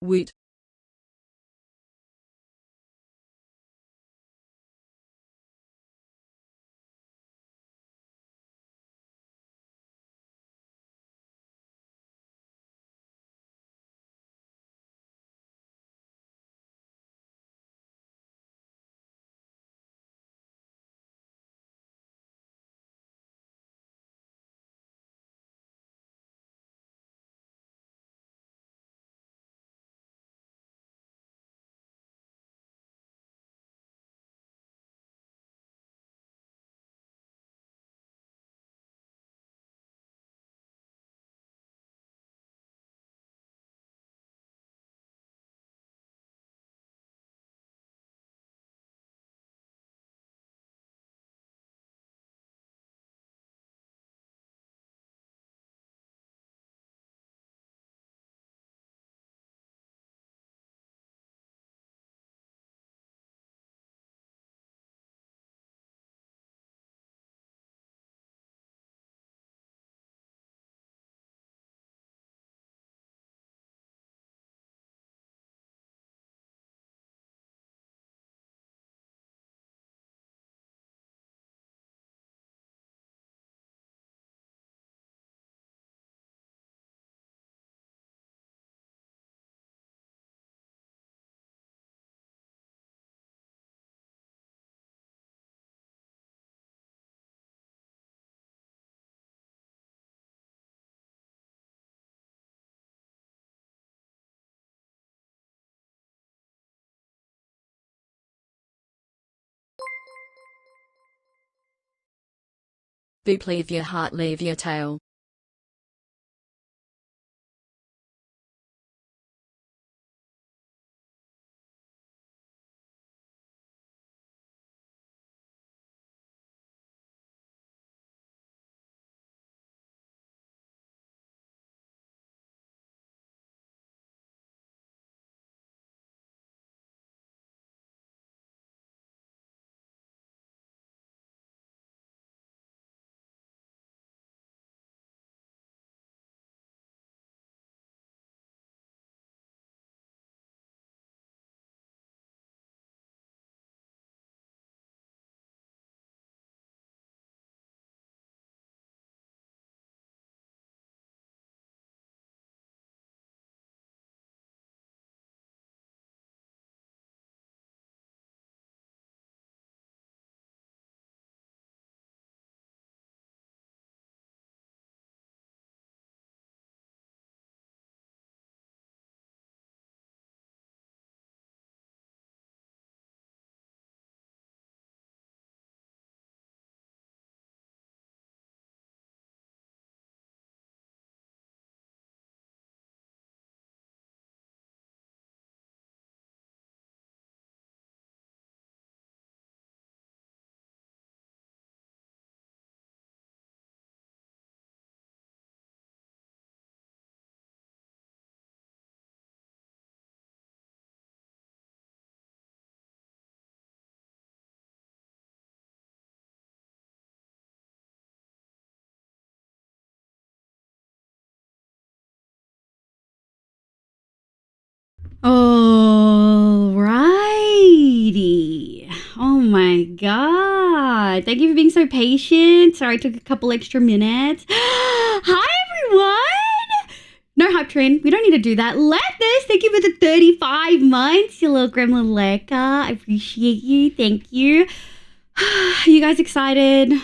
wheat, beep, leave your heart, leave your tail. Alrighty. Oh my god. Thank you for being so patient. Sorry, I took a couple extra minutes. Hi, everyone. No hype train. We don't need to do that. Let this. Thank you for the 35 months, you little gremlin Lekka. I appreciate you. Thank you. Are you guys excited? We're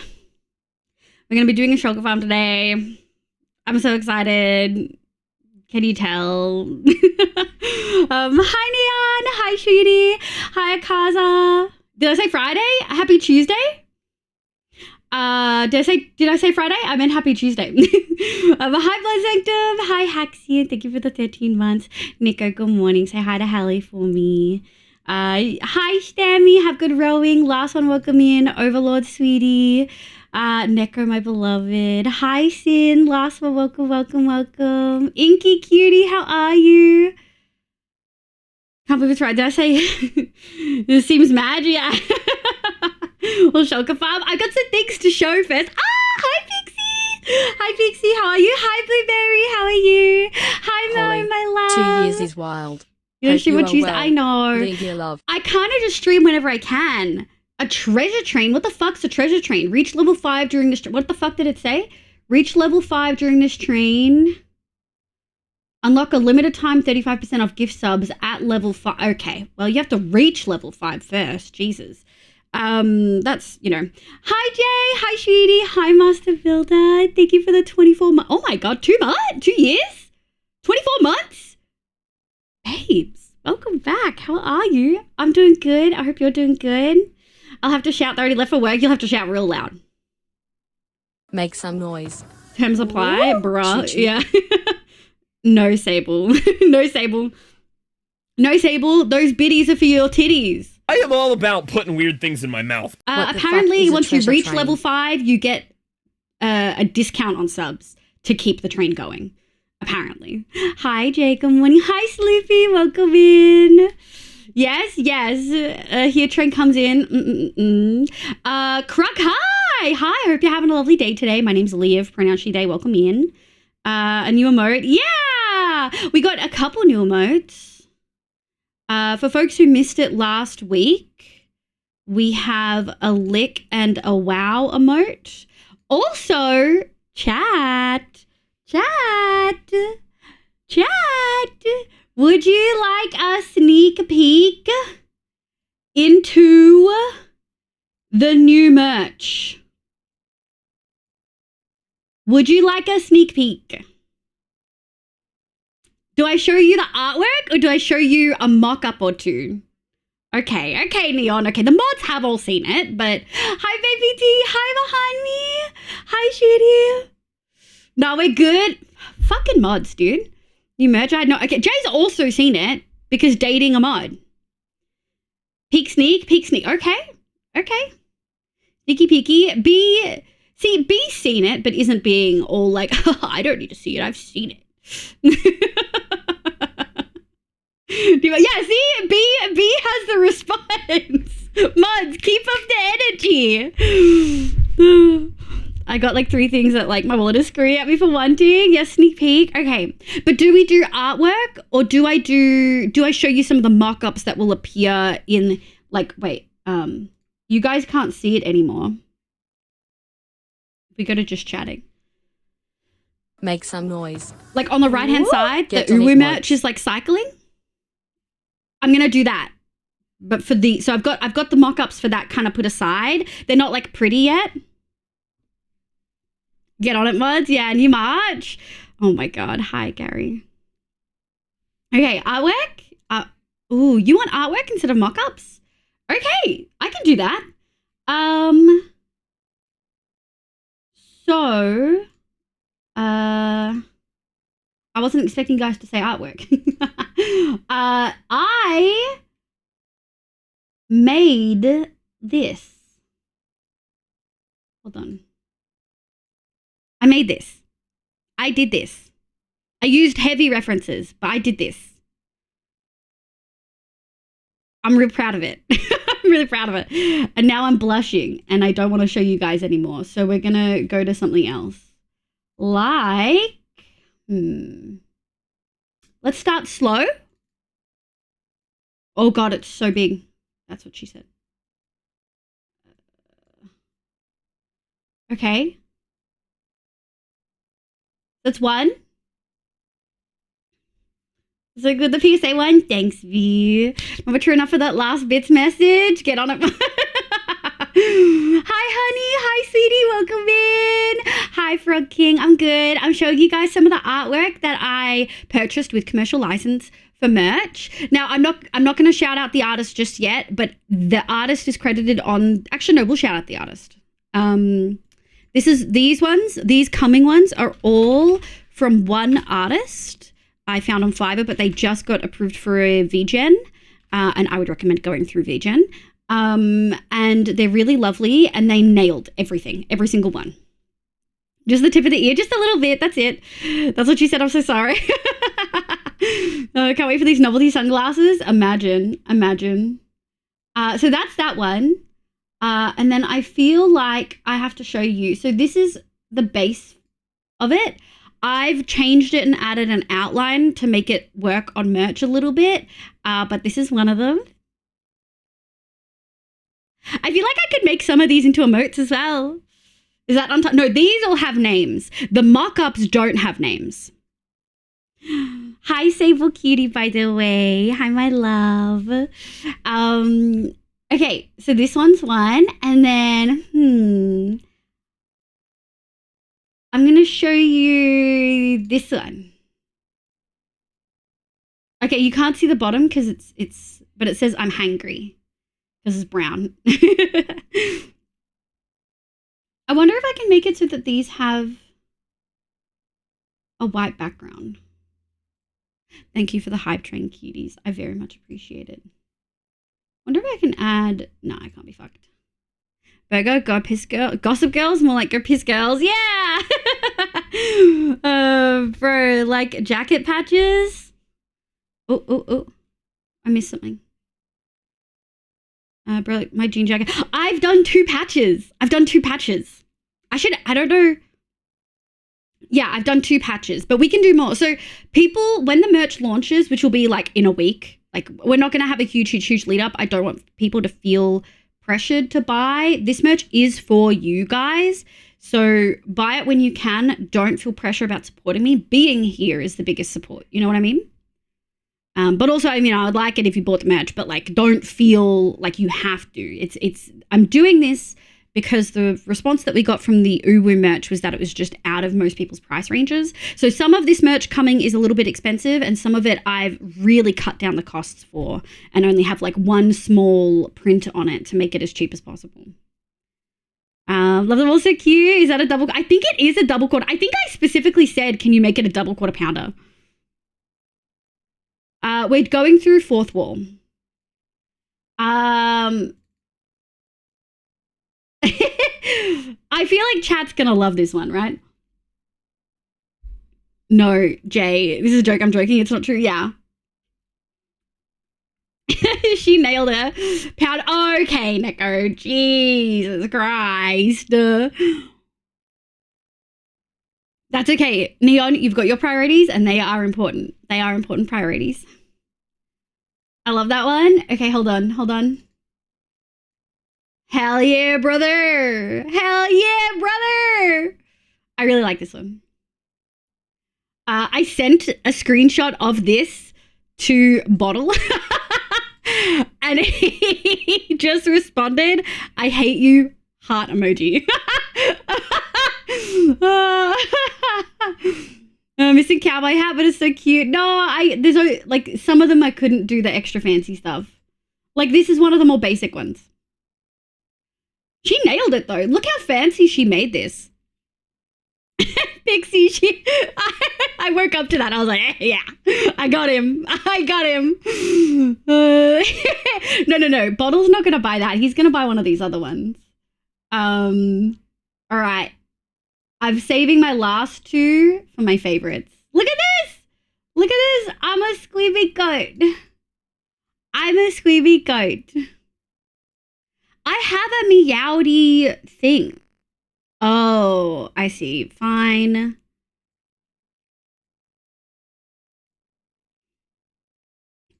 going to be doing a shulker farm today. I'm so excited. Can you tell? Hi, Neon. Hi, Sweetie. Hi, Akaza. Did I say Friday? Happy Tuesday? Did I say Friday? I meant Happy Tuesday. Hi, Blood Sanctum. Hi, Haxian. Thank you for the 13 months. Nico, good morning. Say hi to Hallie for me. Hi, Stammy. Have good rowing. Last one, welcome in. Overlord, Sweetie. Neko, my beloved. Hi, Sin. Last one, welcome. Inky Cutie, how are you? Can't believe it's right. Did I say this seems mad? Yeah. Well, shulker farm. I got some things to show first. Hi, Pixie. Hi, Pixie. How are you? Hi, Blueberry. How are you? Hi, I know, Holly, my 2 love. years is wild. You know, Hope she you would are choose. well. I know. Leave your love. I kind of just stream whenever I can. A treasure train? What the fuck's a treasure train? Reach level 5 during this. What the fuck did it say? Reach level 5 during this train. Unlock a limited time 35% off gift subs at level 5. Okay, well, you have to reach level 5 first. Jesus. That's, you know. Hi, Jay. Hi, Sweetie. Hi, Master Builder. Thank you for the 24 months. Oh my God, 2 months? 2 years? 24 months? Babes, welcome back. How are you? I'm doing good. I hope you're doing good. I'll have to shout. They already left for work. You'll have to shout real loud. Make some noise. Terms apply, bruh. Choo-choo. Yeah. No, Sable. No, Sable. No, Sable. Those biddies are for your titties. I am all about putting weird things in my mouth. What the fuck Apparently, is a once you treasure reach train? level 5, you get a discount on subs to keep the train going. Apparently. Hi, Jacob. Morning. Hi, Sleepy. Welcome in. Yes. Here train comes in. Kruk, hi. Hi. I hope you're having a lovely day today. My name's Liv. Pronounce your day. Welcome in. A new emote. Yeah. We got a couple new emotes. For folks who missed it last week, we have a lick and a wow emote. Also, chat. Would you like a sneak peek into the new merch? Would you like a sneak peek? Do I show you the artwork or do I show you a mock-up or two? Okay, Neon. Okay, the mods have all seen it, but hi, Baby D. Hi, behind me. Hi, Shitty. No, we're good. Fucking mods, dude. New merch, I know. Okay, Jay's also seen it because dating a mod. Peek sneak. Okay. Sneaky peeky. B's seen it, but isn't being all like, I don't need to see it. I've seen it. Yeah, see, B has the response. Mods, keep up the energy. I got like 3 things that like my wallet is screaming at me for wanting. Yes, sneak peek. Okay, but do we do artwork or do I show you some of the mock-ups that will appear in like, wait, you guys can't see it anymore. We go to just chatting. Make some noise. Like on the right-hand side, Get the on it, Uwu merch mods. is like cycling. I'm going to do that. But for so I've got the mock-ups for that kind of put aside. They're not like pretty yet. Get on it, mods. Yeah, new March. Oh my God. Hi, Gary. Okay, artwork. Ooh, you want artwork instead of mock-ups? Okay, I can do that. So, I wasn't expecting you guys to say artwork. I made this. Hold on. I made this. I did this. I used heavy references, but I did this. I'm real proud of it. I'm really proud of it. And now I'm blushing and I don't want to show you guys anymore. So we're going to go to something else. Like, let's start slow. Oh God, it's so big. That's what she said. Okay. That's one. So good, the PSA one. Thanks, V. Not mature enough for that last bits message. Get on it. Hi, honey. Hi, sweetie. Welcome in. Hi, Frog King. I'm good. I'm showing you guys some of the artwork that I purchased with commercial license for merch. Now, I'm not going to shout out the artist just yet, but the artist is credited on. Actually, no, we'll shout out the artist. These coming ones are all from one artist I found on Fiverr, but they just got approved for a VGen, and I would recommend going through VGen. And they're really lovely, and they nailed everything, every single one. Just the tip of the ear, just a little bit. That's it. That's what she said. I'm so sorry. Can't wait for these novelty sunglasses. Imagine. So that's that one. And then I feel like I have to show you. So this is the base of it. I've changed it and added an outline to make it work on merch a little bit, but this is one of them. I feel like I could make some of these into emotes as well. Is that on top? No, these all have names. The mock-ups don't have names. Hi, Sable Cutie, by the way. Hi, my love. Okay, so this one's one, and then, I'm going to show you this one. Okay, you can't see the bottom because but it says I'm hangry because it's brown. I wonder if I can make it so that these have a white background. Thank you for the hype train, cuties. I very much appreciate it. Wonder if I can add... No, I can't be fucked. Burger, go piss girl. Gossip girls? More like go piss girls. Yeah! Bro, like jacket patches. Oh. I missed something. Bro, like my jean jacket. I've done 2 patches. I don't know. Yeah, I've done 2 patches, but we can do more. So people, when the merch launches, which will be like in a week, like we're not going to have a huge lead up. I don't want people to feel pressured to buy. This merch is for you guys. So buy it when you can. Don't feel pressure about supporting me. Being here is the biggest support. You know what I mean? But also, I mean, I would like it if you bought the merch, but like, don't feel like you have to. I'm doing this because the response that we got from the Uwu merch was that it was just out of most people's price ranges. So some of this merch coming is a little bit expensive, and some of it I've really cut down the costs for and only have like one small print on it to make it as cheap as possible. Love them all, so cute. Is that a double? I think it is a double quarter. I think I specifically said, can you make it a double quarter pounder? We're going through fourth wall. I feel like chat's gonna love this one, right? No, Jay, this is a joke. I'm joking. It's not true. Yeah. She nailed it. Pound. Okay, Nico. Jesus Christ. That's okay. Neon, you've got your priorities and they are important. They are important priorities. I love that one. Okay, hold on. Hell yeah, brother. Hell yeah, brother. I really like this one. I sent a screenshot of this to Bottle and he just responded, I hate you, heart emoji. Missing cowboy hat, but it's so cute. No, there's like some of them I couldn't do the extra fancy stuff. Like this is one of the more basic ones. She nailed it though. Look how fancy she made this. Pixie, I woke up to that. I was like, yeah, I got him. No. Bottle's not gonna buy that. He's gonna buy one of these other ones. All right. I'm saving my last 2 for my favorites. Look at this. I'm a squeamy goat. I have a meowdy thing. Oh, I see. Fine.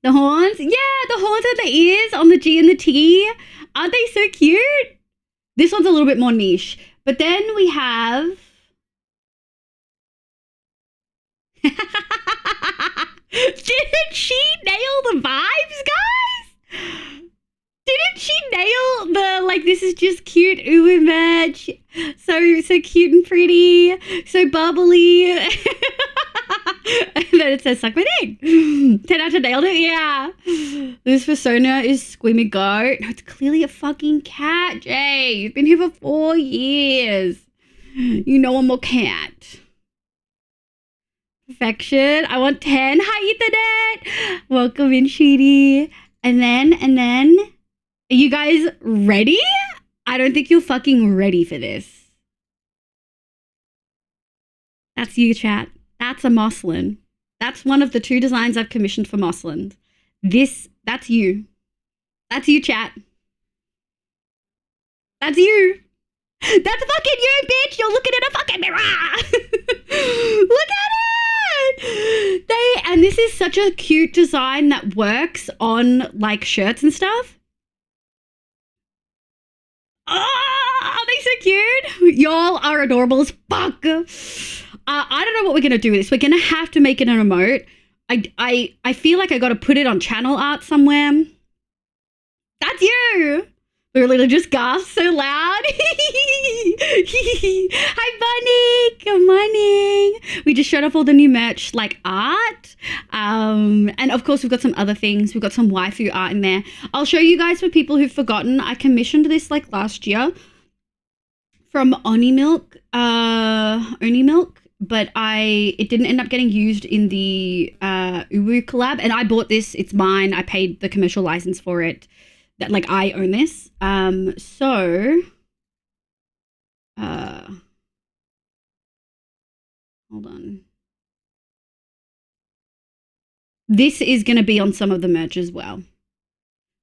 The horns? Yeah, the horns and the ears on the G and the T. Aren't they so cute? This one's a little bit more niche. But then we have... Didn't she nail the vibes, guys? Didn't she nail the, like, this is just cute Uwu merch? So cute and pretty. So bubbly. And then it says, suck my dick. 10 out of 10 nailed it, yeah. This persona is Squeamy Goat. No, it's clearly a fucking cat, Jay. You've been here for 4 years. You know I'm a cat. Perfection. I want 10. Hi, Ethernet. Welcome in, Sheedy. And then, are you guys ready? I don't think you're fucking ready for this. That's you, chat. That's a Mossland. That's one of the 2 designs I've commissioned for Mossland. That's you. That's you, chat. That's you. That's fucking you, bitch. You're looking in a fucking mirror. Look at it! And this is such a cute design that works on like shirts and stuff. Oh, are they so cute? Y'all are adorable as fuck. I don't know what we're gonna do with this. We're gonna have to make it an emote. I feel like I gotta put it on channel art somewhere. That's you. We literally just gasped so loud. Hi, Bunny. Good morning. We just showed off all the new merch, like art. And of course, we've got some other things. We've got some waifu art in there. I'll show you guys for people who've forgotten. I commissioned this like last year from Oni Milk, but it didn't end up getting used in the Uwu collab. And I bought this. It's mine. I paid the commercial license for it. That like I own this. Hold on. This is going to be on some of the merch as well.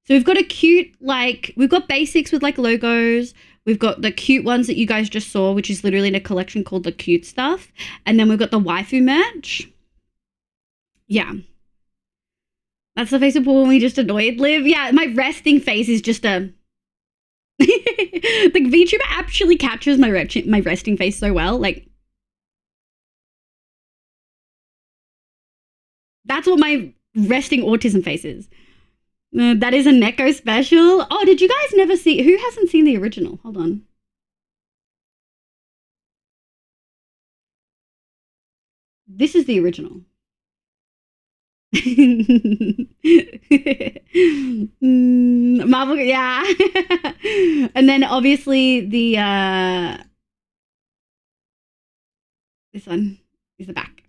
So we've got a cute, like, we've got basics with like logos. We've got the cute ones that you guys just saw, which is literally in a collection called the cute stuff. And then we've got the waifu merch. Yeah. That's the face of Paul when we just annoyed Liv. Yeah, my resting face is just a... Like, VTuber actually captures my resting face so well. Like, that's what my resting autism face is. That is a Neko special. Oh, did you guys never see... Who hasn't seen the original? Hold on. This is the original. Marvel, yeah. And then obviously the this one is the back.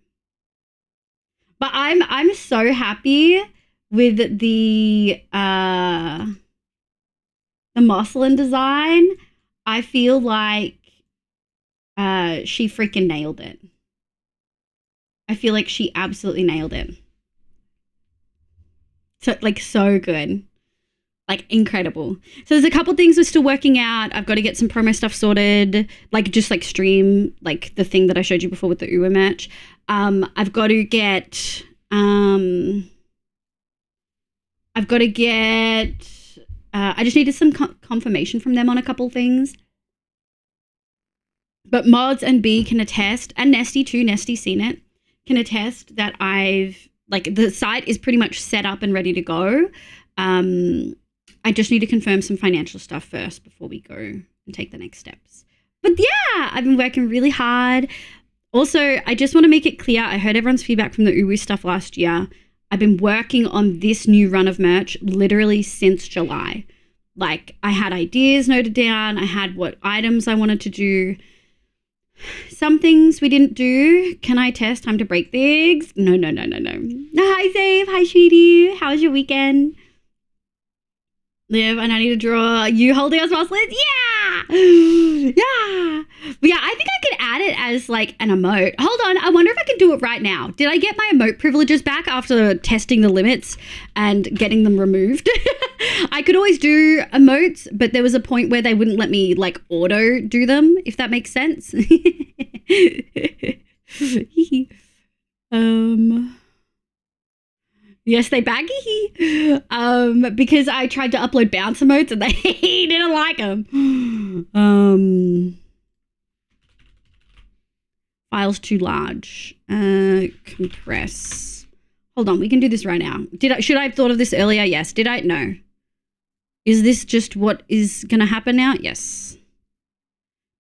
But I'm so happy with the Marcelin design. I feel like she freaking nailed it. I feel like she absolutely nailed it. So, like, so good. Like, incredible. So there's a couple things we're still working out. I've got to get some promo stuff sorted. Like, just, like, stream, like, the thing that I showed you before with the Uwe match. I've got to get... I just needed some confirmation from them on a couple things. But Mods and B can attest, and Nesty too, Nesty's seen it, can attest that like the site is pretty much set up and ready to go. I just need to confirm some financial stuff first before we go and take the next steps. But yeah, I've been working really hard. Also, I just want to make it clear, I heard everyone's feedback from the Uwu stuff last year. I've been working on this new run of merch literally since July. Like, I had ideas noted down. I had what items I wanted to do. Some things we didn't do. Can I test? Time to break things? No. Hi, Zave. Hi, sweetie. How was your weekend? Liv, and I need to draw you holding us Roslyn. Yeah! Yeah! But yeah, I think I could add it as like an emote. Hold on, I wonder if I can do it right now. Did I get my emote privileges back after testing the limits and getting them removed? I could always do emotes, but there was a point where they wouldn't let me like auto do them, if that makes sense. Yes, they baggy. Because I tried to upload bounce emotes and they didn't like them. File's too large. Compress. Hold on, we can do this right now. Should I have thought of this earlier? Yes. Did I? No. Is this just what is going to happen now? Yes.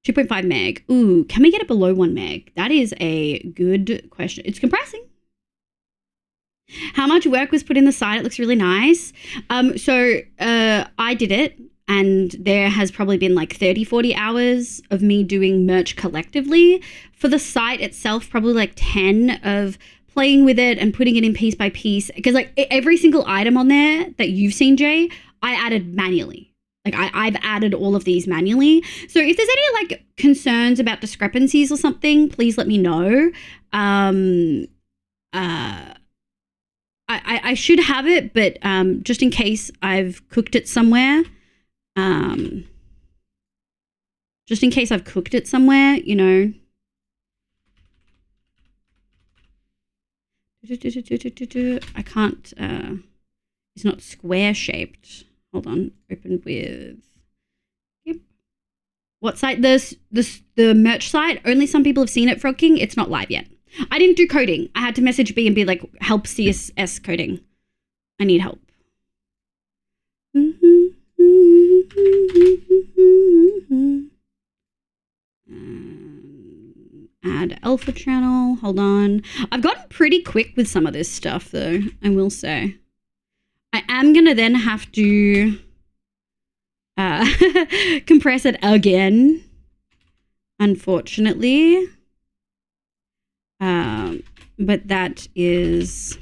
2.5 meg. Ooh, can we get it below 1 meg? That is a good question. It's compressing. How much work was put in the site? It looks really nice. So I did it, and there has probably been like 30, 40 hours of me doing merch collectively. For the site itself, probably like 10 of playing with it and putting it in piece by piece. Because like every single item on there that you've seen, Jay, I added manually. Like I've added all of these manually. So if there's any like concerns about discrepancies or something, please let me know. I should have it, but just in case I've cooked it somewhere, you know. I can't, it's not square shaped. Hold on, open with, yep. What site? The merch site, only some people have seen it, Frog King. It's not live yet. I didn't do coding. I had to message B and be like, help CSS coding. I need help. Add alpha channel. Hold on. I've gotten pretty quick with some of this stuff, though, I will say. I am going to then have to compress it again, unfortunately. But that is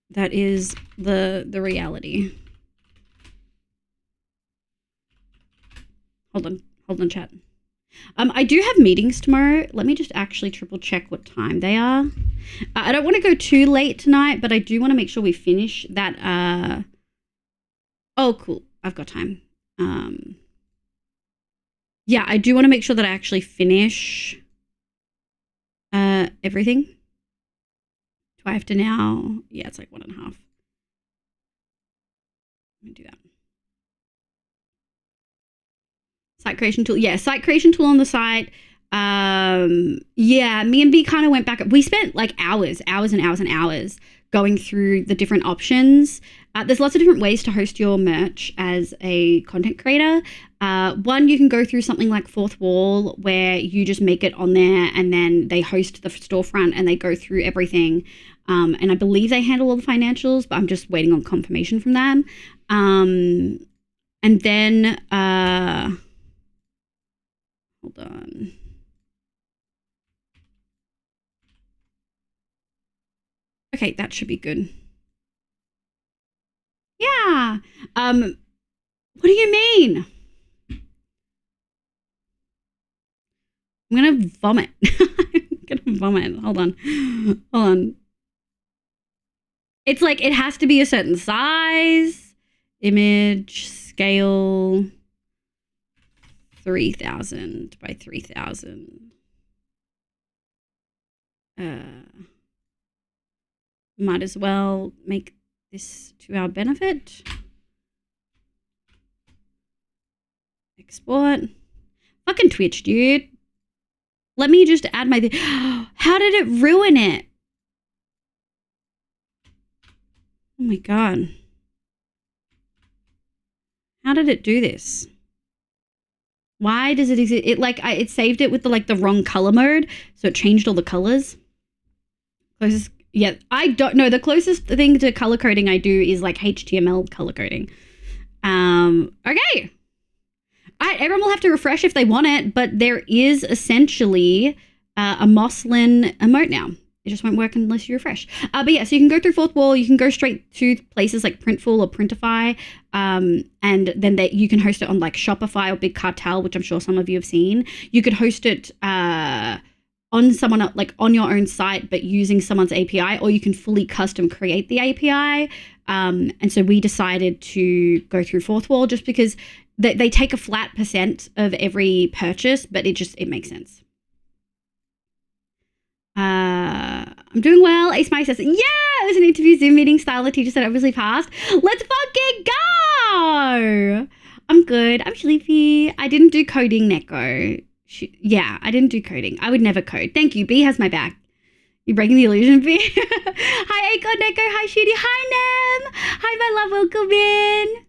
the reality. Hold on, chat. I do have meetings tomorrow. Let me just actually triple check what time they are. I don't want to go too late tonight, but I do want to make sure we finish that. Oh, cool. I've got time. Yeah, I do want to make sure that I actually finish everything. Do I have to now? Yeah, it's like 1.5. Let me do that. Site creation tool. Yeah, site creation tool on the site. Yeah, me and B kind of went back. We spent like hours and hours going through the different options. There's lots of different ways to host your merch as a content creator. One, you can go through something like Fourth Wall, where you just make it on there and then they host the storefront and they go through everything. And I believe they handle all the financials, but I'm just waiting on confirmation from them. And then, hold on. Okay, that should be good. Yeah. What do you mean? I'm gonna vomit. I'm gonna vomit. Hold on. It's like it has to be a certain size. Image scale 3000 by 3000. Might as well make this to our benefit. Export. Fucking Twitch, dude. Let me just add my... How did it ruin it? Oh my god. How did it do this? Why does it exist? It like it saved it with the wrong color mode, so it changed all the colors. Closest, yeah, I don't know. The closest thing to color coding I do is like HTML color coding. Okay. All right, everyone will have to refresh if they want it, but there is essentially a Moslin emote now. It just won't work unless you refresh. But yeah, so you can go through Fourth Wall. You can go straight to places like Printful or Printify, and then you can host it on like Shopify or Big Cartel, which I'm sure some of you have seen. You could host it on someone like on your own site, but using someone's API, or you can fully custom create the API. And so we decided to go through Fourth Wall just because they take a flat % of every purchase, but it makes sense. I'm doing well. Ace Mike says, yeah, it was an interview Zoom meeting style. The teacher said obviously passed. Let's fucking go. I'm good. I'm sleepy. I didn't do coding, Neko. Yeah, I didn't do coding. I would never code. Thank you. B has my back. You're breaking the illusion, B. Hi, Aiko, Neko. Hi, Shooty. Hi, Nem. Hi, my love. Welcome in.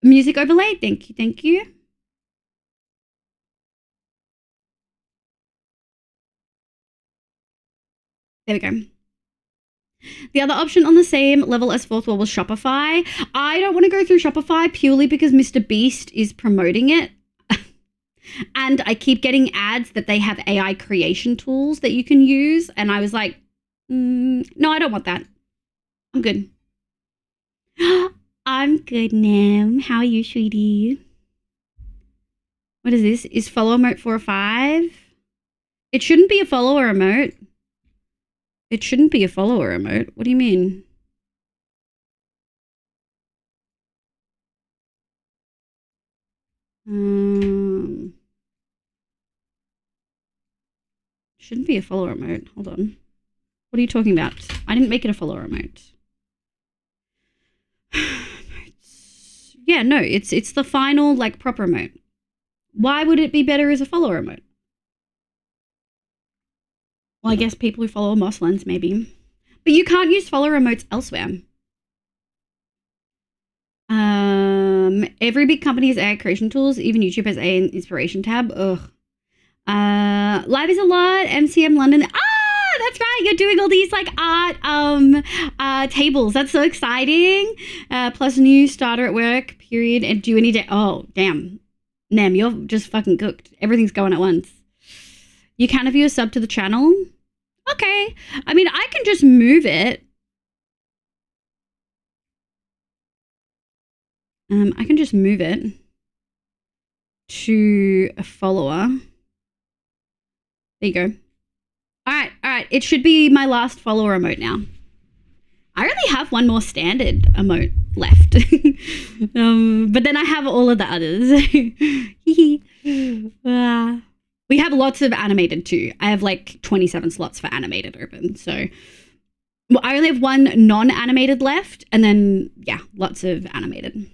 Music overlay. Thank you. Thank you. There we go. The other option on the same level as Fourth Wall was Shopify. I don't want to go through Shopify purely because Mr. Beast is promoting it. And I keep getting ads that they have AI creation tools that you can use. And I was like, no, I don't want that. I'm good. I'm good, Nam. How are you, sweetie? What is this? Is follow emote 4 or 5? It shouldn't be a follower emote. It shouldn't be a follower emote. What do you mean? Shouldn't be a follow remote. Hold on. What are you talking about? I didn't make it a follow remote. Yeah, no, it's the final, like, proper remote. Why would it be better as a follow remote? Well, I guess people who follow Moslins, maybe. But you can't use follow remotes elsewhere. Every big company has AI creation tools. Even YouTube has AI inspiration tab. Ugh. Live is a lot. MCM London. Ah, that's right. You're doing all these like art tables. That's so exciting. Plus new starter at work. Period. And do any day. Oh, damn. Nem, you're just fucking cooked. Everything's going at once. You can if you're a sub to the channel. Okay. I mean, I can just move it. I can just move it to a follower. There you go. All right. It should be my last follower emote now. I only have one more standard emote left. But then I have all of the others. We have lots of animated too. I have like 27 slots for animated open. So well, I only have one non-animated left. And then, yeah, lots of animated.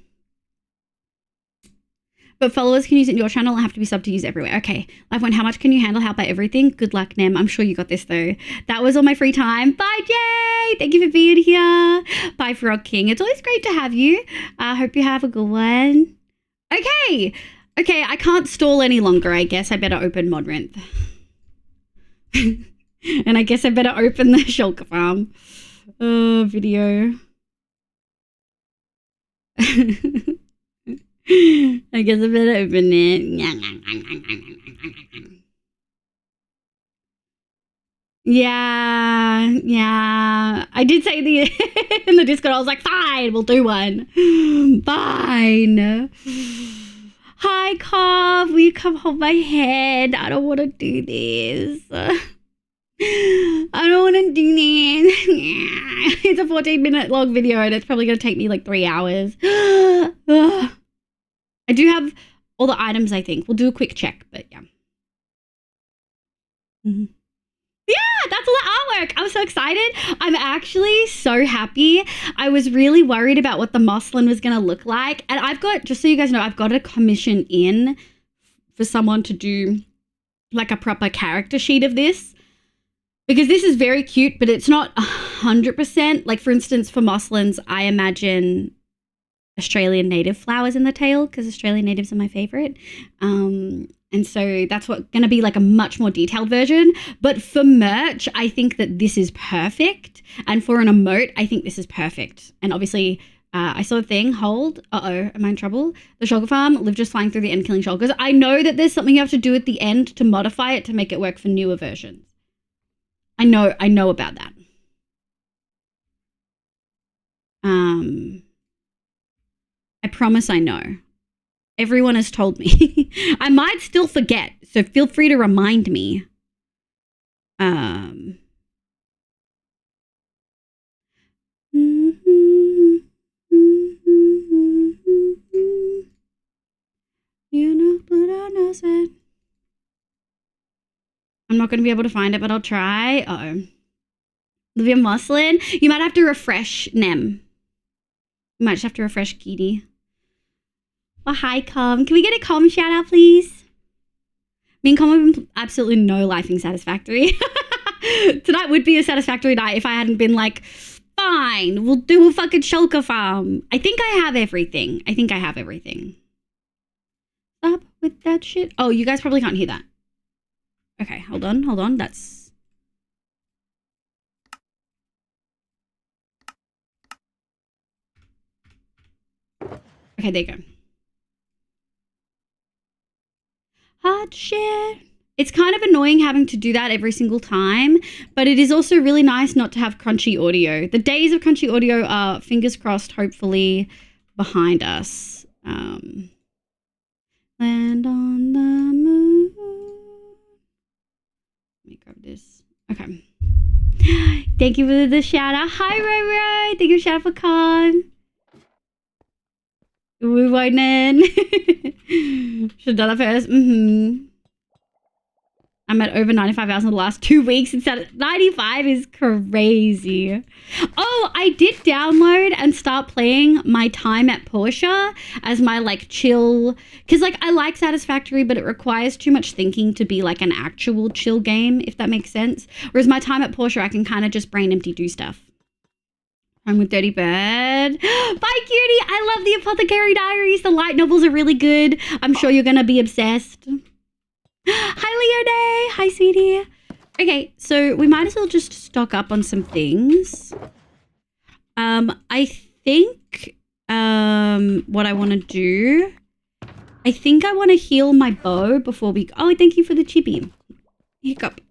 But followers can use it in your channel and have to be subbed to use everywhere. Okay. Live one, how much can you handle? Help out everything? Good luck, Nem. I'm sure you got this though. That was all my free time. Bye, Jay. Thank you for being here. Bye, Frog King. It's always great to have you. I hope you have a good one. Okay. Okay, I can't stall any longer. I guess I better open Modrinth. And I guess I better open the shulker farm video. I guess I better open it. Yeah. I did say in the Discord, I was like, fine, we'll do one. Fine. Hi, Cobb. Will you come hold my hand? I don't want to do this. I don't want to do this. It's a 14-minute long video and it's probably going to take me like 3 hours. I do have all the items, I think. We'll do a quick check, but yeah. Yeah, that's all the artwork. I'm so excited. I'm actually so happy. I was really worried about what the Moslin was going to look like. And I've got, just so you guys know, I've got a commission in for someone to do like a proper character sheet of this. Because this is very cute, but it's not 100%. Like, for instance, for Moslins, I imagine Australian native flowers in the tail because Australian natives are my favorite. And so that's what going to be like a much more detailed version. But for merch, I think that this is perfect. And for an emote, I think this is perfect. And obviously, I saw a thing, hold. Uh-oh, am I in trouble? The shulker farm, live just flying through the end killing shulkers. I know that there's something you have to do at the end to modify it to make it work for newer versions. I know about that. I promise I know. Everyone has told me. I might still forget, so feel free to remind me. You know, but I know it. I'm not going to be able to find it, but I'll try. Uh-oh. Olivia Moslin. You might have to refresh Nem. You might just have to refresh Kitty. Oh, hi, Com. Can we get a Com shout out, please? Me and Com have been absolutely no lifing satisfactory. Tonight would be a satisfactory night if I hadn't been like, fine, we'll do a fucking shulker farm. I think I have everything. Stop with that shit. Oh, you guys probably can't hear that. Okay, hold on. That's... Okay, there you go. Hot shit. It's kind of annoying having to do that every single time, but it is also really nice not to have crunchy audio. The days of crunchy audio are, fingers crossed, hopefully behind us. Land on the moon. Let me grab this. Okay. Thank you for the shout out. Hi, Ray. Thank you for the shout out for Con. Woo Whiteman. Should have done that first. I'm at over 95 hours in the last 2 weeks. Instead of 95 is crazy. Oh, I did download and start playing my time at Porsche as my like chill. Because like I like Satisfactory, but it requires too much thinking to be like an actual chill game, if that makes sense. Whereas my time at Porsche, I can kind of just brain empty do stuff. I'm with Dirty Bird. Bye, cutie. I love the Apothecary Diaries. The light novels are really good. I'm sure you're going to be obsessed. Hi, Leone. Hi, sweetie. Okay, so we might as well just stock up on some things. I think what I want to do, I think I want to heal my bow before we... Oh, thank you for the chippy. Hiccup.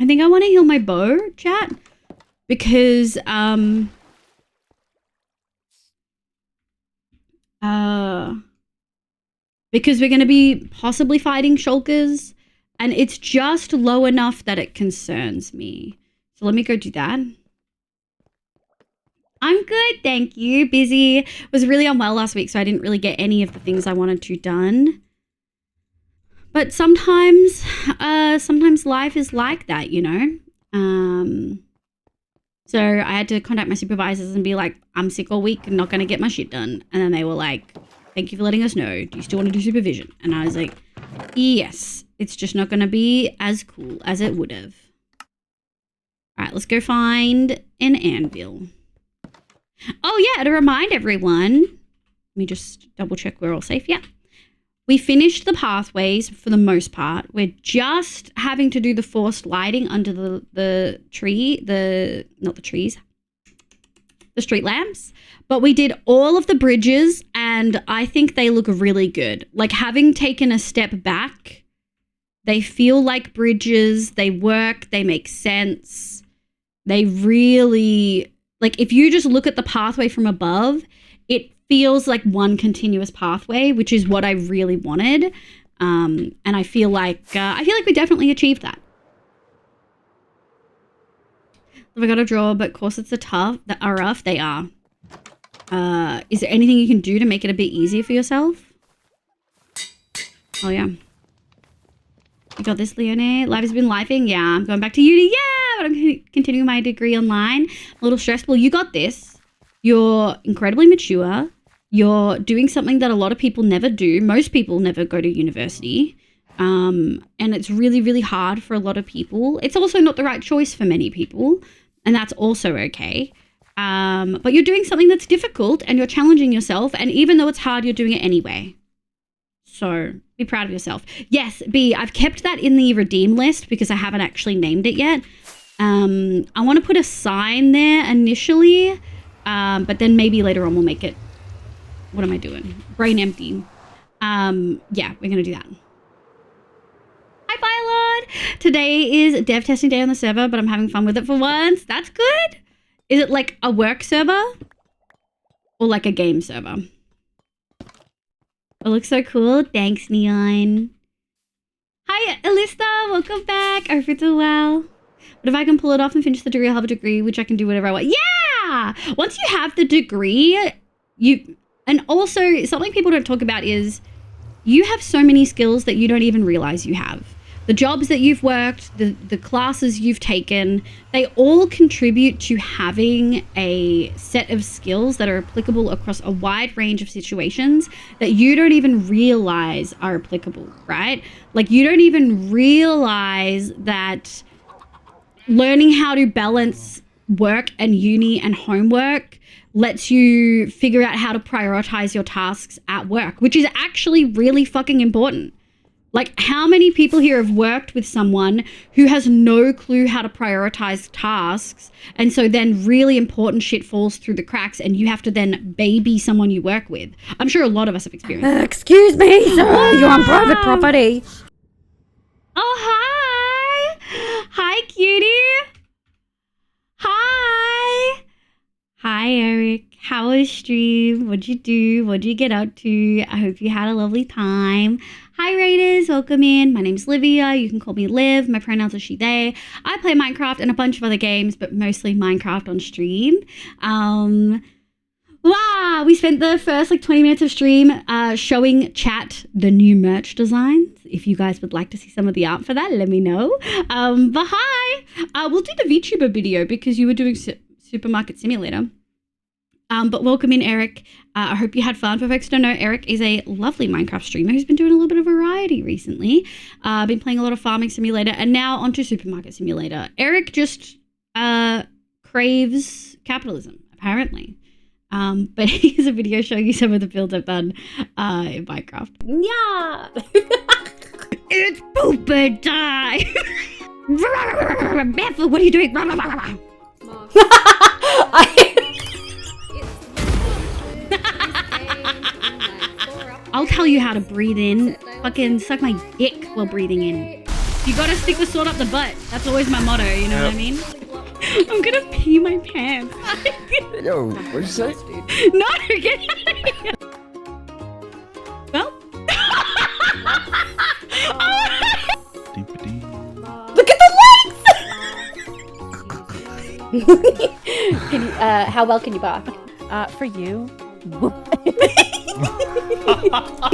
I think I want to heal my bow, chat, because because we're going to be possibly fighting shulkers, and it's just low enough that it concerns me. So let me go do that. I'm good, thank you. Busy. Was really unwell last week, so I didn't really get any of the things I wanted to done. But sometimes life is like that, you know? So I had to contact my supervisors and be like, I'm sick all week and not going to get my shit done. And then they were like, thank you for letting us know. Do you still want to do supervision? And I was like, yes, it's just not going to be as cool as it would have. All right, let's go find an anvil. Oh yeah, to remind everyone, let me just double check we're all safe. Yeah. We finished the pathways for the most part. We're just having to do the forced lighting under the street lamps. But we did all of the bridges, and I think they look really good. Like, having taken a step back, they feel like bridges. They work. They make sense. They really, like, if you just look at the pathway from above, it feels like one continuous pathway, which is what I really wanted. And I feel like we definitely achieved that. I got a draw, but corsets are rough. They are. Is there anything you can do to make it a bit easier for yourself? Oh yeah. You got this, Leone. Life has been lifing. Yeah, I'm going back to uni. Yeah, but I'm continuing my degree online. A little stressful. You got this. You're incredibly mature. You're doing something that a lot of people never do. Most people never go to university. And it's really, really hard for a lot of people. It's also not the right choice for many people. And that's also okay. But you're doing something that's difficult and you're challenging yourself. And even though it's hard, you're doing it anyway. So be proud of yourself. Yes, B, I've kept that in the redeem list because I haven't actually named it yet. I want to put a sign there initially, but then maybe later on we'll make it. What am I doing? Brain empty. Yeah, we're going to do that. Hi, Firelord. Today is dev testing day on the server, but I'm having fun with it for once. That's good. Is it like a work server or like a game server? It looks so cool. Thanks, Neon. Hi, Alyssa. Welcome back. I hope you're doing well. But if I can pull it off and finish the degree, I'll have a degree, which I can do whatever I want. Yeah! Once you have the degree, and also something people don't talk about is you have so many skills that you don't even realize you have. The jobs that you've worked, the classes you've taken, they all contribute to having a set of skills that are applicable across a wide range of situations that you don't even realize are applicable, right? Like, you don't even realize that learning how to balance work and uni and homework lets you figure out how to prioritize your tasks at work, which is actually really fucking important. Like, how many people here have worked with someone who has no clue how to prioritize tasks, and so then really important shit falls through the cracks and you have to then baby someone you work with? I'm sure a lot of us have experienced. Excuse me, sir. You're on private property. Oh, hi. Hi, cutie. Hi. Hi, Eric. How was stream? What'd you do? What'd you get up to? I hope you had a lovely time. Hi, Raiders. Welcome in. My name's Livia. You can call me Liv. My pronouns are she, they. I play Minecraft and a bunch of other games, but mostly Minecraft on stream. Wow, we spent the first like 20 minutes of stream showing chat the new merch designs. If you guys would like to see some of the art for that, let me know. But hi, we'll do the VTuber video because you were doing Supermarket Simulator. But welcome in, Eric. I hope you had fun. For folks who don't know, Eric is a lovely Minecraft streamer who's been doing a little bit of variety recently. Been playing a lot of Farming Simulator and now onto Supermarket Simulator. Eric just craves capitalism, apparently. But here's a video showing you some of the builds I've done in Minecraft. Yeah! It's pooper time! Beth, what are you doing? I'll tell you how to breathe in. Fucking suck my dick while breathing in. You gotta stick the sword up the butt. That's always my motto, you know what I mean? I'm gonna pee my pants. Yo, what'd you say? No, get out of here. Well. Look at the legs! Can you, how well can you bark? For you.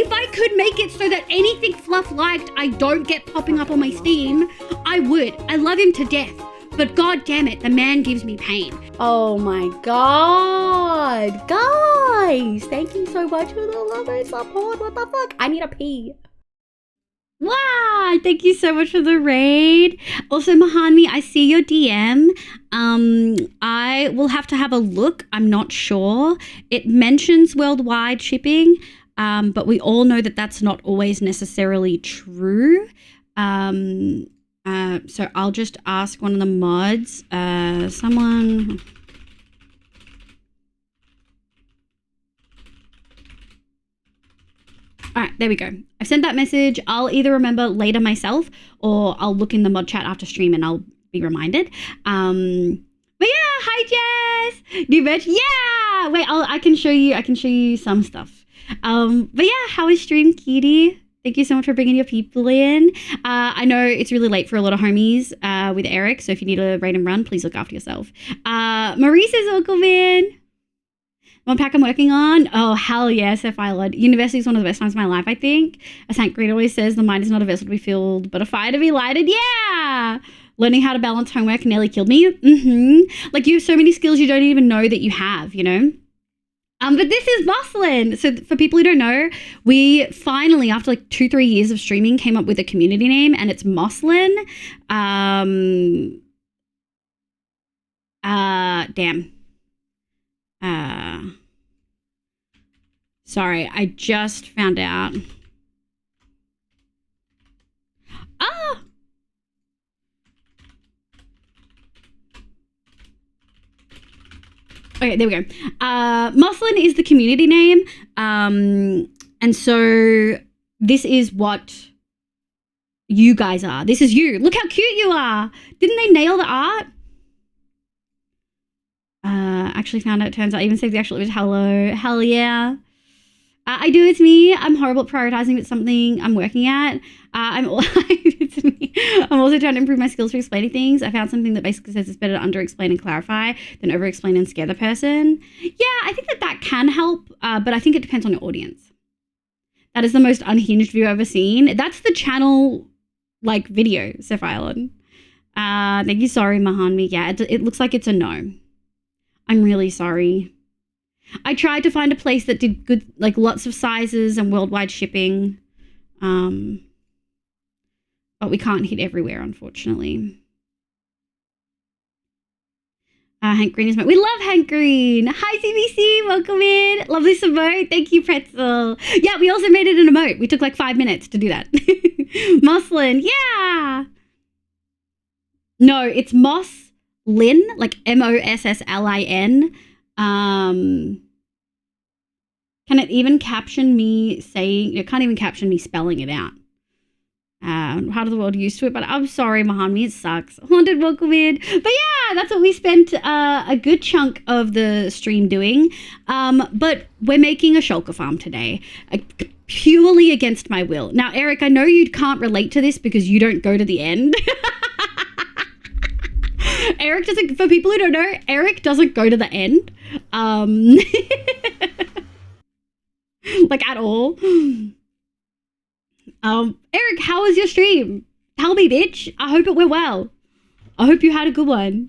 If I could make it so that anything Fluff liked I don't get popping up on my Steam, I would. I love him to death. But god damn it, the man gives me pain. Oh my god. Guys, thank you so much for the love and support. What the fuck? I need a pee. Wow, thank you so much for the raid. Also, Mahanmi, I see your DM. I will have to have a look. I'm not sure. It mentions worldwide shipping, but we all know that that's not always necessarily true. So I'll just ask one of the mods. Someone... All right, there we go. I've sent that message. I'll either remember later myself or I'll look in the mod chat after stream and I'll be reminded. But yeah, hi Jess. New merch. Yeah. Wait, I can show you some stuff. But yeah, how is stream, Kitty? Thank you so much for bringing your people in. I know it's really late for a lot of homies with Eric, so if you need a raid and run, please look after yourself. Maurice is welcome in. One pack I'm working on. Oh, hell yes, F.I. University is one of the best times of my life, I think. As Hank Green always says, the mind is not a vessel to be filled, but a fire to be lighted. Yeah! Learning how to balance homework nearly killed me. Like, you have so many skills you don't even know that you have, you know? But this is Muslin. So for people who don't know, we finally, after like 2-3 years of streaming, came up with a community name, and it's Muslin. Damn. Sorry, I just found out. Ah! Okay, there we go. Muslin is the community name. And so this is what you guys are. This is you. Look how cute you are. Didn't they nail the art? Actually found out, turns out, even saved the actual image. Hello. Hell yeah. I do, it's me. I'm horrible at prioritizing, but it's something I'm working at. It's me. I'm also trying to improve my skills for explaining things. I found something that basically says it's better to under-explain and clarify than over-explain and scare the person. Yeah, I think that can help, but I think it depends on your audience. That is the most unhinged view I've ever seen. That's the channel, like, video, Seth Island. Thank you, sorry, Mahanmi. Yeah, it looks like it's a no. I'm really sorry. I tried to find a place that did good, like lots of sizes and worldwide shipping. But we can't hit everywhere, unfortunately. Hank Green is my... We love Hank Green. Hi, CBC. Welcome in. Lovely emote. Thank you, Pretzel. Yeah, we also made it an emote. We took like 5 minutes to do that. Muslin. Yeah. No, it's Moslin, like Mosslin. Can it even caption me saying... It can't even caption me spelling it out. How did the world used to it? But I'm sorry, Mahanmi, it sucks. Haunted, welcome in. But yeah, that's what we spent a good chunk of the stream doing. But we're making a shulker farm today, purely against my will. Now, Eric, I know you can't relate to this because you don't go to the end. Eric doesn't, for people who don't know, Eric doesn't go to the end. like at all. Eric, how was your stream? Tell me, bitch. I hope it went well. I hope you had a good one.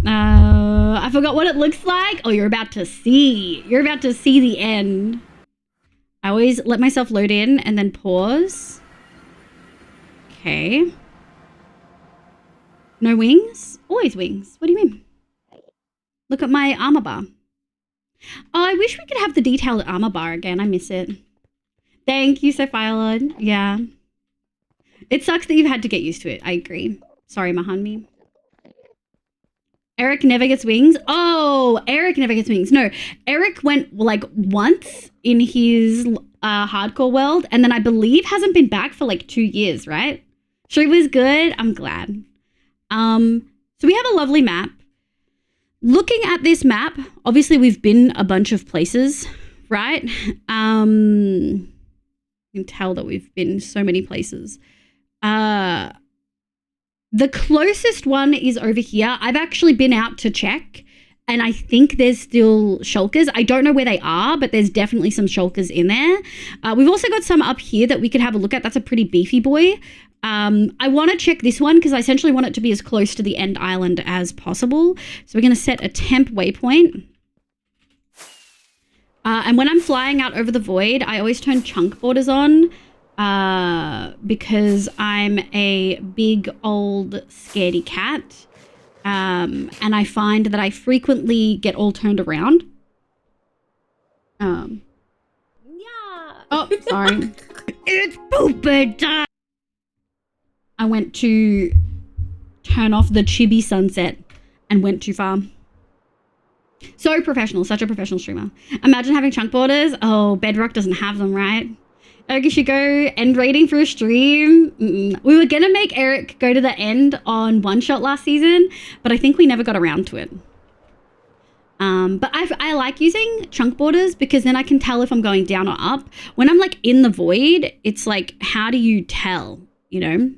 I forgot what it looks like. Oh, you're about to see. You're about to see the end. I always let myself load in and then pause. Okay. No wings? Always wings. What do you mean? Look at my armor bar. Oh, I wish we could have the detailed armor bar again. I miss it. Thank you, Sophia. Yeah. It sucks that you've had to get used to it. I agree. Sorry, Mahanmi. Eric never gets wings. Oh, Eric never gets wings. No, Eric went like once in his hardcore world, and then I believe hasn't been back for like 2 years, right? She was good. I'm glad. So we have a lovely map. Looking at this map, obviously we've been a bunch of places, right? You can tell that we've been so many places. The closest one is over here. I've actually been out to check, and I think there's still shulkers. I don't know where they are, but there's definitely some shulkers in there. We've also got some up here that we could have a look at. That's a pretty beefy boy. I want to check this one because I essentially want it to be as close to the end island as possible. So we're going to set a temp waypoint. And when I'm flying out over the void, I always turn chunk borders on because I'm a big old scaredy cat. And I find that I frequently get all turned around. Yeah. Oh, sorry. It's pooping time. I went to turn off the chibi sunset and went too far. So professional, such a professional streamer. Imagine having chunk borders. Oh, Bedrock doesn't have them, right? Eric, you should go end rating for a stream. We were gonna make Eric go to the end on One Shot last season, but I think we never got around to it. But I like using chunk borders because then I can tell if I'm going down or up. When I'm like in the void, it's like, how do you tell, you know?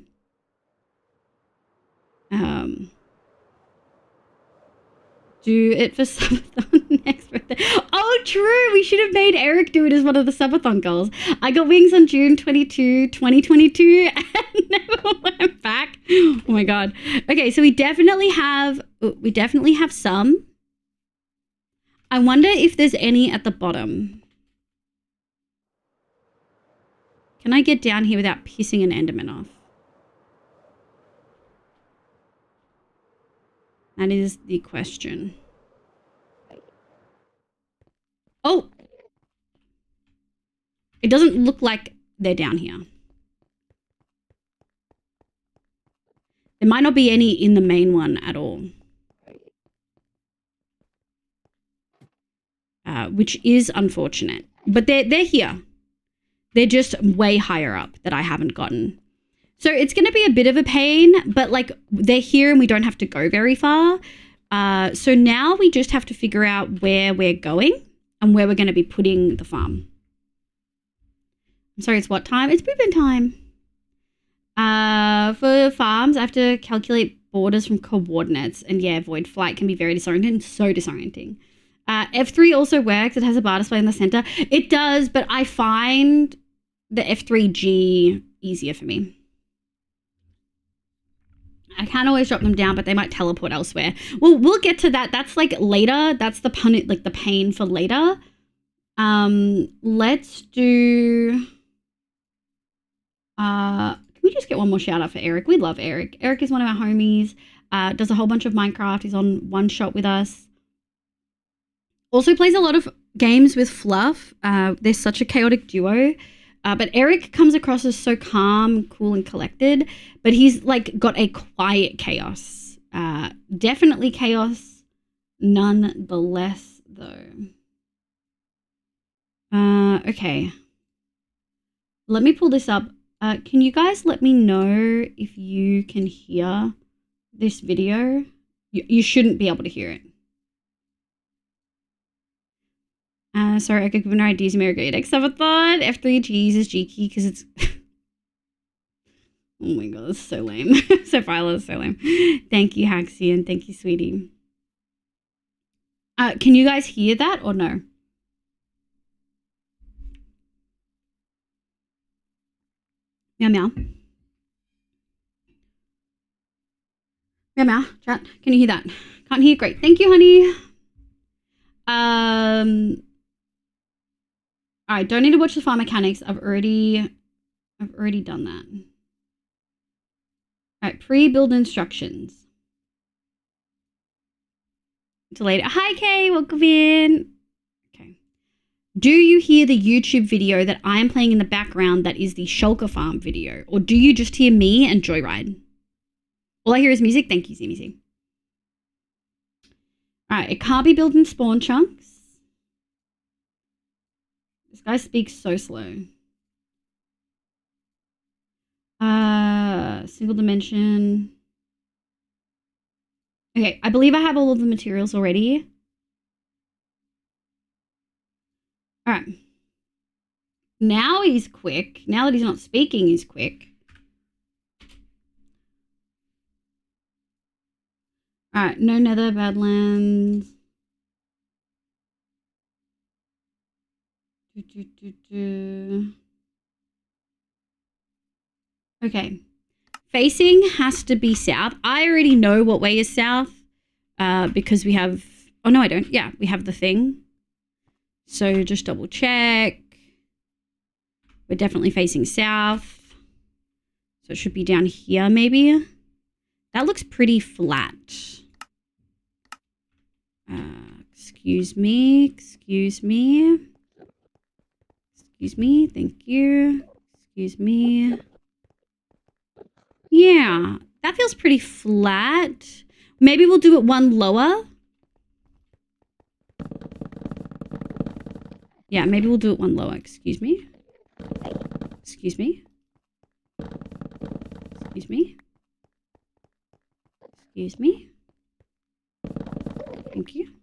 Do it for subathon next birthday. Oh, true. We should have made Eric do it as one of the subathon goals. I got wings on June 22, 2022 and never went back. Oh my God. Okay, so we definitely have some. I wonder if there's any at the bottom. Can I get down here without pissing an enderman off? That is the question. Oh! It doesn't look like they're down here. There might not be any in the main one at all. Which is unfortunate. But they're here. They're just way higher up that I haven't gotten. So it's going to be a bit of a pain, but like they're here and we don't have to go very far. So now we just have to figure out where we're going and where we're going to be putting the farm. I'm sorry, it's what time? It's pooping time. For farms, I have to calculate borders from coordinates. And yeah, void flight can be very disorienting. So disorienting. F3 also works. It has a bar display in the center. It does, but I find the F3G easier for me. I can't always drop them down, but they might teleport elsewhere. Well, we'll get to that. That's like later. That's the the pain for later. Let's do. Can we just get one more shout out for Eric? We love Eric. Eric is one of our homies. Does a whole bunch of Minecraft. He's on One Shot with us. Also plays a lot of games with Fluff. They're such a chaotic duo. But Eric comes across as so calm, cool, and collected. But he's like got a quiet chaos. Definitely chaos, nonetheless, though. Okay. Let me pull this up. Can you guys let me know if you can hear this video? You shouldn't be able to hear it. Sorry, I could give an ideas America next subathon. F3Gs is cheeky because it's oh my god, that's so lame. So is so lame. Thank you, Haxie, and thank you, sweetie. Can you guys hear that or no? Meow meow. Meow meow. Chat. Can you hear that? Can't hear. Great. Thank you, honey. All right. Don't need to watch the farm mechanics. I've already done that. All right. Pre-build instructions. Until later. Hi, Kay. Welcome in. Okay. Do you hear the YouTube video that I'm playing in the background that is the shulker farm video? Or do you just hear me and Joyride? All I hear is music. Thank you, CMC. All right. It can't be built in spawn chunks. This guy speaks so slow. Single dimension. Okay, I believe I have all of the materials already. All right. Now he's quick. Now that he's not speaking, he's quick. All right, no nether, badlands. Okay. Facing has to be south. I already know what way is south because we have... Oh, no, I don't. Yeah, we have the thing. So just double check. We're definitely facing south. So it should be down here, maybe. That looks pretty flat. Excuse me. Excuse me. Excuse me. Thank you. Excuse me. Yeah, that feels pretty flat. Maybe we'll do it one lower. Yeah, maybe we'll do it one lower. Excuse me. Excuse me. Excuse me. Excuse me. Thank you.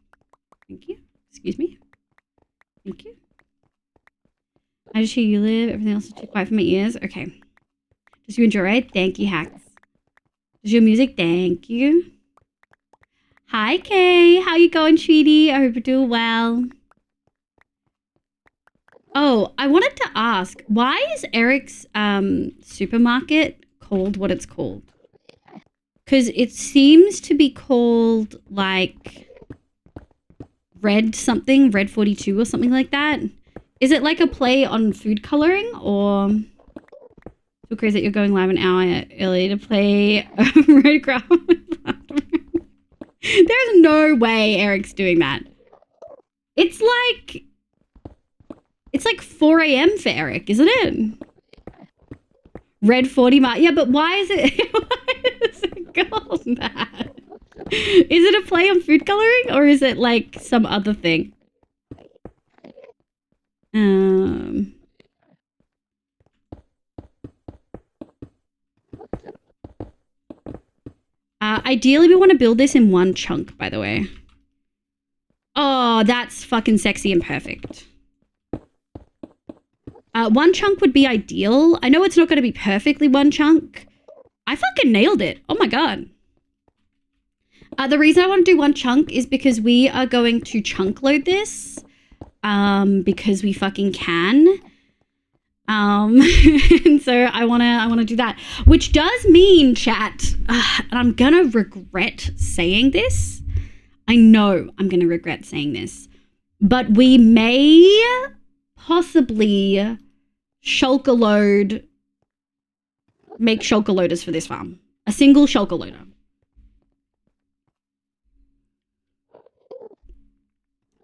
Thank you. Excuse me. Thank you. I just hear you live. Everything else is too quiet for my ears. Okay. Does you enjoy it? Thank you, Hacks. Does your music? Thank you. Hi, Kay. How you going, sweetie? I hope you're doing well. Oh, I wanted to ask, why is Eric's supermarket called what it's called? Because it seems to be called, like, Red something, Red 42 or something like that. Is it like a play on food coloring, or... So crazy that you're going live an hour early to play Red Craft. There's no way Eric's doing that. It's like 4 a.m. for Eric, isn't it? Red 40 mark. Yeah, but why is it called that? Is it a play on food coloring, or is it like some other thing? Ideally, we want to build this in one chunk, by the way. Oh, that's fucking sexy and perfect. One chunk would be ideal. I know it's not going to be perfectly one chunk. I fucking nailed it. Oh my god. The reason I want to do one chunk is because we are going to chunk load this. Because we fucking can. And so I wanna do that, which does mean, chat, and I'm gonna regret saying this. I know I'm gonna regret saying this, but we may possibly make shulker loaders for this farm. A single shulker loader.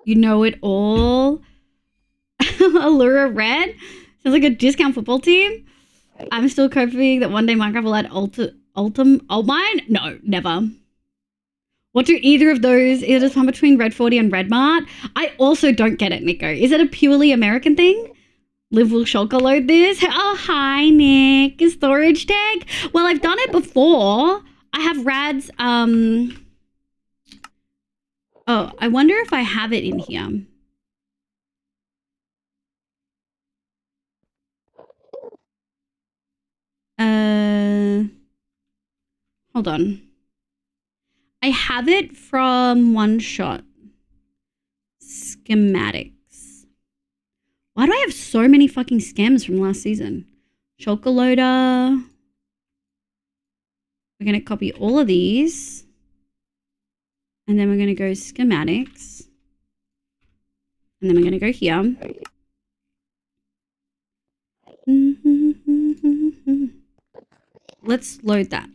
You know it all. Allura Red. Sounds like a discount football team. I'm still hoping that one day Minecraft will add Alt-Mine? No, never. What do either of those? Is it a between Red 40 and Red Mart? I also don't get it, Nico. Is it a purely American thing? Liv will shulker load this. Oh, hi, Nick. A storage tag? Well, I've done it before. I have Rad's, Oh, I wonder if I have it in here. Hold on. I have it from One Shot. Schematics. Why do I have so many fucking schems from last season? shulker loader. We're going to copy all of these. And then we're going to go schematics. And then we're going to go here. Let's load that.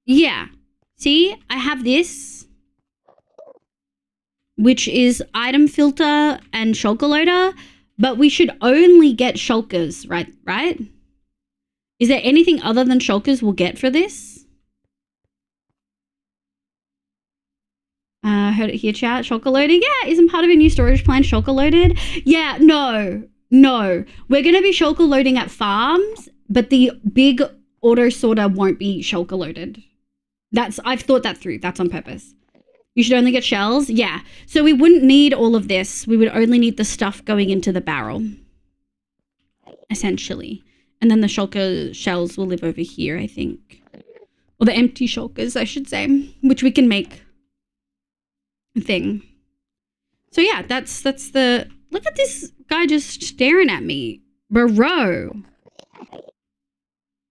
Yeah. See, I have this, which is item filter and shulker loader, but we should only get shulkers, right? Is there anything other than shulkers we'll get for this? Heard it here, chat. Shulker loaded. Yeah, isn't part of a new storage plan shulker loaded? Yeah, no. We're going to be shulker loading at farms, but the big auto sorter won't be shulker loaded. I've thought that through. That's on purpose. You should only get shells. Yeah. So we wouldn't need all of this. We would only need the stuff going into the barrel, essentially. And then the shulker shells will live over here, I think. Or the empty shulkers, I should say, which we can make thing. So yeah, that's the... Look at this guy just staring at me. Bro.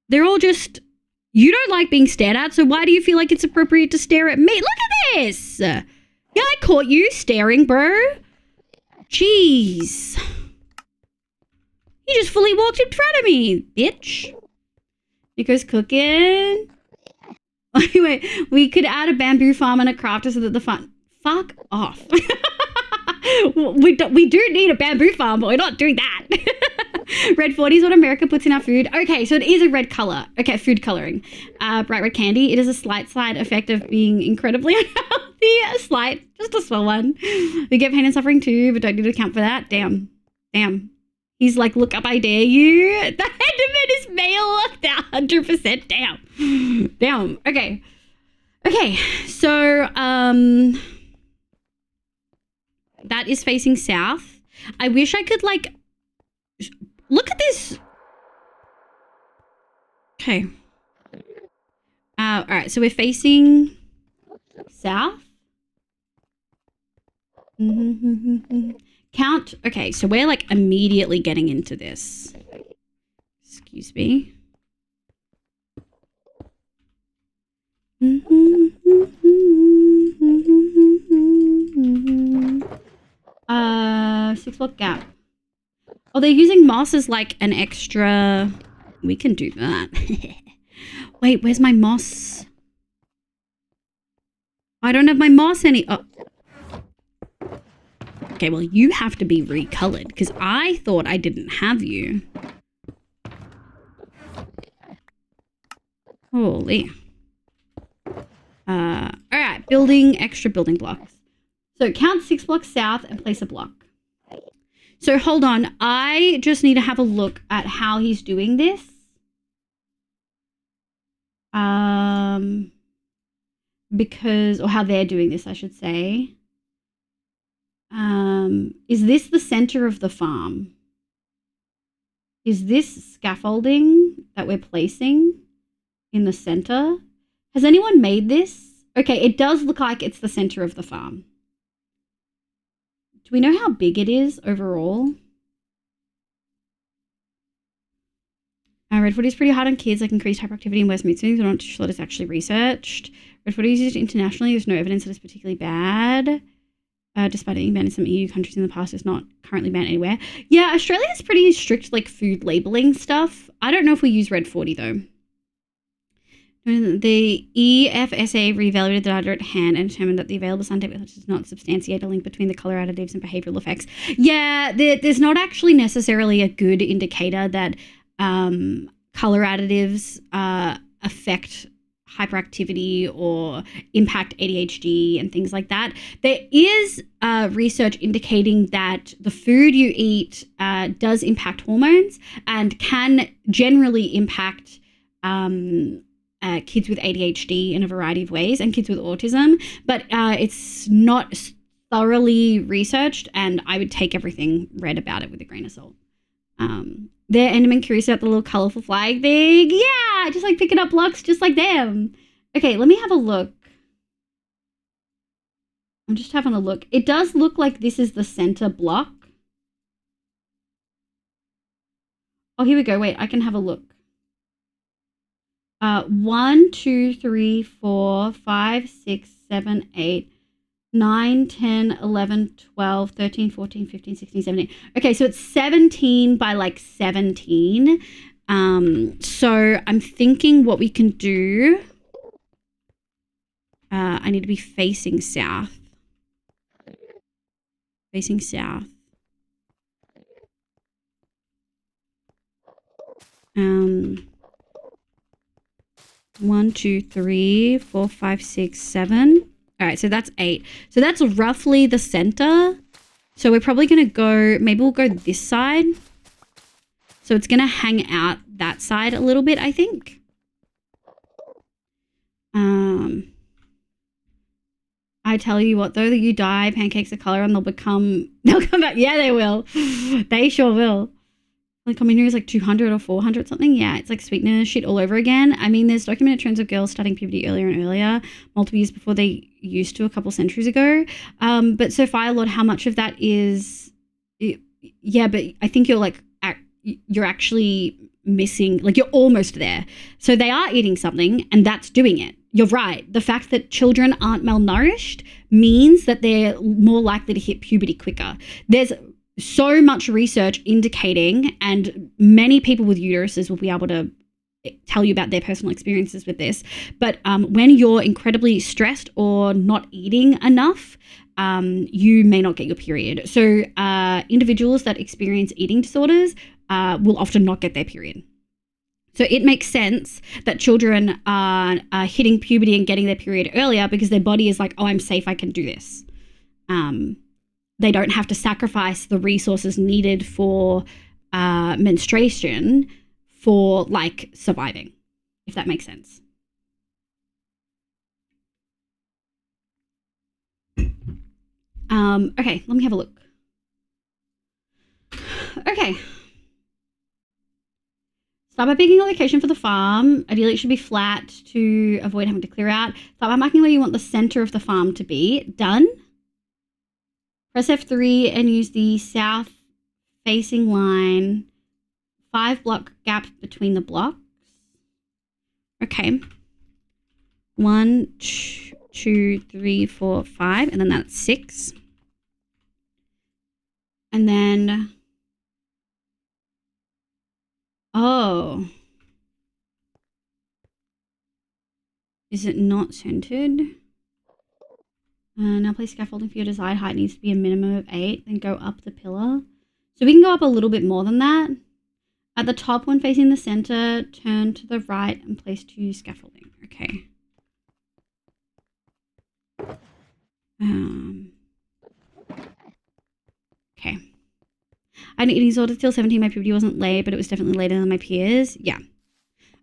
They're all just... You don't like being stared at, so why do you feel like it's appropriate to stare at me? Look at this! Yeah, I caught you staring, bro. Jeez. You just fully walked in front of me, bitch. Nico's cooking. Anyway, we could add a bamboo farm and a crafter so that the fun... Fuck off. We do need a bamboo farm, but we're not doing that. Red 40 is what America puts in our food. Okay, so it is a red color. Okay, food coloring. Bright red candy. It is a slight side effect of being incredibly unhealthy. A slight, just a small one. We get pain and suffering too, but don't need to account for that. Damn. He's like, look up, I dare you. The Enderman is male. 100%. Damn. Okay, so, that is facing south. I wish I could, like, look at this. Okay. All right, so we're facing south. Count. Okay, so we're, like, immediately getting into this. Excuse me. 6-block gap. Oh, they're using moss as like an extra... We can do that. Wait, where's my moss? I don't have my moss Oh. Okay, well, you have to be recolored because I thought I didn't have you. Holy. All right, extra building blocks. So count 6 blocks south and place a block. So hold on. I just need to have a look at how he's doing this. Or how they're doing this, I should say. Is this the center of the farm? Is this scaffolding that we're placing in the center? Has anyone made this? Okay, it does look like it's the center of the farm. Do we know how big it is overall? Red 40 is pretty hard on kids, like increased hyperactivity and worse mood swings. I'm not too sure that it's actually researched. Red 40 is used internationally. There's no evidence that it's particularly bad. Despite it being banned in some EU countries in the past, it's not currently banned anywhere. Yeah, Australia has pretty strict like food labeling stuff. I don't know if we use Red 40 though. The EFSA reevaluated the data at hand and determined that the available scientific evidence does not substantiate a link between the color additives and behavioral effects. Yeah, there's not actually necessarily a good indicator that color additives affect hyperactivity or impact ADHD and things like that. There is research indicating that the food you eat does impact hormones and can generally impact kids with ADHD in a variety of ways and kids with autism, but it's not thoroughly researched, and I would take everything read about it with a grain of salt. They're Enderman curious about the little colorful flag thing. Yeah, just like picking up blocks just like them. Okay, let me have a look. I'm just having a look. It does look like this is the center block. Oh, here we go. Wait, I can have a look. 1, 2, 3, 4, 5, 6, 7, 8, 9, 10, 11, 12, 13, 14, 15, 16, 17. Okay, so it's 17 by like 17. So I'm thinking what we can do. I need to be facing south. Facing south. 1, 2, 3, 4, 5, 6, 7. All right, so that's 8. So that's roughly the center. So we're probably going to go, maybe we'll go this side. So it's going to hang out that side a little bit, I think. I tell you what, though, that you dye pancakes a color and they'll come back. Yeah, they will. They sure will. Like, coming here is like 200 or 400 something. Yeah, it's like sweetener shit all over again. I mean, there's documented trends of girls starting puberty earlier and earlier, multiple years before they used to a couple centuries ago. But so far, Lord, how much of that is... Yeah, but I think you're actually missing... Like, you're almost there. So they are eating something, and that's doing it. You're right. The fact that children aren't malnourished means that they're more likely to hit puberty quicker. There's so much research indicating, and many people with uteruses will be able to tell you about their personal experiences with this, but when you're incredibly stressed or not eating enough, you may not get your period. So individuals that experience eating disorders will often not get their period. So it makes sense that children are hitting puberty and getting their period earlier because their body is like, oh, I'm safe, I can do this. They don't have to sacrifice the resources needed for menstruation for like surviving, if that makes sense. Okay, let me have a look. Okay. Start by picking a location for the farm. Ideally, it should be flat to avoid having to clear out. Start by marking where you want the center of the farm to be. Done. Press F3 and use the south facing line. 5 block gap between the blocks. Okay. 1, 2, 3, 4, 5, and then that's 6. And then, oh, is it not centered? Now place scaffolding for your desired height. Needs to be a minimum of 8. Then go up the pillar. So we can go up a little bit more than that. At the top, when facing the center, turn to the right and place 2 scaffolding. Okay. Okay. I had an eating disorder till 17. My puberty wasn't late, but it was definitely later than my peers. Yeah.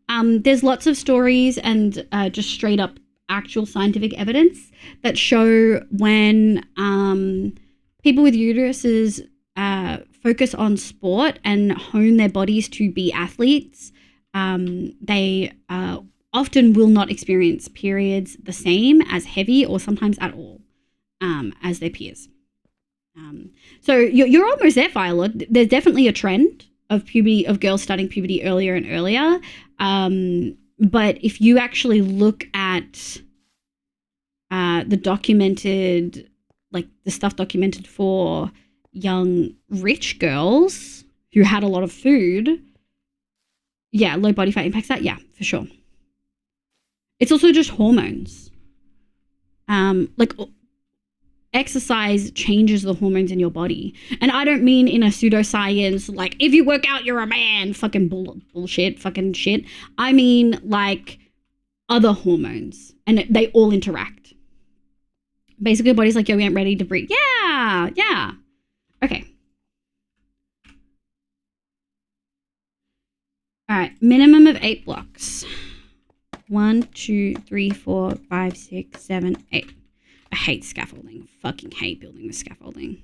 There's lots of stories and just straight up actual scientific evidence that show when people with uteruses focus on sport and hone their bodies to be athletes, they often will not experience periods the same as heavy or sometimes at all as their peers. So you're almost there, Firelord. There's definitely a trend of puberty, of girls starting puberty earlier and earlier. But if you actually look at the documented, like the stuff documented for young rich girls who had a lot of food, yeah, low body fat impacts that. Yeah, for sure. It's also just hormones. Like exercise changes the hormones in your body. And I don't mean in a pseudoscience, like if you work out, you're a man, fucking bullshit, fucking shit. I mean like other hormones, and they all interact. Basically, your body's like, yo, we ain't ready to breathe. Yeah, yeah. Okay. All right, minimum of 8 blocks. 1, 2, 3, 4, 5, 6, 7, 8. I hate scaffolding. Fucking hate building with scaffolding.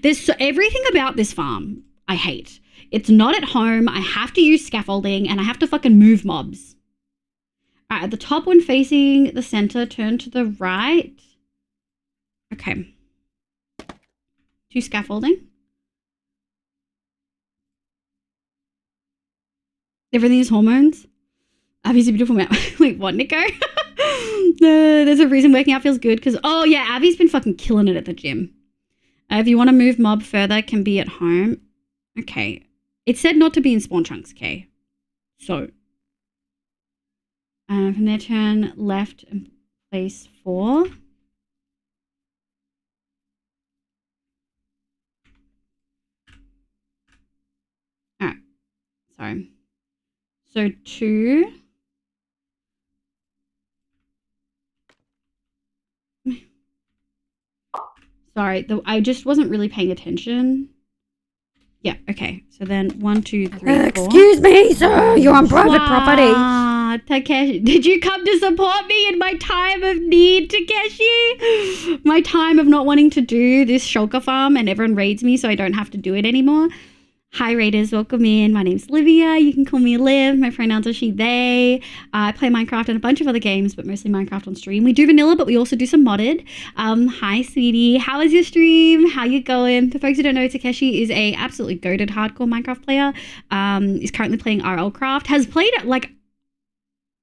There's everything about this farm I hate. It's not at home. I have to use scaffolding and I have to fucking move mobs. All right, at the top when facing the center, turn to the right. Okay. 2 scaffolding. Everything is hormones. Abby's a beautiful man. Wait, what, Nico? There's a reason working out feels good because, oh yeah, Abby's been fucking killing it at the gym. If you want to move mob further, can be at home. Okay. It said not to be in spawn chunks, okay? So. From there, turn left and place 4. Alright. Sorry. So 2. Sorry, I just wasn't really paying attention. Yeah, okay. So then 1, 2, 3, 4. Excuse me, sir. You're on private property. Takeshi, did you come to support me in my time of need, Takeshi? My time of not wanting to do this shulker farm and everyone raids me so I don't have to do it anymore. Hi raiders, welcome in. My name's Livia. You can call me Liv. My pronouns are she, they. I play Minecraft and a bunch of other games, but mostly Minecraft on stream. We do vanilla, but we also do some modded. Hi sweetie, how is your stream? How you going? For folks who don't know, Takeshi is a absolutely goated hardcore Minecraft player. Is currently playing RL Craft. Has played like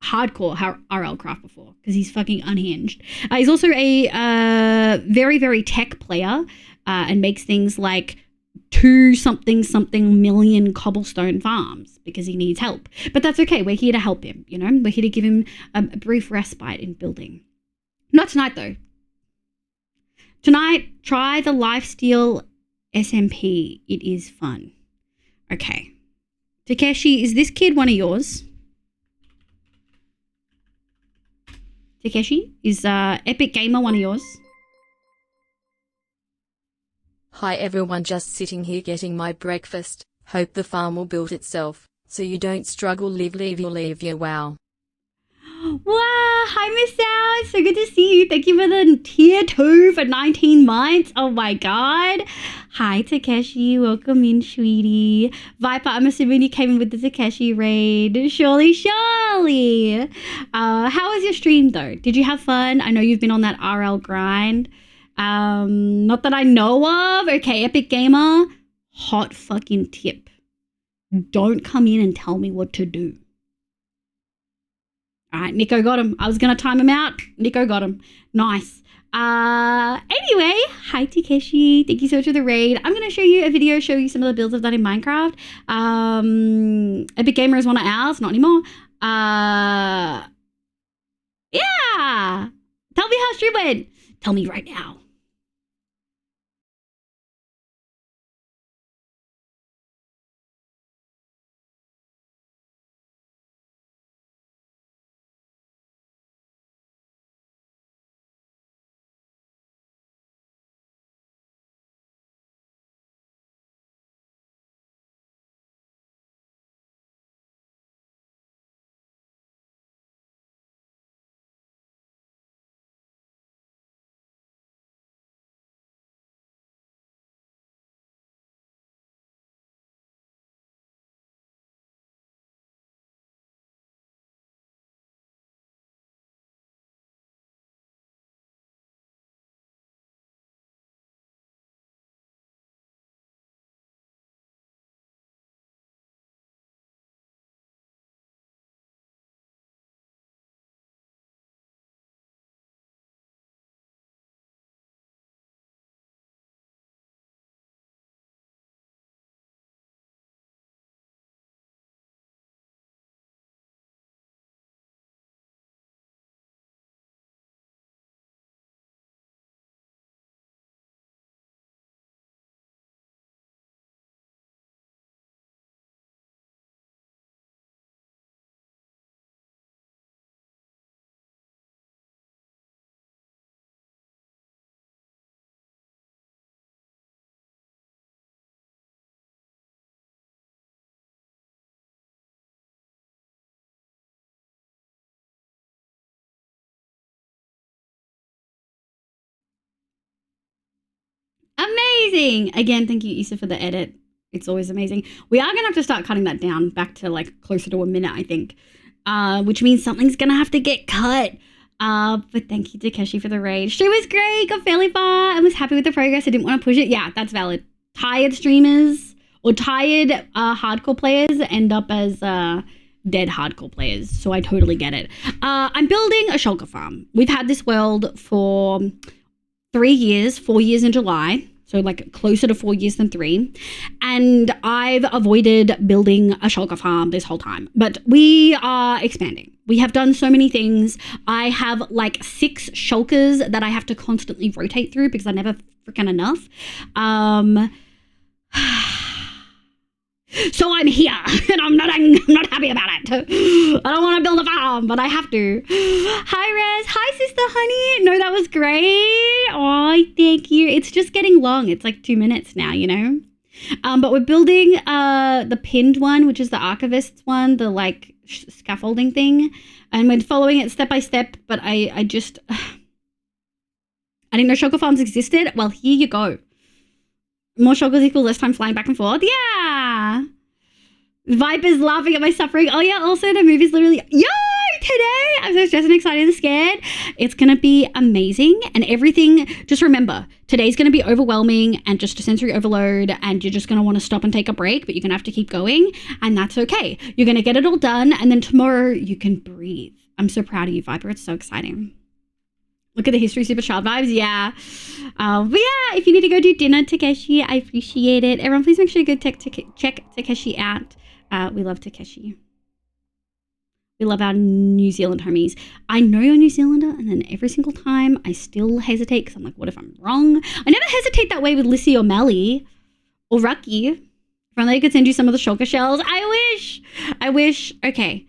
hardcore RL Craft before because he's fucking unhinged. He's also a very, very tech player and makes things like 2 something million cobblestone farms because he needs help. But that's okay. We're here to help him, you know? We're here to give him a brief respite in building. Not tonight, though. Tonight, try the Lifesteal SMP. It is fun. Okay. Takeshi, is this kid one of yours? Takeshi, is Epic Gamer one of yours? Hi everyone, just sitting here getting my breakfast. Hope the farm will build itself, so you don't struggle. Leave you. Wow. Wow, hi Miss Al, so good to see you. Thank you for the tier 2 for 19 months. Oh my god. Hi Takeshi, welcome in sweetie. Viper, I'm assuming you came in with the Takeshi raid. Surely. How was your stream though? Did you have fun? I know you've been on that RL grind. Not that I know of. Okay, Epic Gamer, hot fucking tip. Don't come in and tell me what to do. All right, Nico got him. I was going to time him out. Nico got him. Nice. Anyway, hi Takeshi. Thank you so much for the raid. I'm going to show you a video, show you some of the builds I've done in Minecraft. Epic Gamer is one of ours, not anymore. Yeah. Tell me how stream went. Tell me right now. Amazing. Again, thank you, Issa, for the edit. It's always amazing. We are going to have to start cutting that down back to like closer to a minute, I think. Which means something's going to have to get cut. But thank you, Takeshi, for the raid. Stream was great. Got fairly far. I was happy with the progress. I didn't want to push it. Yeah, that's valid. Tired streamers or tired hardcore players end up as dead hardcore players, so I totally get it. I'm building a shulker farm. We've had this world for 3 years, 4 years in July, so like closer to 4 years than 3. And I've avoided building a shulker farm this whole time, but we are expanding. We have done so many things. I have like 6 shulkers that I have to constantly rotate through because I never freaking enough. So I'm here and I'm not happy about it. I don't want to build a farm, but I have to. Hi, Rez. Hi, Sister Honey. No, that was great. Oh, thank you. It's just getting long. It's like 2 minutes now, you know? But we're building the pinned one, which is the archivist's one, the like scaffolding thing. And we're following it step by step, but I just... I didn't know shulker farms existed. Well, here you go. More shulkers equals less time flying back and forth. Yeah. Viper's laughing at my suffering. Oh, yeah. Also, the movie's literally... Yay! Today! I'm so stressed and excited and scared. It's going to be amazing. And everything... Just remember, today's going to be overwhelming and just a sensory overload. And you're just going to want to stop and take a break. But you're going to have to keep going. And that's okay. You're going to get it all done. And then tomorrow, you can breathe. I'm so proud of you, Viper. It's so exciting. Look at the history super child vibes. Yeah. But yeah, if you need to go do dinner, Takeshi, I appreciate it. Everyone, please make sure you go check Takeshi out. We love Takeshi. We love our New Zealand homies. I know you're New Zealander, and then every single time I still hesitate because I'm like, what if I'm wrong? I never hesitate that way with Lissy or Melly or Rucky. If only I could send you some of the shulker shells. I wish. Okay.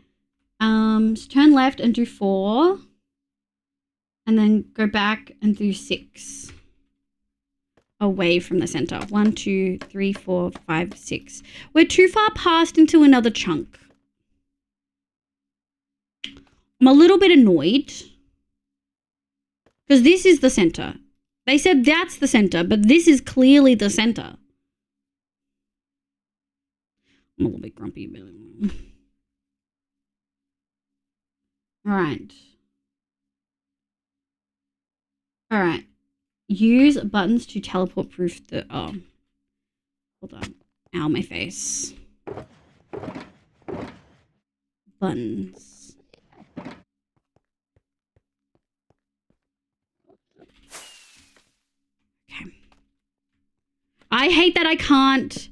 So turn left and do 4. And then go back and do 6 away from the center. 1, 2, 3, 4, 5, 6. We're too far past into another chunk. I'm a little bit annoyed because this is the center. They said that's the center, but this is clearly the center. I'm a little bit grumpy. All right. All right. Use buttons to teleport proof the... Oh. Hold on. Ow, my face. Buttons. Okay. I hate that I can't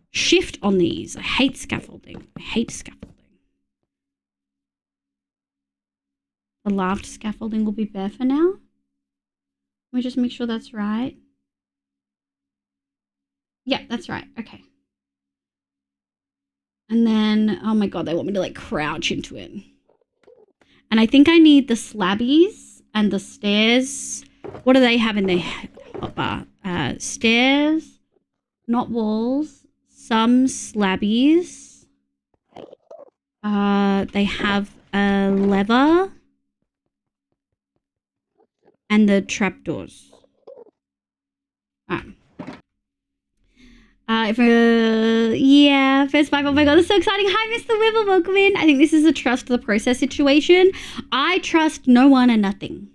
shift on these. I hate scaffolding. The laughed scaffolding will be bare for now. Let me just make sure that's right. Yeah, that's right. Okay. And then, oh my God, they want me to like crouch into it. And I think I need the slabbies and the stairs. What do they have in their hotbar? Stairs, not walls, some slabbies. They have a lever. And the trapdoors. Yeah, first 5. Oh my God, that's so exciting. Hi, Mr. Wivel, welcome in. I think this is a trust the process situation. I trust no one and nothing.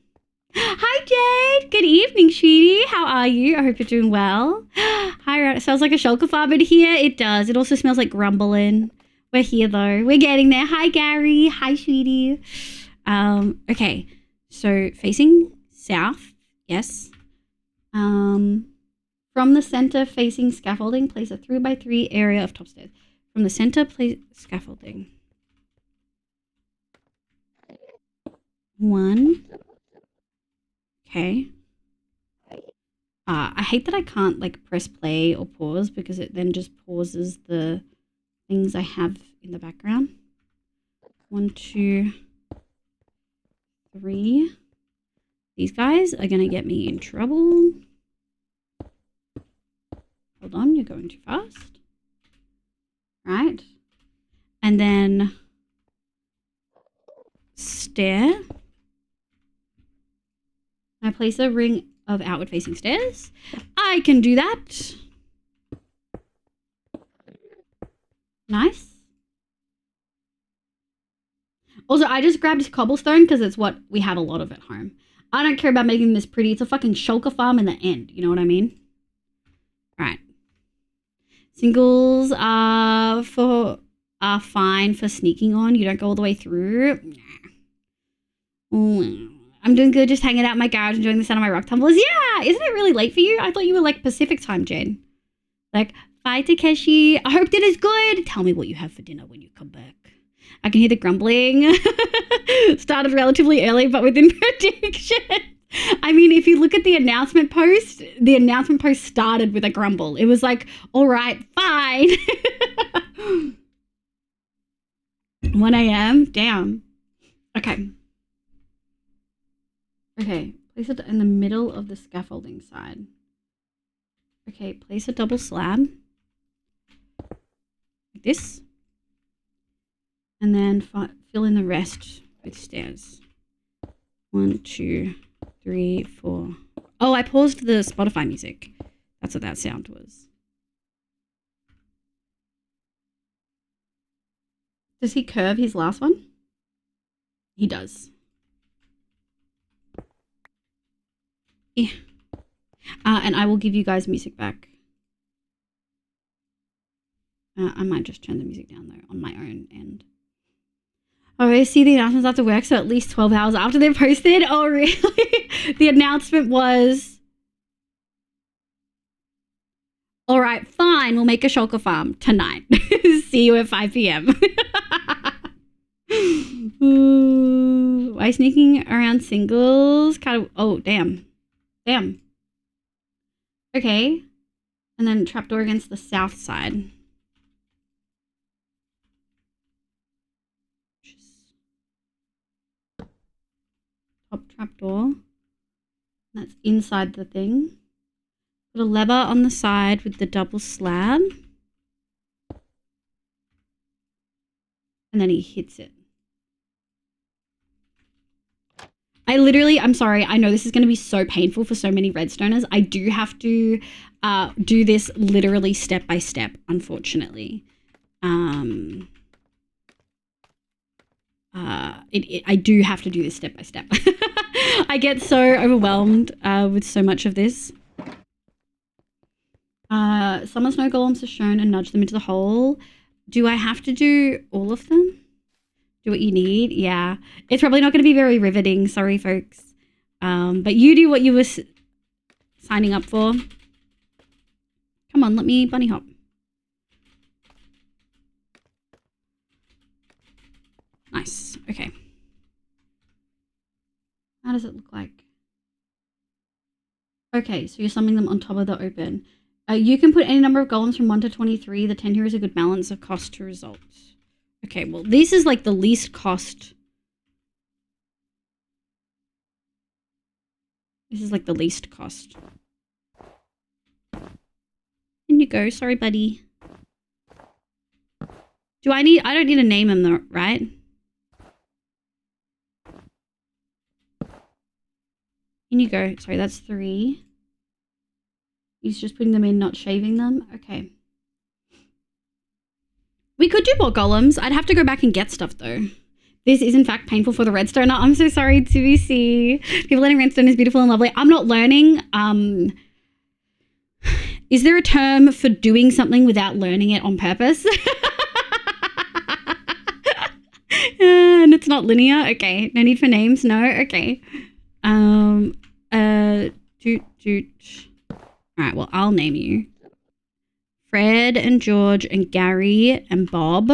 Hi, Jade. Good evening, sweetie. How are you? I hope you're doing well. Hi, Ron. It smells like a shulker farm in here. It does. It also smells like grumbling. We're here, though. We're getting there. Hi, Gary. Hi, sweetie. Okay. So, facing... south, yes. From the center facing scaffolding, place a 3x3 area of top stairs. From the center, place scaffolding. 1. Okay. I hate that I can't like press play or pause because it then just pauses the things I have in the background. 1, 2, 3. These guys are going to get me in trouble. Hold on, you're going too fast. Right. And then stair. I place a ring of outward facing stairs. I can do that. Nice. Also, I just grabbed cobblestone because it's what we have a lot of at home. I don't care about making this pretty. It's a fucking shulker farm in the end. You know what I mean? Right. Singles are for are fine for sneaking on. You don't go all the way through. I'm doing good, just hanging out in my garage, enjoying the sun on my rock tumblers. Yeah, isn't it really late for you? I thought you were like Pacific time, Jane. Like, bye, Takeshi. I hope dinner's good. Tell me what you have for dinner when you come back. I can hear the grumbling. Started relatively early, but within prediction. I mean, if you look at the announcement post started with a grumble. It was like, all right, fine. 1 a.m. Damn. Okay. Okay, place it in the middle of the scaffolding side. Okay, place a double slab. Like this. And then fill in the rest with stairs. 1, 2, 3, 4. Oh, I paused the Spotify music. That's what that sound was. Does he curve his last one? He does. Yeah. And I will give you guys music back. I might just turn the music down though on my own end. Oh, I see the announcements after work, so at least 12 hours after they're posted. Oh, really? The announcement was, all right, fine, we'll make a shulker farm tonight. See you at 5 p.m. Ooh, why sneaking around singles? Kind of, oh, damn. Damn. Okay. And then trapdoor against the south side. Top trapdoor. That's inside the thing. Put a lever on the side with the double slab. And then he hits it. I'm sorry, I know this is going to be so painful for so many redstoners. I do have to do this literally step by step, unfortunately. I do have to do this step by step. I get so overwhelmed with so much of this. Summon snow golems are shown and nudge them into the hole. Do I have to do all of them? Do what you need? Yeah. It's probably not going to be very riveting. Sorry, folks. But you do what you were signing up for. Come on, let me bunny hop. Nice. Okay. How does it look like? Okay, so you're summoning them on top of the open. You can put any number of golems from 1 to 23. The 10 here is a good balance of cost to results. Okay, well, this is like the least cost. This is like the least cost. In you go. Sorry, buddy. I don't need to name him though, right? In you go. Sorry, that's 3. He's just putting them in, not shaving them. Okay. We could do more golems. I'd have to go back and get stuff though. This is in fact painful for the redstoner. I'm so sorry, 2BC. People learning redstone is beautiful and lovely. I'm not learning. Is there a term for doing something without learning it on purpose? And it's not linear. Okay. No need for names. No. Okay. All right. Well, I'll name you. Fred and George and Gary and Bob.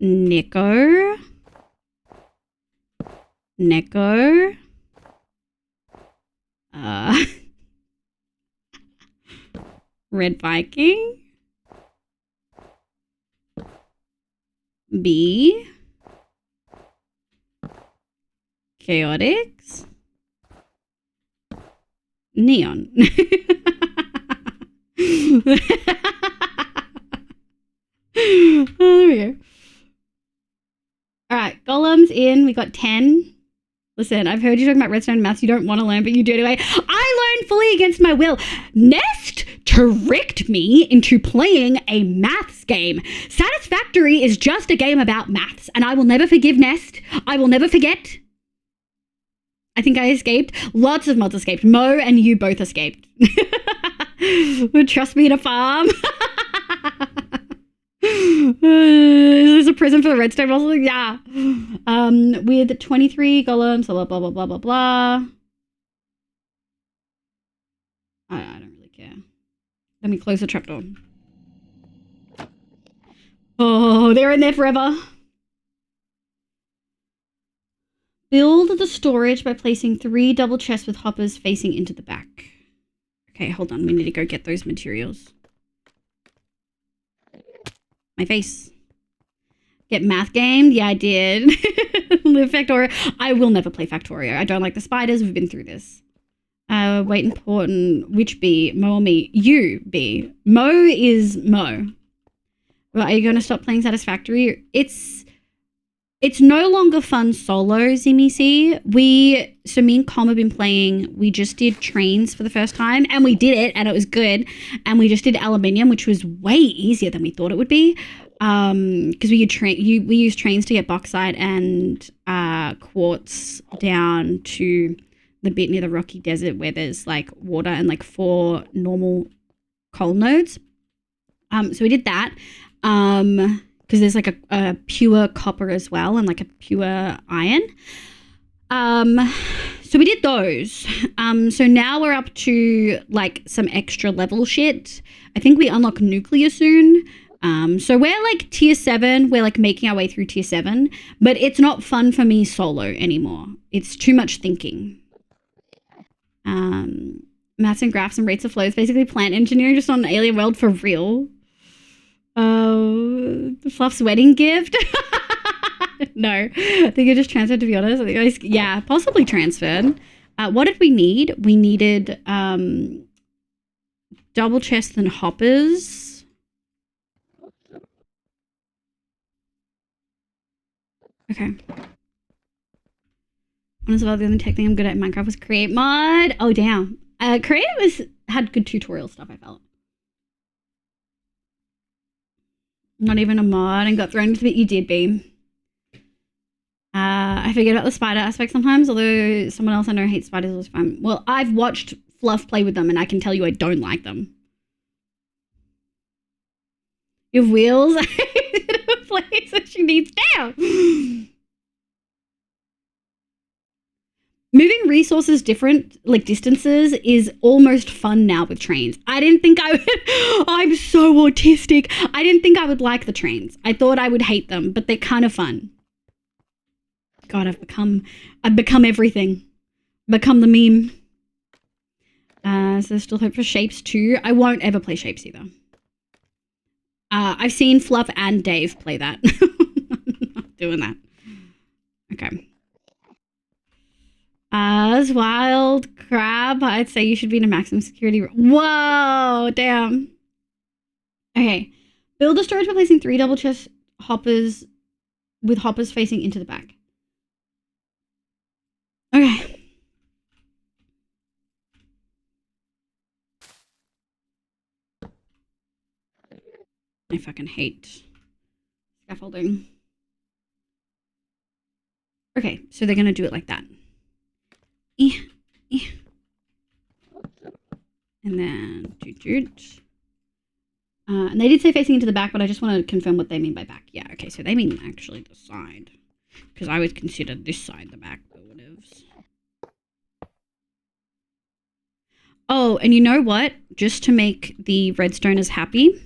Nico. Red Viking. B. Chaotix. Neon. Oh, there we go. All right, golems in. We got 10. Listen, I've heard you talking about redstone maths. You don't want to learn, but you do anyway. I learned fully against my will. Nest tricked me into playing a maths game. Satisfactory is just a game about maths, and I will never forgive Nest. I will never forget. I think I escaped. Lots of mods escaped. Mo and you both escaped. Would trust me to farm. Is this a prison for the redstone monster? Yeah. With 23 golems, blah, blah, blah, blah, blah, blah. I don't really care. Let me close the trapdoor. Oh, they're in there forever. Build the storage by placing 3 double chests with hoppers facing into the back. Okay, hold on. We need to go get those materials. My face. Get math game? Yeah, I did. Live Factorio. I will never play Factorio. I don't like the spiders. We've been through this. Wait, important. Which bee? Mo or me? You, bee. Mo is Mo. Well, are you going to stop playing Satisfactory? It's no longer fun solo, ZMC. So me and Com have been playing, we just did trains for the first time, and we did it, and it was good. And we just did aluminium, which was way easier than we thought it would be. Because we used trains to get bauxite and quartz down to the bit near the rocky desert where there's like water and like 4 normal coal nodes. So we did that. Because there's like a pure copper as well and like a pure iron. So we did those. So now we're up to like some extra level shit. I think we unlock nuclear soon. So we're like tier 7. We're like making our way through tier 7, but it's not fun for me solo anymore. It's too much thinking. Maths and graphs and rates of flows, basically plant engineering just on an alien world for real. Fluff's wedding gift. No, I think it just transferred, to be honest. I think yeah, possibly transferred. What did we need? We needed double chests and hoppers. Okay. Honestly, the only tech thing I'm good at in Minecraft was create mod. Oh damn. Create had good tutorial stuff, I felt. Not even a mod and got thrown into it. You did, be. I forget about the spider aspect sometimes, although someone else I know hates spiders all the time. Well, I've watched Fluff play with them and I can tell you I don't like them. You have wheels? Place that she needs down. Moving resources different, like distances, is almost fun now with trains. I didn't think I would. I'm so autistic. I didn't think I would like the trains. I thought I would hate them, but they're kind of fun. God, I've become everything. Become the meme. So there's still hope for Shapes too. I won't ever play Shapes either. I've seen Fluff and Dave play that. I'm not doing that. Okay. As wild crab, I'd say you should be in a maximum security room. Whoa, damn. Okay. Build a storage by placing 3 double chest hoppers with hoppers facing into the back. Okay. I fucking hate scaffolding. Okay, so they're gonna do it like that. And then and they did say facing into the back, but I just want to confirm what they mean by back. Yeah, okay, so they mean actually the side, because I would consider this side the back, but whatevs. Oh, and you know what? Just to make the redstoners happy,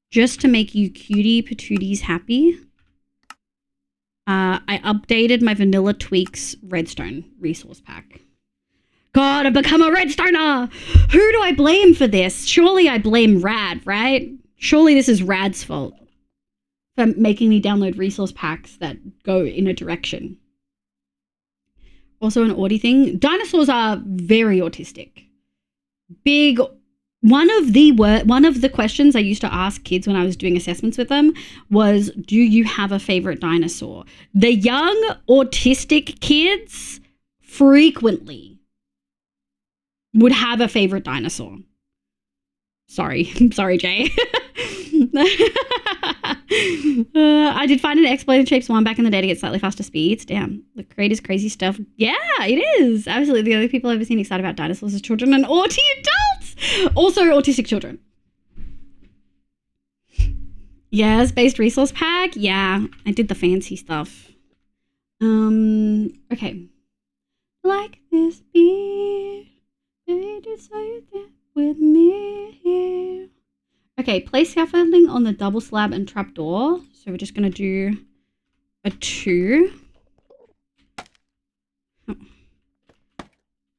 just to make you cutie patooties happy, I updated my Vanilla Tweaks Redstone resource pack. God, I've become a redstoner! Who do I blame for this? Surely I blame Rad, right? Surely this is Rad's fault for making me download resource packs that go in a direction. Also an Audi thing. Dinosaurs are very autistic. Big. One of the questions I used to ask kids when I was doing assessments with them was, do you have a favorite dinosaur? The young autistic kids frequently would have a favorite dinosaur. Sorry, Jay. I did find an exploit in Shapes 1 back in the day to get slightly faster speeds. Damn, the creator's crazy stuff. Yeah, it is. Absolutely. The only people I've ever seen excited about dinosaurs is children and autistic adults. Also autistic children. Yeah, space resource pack. Yeah, I did the fancy stuff. Okay. Like this beer, baby, so you're there with me. Okay, place scaffolding on the double slab and trapdoor. So we're just gonna do a 2. Oh.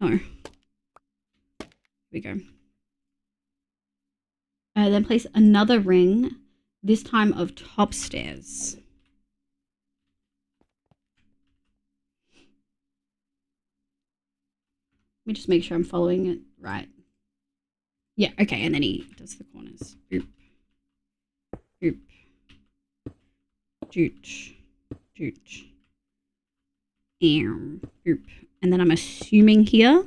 Here we go. Then place another ring, this time of top stairs. Let me just make sure I'm following it right. Yeah, okay, and then he does the corners. Boop. Boop. Doot. Doot. Boop. And then I'm assuming here.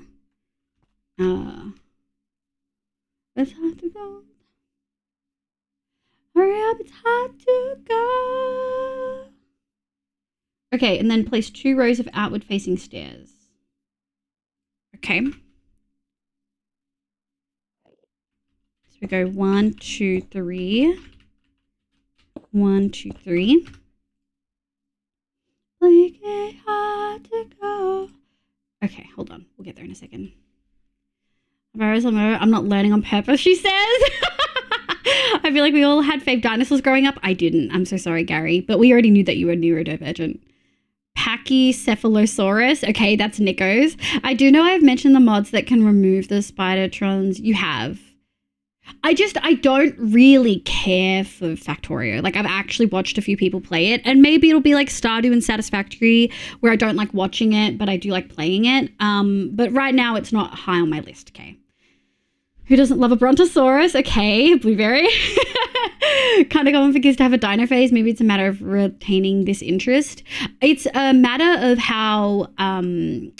It's hard to go. Hurry up, it's hard to go. Okay, and then place 2 rows of outward facing stairs. Okay. So we go 1, 2, 3. 1, 2, 3. Like it hard to go. Okay, hold on. We'll get there in a second. I'm not learning on purpose, she says. I feel like we all had fave dinosaurs growing up. I didn't. I'm so sorry, Gary. But we already knew that you were neurodivergent. Pachycephalosaurus. Okay, that's Nico's. I do know I've mentioned the mods that can remove the Spidertrons. You have. I don't really care for Factorio. Like, I've actually watched a few people play it, and maybe it'll be like Stardew and Satisfactory, where I don't like watching it, but I do like playing it. But right now, it's not high on my list, okay? Who doesn't love a Brontosaurus? Okay, Blueberry. Kind of common for kids to have a dino phase. Maybe it's a matter of retaining this interest. It's a matter of how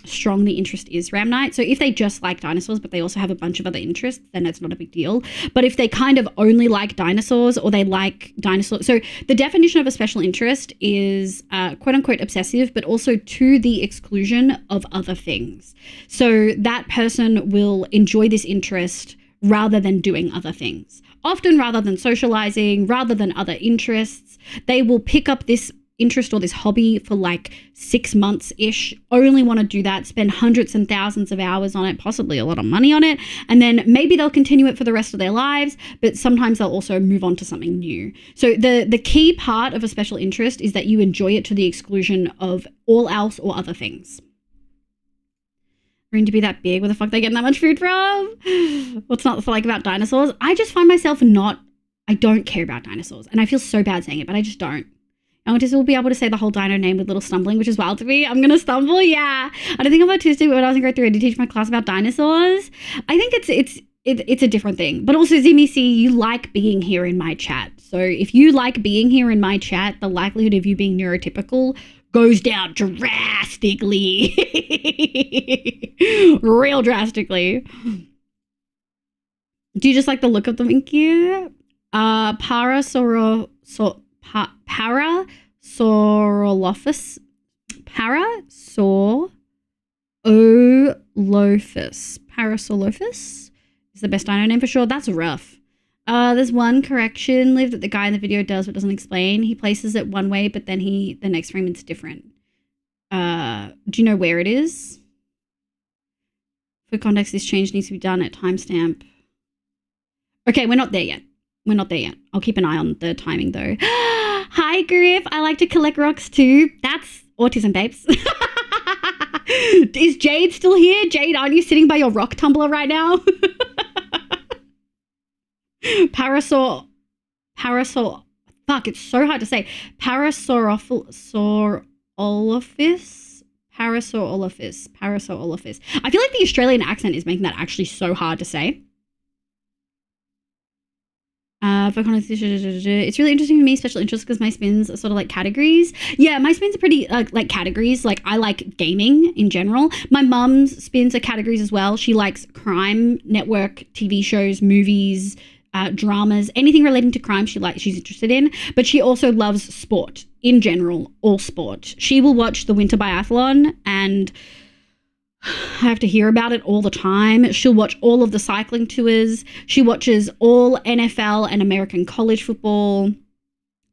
strong the interest is, Ram Knight. So if they just like dinosaurs, but they also have a bunch of other interests, then it's not a big deal. But if they kind of only like dinosaurs, or they like dinosaurs. So the definition of a special interest is quote unquote obsessive, but also to the exclusion of other things. So that person will enjoy this interest rather than doing other things. Often rather than socializing, rather than other interests, they will pick up this interest or this hobby for like 6 months-ish, only want to do that, spend hundreds and thousands of hours on it, possibly a lot of money on it, and then maybe they'll continue it for the rest of their lives, but sometimes they'll also move on to something new. So the key part of a special interest is that you enjoy it to the exclusion of all else or other things. To be that big, where the fuck they getting that much food from? What's not to like about dinosaurs? I just find myself I don't care about dinosaurs, and I feel so bad saying it, but I just don't. I just will be able to say the whole dino name with little stumbling, which is wild to me. I'm gonna stumble, yeah. I don't think I'm autistic, but when I was in grade 3, I did teach my class about dinosaurs. I think it's a different thing. But also, Zimmy C, you like being here in my chat. So if you like being here in my chat, the likelihood of you being neurotypical goes down drastically. Real drastically. Do you just like the look of them, Inky? Parasaurolophus. Parasaurolophus is the best dino name for sure. That's rough. There's one correction, Liv, that the guy in the video does but doesn't explain. He places it one way, but then the next frame it's different. Do you know where it is? For context, this change needs to be done at timestamp. Okay, we're not there yet. I'll keep an eye on the timing though. Hi, Griff. I like to collect rocks too. That's autism, babes. Is Jade still here? Jade, aren't you sitting by your rock tumbler right now? Fuck, it's so hard to say. Parasaurolophus. I feel like the Australian accent is making that actually so hard to say. It's really interesting for me, special interest, because my spins are sort of like categories. Yeah, my spins are pretty like categories. Like, I like gaming in general. My mum's spins are categories as well. She likes crime, network, TV shows, movies, dramas, anything relating to crime she's interested in. But she also loves sport in general, all sport. She will watch the winter biathlon, and I have to hear about it all the time. She'll watch all of the cycling tours. She watches all NFL and American college football.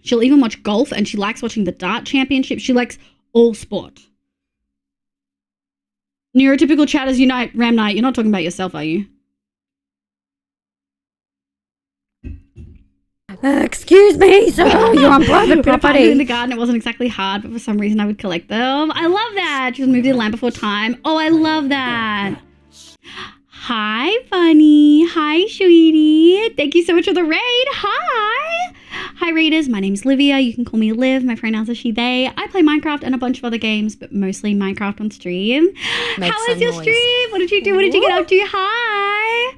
She'll even watch golf, and she likes watching the dart championship. She likes all sport. Neurotypical chatters unite. Ram Knight, you're not talking about yourself, are you? Excuse me, sir. You're on private I found it in the property. garden. It wasn't exactly hard, but for some reason I would collect them. I love that. She was moved to the land before time. Oh, I love that. Hi, Bunny. Hi, sweetie. Thank you so much for the raid. Hi. Hi, raiders. My name's Livia. You can call me Liv. My pronouns are she, they. I play Minecraft and a bunch of other games, but mostly Minecraft on stream. Make How was some your noise. stream? What did you do? What did you get up to? Hi.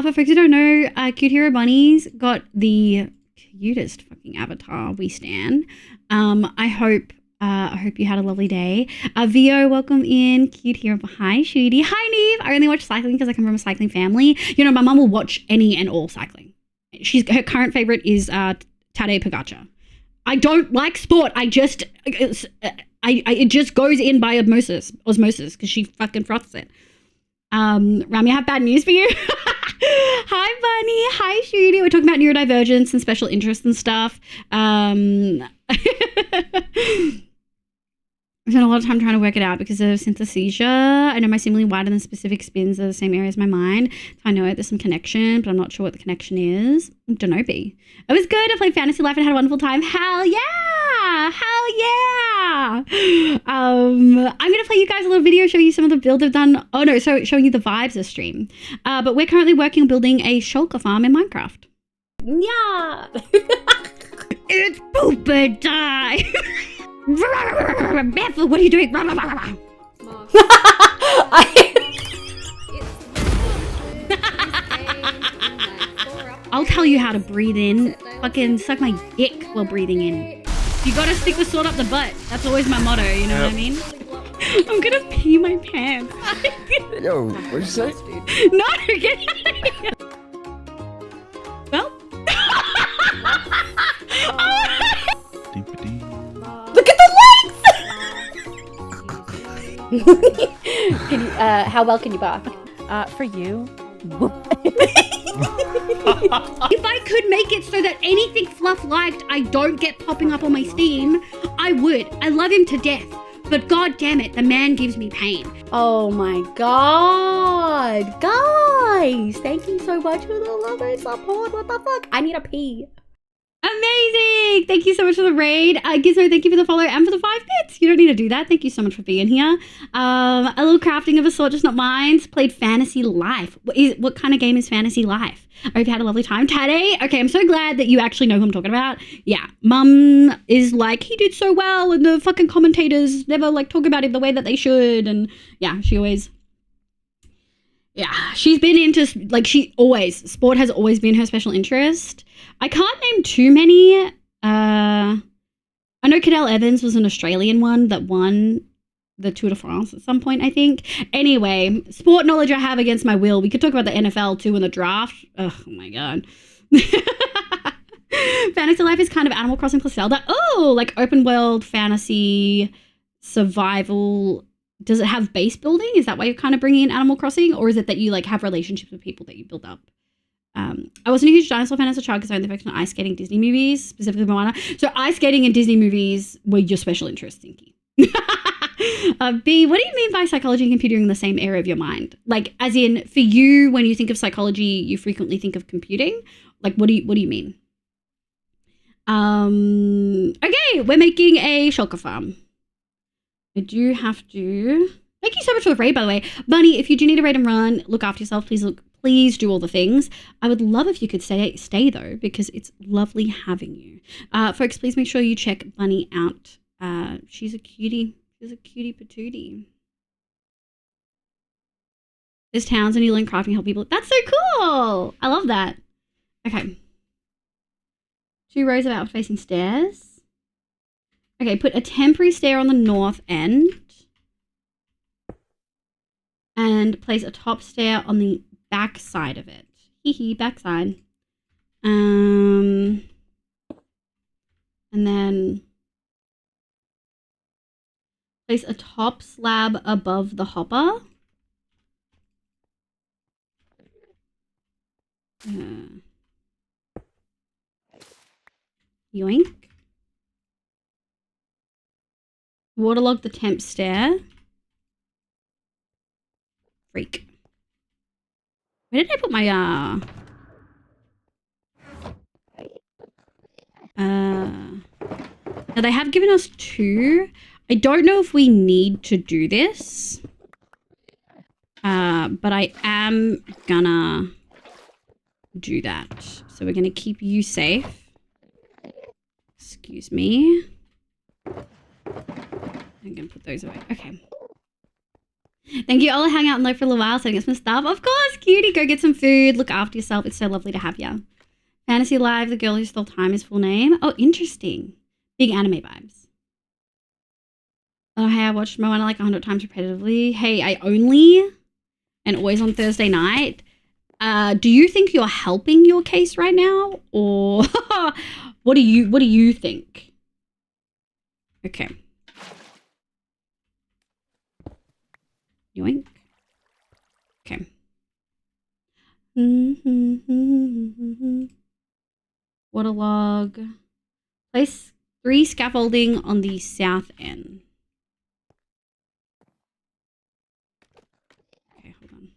For folks who don't know, Cute Hero Bunny's got the cutest fucking avatar we stan. I hope you had a lovely day. Vio, welcome in. Cute Hero. Hi, Shooty. Hi, Neve. I only watch cycling because I come from a cycling family. You know, my mum will watch any and all cycling. Her current favorite is Tadej Pogacar. I don't like sport. It just goes in by osmosis because she fucking froths it. Rami, I have bad news for you. Hi, Bunny. Hi, Shooty. We're talking about neurodivergence and special interests and stuff. I spent a lot of time trying to work it out because of synesthesia. I know my seemingly wider than specific spins are the same area as my mind. So I know there's some connection, but I'm not sure what the connection is. Don't know, B. It was good. I played Fantasy Life and had a wonderful time. Hell yeah! Hell yeah! I'm going to play you guys a little video, show you some of the builds I've done. Oh, no, so showing you the vibes of stream. But we're currently working on building a shulker farm in Minecraft. Yeah. It's pooper time! Barefoot, what are you doing? I'll tell you how to breathe in. Fucking suck my dick while breathing in. You gotta stick the sword up the butt. That's always my motto, you know what I mean? I'm gonna pee my pants. Yo, what'd you say? No, get out of here. Well. Look at the legs! Can you, how well can you bark? For you. If I could make it so that anything Fluff liked I don't get popping up on my Steam, I would. I love him to death. But god damn it, the man gives me pain. Oh my god. Guys, thank you so much for the love and support. What the fuck? I need a pee. Amazing! Thank you so much for the raid. Gizmo, thank you for the follow and for the 5 bits. You don't need to do that. Thank you so much for being here. A little crafting of a sort, just not mine. Played Fantasy Life. What kind of game is Fantasy Life? I hope you had a lovely time. Tadej, okay, I'm so glad that you actually know who I'm talking about. Yeah, Mum is like, he did so well, and the fucking commentators never like talk about him the way that they should. And yeah, she always... Yeah, she's been into, like, sport has always been her special interest. I can't name too many. I know Cadel Evans was an Australian one that won the Tour de France at some point, I think. Anyway, sport knowledge I have against my will. We could talk about the NFL too in the draft. Oh my God. Fantasy Life is kind of Animal Crossing plus Zelda. Oh, like open world fantasy survival. Does it have base building? Is that why you're kind of bringing in Animal Crossing? Or is it that you like have relationships with people that you build up? I wasn't a huge dinosaur fan as a child because I only focused on ice skating Disney movies, specifically Moana. So ice skating and Disney movies were your special interest, Stinky. B, what do you mean by psychology and computing in the same area of your mind? Like, as in, for you, when you think of psychology, you frequently think of computing? Like, what do you mean? Okay, we're making a shulker farm. I do have to... Thank you so much for the raid, by the way. Bunny, if you do need a raid and run, look after yourself. Please do all the things. I would love if you could stay though, because it's lovely having you. Folks, please make sure you check Bunny out. She's a cutie. She's a cutie patootie. There's towns and you learn crafting, help people. That's so cool. I love that. Okay. 2 rows of outward-facing stairs. Okay, put a temporary stair on the north end. And place a top stair on the back side of it. Hee backside. And then place a top slab above the hopper. Yoink. Waterlog the temp stair. Freak. Where did I put my now they have given us 2. I don't know if we need to do this. But I am gonna do that. So we're gonna keep you safe. Excuse me. I'm gonna put those away. Okay. Thank you. I'll hang out and live for a little while, setting up some stuff. Of course, cutie. Go get some food. Look after yourself. It's so lovely to have you. Fantasy Live, the girl who stole time, is full name. Oh, interesting. Big anime vibes. Oh, hey, I watched Moana like 100 times repetitively. Hey, I only, and always on Thursday night. Do you think you're helping your case right now? Or what do you think? Okay. Yoink. Okay. Waterlog. Place 3 scaffolding on the south end. Okay, hold on.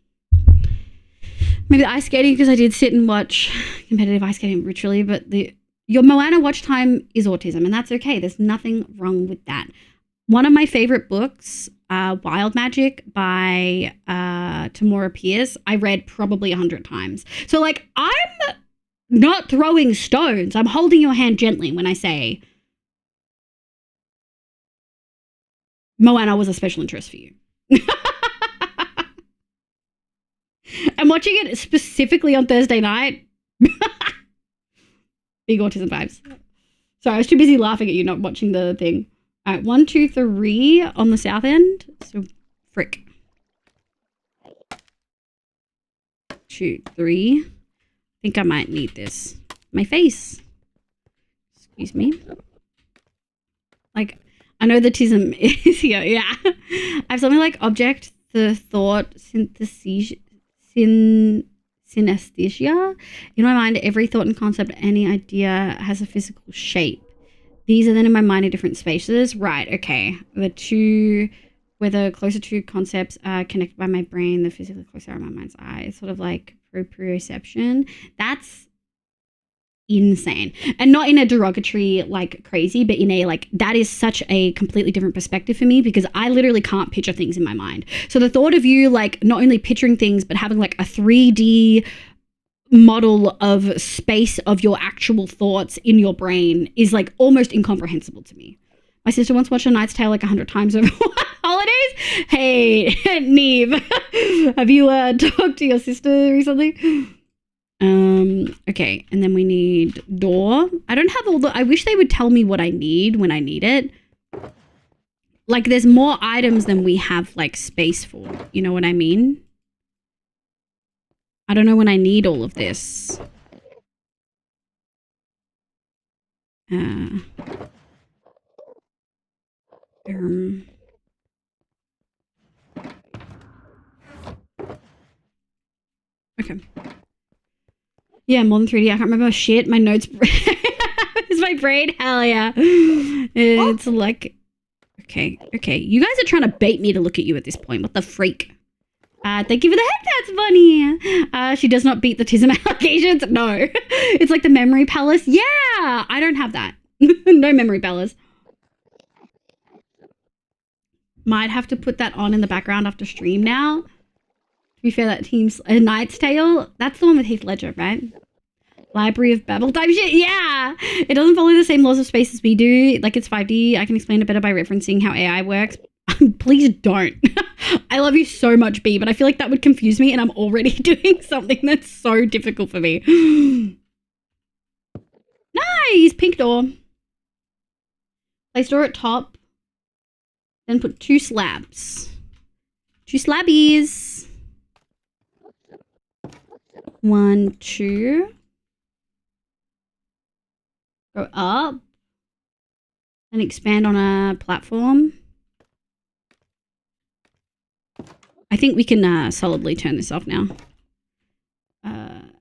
Maybe the ice skating, because I did sit and watch competitive ice skating virtually, but your Moana watch time is autism, and that's okay. There's nothing wrong with that. One of my favorite books, Wild Magic by Tamora Pierce, I read probably 100 times. So, like, I'm not throwing stones. I'm holding your hand gently when I say Moana was a special interest for you. I'm watching it specifically on Thursday night. Big autism vibes. Sorry, I was too busy laughing at you not watching the thing. All right, 1, 2, 3 on the south end. So, frick. 2, 3. I think I might need this. My face. Excuse me. Like, I know the tism is here. Yeah. I have something like object, the thought, synesthesia. In my mind, every thought and concept, any idea has a physical shape. These are then in my mind in different spaces. Right, okay. Where the closer two concepts are connected by my brain, the physically closer are my mind's eye. It's sort of like proprioception. That's insane. And not in a derogatory, like, crazy, but in a, like, that is such a completely different perspective for me, because I literally can't picture things in my mind. So the thought of you, like, not only picturing things, but having, like, a 3D model of space of your actual thoughts in your brain is, like, almost incomprehensible to me. My sister once watched A Knight's Tale like 100 times over holidays. Hey, Neve, have you talked to your sister recently? Okay, and then we need door. I don't have all the, I wish they would tell me what I need when I need it. Like, there's more items than we have, like, space for. You know what I mean? I don't know when I need all of this. Okay. Yeah, more than 3D. I can't remember shit. My notes is my brain. Hell yeah. It's like, okay. You guys are trying to bait me to look at you at this point. What the freak? Thank you for the head pats, Bunny. She does not beat the TISM allegations. No. It's like the memory palace. Yeah, I don't have that. No memory palace. Might have to put that on in the background after stream now. To be fair, that team's A Knight's Tale. That's the one with Heath Ledger, right? Library of Babel type shit. Yeah. It doesn't follow the same laws of space as we do. Like, it's 5D. I can explain it better by referencing how AI works. Please don't. I love you so much, B, but I feel like that would confuse me, and I'm already doing something that's so difficult for me. Nice! Pink door. Place door at top. Then put 2 slabs. 2 slabbies. 1, 2. Go up. And expand on a platform. I think we can solidly turn this off now.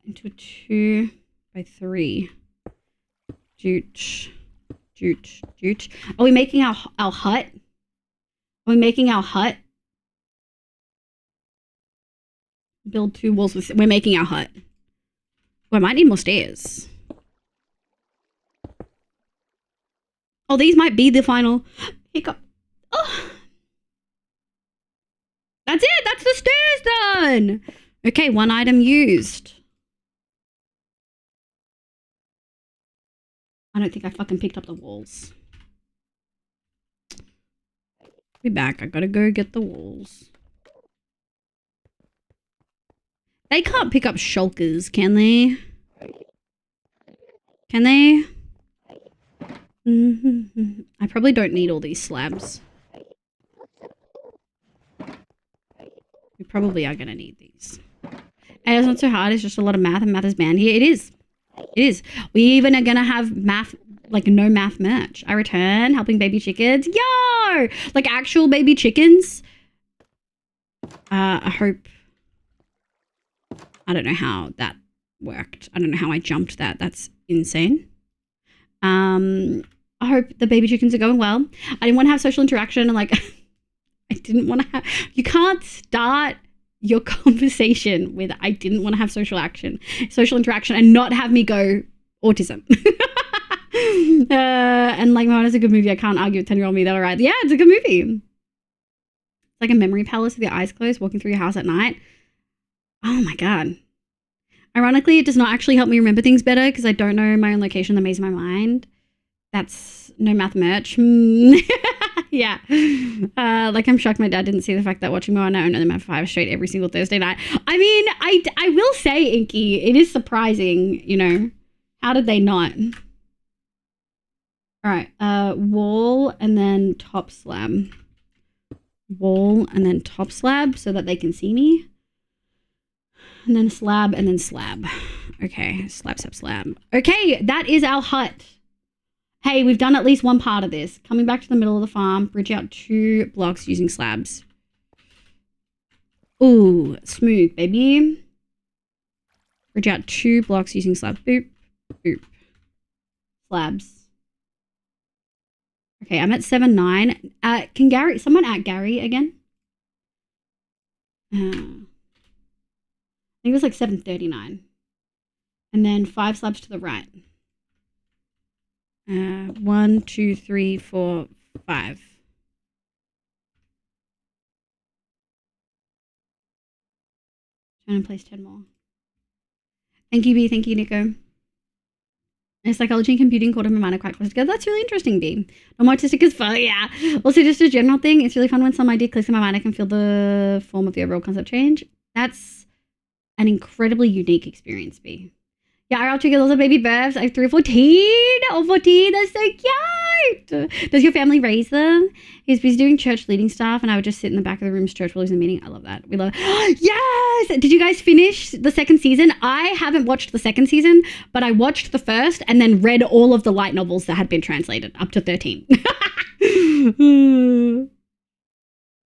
Into a 2 by 3. Doot. Are we making our hut? Are we making our hut? Build 2 walls with... We're making our hut. Well, I might need more stairs. Oh, these might be the final hiccup. Oh. That's it. That's the stairs done. Okay, 1 item used. I don't think I fucking picked up the walls. Be back. I gotta go get the walls. They can't pick up shulkers, can they? Can they? I probably don't need all these slabs. We probably are gonna need these. And it's not so hard, it's just a lot of math, and math is banned here. It is. It is. We even are gonna have math, like no math merch. I return, helping baby chickens. Yo! Like actual baby chickens. I hope... I don't know how that worked. I don't know how I jumped that. That's insane. I hope the baby chickens are going well. I didn't want to have social interaction and like... I didn't want to have... You can't start your conversation with I didn't want to have social interaction and not have me go autism. And like, man, it's a good movie. I can't argue with 10-year-old me that, all right. Yeah, it's a good movie. It's like a memory palace with your eyes closed, walking through your house at night. Oh my God. Ironically, it does not actually help me remember things better because I don't know my own location in the maze of my mind. That's no math merch. Yeah. Like I'm shocked my dad didn't see the fact that watching Moana and the Math 5 straight every single Thursday night. I mean, I will say, Inky, it is surprising, you know. How did they not? All right. Wall and then top slab. Wall and then top slab so that they can see me. And then slab and then slab. Okay. Slab, slab, slab. Okay. That is our hut. Hey, we've done at least one part of this. Coming back to the middle of the farm, bridge out 2 blocks using slabs. Ooh, smooth, baby. Bridge out 2 blocks using slabs. Boop, boop. Slabs. Okay, I'm at 7-9. Can someone at Gary again? I think it was like 7:39. And then 5 slabs to the right. 1, 2, 3, 4, 5. Trying to place 10 more. Thank you, B. Thank you, Nico. And psychology and computing called him a minor quite close together. That's really interesting, B. No more autistic is fun, yeah. Also, just a general thing. It's really fun when some idea clicks in my mind. I can feel the form of the overall concept change. That's an incredibly unique experience, B. Yeah, our chicken, those are baby births. I have 3 or 14. Oh, 14. That's so cute. Does your family raise them? He's busy doing church leading stuff, and I would just sit in the back of the room's church while he's in a meeting. I love that. We love Yes! Did you guys finish the 2nd season? I haven't watched the 2nd season, but I watched the 1st and then read all of the light novels that had been translated up to 13.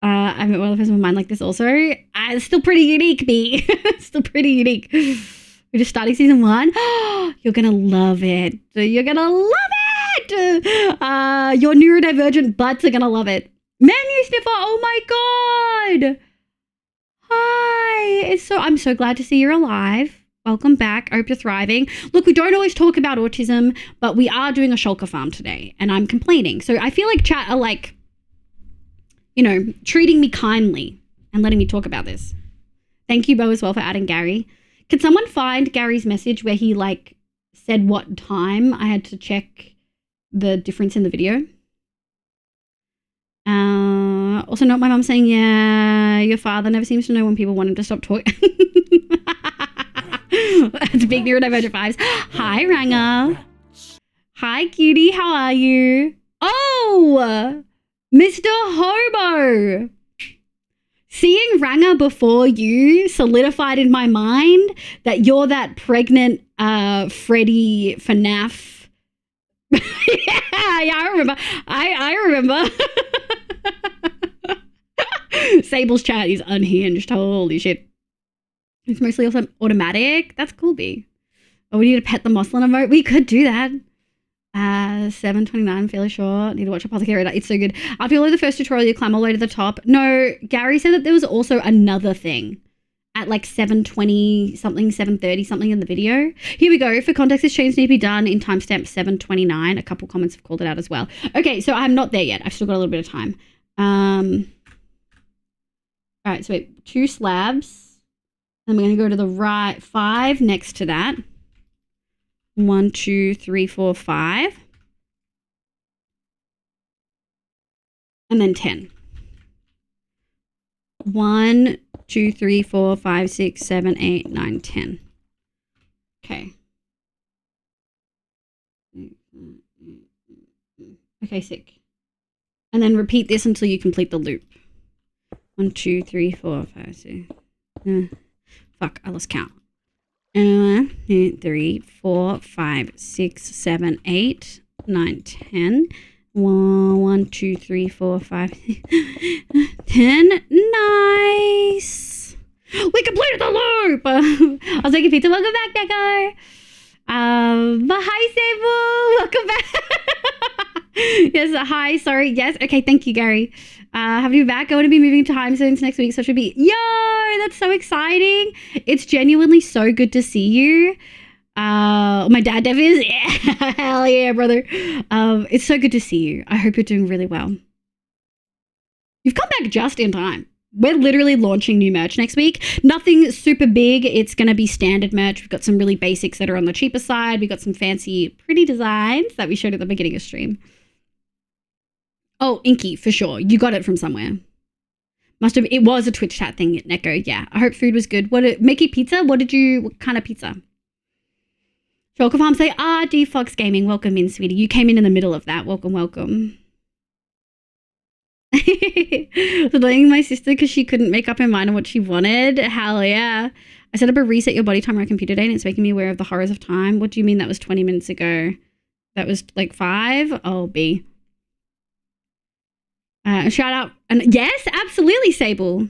I met one of person with mine like this also. It's still pretty unique, B. Still pretty unique. We're just starting season 1. You're gonna love it. You're gonna love it. Your neurodivergent butts are gonna love it. Menu sniffer. Oh my God. Hi. I'm so glad to see you're alive. Welcome back. I hope you're thriving. Look, we don't always talk about autism, but we are doing a shulker farm today, and I'm complaining. So I feel like chat are like, you know, treating me kindly and letting me talk about this. Thank you, Bo, as well, for adding Gary. Can someone find Gary's message where he like said what time I had to check the difference in the video? Also note my mum saying, yeah, your father never seems to know when people want him to stop talking. That's big neurodivergent vibes. Hi, Ranger. Hi, cutie. How are you? Oh, Mr. Hobo. Seeing Ranger before you solidified in my mind that you're that pregnant Freddy FNAF. yeah, I remember. I remember. Sable's chat is unhinged. Holy shit. It's mostly also automatic. That's cool, B. Oh, we need to pet the Moslin emote. We could do that. 7:29, fairly short. Need to watch Apothecary. It's so good. After you load the first tutorial, you climb all the way to the top. No, Gary said that there was also another thing at like 7:20 something, 7:30 something in the video. Here we go. For context, this change needs to be done in timestamp 7:29. A couple comments have called it out as well. Okay, so I'm not there yet. I've still got a little bit of time. All right, so wait, 2 slabs. Then we're going to go to the right, 5 next to that. 1, 2, 3, 4, 5. And then 10. 1, 2, 3, 4, 5, 6, 7, 8, 9, 10. Okay. Okay, sick. And then repeat this until you complete the loop. 1, 2, 3, 4, 5, 6. Fuck, I lost count. 1, 2, 3, 4, 5, 6, 7, 8, 9, 10. 1, 2, 3, 4, 5, 10. Nice. We completed the loop. I was making pizza. Welcome back, Deco. Hi, Sable. Welcome back. Yes, hi. Sorry. Yes. Okay. Thank you, Gary. Have you back? I want to be moving time zones next week, so it should be. Yo, that's so exciting. It's genuinely so good to see you. My dad Dev is. Yeah. Hell yeah, brother. It's so good to see you. I hope you're doing really well. You've come back just in time. We're literally launching new merch next week. Nothing super big. It's going to be standard merch. We've got some really basics that are on the cheaper side. We've got some fancy, pretty designs that we showed at the beginning of stream. Oh, Inky, for sure. You got it from somewhere. It was a Twitch chat thing, Neko. Yeah. I hope food was good. Mickey Pizza? What kind of pizza? Shulker Farm say, D Fox Gaming. Welcome in, sweetie. You came in the middle of that. Welcome, welcome. So blaming my sister because she couldn't make up her mind on what she wanted. Hell yeah. I set up a reset your body timer on computer day and it's making me aware of the horrors of time. What do you mean that was 20 minutes ago? That was like 5? Oh, B. Shout out. And yes, absolutely, Sable.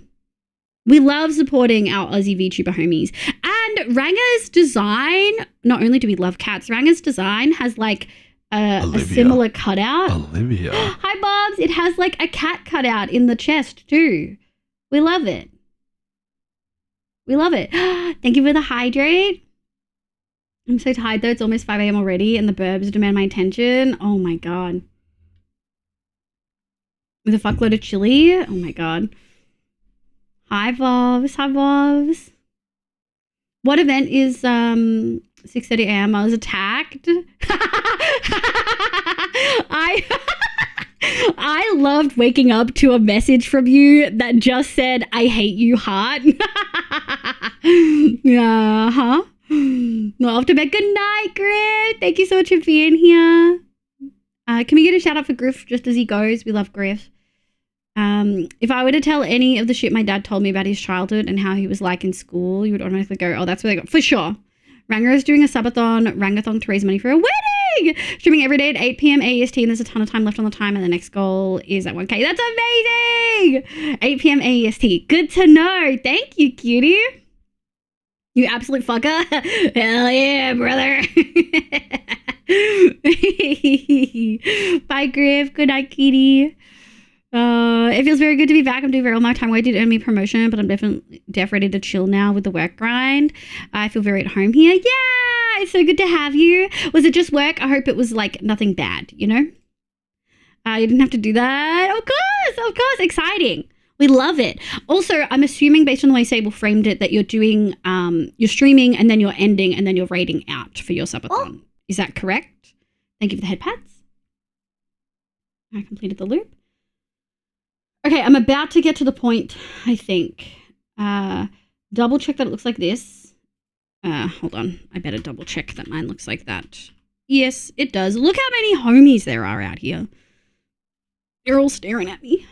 We love supporting our Aussie VTuber homies. And Ranga's design, not only do we love cats, Ranga's design has like a similar cutout. Olivia. Hi, Bobs. It has like a cat cutout in the chest too. We love it. We love it. Thank you for the hydrate. I'm so tired though. It's almost 5 a.m. already and the burbs demand my attention. Oh my God. With a fuckload of chili. Oh my God. Hi, Bobs. Hi, Bobs. What event is 6:30 a.m. I was attacked. I loved waking up to a message from you that just said, I hate you, heart. Yeah, huh? Well, off to bed. Good night, Griff. Thank you so much for being here. Can we get a shout out for Griff just as he goes? We love Griff. If I were to tell any of the shit my dad told me about his childhood and how he was like in school, you would automatically go, oh, that's where they go. For sure. Ranga is doing a subathon, Rangathon to raise money for a wedding. Streaming every day at 8 p.m. AEST, and there's a ton of time left on the time, and the next goal is at 1K. That's amazing! 8 p.m. AEST. Good to know. Thank you, cutie. You absolute fucker. Hell yeah, brother. Bye, Griff. Good night, kitty. It feels very good to be back. I'm doing very well. My time away did earn me promotion, but I'm definitely ready to chill now with the work grind. I feel very at home here. Yeah, it's so good to have you. Was it just work? I hope it was like nothing bad, you know? You didn't have to do that. Of course. Exciting. We love it. Also, I'm assuming based on the way Sable framed it that you're doing, you're streaming and then you're ending and then you're raiding out for your subathon. Oh. Is that correct? Thank you for the head pats. I completed the loop. Okay, I'm about to get to the point, I think. Double check that it looks like this. Hold on. I better double check that mine looks like that. Yes, it does. Look how many homies there are out here. They're all staring at me.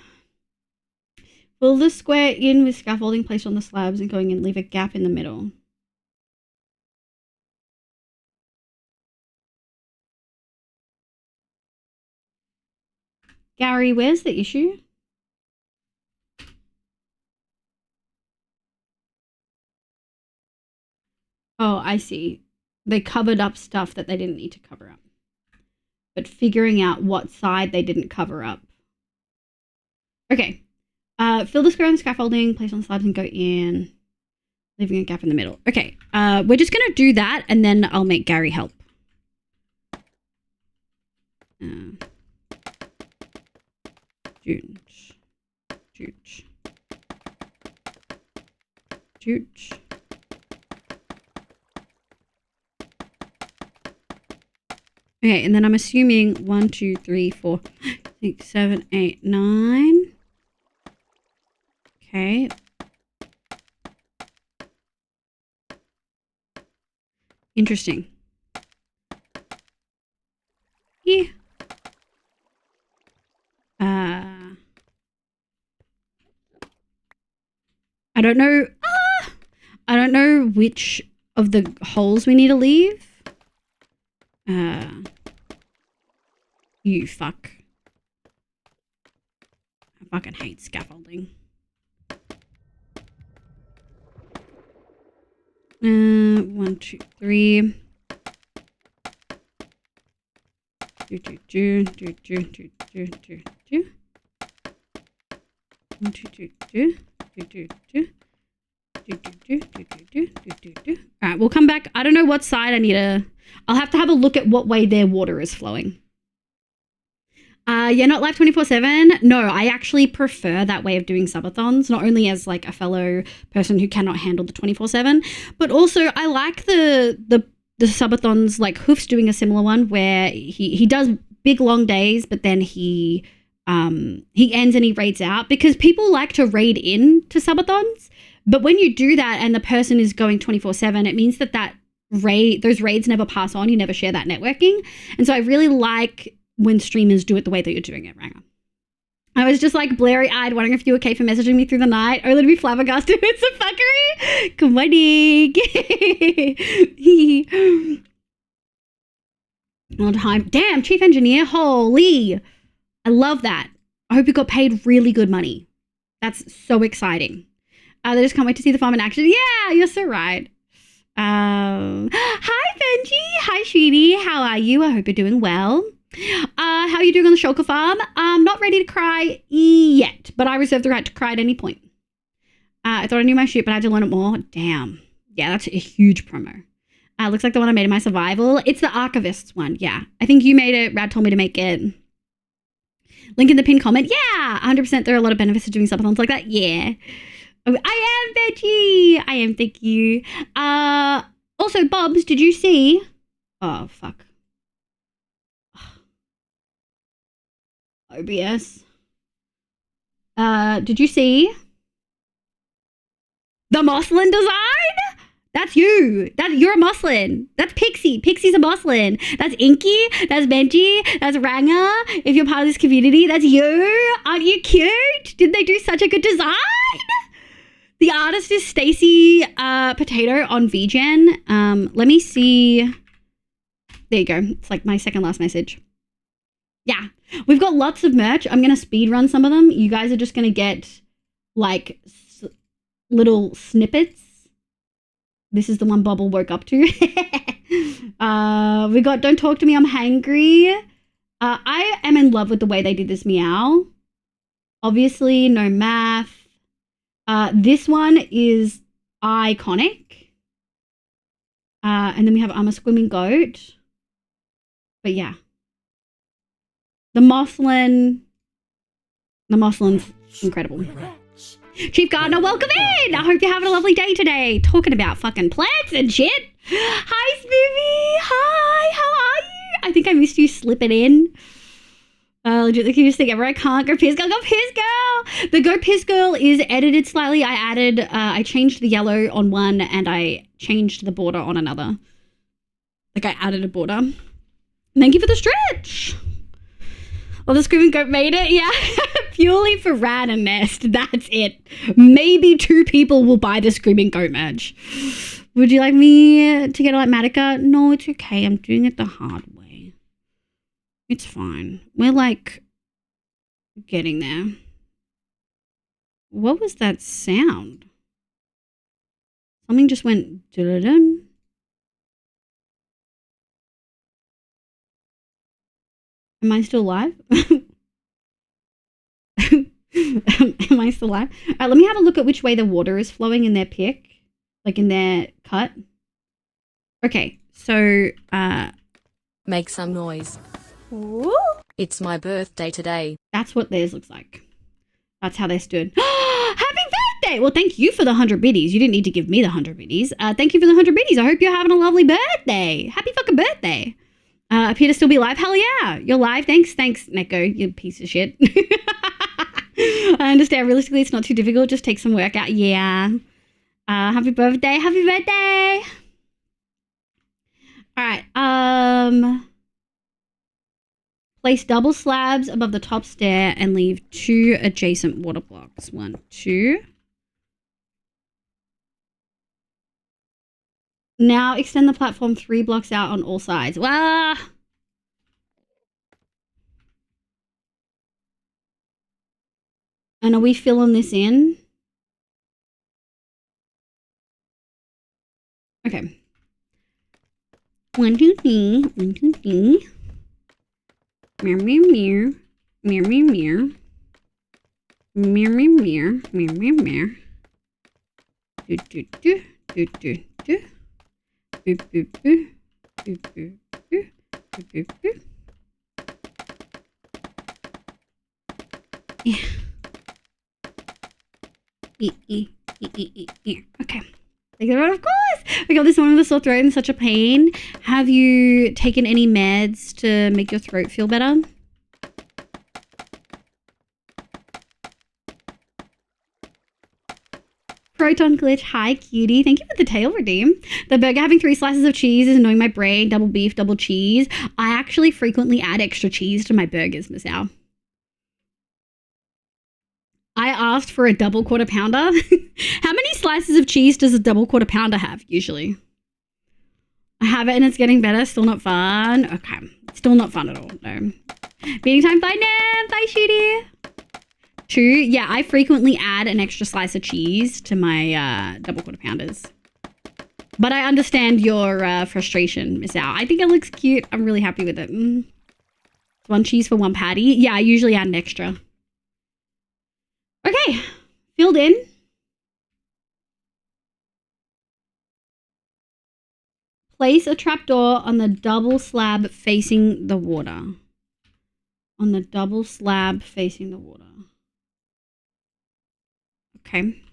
Fill the square in with scaffolding placed on the slabs and going in, leave a gap in the middle. Gary, where's the issue? Oh, I see. They covered up stuff that they didn't need to cover up. but figuring out what side they didn't cover up. Okay. Fill the square on the scaffolding, place on slabs and go in, leaving a gap in the middle. Okay. We're just going to do that and then I'll make Gary help. Okay, and then I'm assuming 1, 2, 3, 4, 6, 7, 8, 9. Okay. Interesting. Yeah. I don't know. I don't know which of the holes we need to leave. You fuck. I fucking hate scaffolding. 1, 2, 3. Do. 1, 2, 2. All right, we'll come back. I don't know what side I need to... I'll have to have a look at what way their water is flowing. Yeah, not live 24/7. No, I actually prefer that way of doing subathons, not only as like a fellow person who cannot handle the 24/7, but also I like the subathons, like Hoof's doing a similar one where he does big long days, but then he ends and he raids out, because people like to raid in to subathons. But when you do that and the person is going 24/7, it means that those raids never pass on. You never share that networking. And so I really like when streamers do it the way that you're doing it, Ranger. I was just like blurry-eyed, wondering if you were okay for messaging me through the night, only to be flabbergasted with some fuckery. Good morning. All time. Damn, chief engineer. Holy. I love that. I hope you got paid really good money. That's so exciting. They just can't wait to see the farm in action. Yeah, you're so right. Hi, Benji. Hi, sweetie. How are you? I hope you're doing well. How are you doing on the shulker farm? I'm not ready to cry yet, but I reserve the right to cry at any point. I thought I knew my shit, but I had to learn it more. Damn. Yeah, that's a huge promo. Looks like the one I made in my survival. It's the Archivist's one. Yeah. I think you made it. Rad told me to make it. Link in the pinned comment. Yeah, 100%. There are a lot of benefits to doing subathons like that. Yeah. Oh, I am Veggie. I am. Thank you. Also, Bobs, did you see? Oh, fuck. OBS. Did you see the Moslin design? That's you. You're a Moslin. That's Pixie. Pixie's a Moslin. That's Inky. That's Benji. That's Ranger. If you're part of this community, that's you. Aren't you cute? Did they do such a good design? The artist is Stacy Potato on VGen. Let me see. There you go. It's like my second last message. Yeah. We've got lots of merch. I'm going to speed run some of them. You guys are just going to get like little snippets. This is the one Bubble woke up to. We got Don't Talk to Me, I'm Hangry. I am in love with the way they did this meow. Obviously, no math. This one is iconic. And then we have I'm a Swimming Goat. But yeah. The Moslin's incredible. Chief Gardener, welcome in! I hope you're having a lovely day today. Talking about fucking plants and shit. Hi, Smoothie! Hi, how are you? I think I missed you slipping in. Legit the cutest thing ever. I can't go piss girl. Go piss girl! The Go Piss Girl is edited slightly. I changed the yellow on one and I changed the border on another. Like I added a border. Thank you for the stretch. Well, the Screaming Goat made it, yeah. Purely for Rad and Nest, that's it. Maybe 2 people will buy the Screaming Goat merch. Would you like me to get it like Matica? No, it's okay. I'm doing it the hard way. It's fine. We're like getting there. What was that sound? Something just went dun-dun-dun. Am I still live? Am I still live? All right, let me have a look at which way the water is flowing in their pick, like in their cut. Okay, so Make some noise. Ooh. It's my birthday today. that's what theirs looks like. That's how they stood. Happy birthday! Well, thank you for the 100 biddies. You didn't need to give me the 100 biddies. Thank you for the 100 biddies. I hope you're having a lovely birthday. Happy fucking birthday. Appear to still be live. Hell yeah. You're live. Thanks, Neko, you piece of shit. I understand. Realistically, it's not too difficult. Just take some work out. Yeah. Happy birthday. Happy birthday. All right. Place double slabs above the top stair and leave 2 adjacent water blocks. 1, 2. Now extend the platform 3 blocks out on all sides. Wah! And are we filling this in? Okay. 1, 2, 3. 1, 2, 3. Meow, meow, meow. Meow, meow, meow. Meow, meow, meow. Meow, meow, meow. Do, do, do. Do, do, do. Boop, boop, boop. Boop, boop, boop. Boop, boop, boop. Yeah. Okay. Take it out, of course. We got this one with a sore throat and such a pain. Have you taken any meds to make your throat feel better? Proton glitch. Hi, cutie. Thank you for the tail redeem. The burger having 3 slices of cheese is annoying my brain. Double beef, double cheese. I actually frequently add extra cheese to my burgers, Miss Al. I asked for a double quarter pounder. How many slices of cheese does a double quarter pounder have, usually? I have it and it's getting better. Still not fun. Okay. Still not fun at all. No. Meeting time. Bye, Nam. Bye, Shooty. 2. Yeah, I frequently add an extra slice of cheese to my double quarter pounders. But I understand your frustration, Miss Al. I think it looks cute. I'm really happy with it. 1 cheese for 1 patty. Yeah, I usually add an extra. Okay, filled in. Place a trapdoor on the double slab facing the water. On the double slab facing the water. Okay.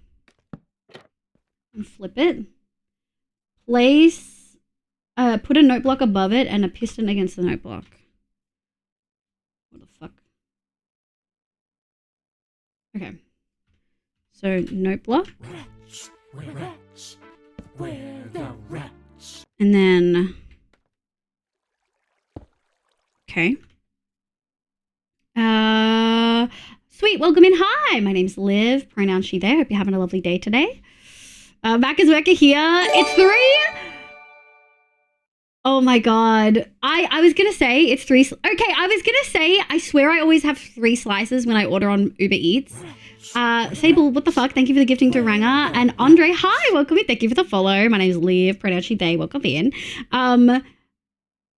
And flip it. Place, put a note block above it and a piston against the note block. What the fuck? Okay. So, note block. Rats, where rats, where the rats. And then... Okay. Sweet, welcome in. Hi, my name's Liv. Pronoun she, they. Hope you're having a lovely day today. Back is Weka here. It's 3. Oh my god. I was gonna say it's 3. Okay, I was gonna say, I swear I always have 3 slices when I order on Uber Eats. Sable, what the fuck? Thank you for the gifting to Ranger. And Andre, hi, welcome in. Thank you for the follow. My name's Liv, pronoun she, they. Welcome in.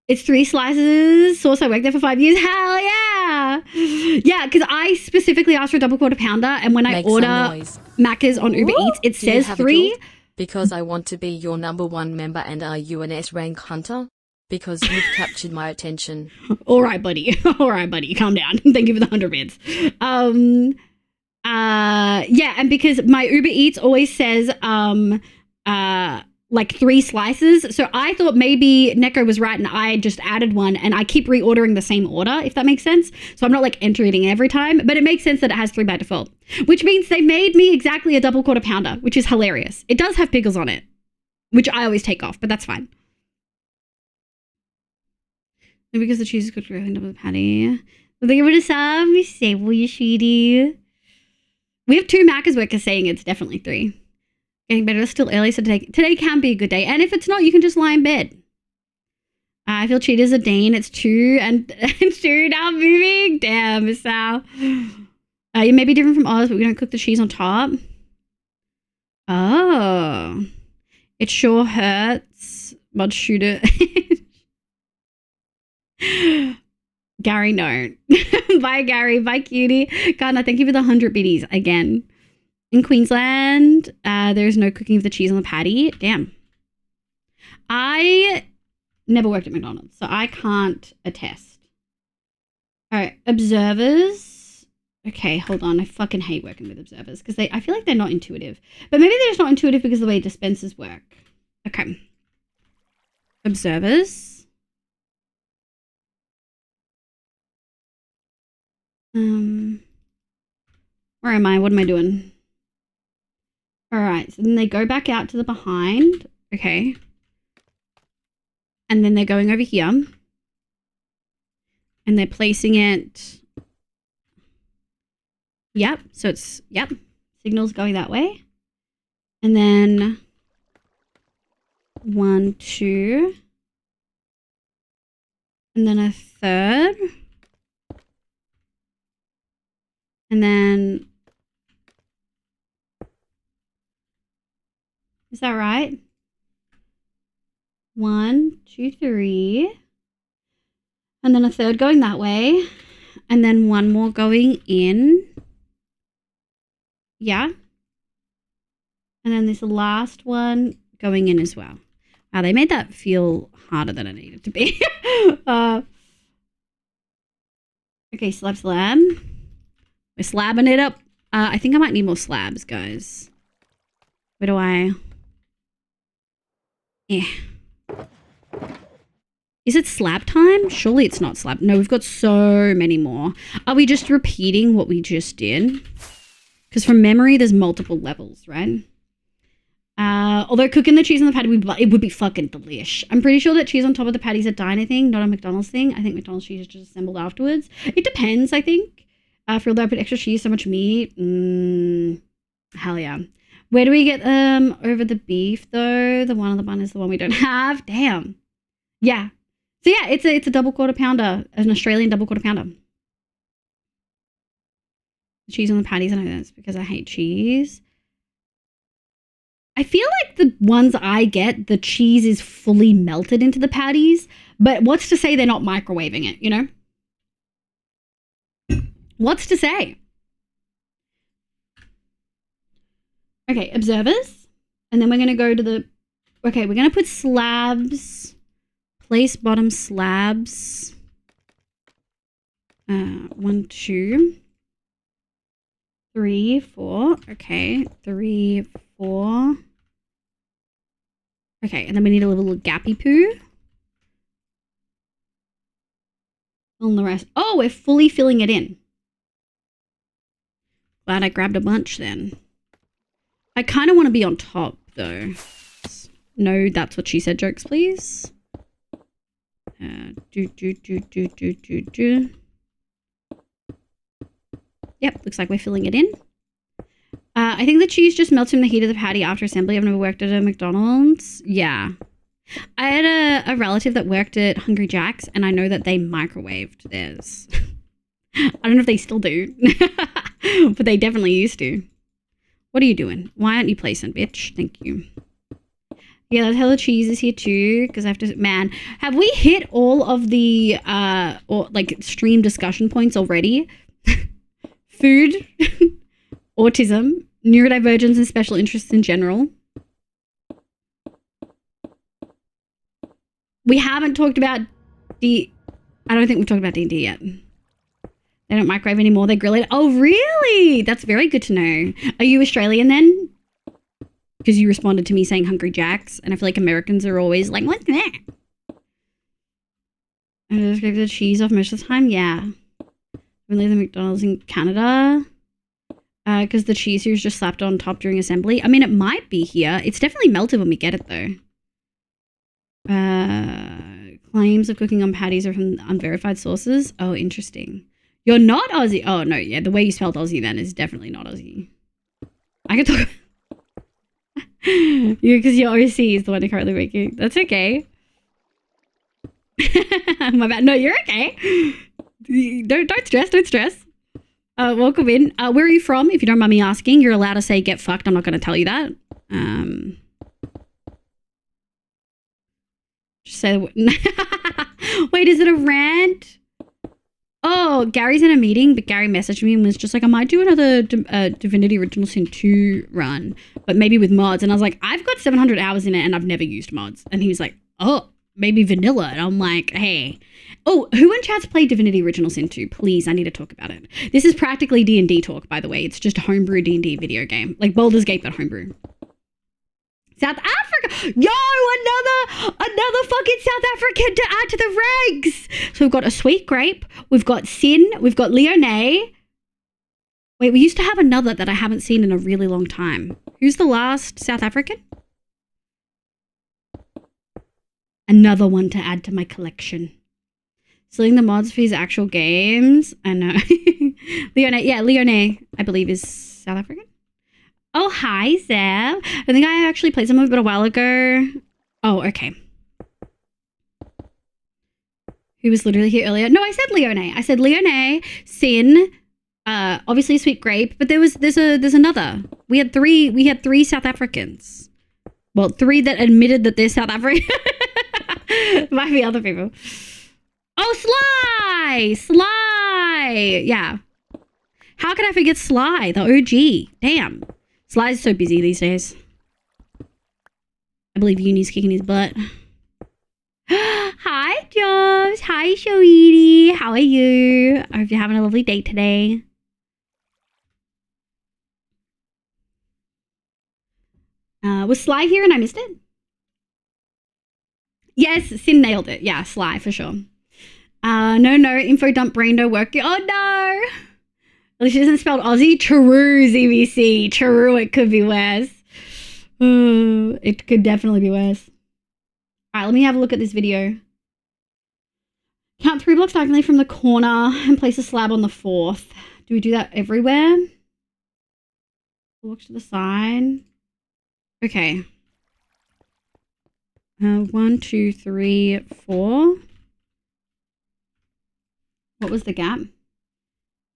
It's 3 slices. Sauce, I worked there for 5 years. Hell yeah. Yeah, because I specifically asked for a double quarter pounder, and when I order Macca's on Uber Eats, it says 3. Because I want to be your #1 member, and are you an S rank hunter? Because you've captured my attention. All right, buddy. All right, buddy. Calm down. Thank you for the 100 bits. Yeah, and because my Uber Eats always says like 3 slices, so I thought maybe Neko was right and I just added 1, and I keep reordering the same order, if that makes sense. So I'm not like entering every time, but it makes sense that it has 3 by default, which means they made me exactly a double quarter pounder, which is hilarious. It does have pickles on it, which I always take off, but that's fine. And because the cheese is cooked directly into the patty. Well, thank you for the sub. You sable, you sweetie. We have 2 Macca's workers saying it's definitely 3. Getting better. It's still early, so today can be a good day. And if it's not, you can just lie in bed. I feel cheaters are Dane. It's 2 and 2 now moving. Damn, Miss Sal. You may be different from ours, but we don't cook the cheese on top. Oh. It sure hurts. Mud shooter. Gary, no. Bye, Gary. Bye, cutie. Gardner, thank you for the 100 biddies again. In Queensland, there's no cooking of the cheese on the patty. Damn. I never worked at McDonald's, so I can't attest. All right, observers. Okay, hold on. I fucking hate working with observers because I feel like they're not intuitive. But maybe they're just not intuitive because of the way dispensers work. Okay. Observers. Where am I? What am I doing? All right, so then they go back out to the behind. Okay. And then they're going over here. And they're placing it. Yep, so it's, yep. Signal's going that way. And then 1, 2. And then a third. And then, is that right? 1, 2, 3. And then a third going that way. And then one more going in. Yeah. And then this last one going in as well. Wow, they made that feel harder than it needed to be. Okay, slab. We're slabbing it up. I think I might need more slabs, guys. Where do I... Yeah. Is it slab time? Surely it's not slab. No, we've got so many more. Are we just repeating what we just did? Because from memory, there's multiple levels, right? Although cooking the cheese on the patty, it would be fucking delish. I'm pretty sure that cheese on top of the patty is a diner thing, not a McDonald's thing. I think McDonald's cheese is just assembled afterwards. It depends, I think. For although I put extra cheese, so much meat. Hell yeah. Where do we get over the beef though? The one on the bun is the one we don't have. Damn. Yeah. So yeah, it's a double quarter pounder, an Australian double quarter pounder. Cheese on the patties, I know that's because I hate cheese. I feel like the ones I get, the cheese is fully melted into the patties, but what's to say they're not microwaving it, you know? What's to say? Okay, observers. And then we're going to go to the... Okay, we're going to put slabs. Place bottom slabs. 1, 2, 3, 4. Okay, 3, 4. Okay, and then we need a little gappy poo. Fill in the rest. Oh, we're fully filling it in. Glad I grabbed a bunch then. I kind of want to be on top though. No, that's what she said jokes, please. Yep, looks like we're filling it in. I think the cheese just melts in the heat of the patty after assembly. I've never worked at a McDonald's. Yeah. I had a relative that worked at Hungry Jack's and I know that they microwaved theirs. I don't know if they still do, but they definitely used to. What are you doing? Why aren't you placing, bitch? Thank you. Yeah, that's how the cheese is here too, because I have to... Man, have we hit all of the stream discussion points already? Food, autism, neurodivergence and special interests in general. We haven't talked about I don't think we've talked about D&D yet. They don't microwave anymore, they grill it. Oh, really? That's very good to know. Are you Australian then? Because you responded to me saying Hungry Jack's, and I feel like Americans are always like, what's that? I just give the cheese off most of the time, yeah. We leave the McDonald's in Canada. Because the cheese here is just slapped on top during assembly. I mean, it might be here. It's definitely melted when we get it, though. Claims of cooking on patties are from unverified sources. Oh, interesting. You're not Aussie. Oh, no, yeah. The way you spelled Aussie then is definitely not Aussie. I can talk... Because your OC is the one you're currently making. That's okay. My bad. No, you're okay. Don't stress. Don't stress. Welcome in. Where are you from? If you don't mind me asking, you're allowed to say get fucked. I'm not going to tell you that. Just say... Wait, is it a rant? Oh, Gary's in a meeting, but Gary messaged me and was just like, I might do another Divinity Original Sin 2 run, but maybe with mods. And I was like, I've got 700 hours in it and I've never used mods. And he was like, oh, maybe vanilla. And I'm like, hey. Oh, who in chat's played Divinity Original Sin 2? Please, I need to talk about it. This is practically D&D talk, by the way. It's just a homebrew D&D video game. Like Baldur's Gate, but homebrew. South Africa. Yo, another fucking South African to add to the ranks. So we've got a Sweet Grape. We've got Sin. We've got Leonie. Wait, we used to have another that I haven't seen in a really long time. Who's the last South African? Another one to add to my collection. Stealing the mods for his actual games. I know. Leonie. Yeah, Leonie, I believe, is South African. Oh, hi, Zeb. I think I actually played some of it a while ago. Oh, okay. Who was literally here earlier? No, I said Leonie. I said Leonie, Sin, obviously Sweet Grape, but there's another. We had three South Africans. Well, 3 that admitted that they're South African. Might be other people. Oh, Sly. Yeah. How can I forget Sly, the OG? Damn. Sly's so busy these days. I believe Uni's kicking his butt. Hi, Jobs. Hi, Shoeedy. How are you? I hope you're having a lovely day today. Was Sly here and I missed it? Yes, Sin nailed it. Yeah, Sly for sure. No, info dump brain no work. Oh no! At least it isn't spelled Aussie. True, ZBC. True, it could be worse. It could definitely be worse. Alright, let me have a look at this video. Count 3 blocks diagonally from the corner and place a slab on the 4th. Do we do that everywhere? Walk to the side. Okay. 1, 2, 3, 4. What was the gap?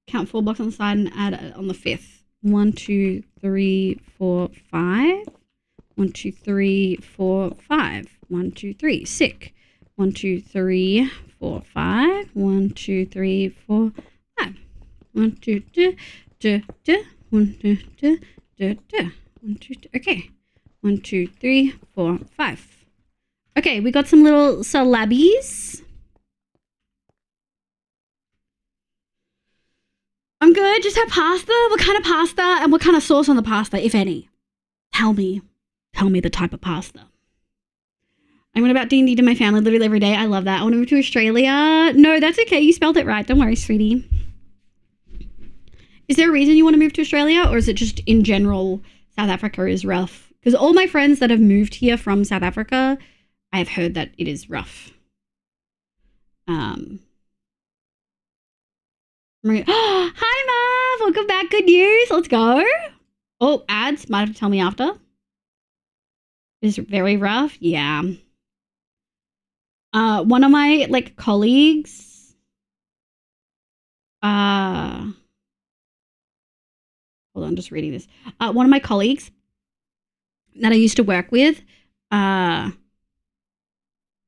Count 4 blocks on the side and add it on the 5th. 1, 2, 3, 4, 5. 1, 2, 3, 4, 5. 1, 2, 3. Sick. 1, 2, 3, 4, 5. 1, 2, 3, 4, 5. 1, 2, 2, 2, 2. 1, 2, 2, 2, 2. 1, 2, 2. Okay. 1, 2, 3, 4, 5. Okay, we got some little salabies. I'm good. Just have pasta. What kind of pasta and what kind of sauce on the pasta, if any? Tell me the type of pasta. I went about D&D to my family literally every day. I love that. I want to move to Australia. No, that's okay. You spelled it right. Don't worry, sweetie. Is there a reason you want to move to Australia, or is it just in general South Africa is rough? Because all my friends that have moved here from South Africa, I have heard that it is rough. Hi, Marv. Welcome back. Good news. Let's go. Oh, ads. Might have to tell me after. It's very rough. Yeah. One of my, colleagues. Hold on, just reading this. One of my colleagues that I used to work with,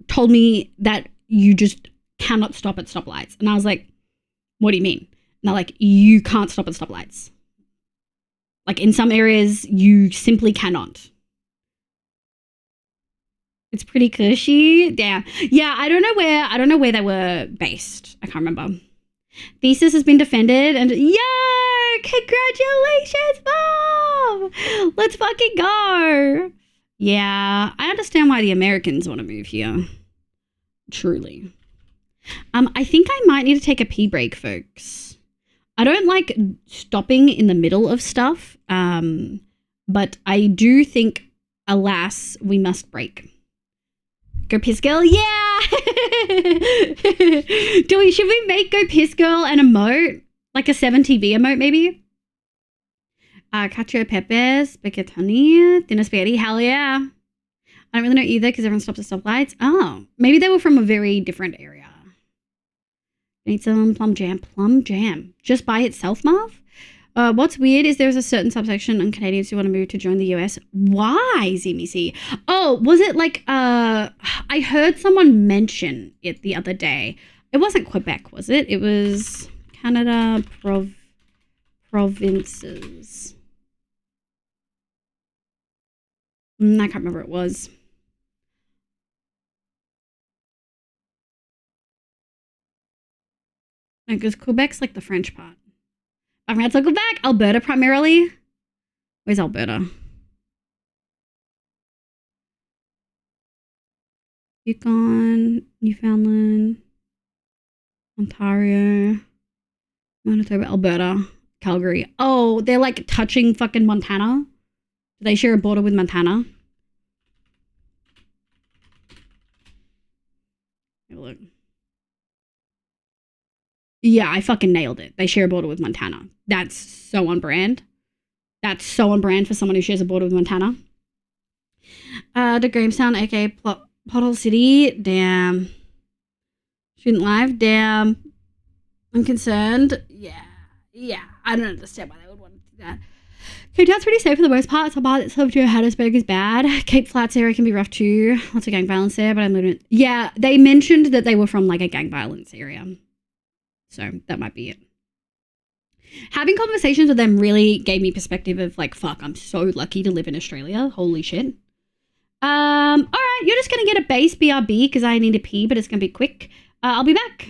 told me that you just cannot stop at stoplights. And I was like, what do you mean? And they're like, you can't stop at stoplights. Like in some areas, you simply cannot. It's pretty cushy. Yeah. Yeah, I don't know where they were based. I can't remember. Thesis has been defended and congratulations, Mom! Let's fucking go. Yeah, I understand why the Americans want to move here. Truly. I think I might need to take a pee break, folks. I don't like stopping in the middle of stuff, but I do think, alas, we must break. Go Piss Girl? Yeah! Should we make Go Piss Girl an emote? Like a 7TV emote, maybe? Cacio pepe, spaghetti, dinner spaghetti, hell yeah. I don't really know either because everyone stops at stoplights. Oh, maybe they were from a very different area. Need some plum jam. Just by itself, Marv? What's weird is there's a certain subsection on Canadians who want to move to join the US. Why, ZMC? Oh, was it I heard someone mention it the other day. It wasn't Quebec, was it? It was Canada provinces. I can't remember what it was. No, because Quebec's like the French part. I'm going to Quebec, Alberta primarily. Where's Alberta? Yukon, Newfoundland, Ontario, Manitoba, Alberta, Calgary. Oh, they're like touching fucking Montana. Do they share a border with Montana? Have a look. Yeah, I fucking nailed it. They share a border with Montana. That's so on brand. That's so on brand for someone who shares a border with Montana. To Grahamstown, aka Pothole City. Damn. Student life. Damn. I'm concerned. Yeah. I don't understand why they would want to do that. Cape Town's pretty safe for the most part. Some parts of Johannesburg is bad. Cape Flats area can be rough too. Lots of gang violence there, but I'm living. Yeah, they mentioned that they were from like a gang violence area. So that might be it. Having conversations with them really gave me perspective of like, fuck, I'm so lucky to live in Australia. Holy shit. All right, you're just going to get a base BRB because I need to pee, but it's going to be quick. I'll be back.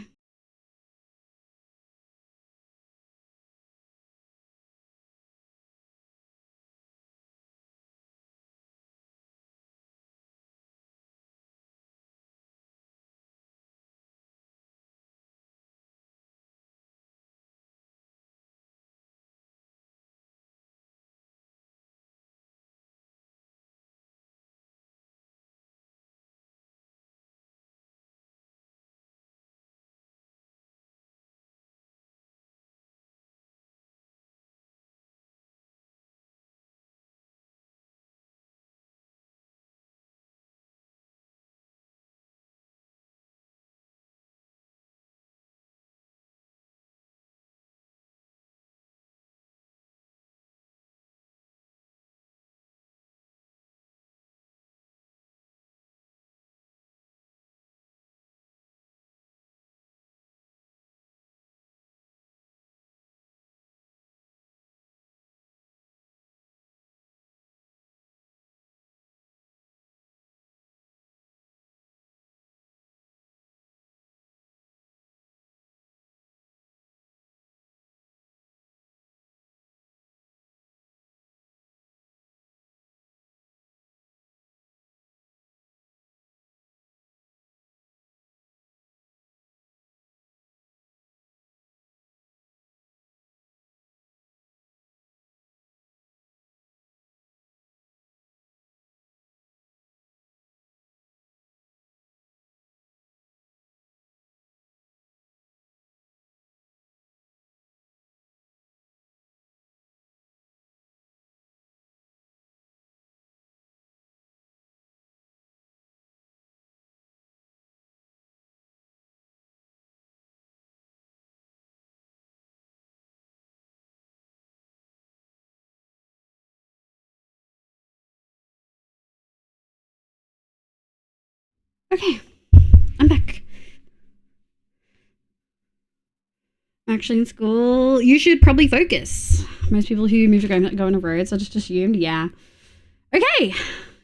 Okay, I'm back. Actually, in school, you should probably focus. Most people who move to go on roads, I just assumed, yeah. Okay,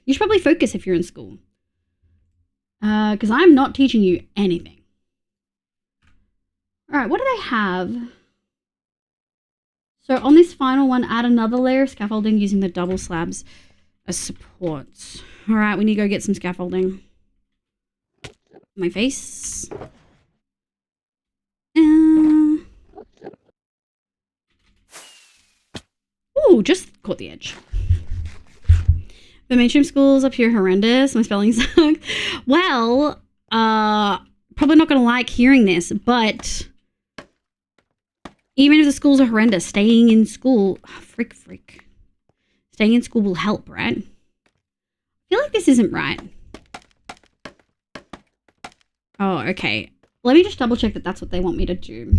you should probably focus if you're in school. Because I'm not teaching you anything. All right, what do they have? So on this final one, add another layer of scaffolding using the double slabs as supports. All right, we need to go get some scaffolding. My face. Ooh, just caught the edge. The mainstream schools up here horrendous. My spelling sucks. Well, probably not gonna like hearing this, but even if the schools are horrendous, staying in school, freak. Staying in school will help, right? I feel like this isn't right. Oh, okay. Let me just double check that that's what they want me to do.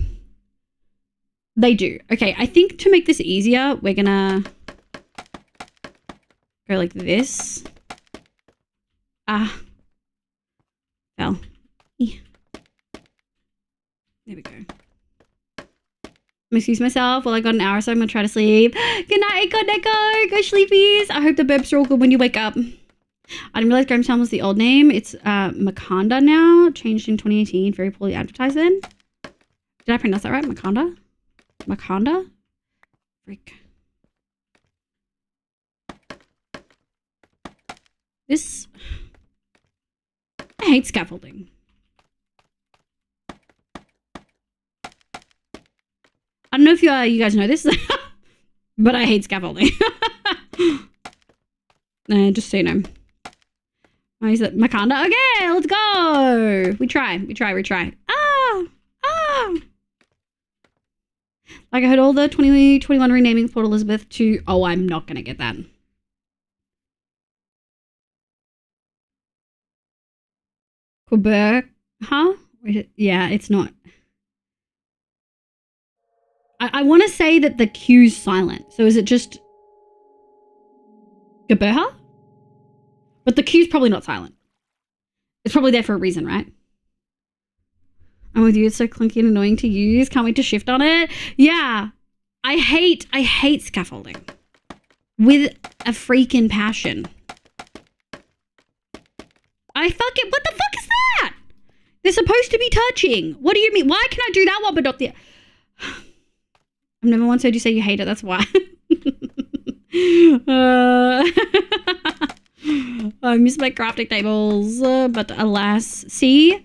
They do. Okay, I think to make this easier, we're gonna go like this. Fell. excuse myself. Well, I got an hour, so I'm gonna try to sleep. Good night, good night, go sleepies. I hope the burps are all good when you wake up. I didn't realize Grahamstown was the old name. It's Makanda now, changed in 2018. Very poorly advertised then. Did I pronounce that right? Makanda? Makanda? Freak. This... I hate scaffolding. I don't know if you guys know this, but I hate scaffolding. Just so you know. Oh, is it Makanda? Okay, let's go. We try. Like I heard all the 2021 renaming Port Elizabeth to... Oh, I'm not going to get that. Quebec? Huh? Yeah, it's not. I want to say that the Q's silent. So is it just... Gaberha? But the Q's probably not silent. It's probably there for a reason, right? I'm with you. It's so clunky and annoying to use. Can't wait to shift on it. Yeah. I hate scaffolding. With a freaking passion. What the fuck is that? They're supposed to be touching. What do you mean? Why can I do that one but not the... I've never once heard you say you hate it. That's why. I miss my crafting tables, but alas, see?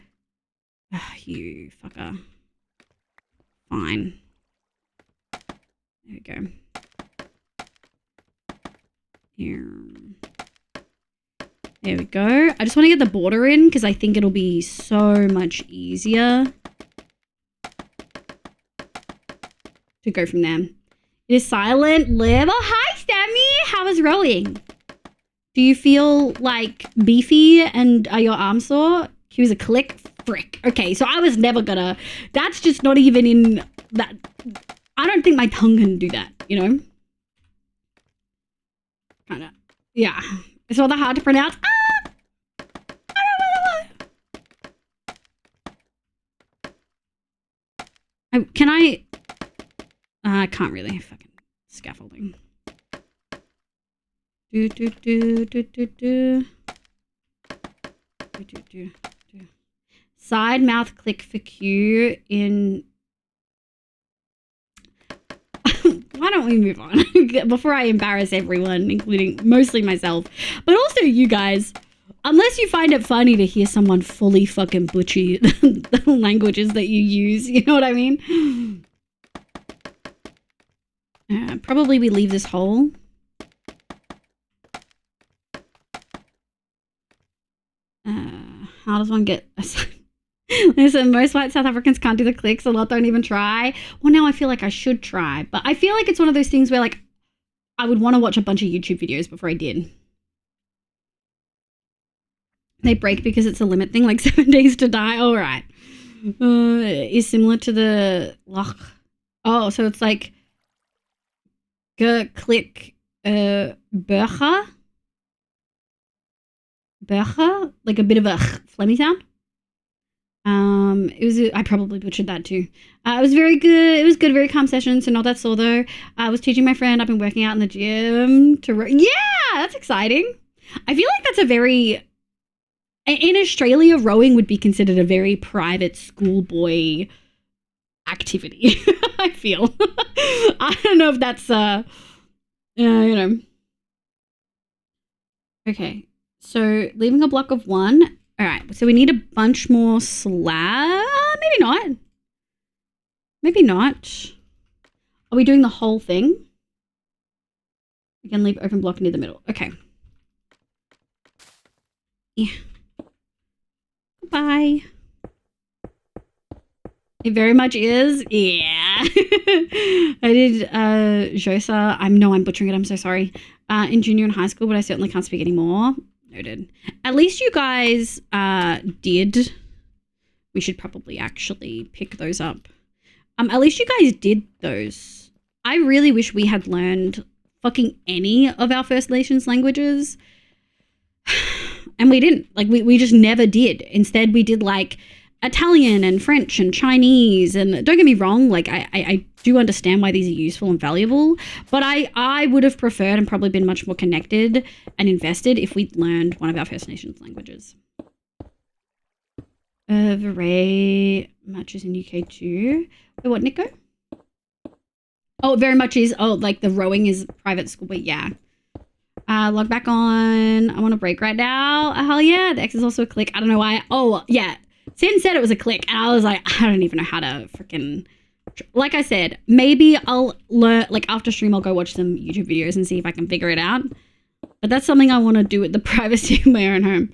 You fucker. Fine. There we go. Here. There we go. I just want to get the border in because I think it'll be so much easier to go from there. It is silent. Live. Oh, hi, Stammy. How is rowing? Do you feel like beefy and are your arms sore? Q is a click. Frick. Okay, so I was never gonna... That's just not even in that... I don't think my tongue can do that, you know? Kinda. Yeah. It's rather hard to pronounce. Can I... I can't really. Fucking scaffolding. Do. Side mouth click for Q in... Why don't we move on before I embarrass everyone, including mostly myself, but also you guys. Unless you find it funny to hear someone fully fucking butcher the languages that you use, you know what I mean? Probably we leave this hole. How does one get... Listen, most white South Africans can't do the clicks. A lot don't even try. Well, now I feel like I should try. But I feel like it's one of those things where, like, I would want to watch a bunch of YouTube videos before I did. They break because it's a limit thing, like 7 days to die. All right. Is similar to the... Oh, so it's like... Click... Bercha? Bercha? Like a bit of a phlegmy sound? It was, I probably butchered that too. It was very good. It was good, very calm session. So not that sore though. I was teaching my friend. I've been working out in the gym to, yeah, that's exciting. I feel like that's a very, in Australia, rowing would be considered a very private schoolboy activity. I feel. I don't know if that's, you know. Okay. So leaving a block of 1. All right, so we need a bunch more slab. Maybe not. Maybe not. Are we doing the whole thing? Again, leave open block near the middle. Okay. Yeah. Goodbye. It very much is. Yeah. I did Josa. I'm butchering it. I'm so sorry. In junior and high school, but I certainly can't speak anymore. Noted. At least you guys did. We should probably actually pick those up. At least you guys did those. I really wish we had learned fucking any of our First Nations languages. And we didn't. Like, we just never did. Instead, we did, like, Italian and French and Chinese. And don't get me wrong, like I do understand why these are useful and valuable, but I would have preferred and probably been much more connected and invested if we'd learned one of our First Nations languages. Very much is in UK too. Wait, what, Nico? Oh, very much is. Oh, like the rowing is private school, but yeah. Log back on. I want a break right now. Hell yeah. The X is also a click. I don't know why. Oh, yeah. Sin said it was a click, and I was like, I don't even know how to freaking. Like I said, maybe I'll learn. Like after stream, I'll go watch some YouTube videos and see if I can figure it out. But that's something I want to do at the privacy of my own home.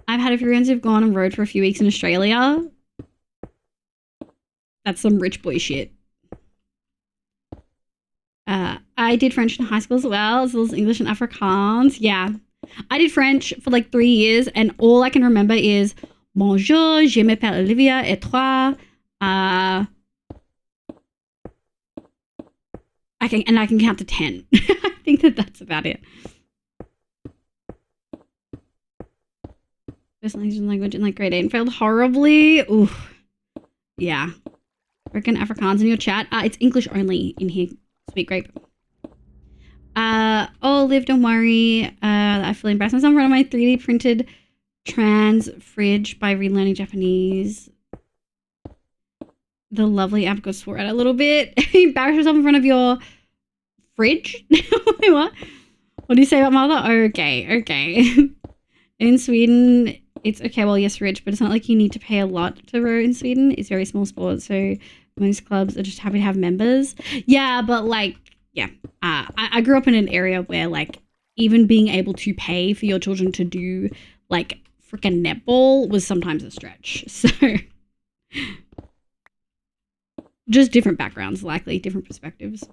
I've had a few friends who've gone on road for a few weeks in Australia. That's some rich boy shit. I did French in high school as well as English and Afrikaans. Yeah. I did French for like 3 years, and all I can remember is Bonjour, je m'appelle Olivia, et toi? I can count to 10. I think that's about it. First language in like grade 8 and failed horribly. Ooh. Yeah. Reckon Afrikaans in your chat. It's English only in here. Sweet grape. Oh, Liv, don't worry. I feel embarrassed myself in front of my 3D printed trans fridge by relearning Japanese. The lovely Abigail swore at a little bit. Embarrass yourself in front of your fridge? Wait, what? What do you say about mother? Okay. In Sweden, it's okay. Well, yes, rich, but it's not like you need to pay a lot to row in Sweden. It's very small sport, so most clubs are just happy to have members. Yeah, but like, yeah. I grew up in an area where like even being able to pay for your children to do like freaking netball was sometimes a stretch. So just different backgrounds, likely different perspectives.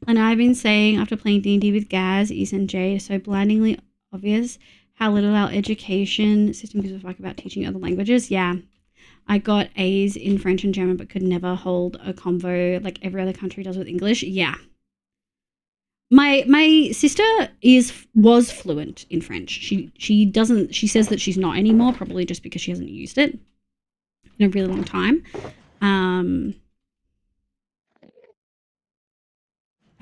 And I've been saying after playing D&D with Gaz, East and Jay, it's so blindingly obvious how little our education system gives a fuck about teaching other languages. Yeah. I got A's in French and German, but could never hold a convo like every other country does with English. Yeah. My sister was fluent in French. She says that she's not anymore, probably just because she hasn't used it in a really long time. I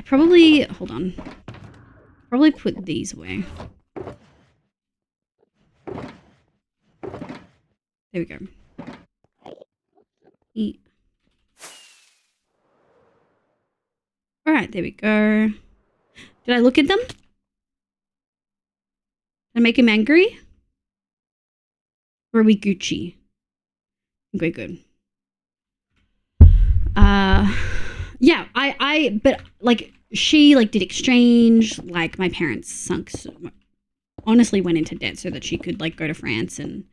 probably put these away. There we go. Eat. All right, there we go. Did I look at them? Did I make him angry? Or are we Gucci? I think we're good. Yeah, but like she like did exchange, like my parents honestly went into debt so that she could like go to France and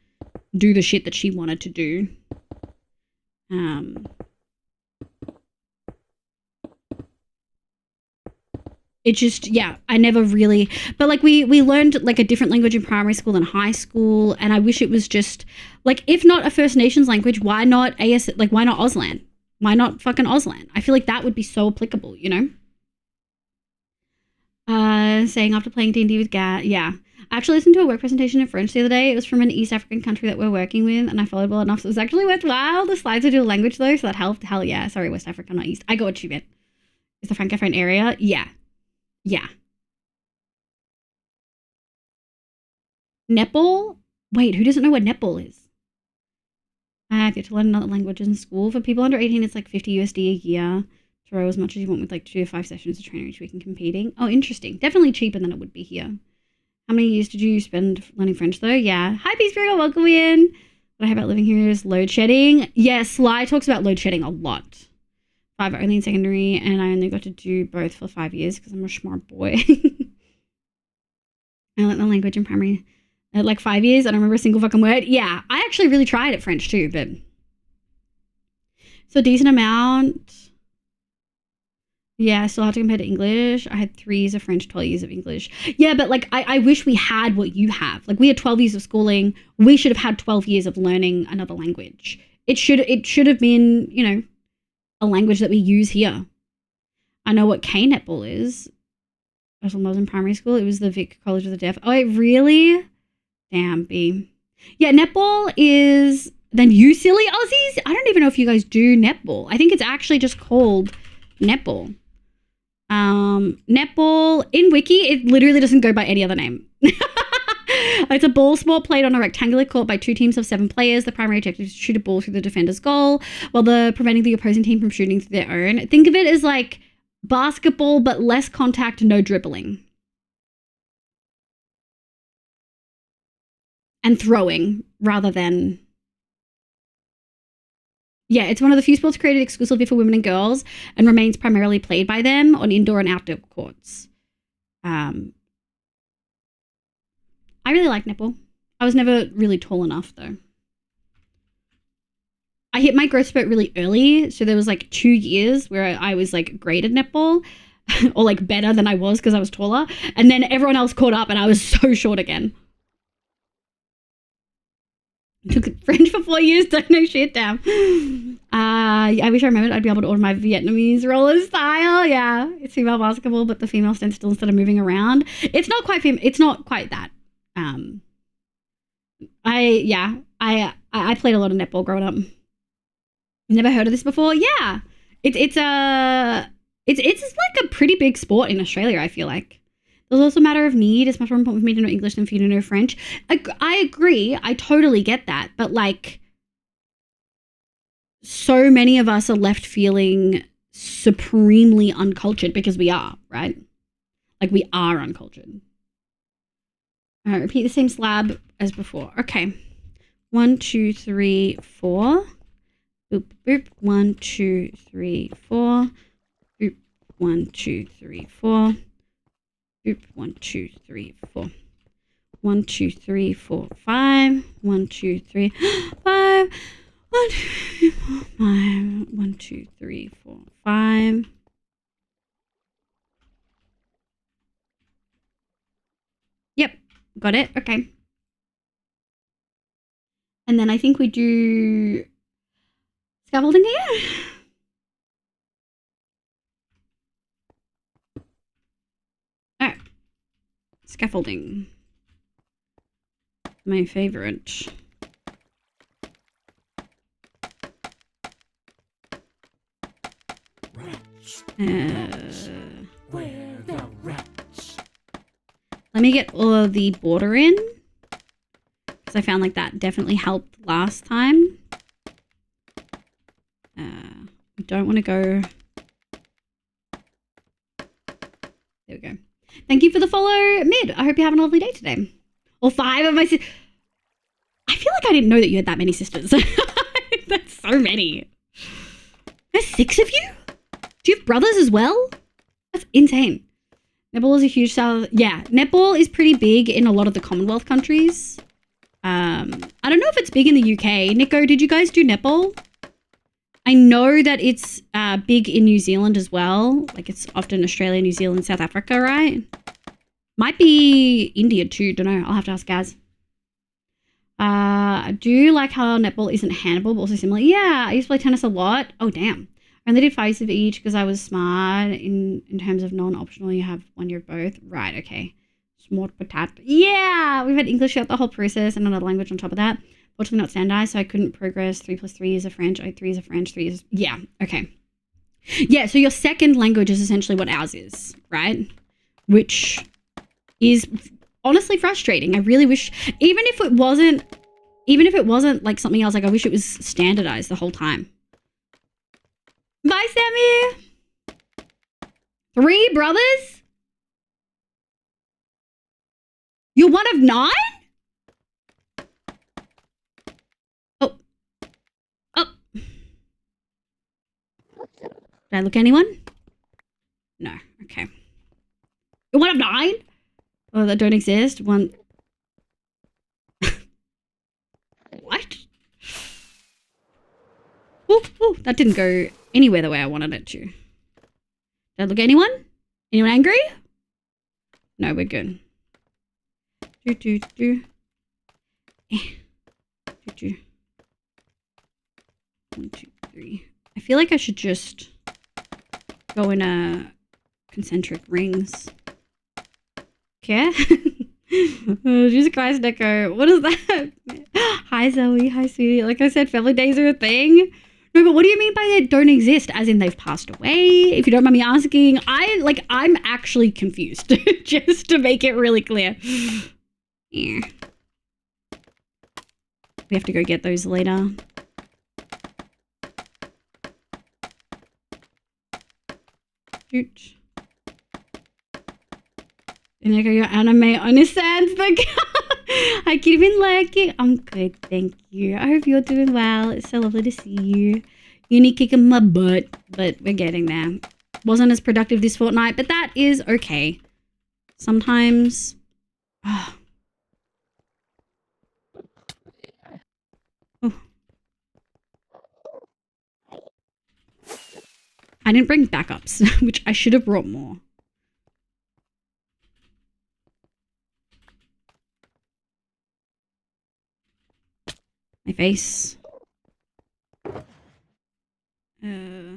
do the shit that she wanted to do. It just, yeah, I never really, but like we learned like a different language in primary school and high school, and I wish it was just like, if not a First Nations language, why not AS, like why not Auslan? Why not fucking Auslan? I feel like that would be so applicable, you know? Saying after playing D&D with Gat, yeah. I actually listened to a work presentation in French the other day. It was from an East African country that we're working with, and I followed well enough, so it was actually worthwhile. The slides are dual language though, so that helped. Hell yeah. Sorry, West Africa, not East. I got what you meant. Is the Francophone area? Yeah. Yeah. Netball? Wait, who doesn't know what netball is? I have yet to learn another language in school. For people under 18, it's like 50 USD a year to row as much as you want with like 2 to 5 sessions of training each week and competing. Oh, interesting. Definitely cheaper than it would be here. How many years did you spend learning French though? Yeah. Hi, Peace Burger. Welcome in. What I hate about living here is load shedding. Yeah, Sly talks about load shedding a lot. 5 only in secondary, and I only got to do both for 5 years because I'm a smart boy. I learned the language in primary at like 5 years. I don't remember a single fucking word. Yeah, I actually really tried at French too, but so decent amount. Yeah, I still have to compare to English. I had 3 years of French, 12 years of English. Yeah, but like I wish we had what you have. Like we had 12 years of schooling. We should have had 12 years of learning another language. It should have been, you know, a language that we use here. I know what K netball is. When I was in primary school, it was the Vic College of the Deaf. Oh, wait, really? Damn, B. Yeah, netball is Then you silly Aussies. I don't even know if you guys do netball. I think it's actually just called netball. Netball in Wiki, it literally doesn't go by any other name. It's a ball sport played on a rectangular court by 2 teams of 7 players. The primary objective is to shoot a ball through the defender's goal while preventing the opposing team from shooting through their own. Think of it as like basketball, but less contact, no dribbling. And throwing rather than... Yeah, it's one of the few sports created exclusively for women and girls and remains primarily played by them on indoor and outdoor courts. I really like netball. I was never really tall enough, though. I hit my growth spurt really early, so there was like 2 years where I was like great at netball, or like better than I was because I was taller, and then everyone else caught up and I was so short again. Took French for 4 years, don't know shit, damn. I wish I remembered I'd be able to order my Vietnamese roller style. Yeah, it's female basketball, but the female stands still instead of moving around. It's not quite that. I played a lot of netball growing up. Never heard of this before. Yeah, it's like a pretty big sport in Australia. I feel like there's also a matter of need. It's much more important for me to know English than for you to know French. I agree. I totally get that. But like, so many of us are left feeling supremely uncultured because we are, right? Like we are uncultured. All right, repeat the same slab as before. Okay. 1, 2, 3, 4. Boop, boop. 1, 2, 3, 4. Boop. 1, 2, 3, 4. Boop. 1, 2, 3, 4. 1, 2, 3, 4, 5. 1, 2, 3, 5. 1, 2, 3, 4, 5. 1, 2, 3, 4, 5. Yep. Got it. Okay. And then I think we do scaffolding here. All right. Scaffolding. My favorite. Rats. Where the rats? Let me get all of the border in, because I found like that definitely helped last time. We don't want to go. There we go. Thank you for the follow, Mid. I hope you're having a lovely day today. All 5 of my sisters. I feel like I didn't know that you had that many sisters. That's so many. There's 6 of you? Do you have brothers as well? That's insane. Netball is a huge south. Yeah, netball is pretty big in a lot of the Commonwealth countries. I don't know if it's big in the UK. Nico, did you guys do netball? I know that it's big in New Zealand as well. Like it's often Australia, New Zealand, South Africa, right? Might be India too. Don't know. I'll have to ask Gaz. I do like how netball isn't handball, but also similar. Yeah, I used to play tennis a lot. Oh, damn. I only did 5 years of each because I was smart in terms of non-optional. You have 1 year of both. Right, okay. Smart potato. Yeah, we've had English throughout the whole process and another language on top of that. Fortunately not standardized, so I couldn't progress. 3 + 3 years of French. I had 3 years of French, 3 years. Yeah, okay. Yeah, so your second language is essentially what ours is, right? Which is honestly frustrating. I really wish, even if it wasn't like something else, like I wish it was standardized the whole time. Bye, Sammy. 3 brothers? You're one of 9? Oh. Oh. Did I look at anyone? No. Okay. You're one of 9? Oh, that don't exist? One. What? Ooh, that didn't go anywhere the way I wanted it to. Did I look at anyone? Anyone angry? No, we're good. Do. Do. 1, 2, 3. I feel like I should just go in concentric rings. Okay. Jesus Christ, Neko. What is that? Hi, Zoe. Hi, sweetie. Like I said, family days are a thing. No, but what do you mean by they don't exist? As in they've passed away? If you don't mind me asking, I'm actually confused. Just to make it really clear. Yeah. We have to go get those later. Shoot. And I go, your anime understands the I keep been lurking. I'm good, thank you. I hope you're doing well. It's so lovely to see you. Uni kicking my butt, but we're getting there. Wasn't as productive this fortnight, but that is okay. Sometimes... Oh. Oh. I didn't bring backups, which I should have brought more. My face. Okay,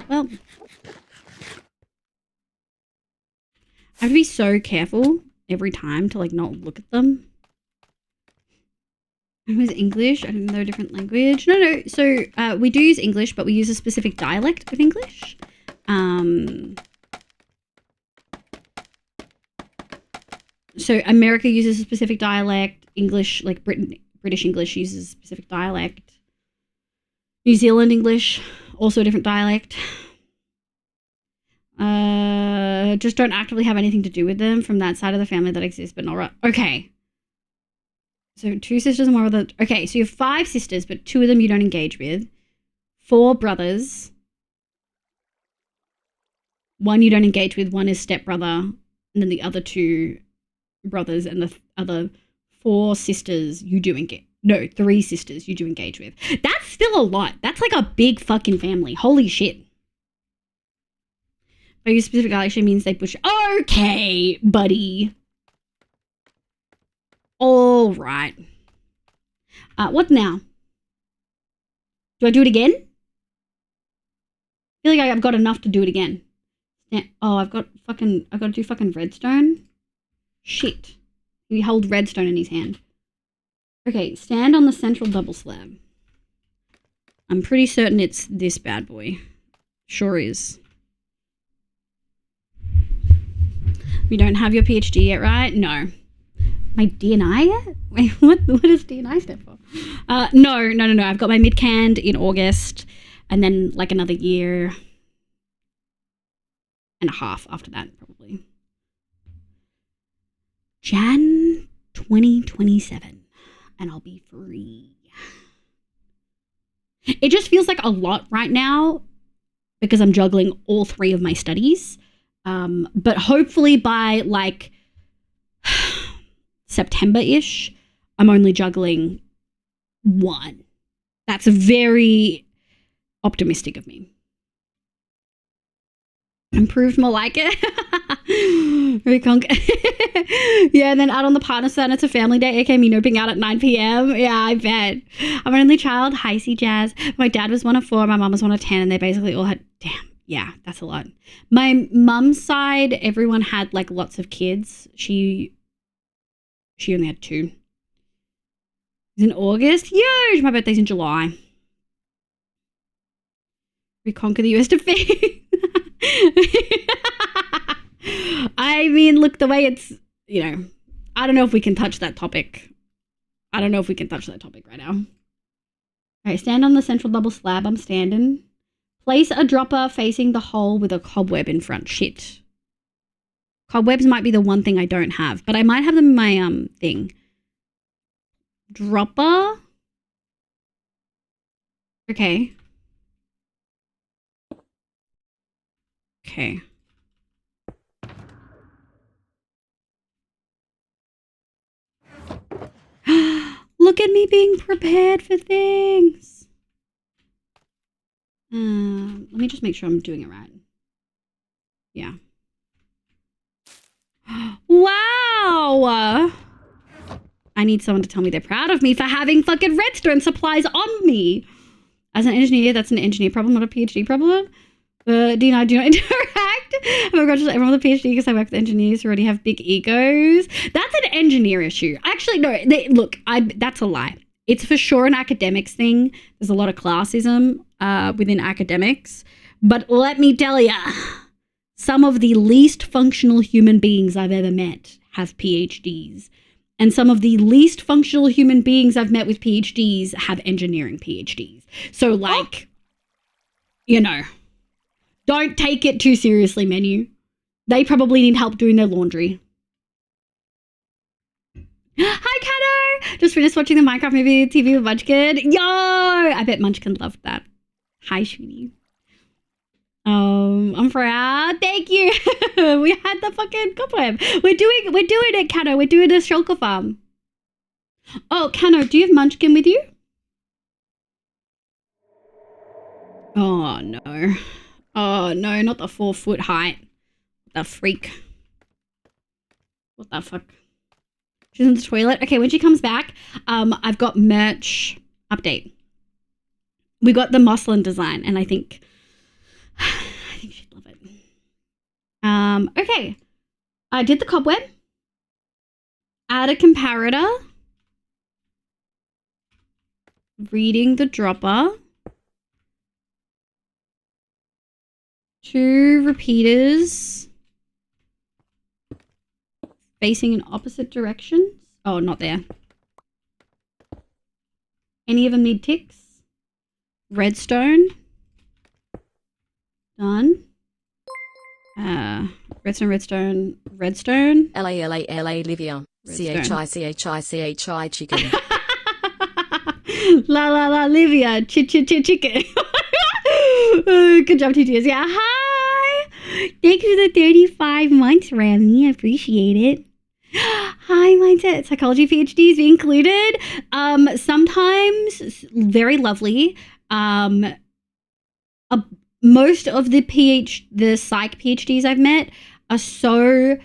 well. I have to be so careful every time to like not look at them. It was English. I didn't know a different language. No. So we do use English, but we use a specific dialect of English. So America uses a specific dialect. English, like British English uses a specific dialect. New Zealand English, also a different dialect. Just don't actively have anything to do with them from that side of the family that exists, but not right. Okay. So 2 sisters and 1 brother. Okay, so you have 5 sisters, but 2 of them you don't engage with. 4 brothers. 1 you don't engage with, 1 is stepbrother, and then the other 2 brothers and the other 4 sisters you do engage. No, 3 sisters you do engage with. That's still a lot. That's like a big fucking family. Holy shit. Very specific actually means they push. Okay, buddy. All right. What now? Do I do it again? I feel like I've got enough to do it again. Oh, I've got to do fucking redstone. Shit. He held redstone in his hand. Okay, stand on the central double slab. I'm pretty certain it's this bad boy. Sure is. You don't have your PhD yet, right? No. My DNI yet? Wait, what does DNI stand for? No. I've got my mid-cand in August, and then like another year and a half after that, probably. Jan 2027, and I'll be free. It just feels like a lot right now because I'm juggling all 3 of my studies. But hopefully by like September-ish, I'm only juggling 1. That's very optimistic of me. Improved more like it. Yeah, and then out on the partner side, it's a family day, aka me noping out at 9 p.m. Yeah, I bet. I'm an only child. Hi, C Jazz. My dad was 1 of 4, my mum was 1 of 10, and they basically all had... Damn. Yeah, that's a lot. My mum's side, everyone had like lots of kids. She only had 2. It's in August. Huge! My birthday's in July. We conquer the US defeat. I mean, look, the way it's, you know, I don't know if we can touch that topic. I don't know if we can touch that topic right now. All right, stand on the central double slab. I'm standing. Place a dropper facing the hole with a cobweb in front. Shit. Cobwebs might be the one thing I don't have, but I might have them in my thing. Dropper. Okay. Okay. Look at me being prepared for things. Let me just make sure I'm doing it right. Yeah. Wow! I need someone to tell me they're proud of me for having fucking redstone supplies on me. As an engineer, that's an engineer problem, not a PhD problem. Do not interact. Oh my gosh, everyone with a PhD because I work with engineers who already have big egos. That's an engineer issue. Actually, no, that's a lie. It's for sure an academics thing. There's a lot of classism within academics. But let me tell ya, some of the least functional human beings I've ever met have PhDs. And some of the least functional human beings I've met with PhDs have engineering PhDs. So don't take it too seriously, menu. They probably need help doing their laundry. Hi, Kano! Just finished watching the Minecraft movie TV with Munchkin. Yo! I bet Munchkin loved that. Hi, sweetie. I'm proud. Thank you. We had the fucking cobweb. We're doing it, Kano. We're doing a shulker farm. Oh, Kano, do you have Munchkin with you? Oh, no. Oh, no, not the 4 foot height. The freak. What the fuck? She's in the toilet. Okay, when she comes back, I've got merch update. We got the muslin design, and I think she'd love it. Okay. I did the cobweb. Add a comparator. Reading the dropper. 2 repeaters. Facing in opposite directions. Oh, not there. Any of them need ticks? Redstone. Done. Redstone. LA, Livia. CHI, chicken. La, Livia. Chicken. Good job, TTS. Yeah, hi. Thanks for the 35 months, Rami. I appreciate it. Hi, mindset psychology PhDs be included. Sometimes very lovely. Most of the psych PhDs I've met are so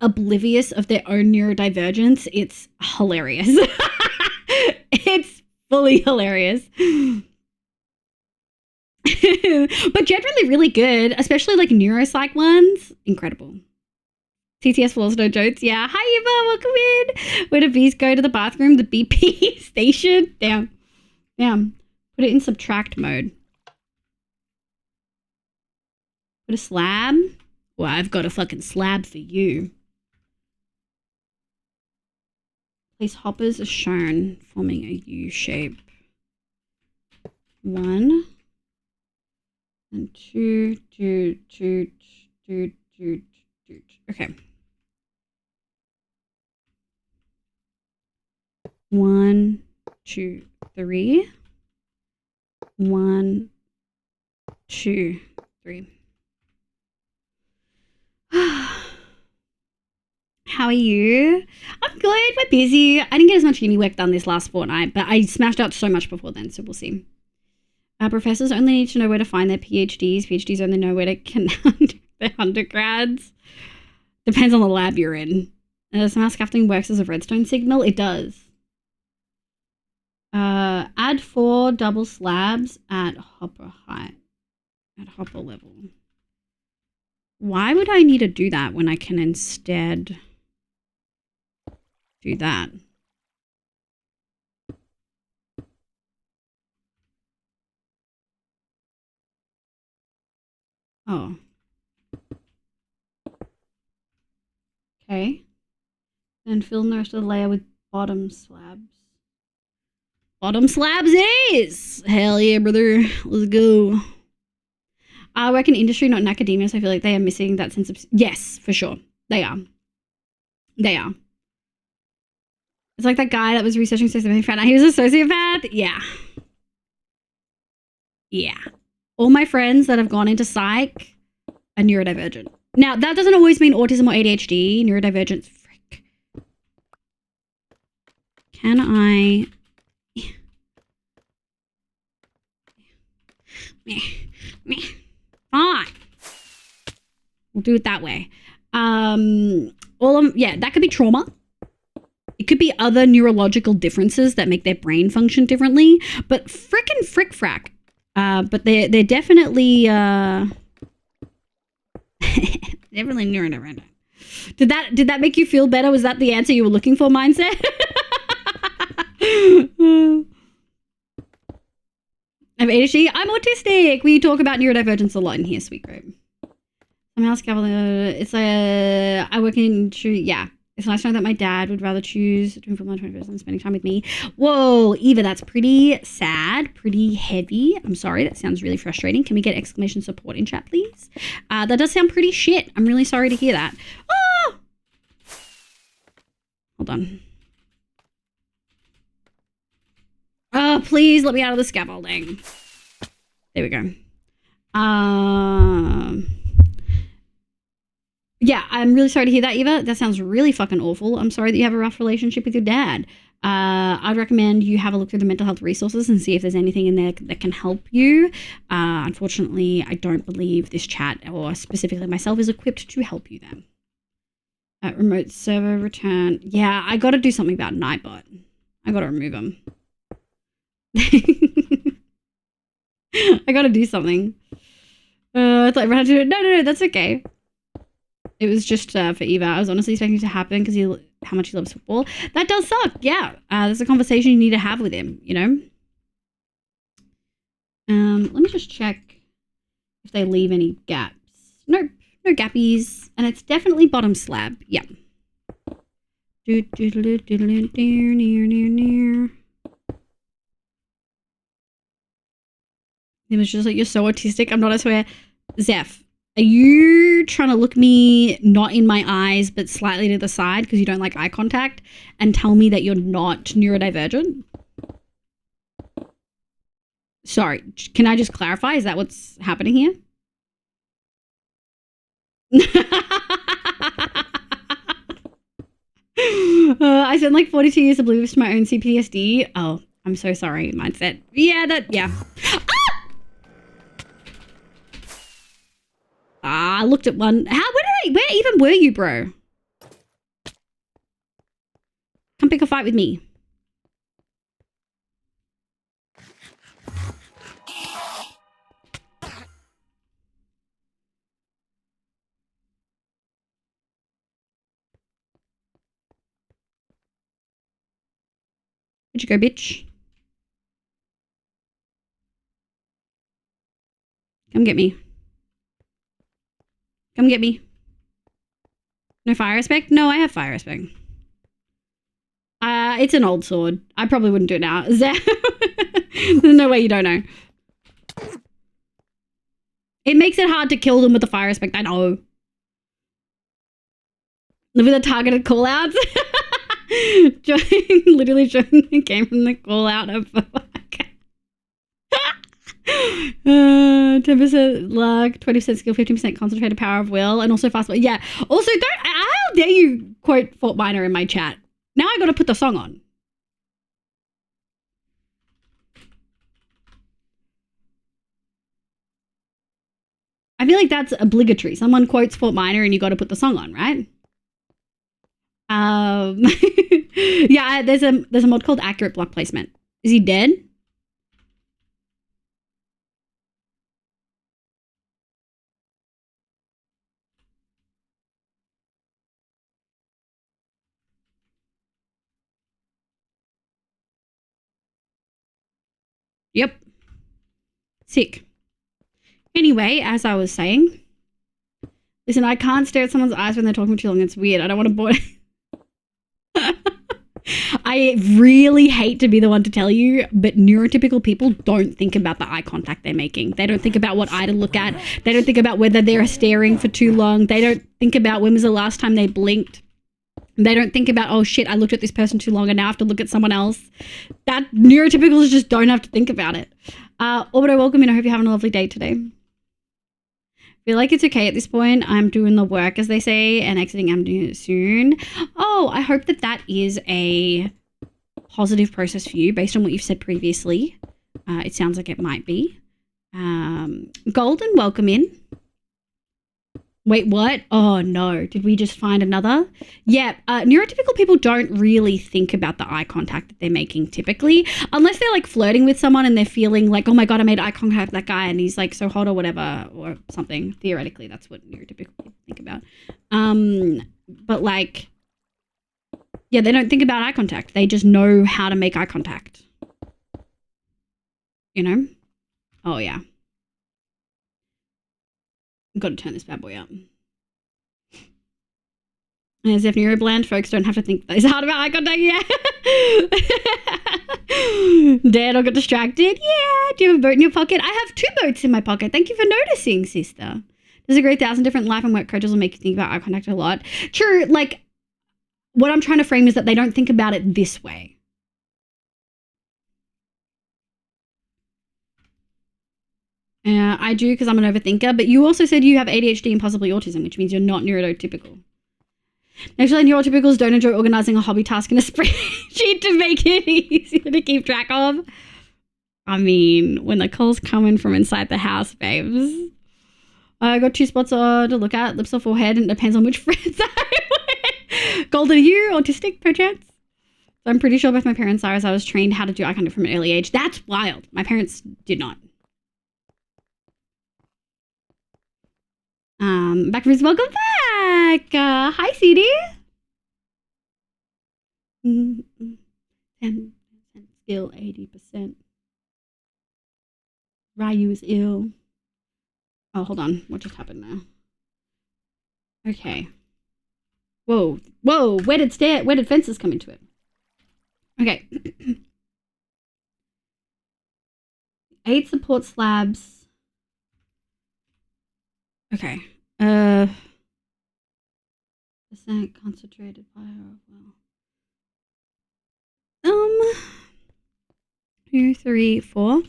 oblivious of their own neurodivergence. It's hilarious. It's fully hilarious. But generally really good, especially neuropsych ones. Incredible. TTS Flaws, no jokes. Yeah. Hi, Eva. Welcome in. Where do bees go to the bathroom? The BP station? Damn. Put it in subtract mode. Put a slab. Well, I've got a fucking slab for you. Place hoppers as shown, forming a U shape. 1 and 2. Okay. 1, 2, 3. 1, 2, 3. How are you? I'm good. We're busy. I didn't get as much uni work done this last fortnight, but I smashed out so much before then, so we'll see. Professors only need to know where to find their PhDs. PhDs only know where to connect their undergrads. Depends on the lab you're in. Somehow scaffolding works as a redstone signal. It does. Add 4 double slabs at hopper height. At hopper level. Why would I need to do that when I can instead do that? Oh. Okay. Then fill the rest of the layer with bottom slabs. Bottom slabs it is! Hell yeah, brother. Let's go. I work in industry, not in academia, so I feel like they are missing that sense of... Yes, for sure. They are. They are. It's like that guy that was researching systematic found out he was a sociopath. Yeah. Yeah. All my friends that have gone into psych are neurodivergent. Now, that doesn't always mean autism or ADHD. Neurodivergence, frick. Can I... Fine. We'll do it that way. That could be trauma. It could be other neurological differences that make their brain function differently. But frick frack. But they're definitely definitely neurodivergent. Did that make you feel better? Was that the answer you were looking for, mindset? I'm ADHD. I'm autistic. We talk about neurodivergence a lot in here, sweet group. Somehow scaffolding. It's I work in yeah. It's nice to know that my dad would rather choose doing football on 21st than spending time with me. Whoa, Eva, that's pretty sad, pretty heavy. I'm sorry, that sounds really frustrating. Can we get exclamation support in chat, please? That does sound pretty shit. I'm really sorry to hear that. Oh! Hold on. Oh, please let me out of the scaffolding. There we go. Yeah, I'm really sorry to hear that, Eva. That sounds really fucking awful. I'm sorry that you have a rough relationship with your dad. I'd recommend you have a look through the mental health resources and see if there's anything in there that can help you. Unfortunately, I don't believe this chat, or specifically myself, is equipped to help you then. Remote server return. Yeah, I got to do something about Nightbot. I got to remove him. I got to do something. I thought everyone had to do it. No, that's okay. It was just for Eva. I was honestly expecting it to happen because how much he loves football. That does suck. Yeah. There's a conversation you need to have with him, you know? Let me just check if they leave any gaps. Nope. No gappies. And it's definitely bottom slab. Yeah. It was just like, you're so autistic. I'm not, I swear. Zeph. Are you trying to look me not in my eyes, but slightly to the side because you don't like eye contact and tell me that you're not neurodivergent? Sorry, can I just clarify? Is that what's happening here? I spent like 42 years oblivious to my own CPTSD. Oh, I'm so sorry, mindset. Yeah. I looked at one. Where even were you, bro? Come pick a fight with me. Where'd you go, bitch? Come get me. Come get me. No fire respect? No, I have fire respect. It's an old sword. I probably wouldn't do it now. There's no way you don't know. It makes it hard to kill them with the fire respect, I know. With the targeted callouts. Literally came from the callout of 10% luck, 20% skill, 15% concentrated power of will, and also fast. Yeah. Also, how dare you quote Fort Minor in my chat? Now I got to put the song on. I feel like that's obligatory. Someone quotes Fort Minor and you got to put the song on, right? Yeah, there's a mod called Accurate Block Placement. Is he dead? Yep. Sick. Anyway, as I was saying, listen, I can't stare at someone's eyes when they're talking too long. It's weird. I don't want to bore. I really hate to be the one to tell you, but neurotypical people don't think about the eye contact they're making. They don't think about what eye to look at. They don't think about whether they're staring for too long. They don't think about when was the last time they blinked. They don't think about, oh shit, I looked at this person too long and now I have to look at someone else. That neurotypicals just don't have to think about it. Orbido, welcome in. I hope you're having a lovely day today. Feel like it's okay at this point. I'm doing the work, as they say, and exiting Amdu soon. Oh, I hope that is a positive process for you based on what you've said previously. It sounds like it might be. Golden, welcome in. Wait, what? Oh no, did we just find another? Yeah, neurotypical people don't really think about the eye contact that they're making typically, unless they're like flirting with someone and they're feeling like, oh my God, I made eye contact with that guy and he's like so hot or whatever or something. Theoretically, that's what neurotypical people think about. But like, yeah, they don't think about eye contact. They just know how to make eye contact. You know? Oh yeah. I've got to turn this bad boy up. As if neurobland folks don't have to think this hard about eye contact. Yeah. Dad, I'll get distracted. Yeah. Do you have a boat in your pocket? I have 2 boats in my pocket. Thank you for noticing, sister. There's a great 1,000 different life and work coaches will make you think about eye contact a lot. True. Like, what I'm trying to frame is that they don't think about it this way. I do because I'm an overthinker, but you also said you have ADHD and possibly autism, which means you're not neurotypical. Actually, neurotypicals don't enjoy organizing a hobby task in a spreadsheet to make it easier to keep track of. I mean, when the calls come in from inside the house, babes. I got 2 spots to look at, lips or forehead, and it depends on which friends I with. Golden, are you autistic, perchance? So I'm pretty sure both my parents are, as I was trained how to do eye contact from an early age. That's wild. My parents did not. Backwards, welcome back. Hi, CD. 10% skill, 80%. Ryu is ill. Oh, hold on. What just happened now? Okay. Whoa. Whoa. Where did fences come into it? Okay. 8 support slabs. Okay. Percent concentrated fire. Well. 2, 3, 4.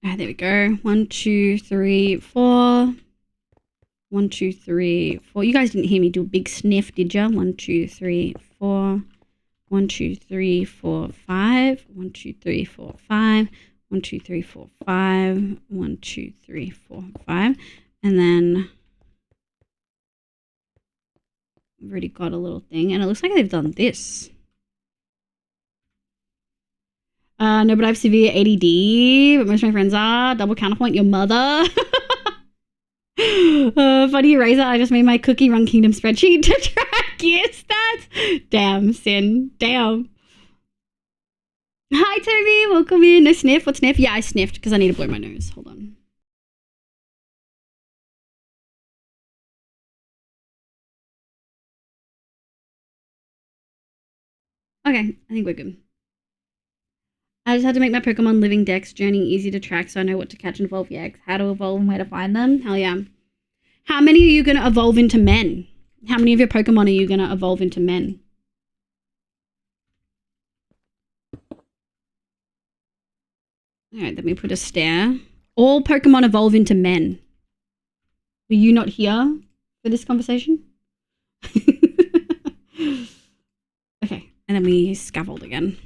Ah, there we go. 1, 2, 3, 4. 1, 2, 3, 4. You guys didn't hear me do a big sniff, did ya? 1, 2, 3, 4. 1, 2, 3, 4, 5. 1, 2, 3, 4, 5. 1, 2, 3, 4, 5. 1, 2, 3, 4, 5. And then I've already got a little thing. And it looks like they've done this. No, but I have severe ADD. But most of my friends are. Double counterpoint, your mother. Funny eraser. I just made my Cookie Run Kingdom spreadsheet to track your stats. Damn, Sin. Damn. Hi, Toby. Welcome in. No sniff. What sniff? Yeah, I sniffed because I need to blow my nose. Hold on. Okay, I think we're good. I just had to make my Pokemon Living Dex journey easy to track so I know what to catch and evolve EX, how to evolve and where to find them. Hell yeah. How many are you going to evolve into men? How many of your Pokemon are you going to evolve into men? Alright, let me put a stare. All Pokemon evolve into men. Were you not here for this conversation? Okay, and then we scaffold again.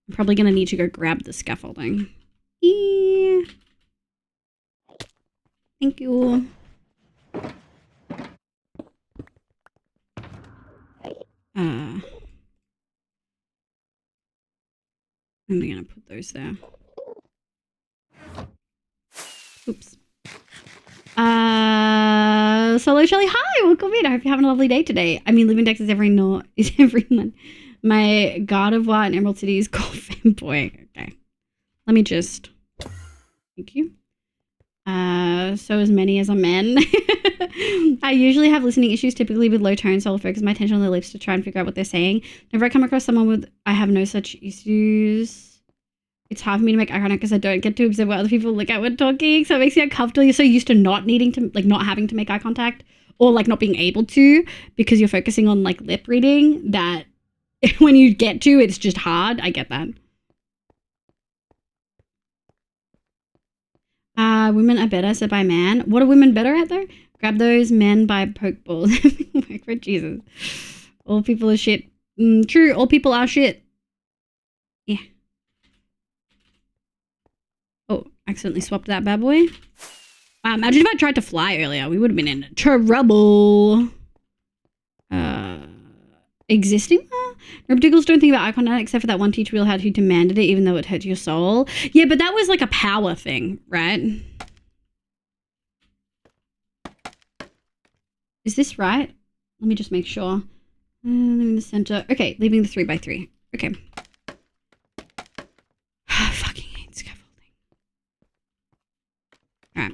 I'm probably going to need to go grab the scaffolding. Yeah. Thank you. I'm going to put those there. Oops. Solo Shelly, hi, welcome in. I hope you're having a lovely day today. I mean, Living Dex is every month. My God of War and Emerald City is called Fanboy. Okay. Let me just... Thank you. So as many as a man. I usually have listening issues, typically with low tone, so I'll focus my attention on their lips to try and figure out what they're saying. Whenever I come across someone with... I have no such issues. It's hard for me to make eye contact because I don't get to observe what other people look at when talking, so it makes me uncomfortable. You're so used to not needing to, like, not having to make eye contact or, like, not being able to because you're focusing on, like, lip reading that when you get to, it's just hard. I get that. Women are better, so by man. What are women better at, though? Grab those men by pokeballs. For Jesus. All people are shit. True, all people are shit. Yeah. Oh, Accidentally swapped that bad boy. Imagine if I tried to fly earlier. We would have been in trouble. Existing? Repticals don't think about eye contact except for that one teacher we all had who demanded it even though it hurt your soul. Yeah, but that was like a power thing, right? Is this right? Let me just make sure. In the center. Okay, leaving the 3x3. Okay. I fucking hate scaffolding. Alright.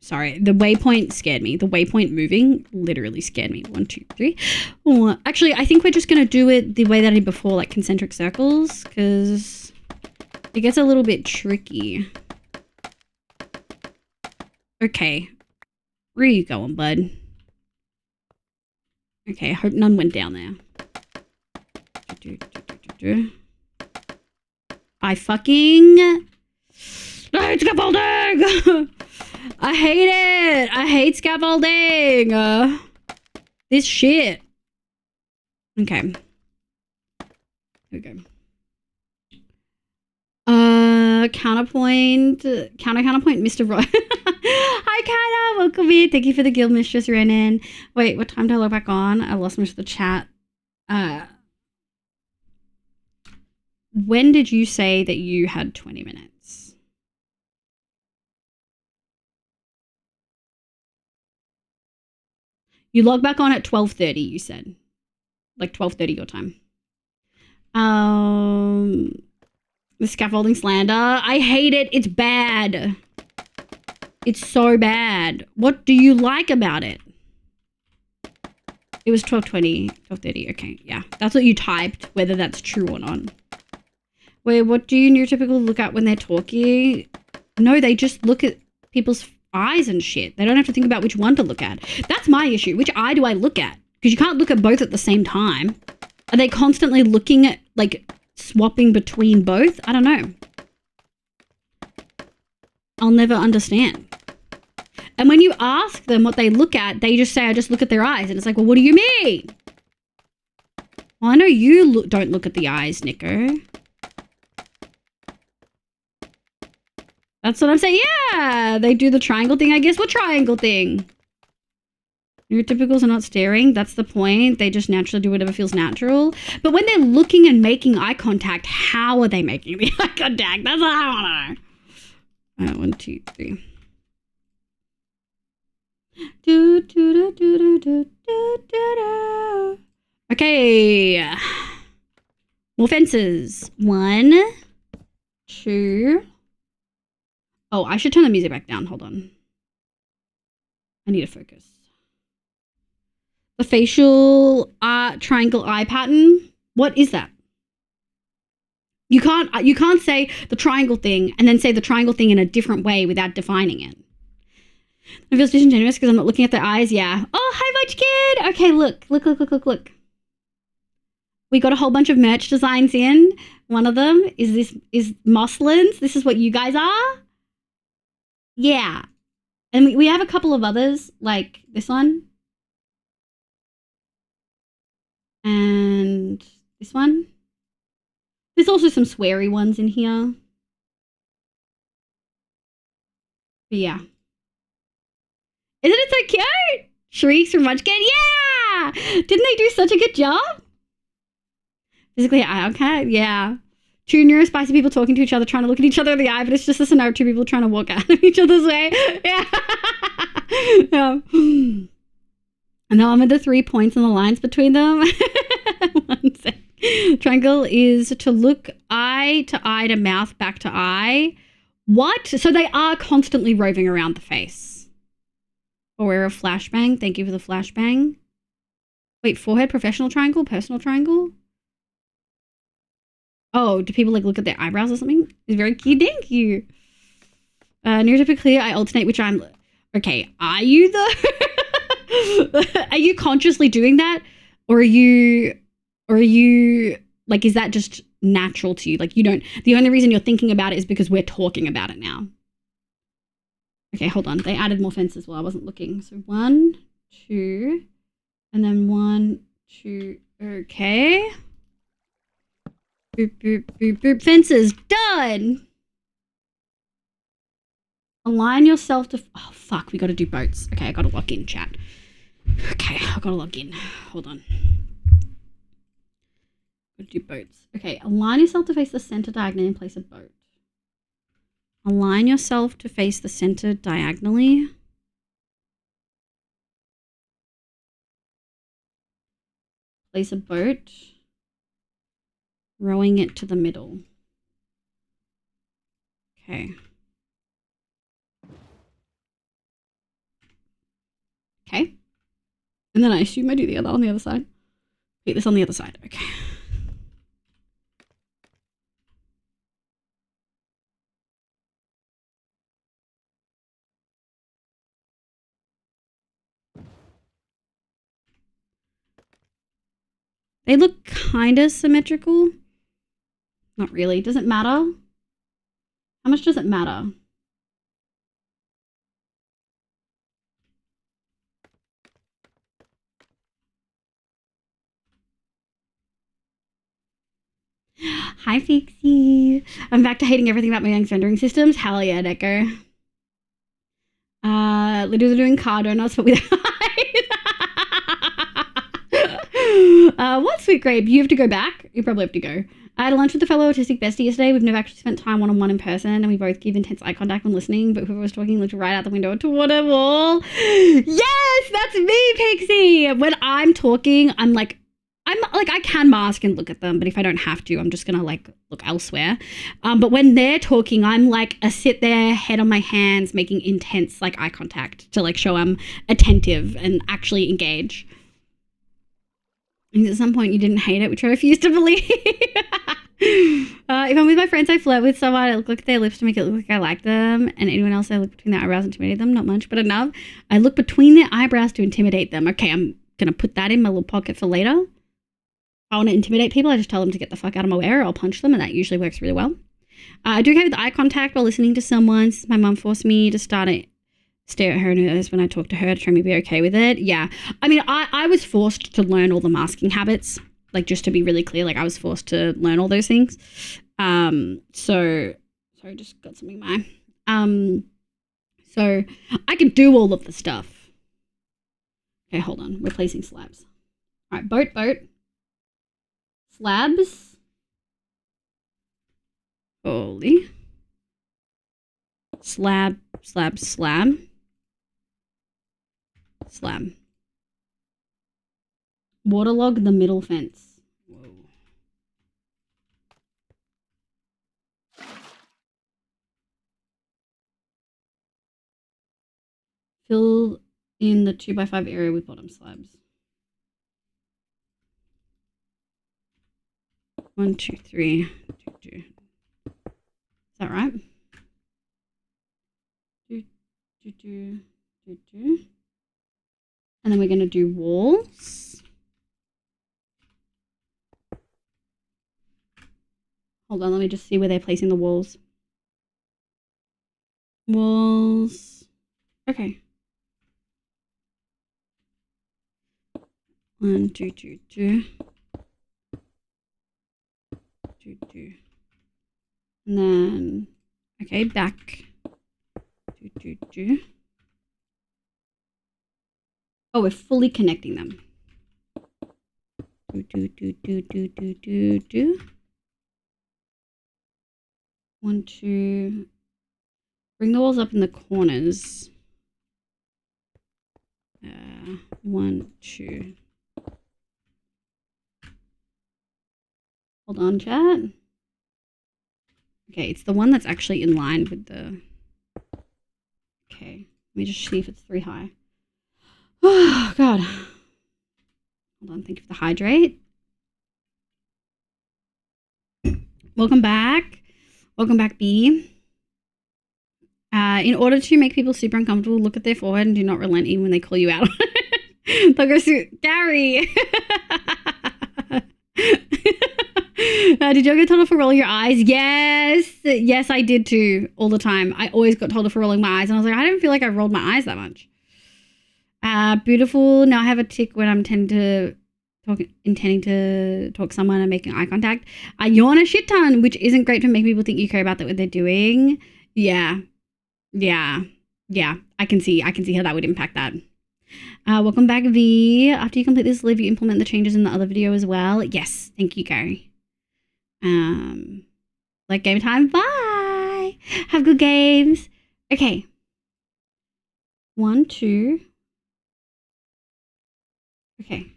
Sorry, the waypoint scared me. The waypoint moving literally scared me. 1, 2, 3. Oh, actually, I think we're just going to do it the way that I did before, like concentric circles, because it gets a little bit tricky. Okay. Where are you going, bud? Okay, I hope none went down there. I fucking hate scaffolding! I hate it! I hate scaffolding! This shit. Okay. Here we go. Counterpoint, Mr. Roy. Hi, Kata, welcome in. Thank you for the guild mistress, Renan. Wait, what time do I log back on? I lost most of the chat. When did you say that you had 20 minutes? You log back on at 12:30, you said. Like 12:30 your time. The scaffolding slander. I hate it. It's bad. It's so bad. What do you like about it? It was 12:20, 12:30. Okay, yeah. That's what you typed, whether that's true or not. Wait, what do you neurotypical look at when they're talking? No, they just look at people's eyes and shit. They don't have to think about which one to look at. That's my issue. Which eye do I look at? Because you can't look at both at the same time. Are they constantly looking at, like, swapping between both? I don't know. I'll never understand. And when you ask them what they look at, they just say, I just look at their eyes. And it's like, well, what do you mean? Well, I know you don't look at the eyes, Nico. That's what I'm saying. Yeah, they do the triangle thing, I guess. What triangle thing? Neurotypicals are not staring. That's the point. They just naturally do whatever feels natural. But when they're looking and making eye contact, how are they making the eye contact? That's what I want to know. 1, 2, 3. Okay. More fences. 1, 2. Oh, I should turn the music back down. Hold on. I need to focus. The facial triangle eye pattern. What is that? You can't say the triangle thing and then say the triangle thing in a different way without defining it. It feels disingenuous because I'm not looking at their eyes. Yeah. Oh, hi, Much Kid. Okay, look. We got a whole bunch of merch designs in. One of them is muslins. This is what you guys are. Yeah. And we have a couple of others, like this one. And this one. There's also some sweary ones in here. But yeah. Isn't it so cute? Shrieks from Munchkin. Yeah! Didn't they do such a good job? Physically, okay, yeah. 2 neurospicy people talking to each other, trying to look at each other in the eye, but it's just a scenario of 2 people trying to walk out of each other's way. Yeah. Yeah. And now I'm at the 3 points and the lines between them. 1 sec. Triangle is to look eye to mouth, back to eye. What? So they are constantly roving around the face. Or a flashbang. Thank you for the flashbang. Wait, forehead, professional triangle, personal triangle? Oh, do people like look at their eyebrows or something? It's very cute. Thank you. Neurotypically, I alternate which I'm. Okay, are you though? Are you consciously doing that, or are you like? Is that just natural to you? Like you don't. The only reason you're thinking about it is because we're talking about it now. Okay, hold on. They added more fences while I wasn't looking. So 1, 2, and then 1, 2. Okay. Boop, boop, boop, boop. Fences done. Align yourself to. Oh fuck, we got to do boats. Okay, I got to log in, chat. Okay, I got to log in. Hold on. Got to do boats. Okay, align yourself to face the center diagonally and place a boat. Align yourself to face the center diagonally. Place a boat. Rowing it to the middle. Okay. Okay. And then I assume I do the other on the other side. Wait, this on the other side. Okay. They look kind of symmetrical. Not really. Does it matter? How much does it matter? Hi, Fixie. I'm back to hating everything about my young's rendering systems. Hell yeah, Decker. Lidus are doing car donuts, but with what, Sweet Grape? You have to go back? You probably have to go. I had a lunch with a fellow autistic bestie yesterday. We've never actually spent time one-on-one in person, and we both give intense eye contact when listening, but whoever was talking looked right out the window toward a wall. Yes, that's me, Pixie! When I'm talking, I'm like, I can mask and look at them, but if I don't have to, I'm just gonna like look elsewhere. But when they're talking, I'm like a sit there, head on my hands, making intense like eye contact to like show I'm attentive and actually engage. And at some point you didn't hate it, which I refuse to believe. If I'm with my friends I flirt with someone, I look at their lips to make it look like I like them, and anyone else I look between their eyebrows to intimidate them. Not much, but enough. I look between their eyebrows to intimidate them. Okay, I'm gonna put that in my little pocket for later. I want to intimidate people, I just tell them to get the fuck out of my way or I'll punch them, and that usually works really well. I do okay with eye contact while listening to someone. My mum forced me to stare at her nose when I talk to her to try me be okay with it. Yeah. I mean, I was forced to learn all the masking habits. Like, just to be really clear, like I was forced to learn all those things. Sorry, just got something in my so I can do all of the stuff. Okay, hold on. We're placing slabs. All right, boat. Slabs. Holy. Slab. Waterlog the middle fence. Whoa. Fill in the 2x5 area with bottom slabs. 1, 2, 3. 2, 2. Is that right? 2, 2, 2, 2, 2. And then we're going to do walls. Hold on, let me just see where they're placing the walls. Walls. Okay. 1, 2, 2, 2. 2, 2. And then, okay, back. 2, 2, 2. Oh, we're fully connecting them. 2, 2, 2, 2, 2, 2, 2, 2. 1, 2. Bring the walls up in the corners. 1, 2. Hold on, chat. Okay, it's the one that's actually in line with the... Okay, let me just see if it's 3 high. Oh, God. Hold on, think of the hydrate. Welcome back. Welcome back, B. In order to make people super uncomfortable, look at their forehead and do not relent even when they call you out. They'll go Gary. Did you get told off for rolling your eyes? Yes, I did too, all the time. I always got told off for rolling my eyes, and I was like, I didn't feel like I rolled my eyes that much. Beautiful. Now I have a tick when I'm intending to talk to someone and making eye contact. I yawn a shit ton, which isn't great to make people think you care about what they're doing. Yeah. I can see how that would impact that. Welcome back, V. After you complete this live, you implement the changes in the other video as well. Yes, thank you, Gary. Like game time. Bye. Have good games. Okay. 1, 2. Okay.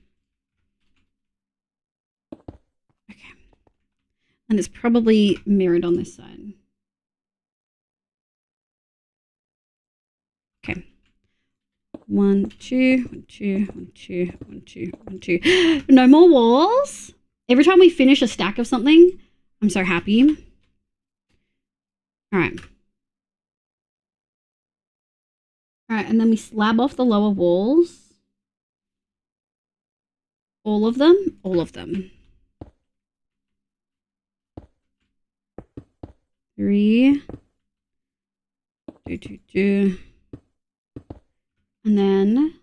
And it's probably mirrored on this side. Okay. 1, 2, 1, 2, 1, 2, 1, 2, 1, 2. No more walls. Every time we finish a stack of something, I'm so happy. All right. All right, and then we slab off the lower walls. All of them. All of them. 3, 2, 2, 2. And then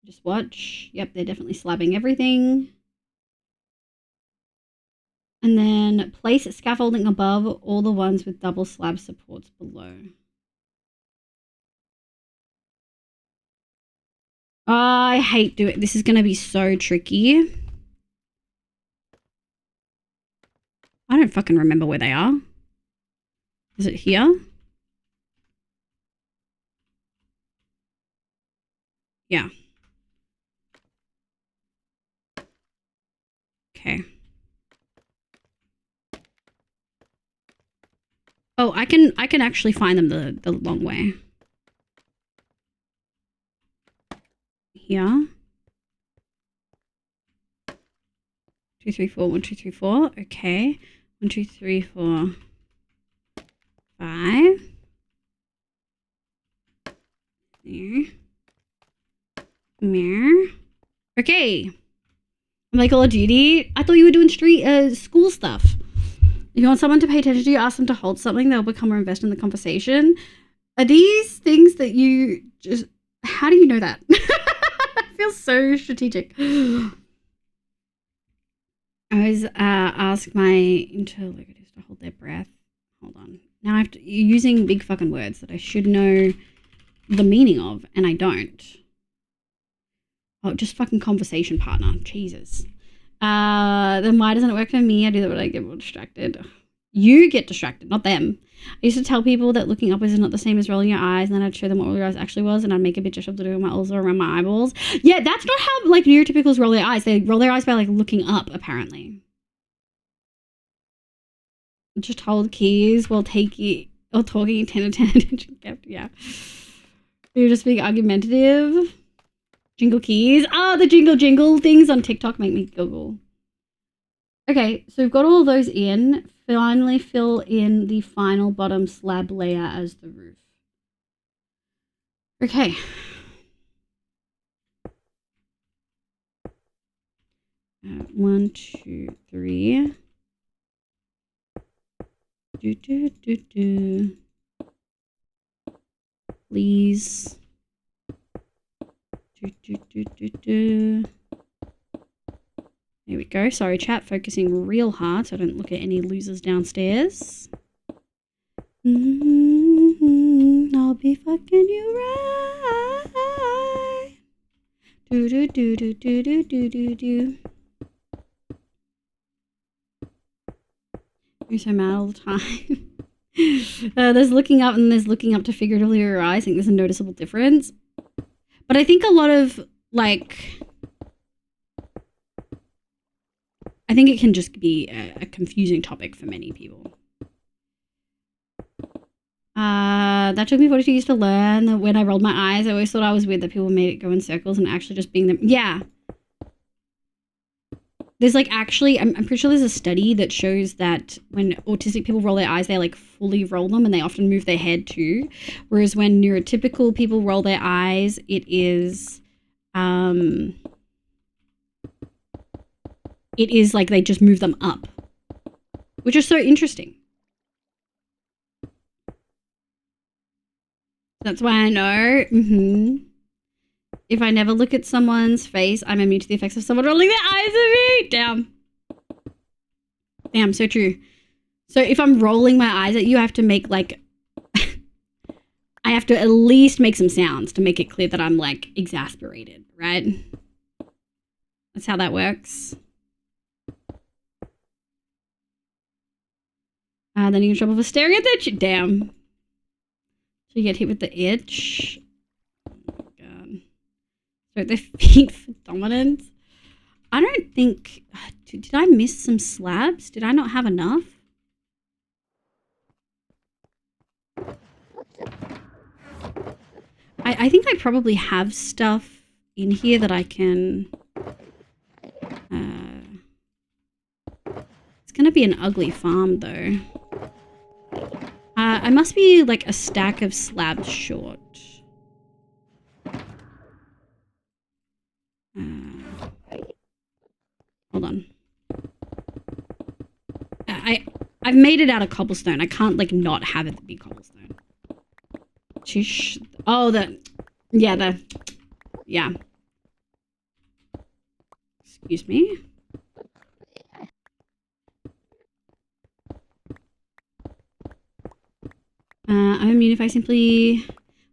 just watch. Yep, they're definitely slabbing everything. And then place scaffolding above all the ones with double slab supports below. Oh, I hate doing this. Is going to be so tricky. I don't fucking remember where they are. Is it here? Yeah. Okay. Oh, I can actually find them the long way. Here. 2, 3, 4. 1, 2, 3, 4. Okay. 1, 2, 3, 4, 5. There. There. Okay. Like Call of Duty. I thought you were doing school stuff. If you want someone to pay attention to you, ask them to hold something, they'll become more invested in the conversation. Are these things that you just... How do you know that? I feel so strategic. I always ask my interlocutors to hold their breath. Hold on. Now I have to... You're using big fucking words that I should know the meaning of, and I don't. Oh, just fucking conversation partner. Jesus. Then why doesn't it work for me? I do that when I get more distracted. You get distracted, not them. I used to tell people that looking upwards is not the same as rolling your eyes, and then I'd show them what rolling your eyes actually was, and I'd make a big gesture to do my also around my eyeballs. Yeah, that's not how like neurotypicals roll their eyes. They roll their eyes by like looking up, apparently. Just hold keys while talking 10 to 10 attention kept. Yeah. You're just being argumentative. Jingle keys. Oh, the jingle things on TikTok make me giggle. Okay, so we've got all those in. Finally fill in the final bottom slab layer as the roof. Okay. One, 2, 3. Please. There we go. Sorry, chat. Focusing real hard so I don't look at any losers downstairs. I'll be fucking you right. Do. You're so mad all the time. There's looking up and there's looking up to figuratively your eyes. I think there's a noticeable difference. But I think a lot of, like... I think it can just be a confusing topic for many people. That took me 42 years to learn. That when I rolled my eyes, I always thought I was weird that people made it go in circles and actually just being them. Yeah. There's like actually, I'm pretty sure there's a study that shows that when autistic people roll their eyes, they like fully roll them and they often move their head too. Whereas when neurotypical people roll their eyes, it is like they just move them up, which is so interesting. That's why I know. If I never look at someone's face, I'm immune to the effects of someone rolling their eyes at me. Damn. Damn, so true. So if I'm rolling my eyes at you, I have to make like... I have to at least make some sounds to make it clear that I'm like exasperated, right? That's how that works. Then you get in trouble for staring at that shit. Damn. So you get hit with the itch. Oh my god. So their feet for dominance. I don't think... Did I miss some slabs? Did I not have enough? I think I probably have stuff in here that I can... It's gonna be an ugly farm though. I must be like a stack of slabs short. Hold on. I've made it out of cobblestone. I can't like not have it be cobblestone. Chish. Oh, yeah. Excuse me. I'm immune if I simply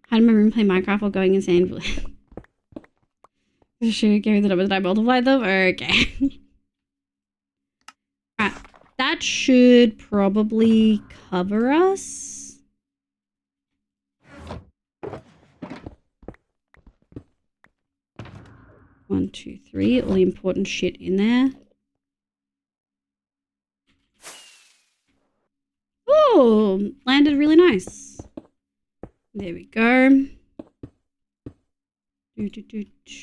hide in my room, play Minecraft while going insane. Should carry the numbers that I multiplied them? Okay. Alright. That should probably cover us. One, two, three. All the important shit in there. Oh, landed really nice. There we go.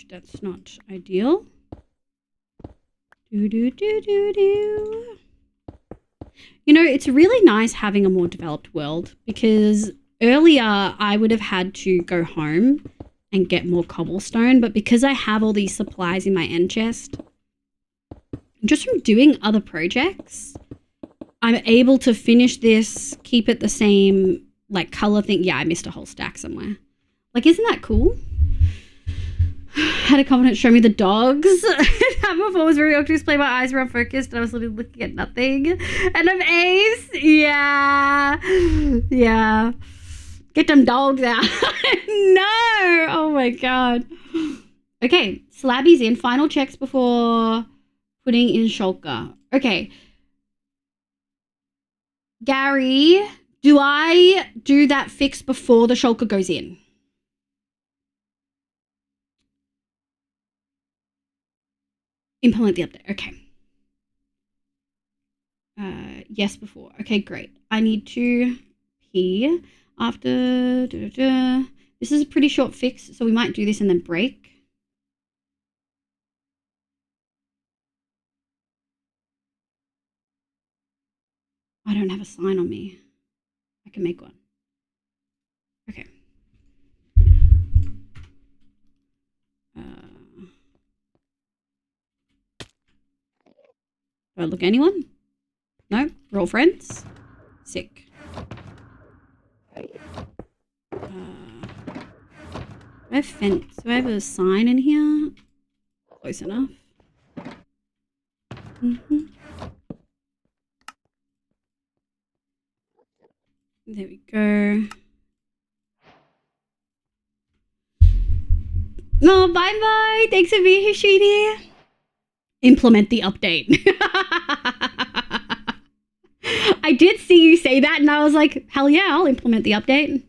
That's not ideal. You know, it's really nice having a more developed world because earlier I would have had to go home and get more cobblestone, but because I have all these supplies in my end chest, just from doing other projects, I'm able to finish this, keep it the same, like, color thing. Yeah, I missed a whole stack somewhere. Like, isn't that cool? Had a comment show me the dogs. That before was very awkward to display. My eyes were unfocused and I was literally looking at nothing. And I'm ace. Yeah. Yeah. Get them dogs out. No. Oh my god. Okay. Slabby's in. Final checks before putting in shulker. Okay. Gary, do I do that fix before the shulker goes in? Implement the update. Okay. Yes, before. Okay, great. I need to pee after. This is a pretty short fix, so we might do this and then break. I don't have a sign on me. I can make one. Okay. Do I look at anyone? No? We're all friends? Sick. Do I have fence? Do I have a sign in here? Close enough. There we go. Oh, bye-bye. Thanks for being here, Shady. Implement the update. I did see you say that and I was like, hell yeah, I'll implement the update.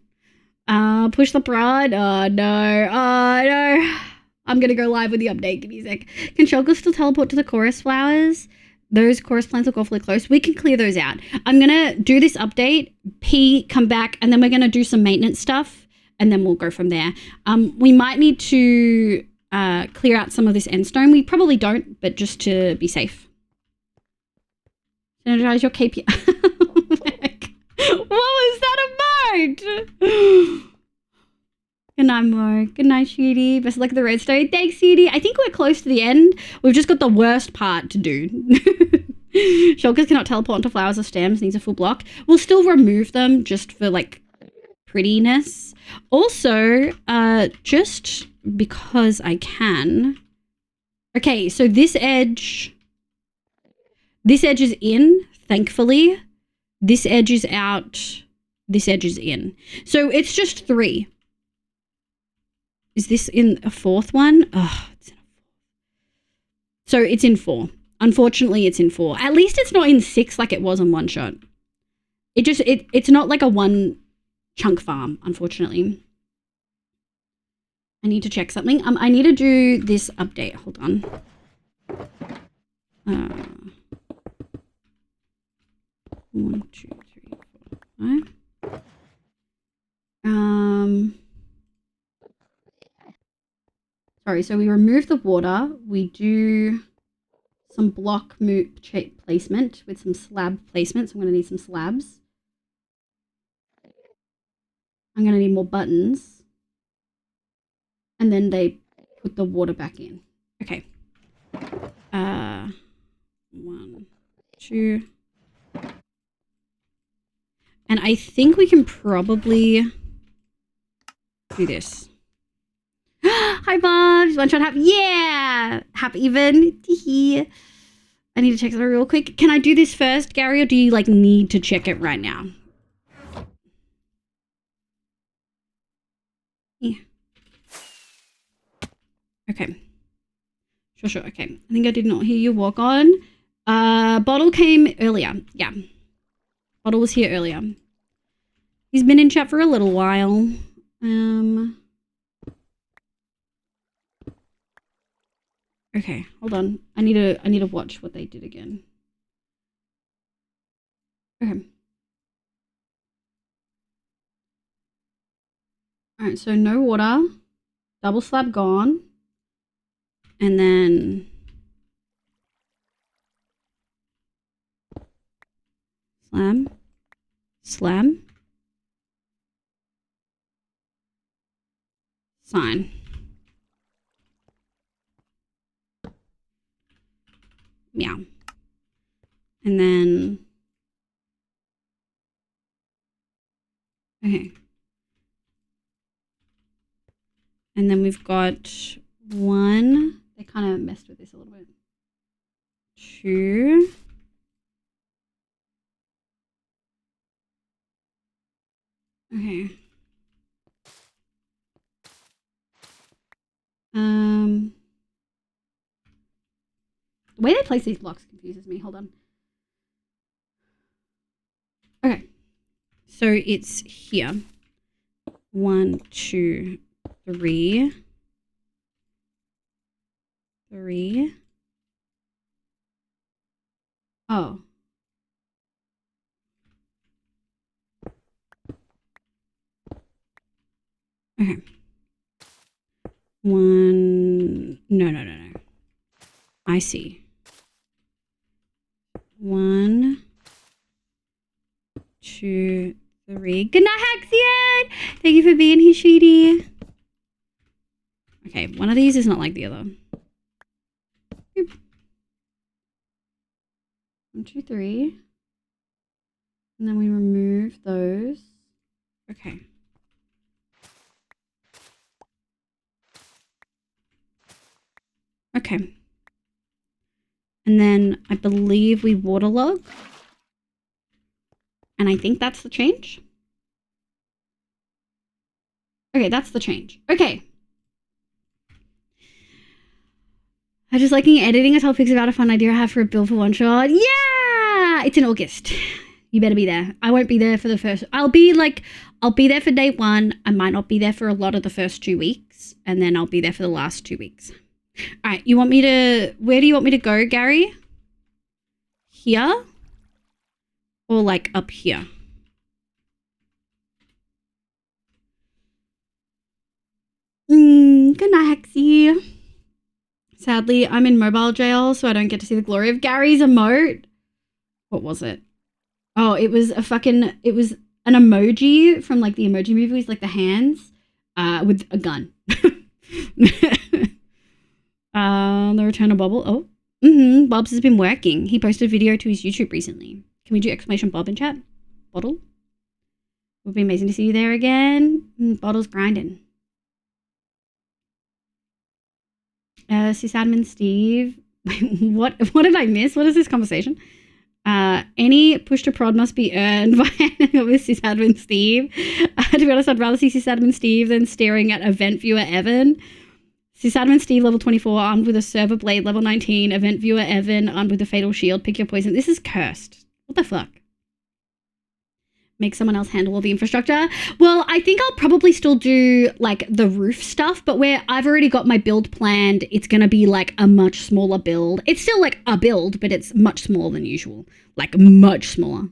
Push the prod. Oh no. Oh no. I'm gonna go live with the update. Give me a sec. Can shulkers still teleport to the chorus flowers? Those chorus plants look awfully close. We can clear those out. I'm gonna do this update, pee, come back, and then we're gonna do some maintenance stuff and then we'll go from there. We might need to clear out some of this endstone. We probably don't, but just to be safe. Synergize your KPI. What was that about? Good night, Mo. Good night, Shooty. Best of luck at the redstone. Thanks, Shooty. I think we're close to the end. We've just got the worst part to do. Shulkers cannot teleport onto flowers or stems. Needs a full block. We'll still remove them just for, like, prettiness. Also, just because I can. Okay, so this edge is in, thankfully. This edge is out. This edge is in. So it's just 3. Is this in a 4th one? Oh, it's in a 4. So it's in 4. Unfortunately, it's in 4. At least it's not in 6 like it was on One Shot. It's not like a 1 chunk farm, unfortunately. I need to check something. I need to do this update. Hold on. 1, 2, 3, 4, 5. Sorry, so we remove the water. We do some block placement with some slab placement. So I'm going to need some slabs. I'm going to need more buttons. And then they put the water back in. Okay. 1, 2. And I think we can probably do this. Hi, Bob. One shot happy. Yeah. Happy even. I need to check something real quick. Can I do this first, Gary, or do you like need to check it right now? Yeah. Okay. Sure. Okay. I think I did not hear you walk on. Bottle came earlier. Yeah. Bottle was here earlier. He's been in chat for a little while. Okay, hold on. I need to watch what they did again. Okay. Alright, so no water. Double slab gone. And then slam, sign. Meow. And then, okay. And then we've got 1. They kind of messed with this a little bit. 2. Okay. The way they place these blocks confuses me. Hold on. Okay. So it's here. 1, 2, 3. 3. Oh. Okay. 1. No. I see. 1, 2, 3. Good night, Haxian! Thank you for being here, sweetie. Okay, one of these is not like the other. Boop. 1, 2, 3. And then we remove those. Okay. Okay. And then I believe we waterlog. And I think that's the change. Okay, that's the change. Okay. I just liking editing a topics about a fun idea I have for a build for One Shot. Yeah! It's in August. You better be there. I won't be there for the first. I'll be there for day 1. I might not be there for a lot of the first 2 weeks. And then I'll be there for the last 2 weeks. All right, you want me to, where do you want me to go, Gary? Here? Or like up here? Good night, Hexie. Sadly, I'm in mobile jail, so I don't get to see the glory of Gary's emote. What was it? Oh, it was it was an emoji from like the Emoji Movies, like the hands, with a gun. The return of Bobble. Oh, Bob's has been working. He posted a video to his YouTube recently. Can we do exclamation Bob in chat? Bottle? Would be amazing to see you there again. Bottle's grinding. Sysadmin Steve. What did I miss? What is this conversation? Any push to prod must be earned by with sysadmin Steve. To be honest, I'd rather see sysadmin Steve than staring at event viewer Evan. Sysadmin Steve level 24 armed with a server blade level 19. Event viewer Evan armed with a fatal shield. Pick your poison. This is cursed. What the fuck? Make someone else handle all the infrastructure. Well, I think I'll probably still do like the roof stuff, but where I've already got my build planned, it's going to be like a much smaller build. It's still like a build, but it's much smaller than usual. Like much smaller.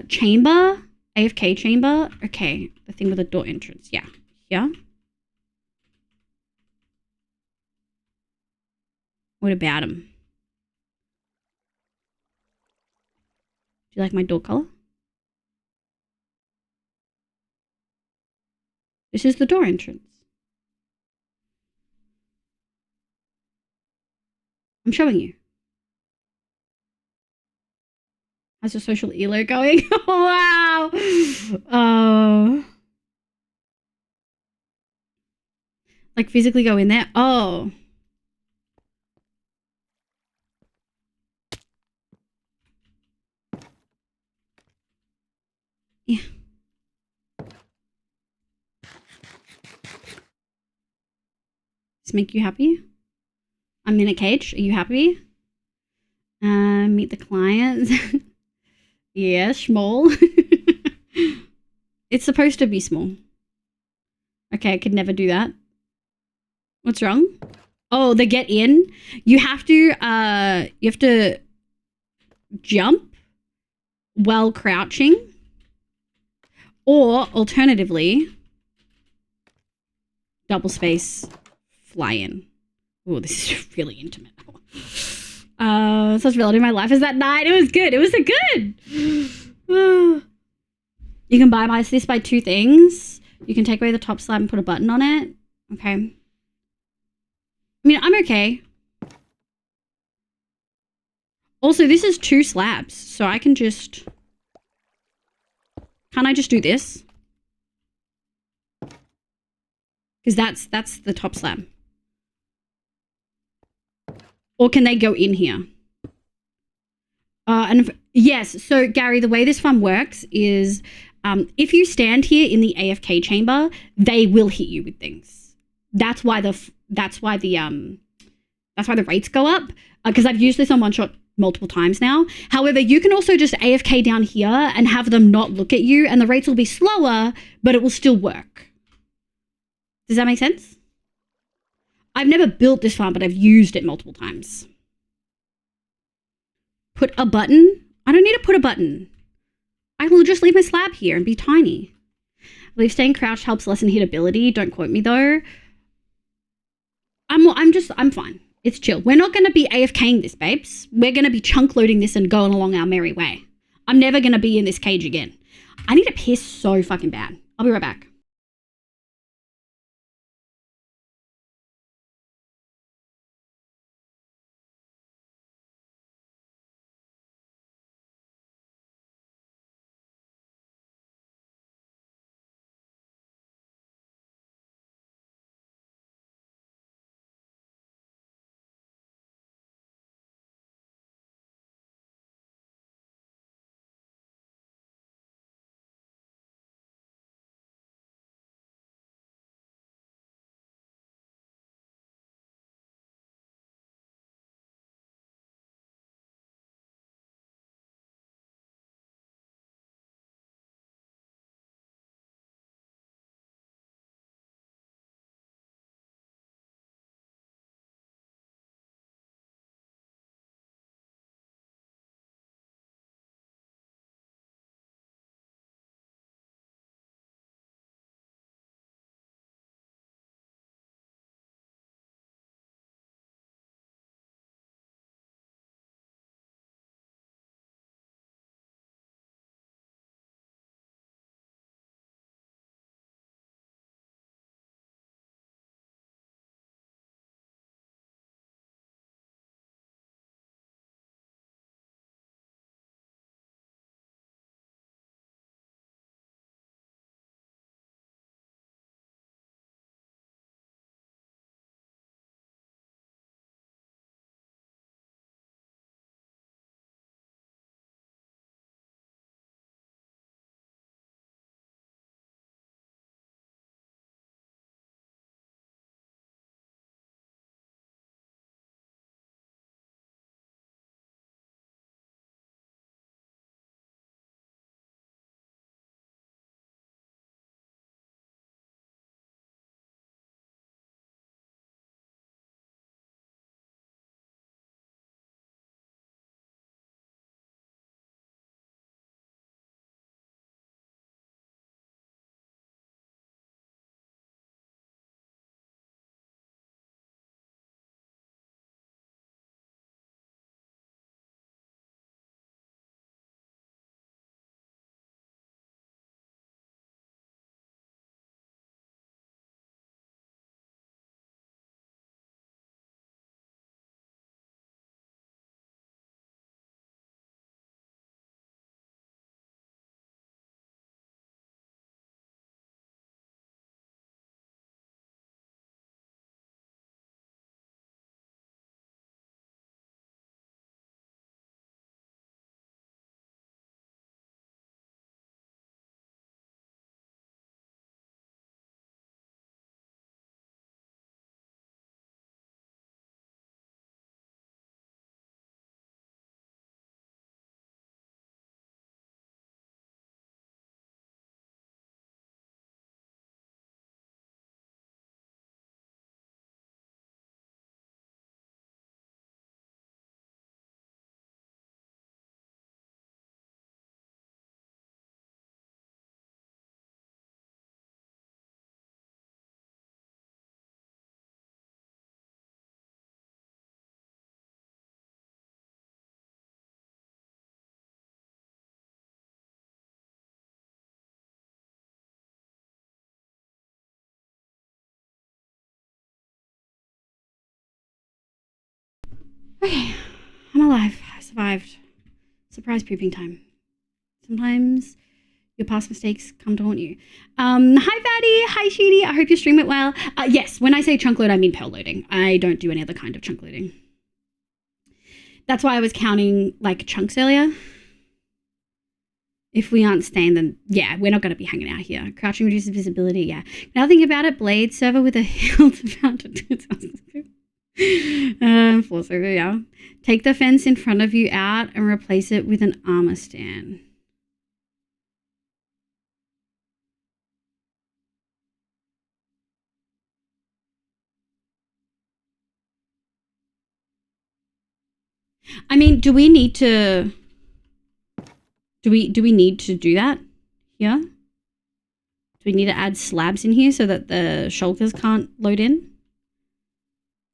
Chamber, AFK chamber. Okay, the thing with the door entrance. Yeah. Yeah. What about him? Do you like my door color? This is the door entrance. I'm showing you. How's your social elo going? Wow. Like physically go in there? Oh. Yeah. Does this make you happy? I'm in a cage. Are you happy? Meet the clients. Yeah, small. It's supposed to be small. Okay, I could never do that. What's wrong? Oh, the get in. You have to jump while crouching, or alternatively, double space, fly in. Oh, this is really intimate. Such reality in my life is that night. It was good. It was good. You can buy this by two things. You can take away the top slab and put a button on it. Okay. I mean, I'm okay. Also, this is 2 slabs, so I can just... Can't I just do this? Because that's the top slab. Or can they go in here? Yes, so Gary, the way this farm works is if you stand here in the AFK chamber, they will hit you with things. That's why the rates go up, because I've used this on one shot multiple times now. However, you can also just AFK down here and have them not look at you, and the rates will be slower, but it will still work. Does that make sense? I've never built this farm, but I've used it multiple times. Put a button? I don't need to put a button. I will just leave my slab here and be tiny. I believe staying crouched helps lessen hitability. Don't quote me though. I'm fine. It's chill. We're not going to be AFKing this, babes. We're going to be chunk loading this and going along our merry way. I'm never going to be in this cage again. I need to piss so fucking bad. I'll be right back. Okay, I'm alive. I survived. Surprise pooping time. Sometimes your past mistakes come to haunt you. Hi, Fatty. Hi, Shooty. I hope your stream went well. Yes, when I say chunk load, I mean pearl loading. I don't do any other kind of chunk loading. That's why I was counting like chunks earlier. If we aren't staying, then yeah, we're not going to be hanging out here. Crouching reduces visibility, yeah. Now think about it, blade server with a hilt about to 2000. Floor server, yeah. Take the fence in front of you out and replace it with an armor stand. I mean, do we need to do we need to do that here? Do we need to add slabs in here so that the shulkers can't load in?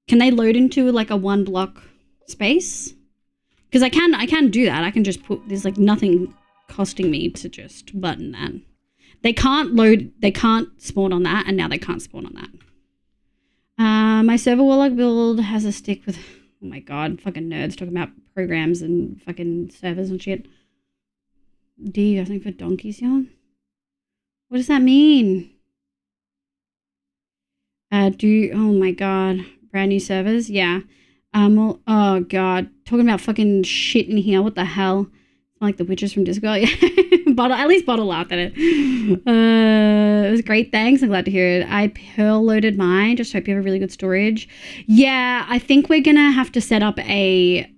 Can they load into like a 1 block space? Because I can do that. I can just put, there's like nothing costing me to just button that. They can't load, they can't spawn on that, and now they can't spawn on that. My server warlock build has a stick with, oh my god, fucking nerds talking about programs and fucking servers and shit. D, I think for donkeys, yawn. What does that mean? Oh my god, brand new servers, yeah. Well, oh god, talking about fucking shit in here. What the hell? Like the witches from Discord. Yeah, at least Bottle laughed at it. It was great. Thanks. I'm glad to hear it. I pearl loaded mine. Just hope you have a really good storage. Yeah, I think we're gonna have to set up a.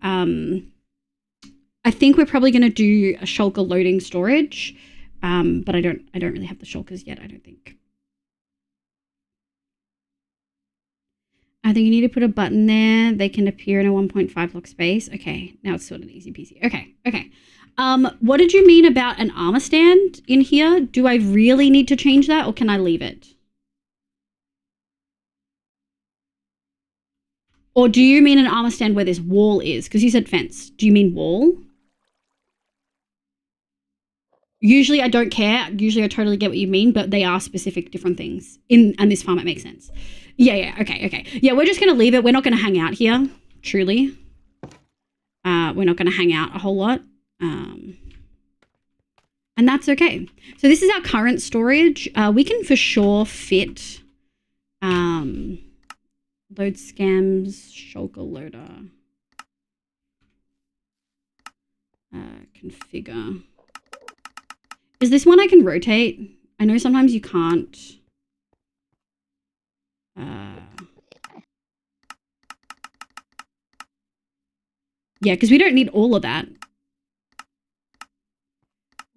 I think we're probably gonna do a shulker loading storage, but I don't really have the shulkers yet. I don't think. I think you need to put a button there. They can appear in a 1.5 block space. Okay, now it's sort of easy peasy. Okay. What did you mean about an armor stand in here? Do I really need to change that, or can I leave it? Or do you mean an armor stand where this wall is? Because you said fence. Do you mean wall? Usually I don't care. Usually I totally get what you mean, but they are specific different things. And this farm, it makes sense. Yeah, okay. Yeah, we're just going to leave it. We're not going to hang out here, truly. We're not going to hang out a whole lot. And that's okay. So this is our current storage. We can for sure fit load scams, shulker loader, configure. Is this one I can rotate? I know sometimes you can't. Yeah, because we don't need all of that.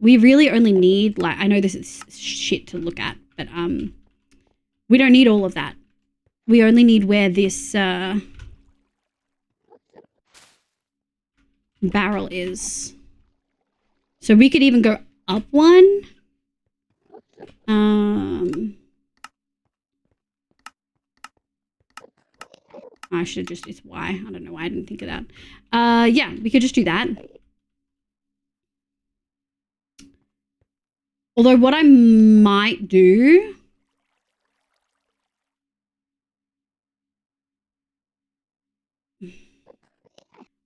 We really only need, like, I know this is shit to look at, but we don't need all of that. We only need where this barrel is. So we could even go up one. I should just, it's Y. I don't know why I didn't think of that. Yeah, we could just do that. Although what I might do,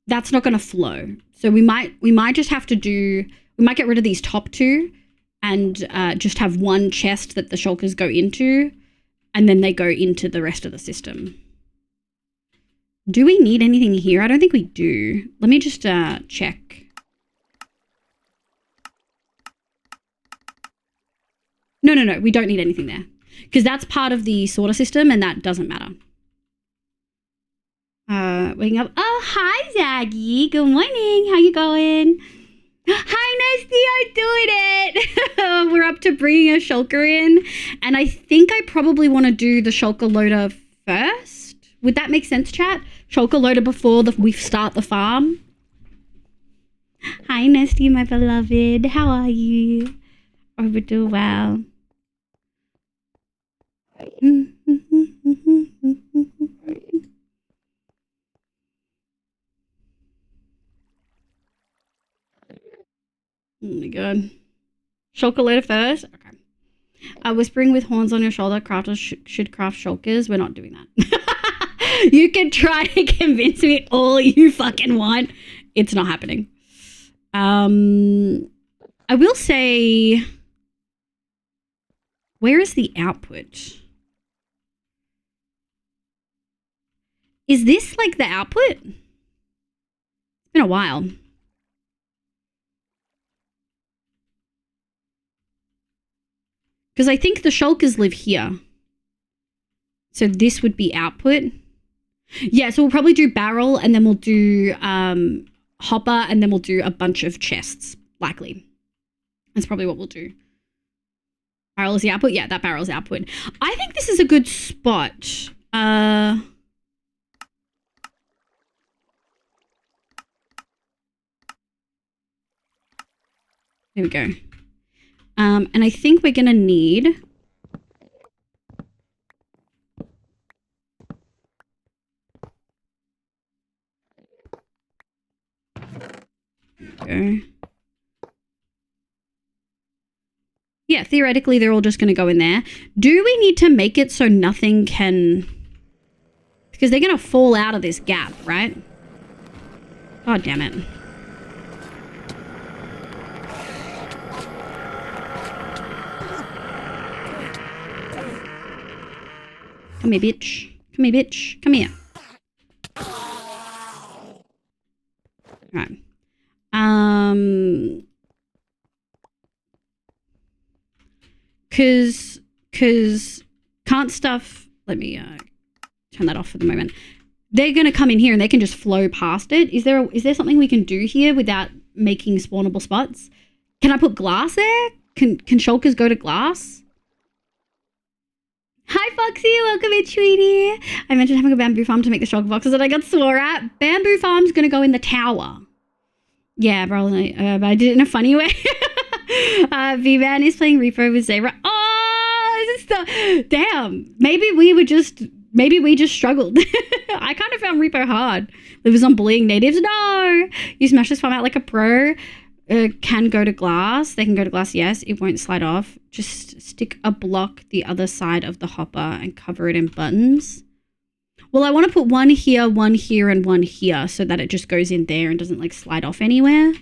that's not going to flow. So we might just have to do, we might get rid of these top two and just have one chest that the shulkers go into, and then they go into the rest of the system. Do we need anything here? I don't think we do. Let me just check. No, we don't need anything there. Because that's part of the sorter system and that doesn't matter. Waking up. Oh, hi, Zaggy. Good morning. How you going? Hi, Nesty. I'm doing it. We're up to bringing a shulker in. And I think I probably want to do the shulker loader first. Would that make sense, chat? Shulker loader before we start the farm. Hi, Nesty, my beloved. How are you? Hope you're doing well. Oh my god. Shulker loader first? Okay. Whispering with horns on your shoulder, crafters should craft shulkers. We're not doing that. You can try to convince me all you fucking want. It's not happening. I will say, where is the output? Is this like the output? It's been a while. Because I think the shulkers live here. So this would be output. Yeah, so we'll probably do barrel and then we'll do hopper and then we'll do a bunch of chests, likely. That's probably what we'll do. Barrel is the output? Yeah, that barrel is output. I think this is a good spot. There we go. And I think we're going to need... Go. Yeah, theoretically, they're all just going to go in there. Do we need to make it so nothing can... Because they're going to fall out of this gap, right? God damn it. Come here, bitch. Come here, bitch. Come here. Right. Cause can't stuff, let me turn that off for the moment. They're gonna come in here and they can just flow past it. Is there something we can do here without making spawnable spots? Can I put glass there? Can shulkers go to glass? Hi Foxy, welcome in, sweetie. I mentioned having a bamboo farm to make the shulker boxes and I got swore at. Bamboo farm's gonna go in the tower. Yeah, bro, but I did it in a funny way. V-Man is playing Repo with Zebra. Oh, this is so... Damn. Maybe we just struggled. I kind of found Repo hard. It was on bullying natives. No! You smash this farm out like a pro. Can go to glass. They can go to glass, yes. It won't slide off. Just stick a block the other side of the hopper and cover it in buttons. Well, I want to put one here, and one here so that it just goes in there and doesn't like slide off anywhere.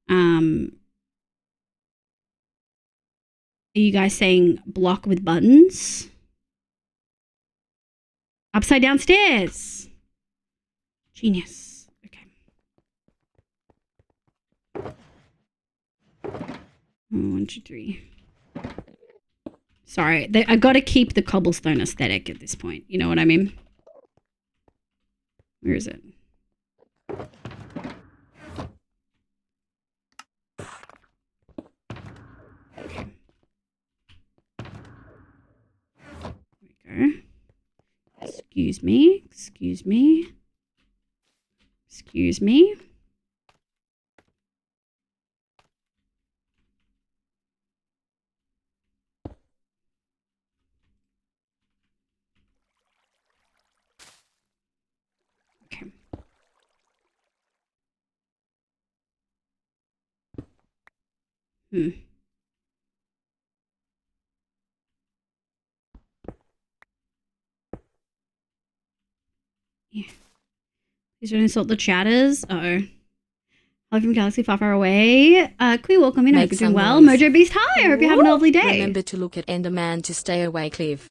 Are you guys saying block with buttons? Upside down stairs. Genius. Okay. 1, 2, 3. Sorry, I got to keep the cobblestone aesthetic at this point. You know what I mean? Where is it? Okay. There we go. Excuse me. Excuse me. Excuse me. Okay. Yeah. Please don't insult the chatters. Uh-oh. Hello from Galaxy far, far away. Queer, welcome in. I hope you're doing well. Mojo Beast, hi. I hope you're having a lovely day. Remember to look at Enderman to stay awake, Liv.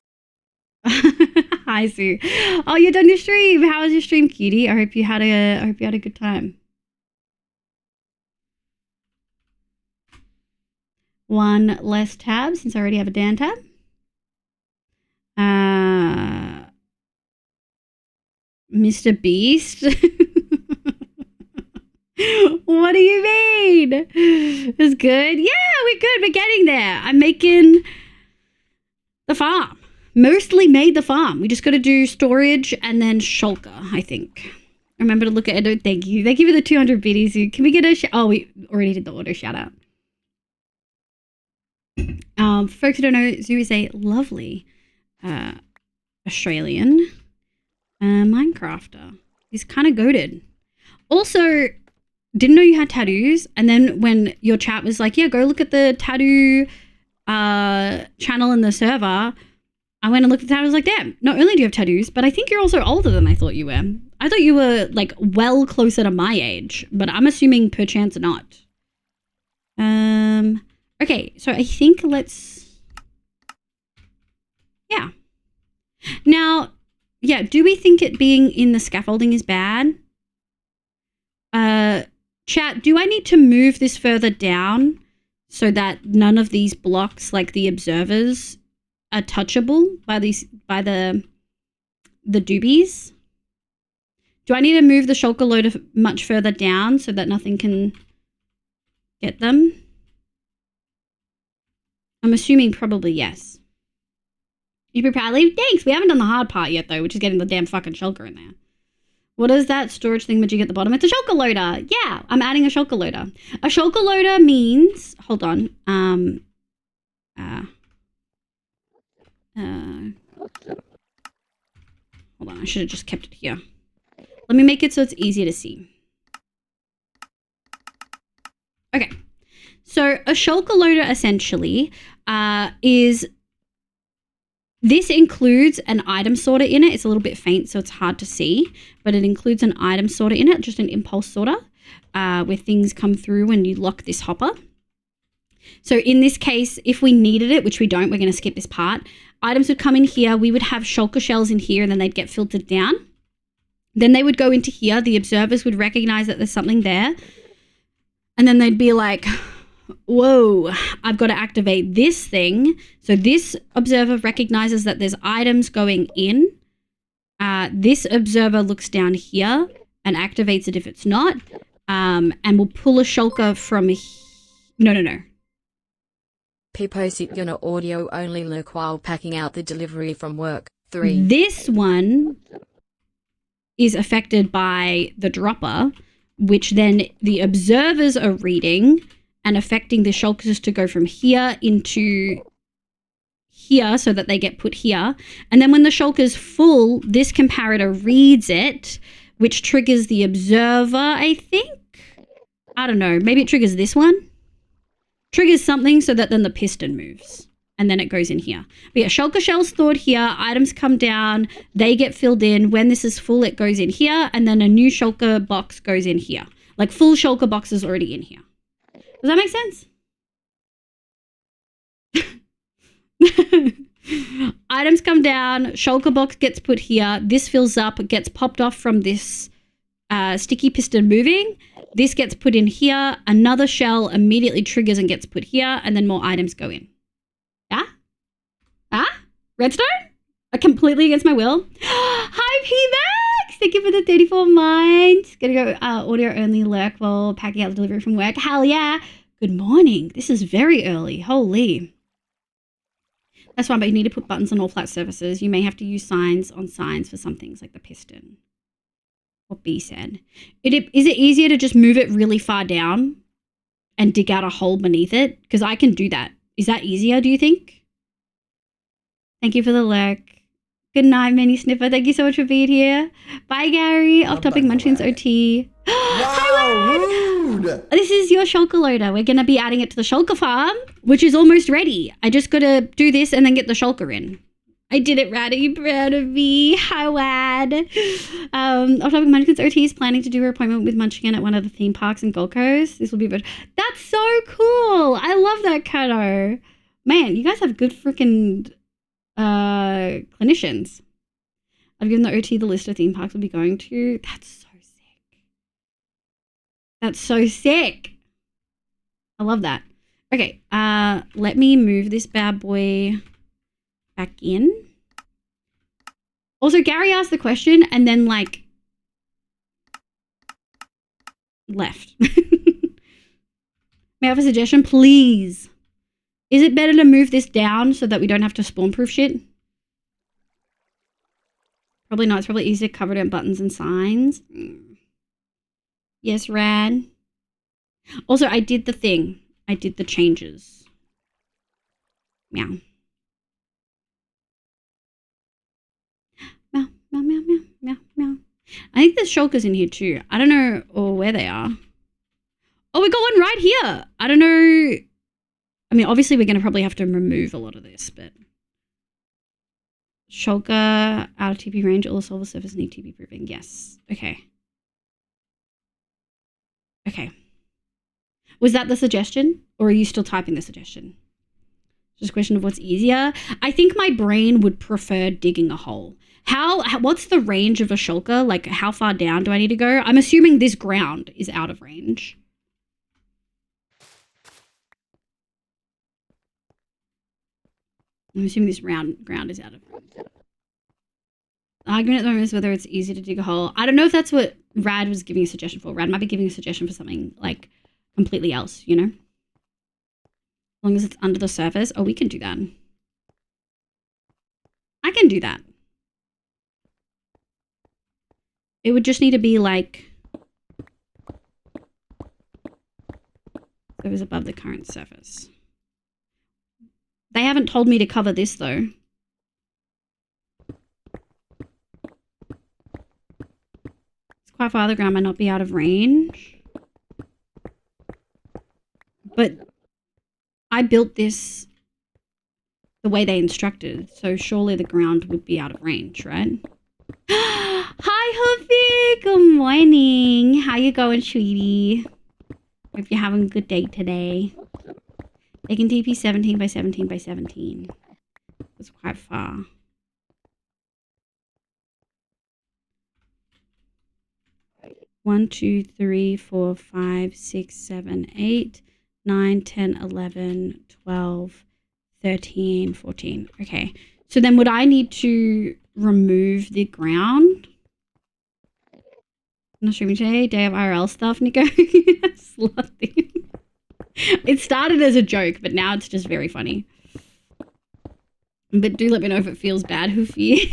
Hi, Sue. Oh, you're done your stream. How was your stream, cutie? I hope you had a good time. One less tab since I already have a Dan tab. Mr. Beast. What do you mean? It's good. Yeah, we're good. We're getting there. I'm making the farm. Mostly made the farm. We just got to do storage and then shulker, I think. Remember to look at it. Thank you. Thank you for the 200 biddies. Can we get a oh, we already did the auto shout out. Folks who don't know, Zoo is a lovely Australian Minecrafter. He's kind of goated. Also, didn't know you had tattoos. And then when your chat was like, yeah, go look at the tattoo channel in the server. I went and looked at that. I was like, damn, not only do you have tattoos, but I think you're also older than I thought you were. I thought you were like well closer to my age, but I'm assuming perchance not. Okay, so I think yeah. Now, yeah, do we think it being in the scaffolding is bad? Chat, do I need to move this further down so that none of these blocks, like the observers, are touchable by the doobies? Do I need to move the shulker loader much further down so that nothing can get them? I'm assuming probably yes. You be proud, leave? Thanks. We haven't done the hard part yet though, which is getting the damn fucking shulker in there. What is that storage thing majig at the bottom? It's a shulker loader. Yeah, I'm adding a shulker loader. A shulker loader means, hold on. Hold on, I should have just kept it here. Let me make it so it's easier to see. Okay, so a shulker loader essentially is, this includes an item sorter in it. It's a little bit faint, so it's hard to see, but it includes an item sorter in it, just an impulse sorter, where things come through when you lock this hopper. So in this case, if we needed it, which we don't, we're going to skip this part, items would come in here, we would have shulker shells in here, and then they'd get filtered down. Then they would go into here, the observers would recognize that there's something there, and then they'd be like, whoa, I've got to activate this thing. So this observer recognizes that there's items going in. This observer looks down here and activates it if it's not, and will pull a shulker from no. People sit on audio only lurk while packing out the delivery from work. 3. This one is affected by the dropper, which then the observers are reading and affecting the shulkers to go from here into here so that they get put here. And then when the shulker's full, this comparator reads it, which triggers the observer, I think. I don't know. Maybe it triggers this one. Triggers something so that then the piston moves. And then it goes in here. But yeah, shulker shells stored here. Items come down. They get filled in. When this is full, it goes in here. And then a new shulker box goes in here. Like full shulker box is already in here. Does that make sense? Items come down, shulker box gets put here, this fills up, it gets popped off from this sticky piston moving, this gets put in here, another shell immediately triggers and gets put here, and then more items go in. Redstone? Completely against my will. Hi, P-Max! Thank you for the 34 mines. Gonna go audio only lurk while packing out the delivery from work. Hell yeah. Good morning. This is very early. Holy. That's fine, but you need to put buttons on all flat surfaces. You may have to use signs on signs for some things like the piston. What B said. Is it easier to just move it really far down and dig out a hole beneath it? Because I can do that. Is that easier, do you think? Thank you for the lurk. Good night, Mini Sniffer. Thank you so much for being here. Bye, Gary. Off-topic Munchkins OT. Hi, rude! This is your shulker loader. We're going to be adding it to the shulker farm, which is almost ready. I just got to do this and then get the shulker in. I did it, Rad. Are you proud of me? Hi, Wad. Off-topic Munchkins OT is planning to do her appointment with Munchkin at one of the theme parks in Gold Coast. This will be... That's so cool. I love that, Kato. Man, you guys have good freaking... clinicians. I've given the OT the list of theme parks we'll be going to. That's so sick. That's so sick. I love that. Okay, let me move this bad boy back in. Also, Gary asked the question and then like left. May I have a suggestion, please? Is it better to move this down so that we don't have to spawn-proof shit? Probably not. It's probably easier to cover it in buttons and signs. Yes, Rad. Also, I did the thing. I did the changes. Meow. Meow, meow, meow, meow, meow, meow. I think there's shulkers in here too. I don't know where they are. Oh, we got one right here. I don't know... I mean, obviously, we're going to probably have to remove a lot of this, but Shulker out of TP range. All the solver surfaces need TP proofing. Yes. Okay. Okay. Was that the suggestion? Or are you still typing the suggestion? Just a question of what's easier. I think my brain would prefer digging a hole. What's the range of a shulker? Like, how far down do I need to go? I'm assuming this ground is out of range. I'm assuming this ground is out of range. The argument at the moment is whether it's easy to dig a hole. I don't know if that's what Rad was giving a suggestion for. Rad might be giving a suggestion for something, like, completely else, you know? As long as it's under the surface. Oh, we can do that. I can do that. It would just need to be like it was above the current surface. They haven't told me to cover this though. It's quite far, the ground might not be out of range. But I built this the way they instructed, so surely the ground would be out of range, right? Hi, Hoofy. Good morning. How you going, sweetie? Hope you're having a good day today. They can TP 17 by 17 by 17. That's quite far. One, 2, 3, 4, 5, 6, 7, 8, 9, 10, 11, 12, 13, 14. Okay. So then would I need to remove the ground? I'm not streaming today. Day of IRL stuff, Nico. Slutty. It started as a joke, but now it's just very funny. But do let me know if it feels bad, Hoofy.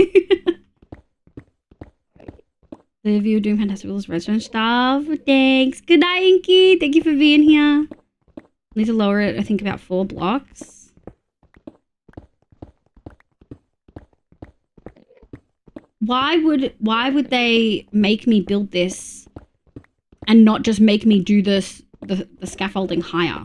The view doing fantastic with this redstone stuff. Thanks. Good night, Inky. Thank you for being here. Need to lower it, I think, about 4 blocks. Why would they make me build this and not just make me do this the scaffolding higher?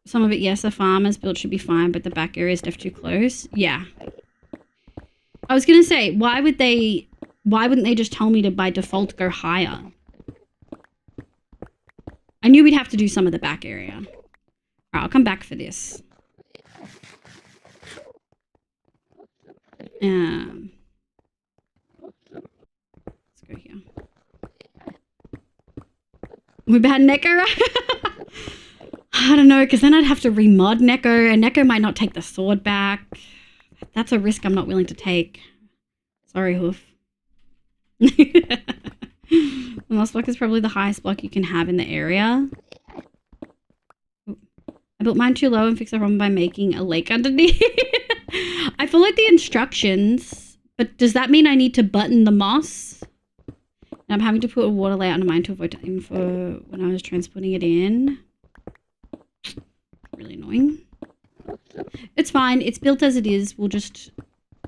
Some of it, yes, the farmer's build should be fine, but the back area is definitely too close. Yeah. I was gonna say, why wouldn't they just tell me to by default go higher? I knew we'd have to do some of the back area. Alright, I'll come back for this. Let's go here. We bad Neko? I don't know, because then I'd have to remod Neko, and Neko might not take the sword back. That's a risk I'm not willing to take. Sorry, Hoof. The moss block is probably the highest block you can have in the area. I built mine too low and fixed the problem by making a lake underneath. I followed the instructions, but does that mean I need to button the moss? And I'm having to put a water layer under mine to avoid time for when I was transporting it in. Really annoying. It's fine. It's built as it is. We'll just...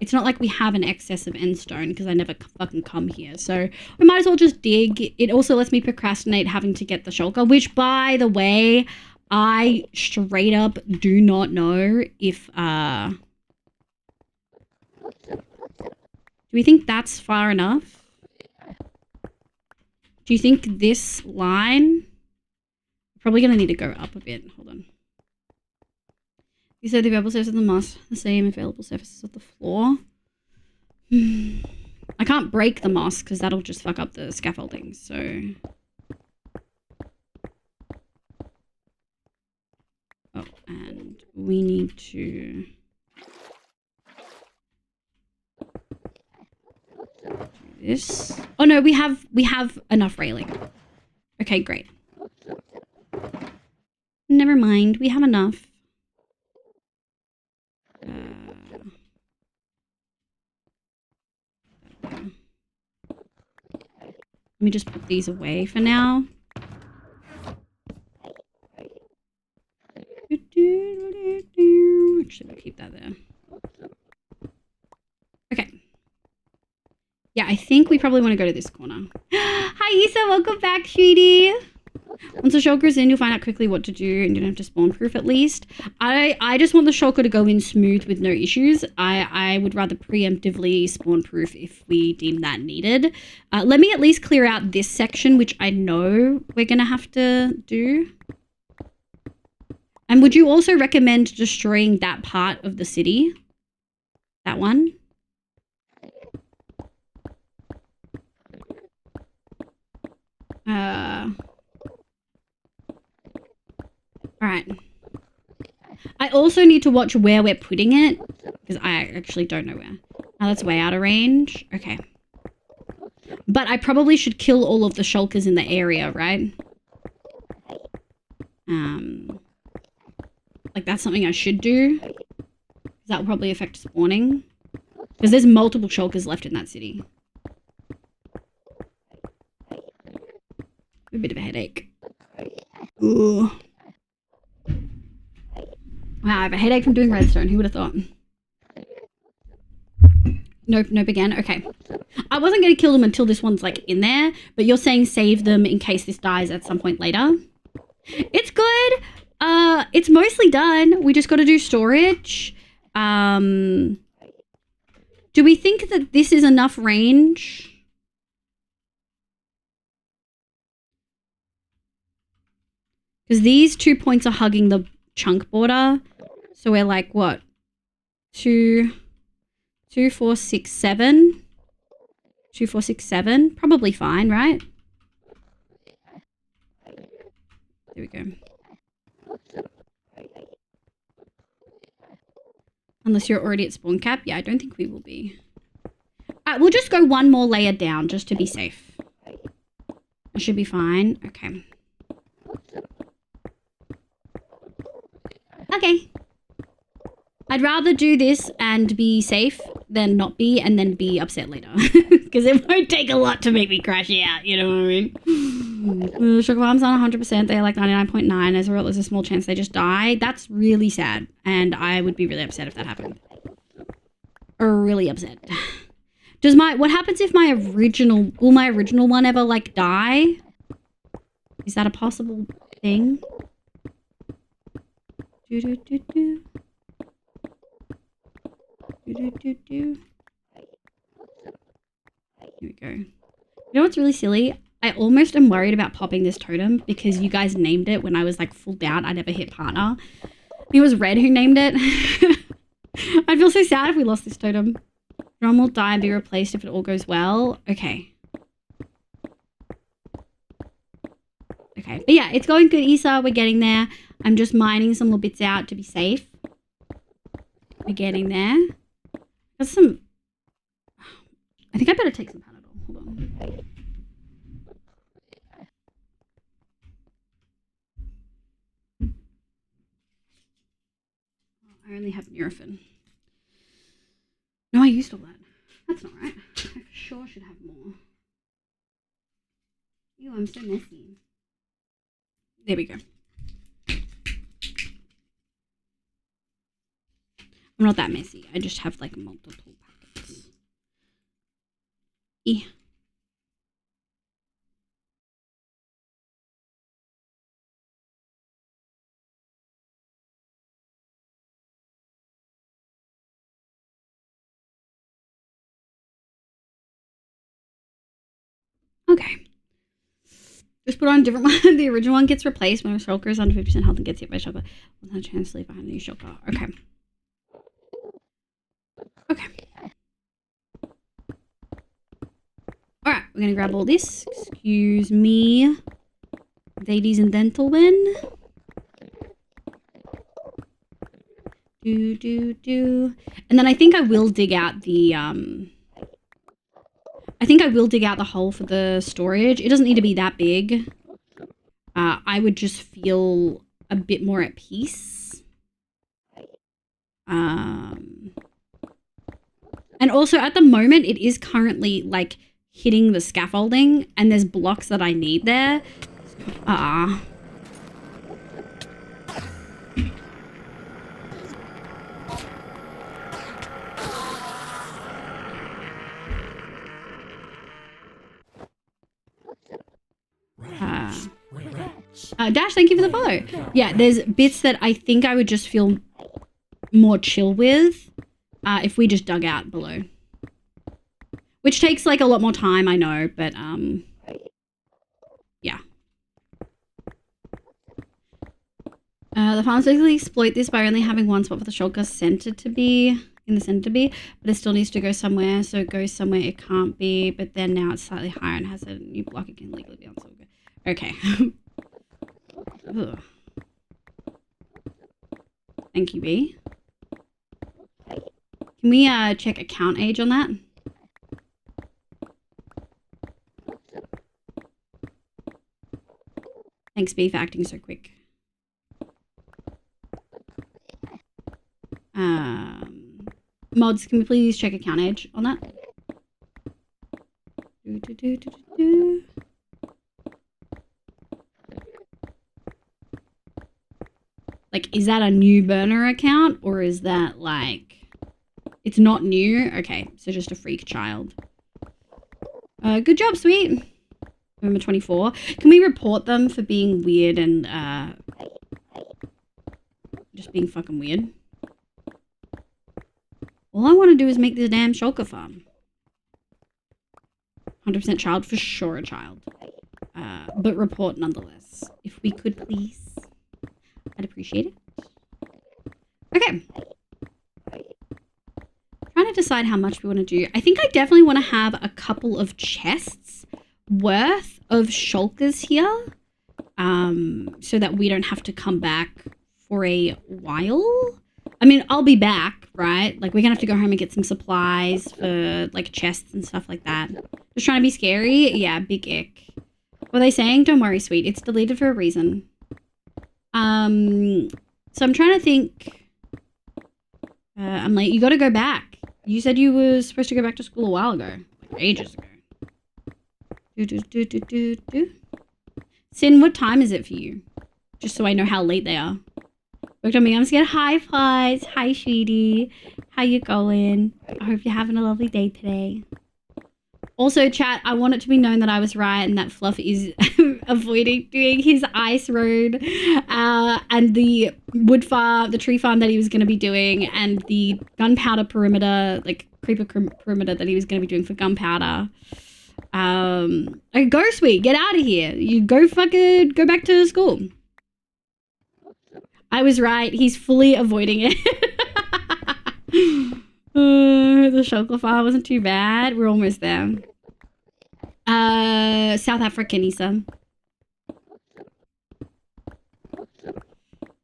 It's not like we have an excess of end stone because I never fucking come here. So we might as well just dig. It also lets me procrastinate having to get the shulker, which, by the way, I straight up do not know if... Do we think that's far enough? Do you think this line... Probably going to need to go up a bit. Hold on. You said the available surface of the moss, the same available surfaces of the floor. I can't break the moss because that'll just fuck up the scaffolding, so... Oh, and we need to... do this. Oh no, we have enough railing. Okay, great. Never mind, we have enough. Let me just put these away for now. Actually, we'll keep that there. Okay. Yeah, I think we probably want to go to this corner. Hi, Issa. Welcome back, sweetie. Once the shulker is in, you'll find out quickly what to do and you don't have to spawn proof at least. I just want the shulker to go in smooth with no issues. I would rather preemptively spawn proof if we deem that needed. Let me at least clear out this section, which I know we're going to have to do. And would you also recommend destroying that part of the city? That one? Alright. I also need to watch where we're putting it, because I actually don't know where. Oh, that's way out of range. Okay. But I probably should kill all of the shulkers in the area, right? Like that's something I should do. That will probably affect spawning. Because there's multiple shulkers left in that city. A bit of a headache. Ooh. Wow, I have a headache from doing redstone. Who would have thought? Nope, nope again. Okay. I wasn't going to kill them until this one's like in there, but you're saying save them in case this dies at some point later. It's good. It's mostly done. We just got to do storage. Do we think that this is enough range? Because these 2 points are hugging the chunk border. So we're like, what? 2, 4, 6, 7. 2, 4, 6, 7. Probably fine, right? There we go. Unless you're already at spawn cap. Yeah, I don't think we will be. We'll just go one more layer down just to be safe. It should be fine. Okay. Okay. I'd rather do this and be safe than not be and then be upset later. Because it won't take a lot to make me crash out, you know what I mean? Sugar bombs aren't 100%. They're like 99.9. As a result, there's a small chance they just die. That's really sad. And I would be really upset if that happened. Really upset. What happens if will my original one ever like die? Is that a possible thing? Do do do do. Do do do do. Here we go. You know what's really silly? I almost am worried about popping this totem because you guys named it when I was like full down. I never hit partner. It was Red who named it. I'd feel so sad if we lost this totem. Drum will die and be replaced if it all goes well. Okay. Okay. But yeah, it's going good, Issa. We're getting there. I'm just mining some little bits out to be safe. We're getting there. There's some... I think I better take some Panadol. Hold on. I only have Nurofen. No, I used all that. That's not right. I for sure should have more. Ew, I'm so messy. There we go. I'm not that messy. I just have like multiple packets. Yeah. Okay. Just put on a different one. The original one gets replaced when a shulker is under 50% health and gets hit by a shulker. We'll have a chance to leave behind a new shulker. Okay. Okay. Alright, we're gonna grab all this. Excuse me, ladies and gentlemen. Do. And then I think I will dig out the hole for the storage. It doesn't need to be that big. I would just feel a bit more at peace. And also at the moment, it is currently like hitting the scaffolding and there's blocks that I need there. Dash, thank you for the follow. Yeah, there's bits that I think I would just feel more chill with if we just dug out below. Which takes like a lot more time, I know, but yeah. The farms basically exploit this by only having one spot for the shulker center to be, in the center to be, but it still needs to go somewhere, so it goes somewhere it can't be, but then now it's slightly higher and has a new block it can legally be on shulker. Okay. Ugh. Thank you, B. Can we check account age on that? Thanks, B, for acting so quick. Mods, can we please check account age on that? Like, is that a new burner account or is that like, it's not new? Okay, so just a freak child. Good job, sweet. November 24. Can we report them for being weird and just being fucking weird? All I want to do is make this damn shulker farm. 100% child, for sure a child. But report nonetheless. If we could please. I'd appreciate it. Okay. Trying to decide how much we want to do. I think I definitely want to have a couple of chests worth of shulkers here. So that we don't have to come back for a while. I mean, I'll be back, right? Like, we're gonna have to go home and get some supplies for, like, chests and stuff like that. Just trying to be scary? Yeah, big ick. What are they saying? Don't worry, sweet. It's deleted for a reason. So I'm trying to think. I'm like, you gotta go back. You said you were supposed to go back to school a while ago. Like, ages ago. Sin, what time is it for you? Just so I know how late they are. Looked at me, I'm scared. Hi, Puz. Hi, sweetie. How you going? I hope you're having a lovely day today. Also, chat, I want it to be known that I was right and that Fluff is avoiding doing his ice road and the wood farm, the tree farm that he was going to be doing, and the gunpowder perimeter, like creeper perimeter that he was going to be doing for gunpowder. Okay, go, sweet. Get out of here. You go fucking go back to school. I was right. He's fully avoiding it. The shulker farm wasn't too bad. We're almost there. South Africa, Nisa.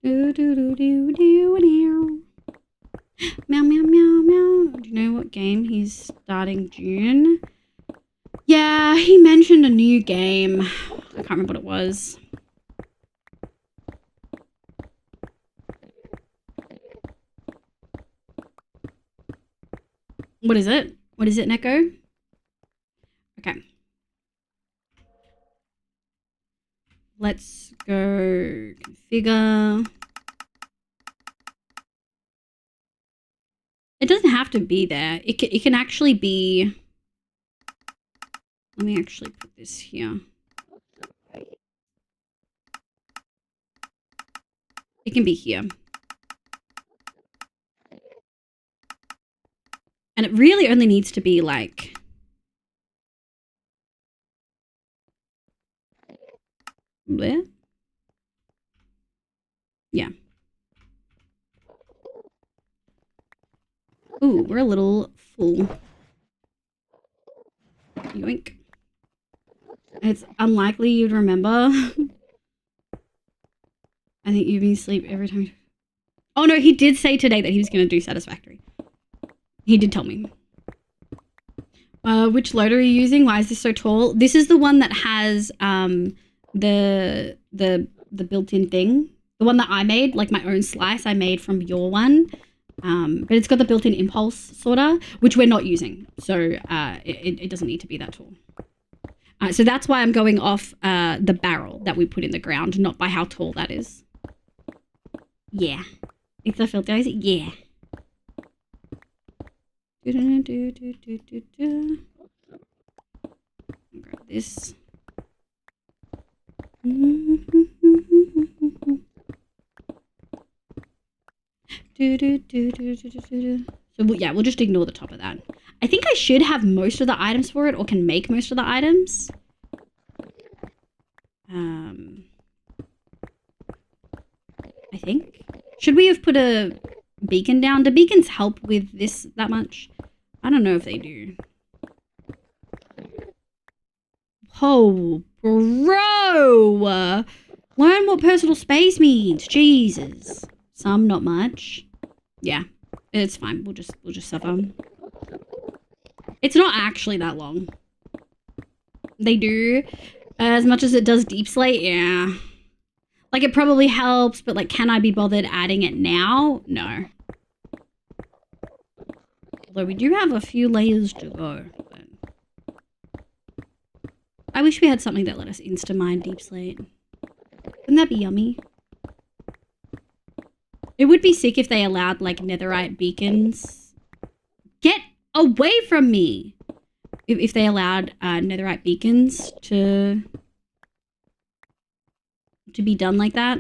Meow, meow, meow, meow. Do you know what game he's starting June? Yeah, he mentioned a new game. I can't remember what it was. What is it? What is it, Neko? Okay. Let's go configure. It doesn't have to be there. It can actually be... Let me actually put this here. It can be here. And it really only needs to be like... There? Yeah. Ooh, we're a little full. Yoink. It's unlikely you'd remember. I think you've been asleep every time. Oh no, he did say today that he was going to do Satisfactory. He did tell me. Which loader are you using? Why is this so tall? This is the one that has the built-in thing. The one that I made, like my own slice I made from your one. But it's got the built-in impulse sorter, which we're not using. So it doesn't need to be that tall. So that's why I'm going off the barrel that we put in the ground, not by how tall that is. Yeah. It's a filter, is it? Yeah. Grab this. So yeah, we'll just ignore the top of that. I think I should have most of the items for it, or can make most of the items. I think. Should we have put a beacon down? Do beacons help with this that much? I don't know if they do. Oh, bro! Learn what personal space means. Jesus. Some, not much. Yeah, it's fine. We'll just suffer. It's not actually that long. They do as much as it does deep slate. Yeah. Like, it probably helps, but, like, can I be bothered adding it now? No. Although we do have a few layers to go. But I wish we had something that let us insta-mine deep slate. Wouldn't that be yummy? It would be sick if they allowed, like, netherite beacons. Get away from me! If they allowed netherite beacons to be done like that.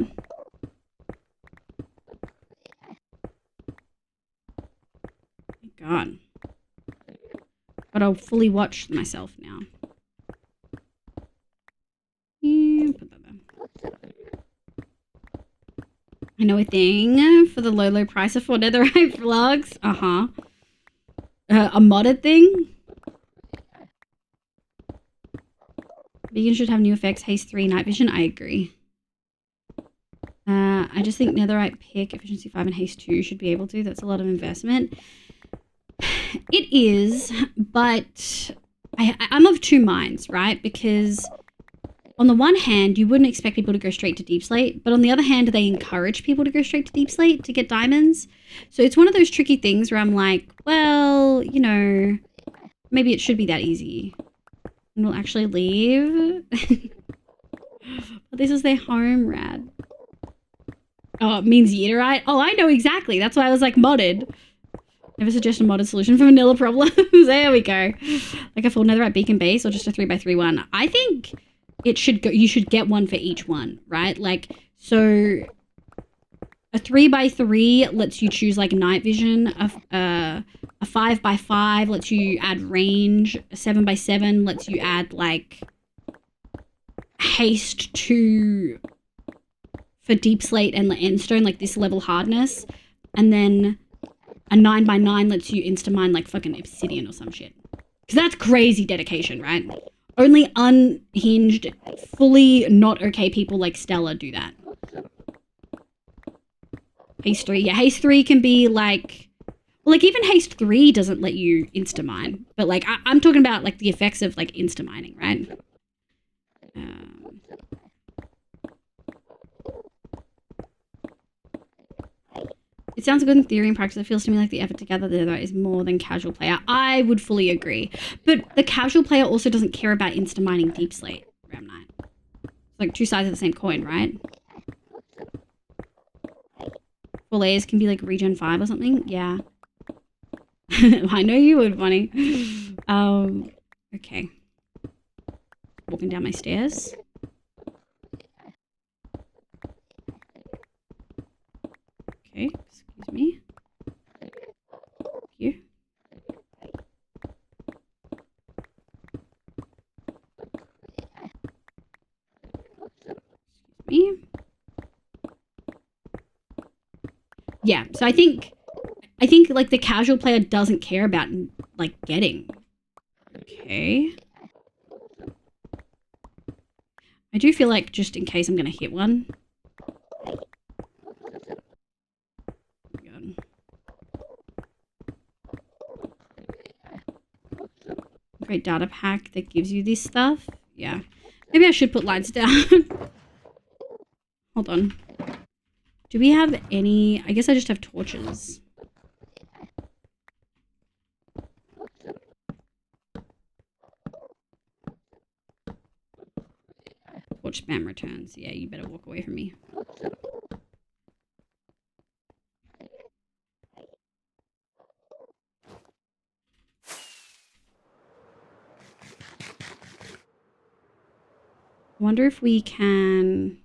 Thank God. But I'll fully watch myself now. Yeah, put that there. I know a thing for the low price of 4 netherite vlogs. Uh-huh. A modded thing? Vegan should have new effects. Haste 3, night vision. I agree. I just think netherite pick, efficiency 5 and haste 2 should be able to. That's a lot of investment. It is, but I'm of two minds, right? Because on the one hand, you wouldn't expect people to go straight to deep slate, but on the other hand, they encourage people to go straight to deep slate to get diamonds. So it's one of those tricky things where I'm like, well, you know, maybe it should be that easy. And we'll actually leave. But this is their home, rad. Oh, it means Yeeterite? Oh, I know exactly. That's why I was like, modded. Never suggest a modded solution for vanilla problems. There we go. Like a full netherite beacon base or just a 3x3 one. I think it should go, you should get one for each one, right? Like, so a 3x3 lets you choose like night vision. A 5x5 lets you add range. A 7x7 lets you add like haste to for deep slate and endstone, like this level hardness. And then a 9x9 lets you insta-mine like fucking obsidian or some shit. Because that's crazy dedication, right? Only unhinged, fully not okay people like Stella do that. Haste 3. Yeah, Haste 3 can be like... Well, like even Haste 3 doesn't let you insta-mine. But like, I'm talking about like the effects of like insta-mining, right? It sounds good in theory and practice. It feels to me like the effort to gather the netherite is more than casual player. I would fully agree. But the casual player also doesn't care about insta-mining deep slate, Ram Knight. It's like two sides of the same coin, right? 4 layers can be like regen 5 or something. Yeah. I know you would, Bunny. Okay. Walking down my stairs. Okay, excuse me. Here. Excuse me. Yeah, so I think like the casual player doesn't care about like getting. Okay. I do feel like just in case I'm gonna hit one. Great data pack that gives you this stuff. Yeah. Maybe I should put lights down. Hold on. Do we have any... I guess I just have torches. Torch spam returns. Yeah, you better walk away from me. I wonder if we can...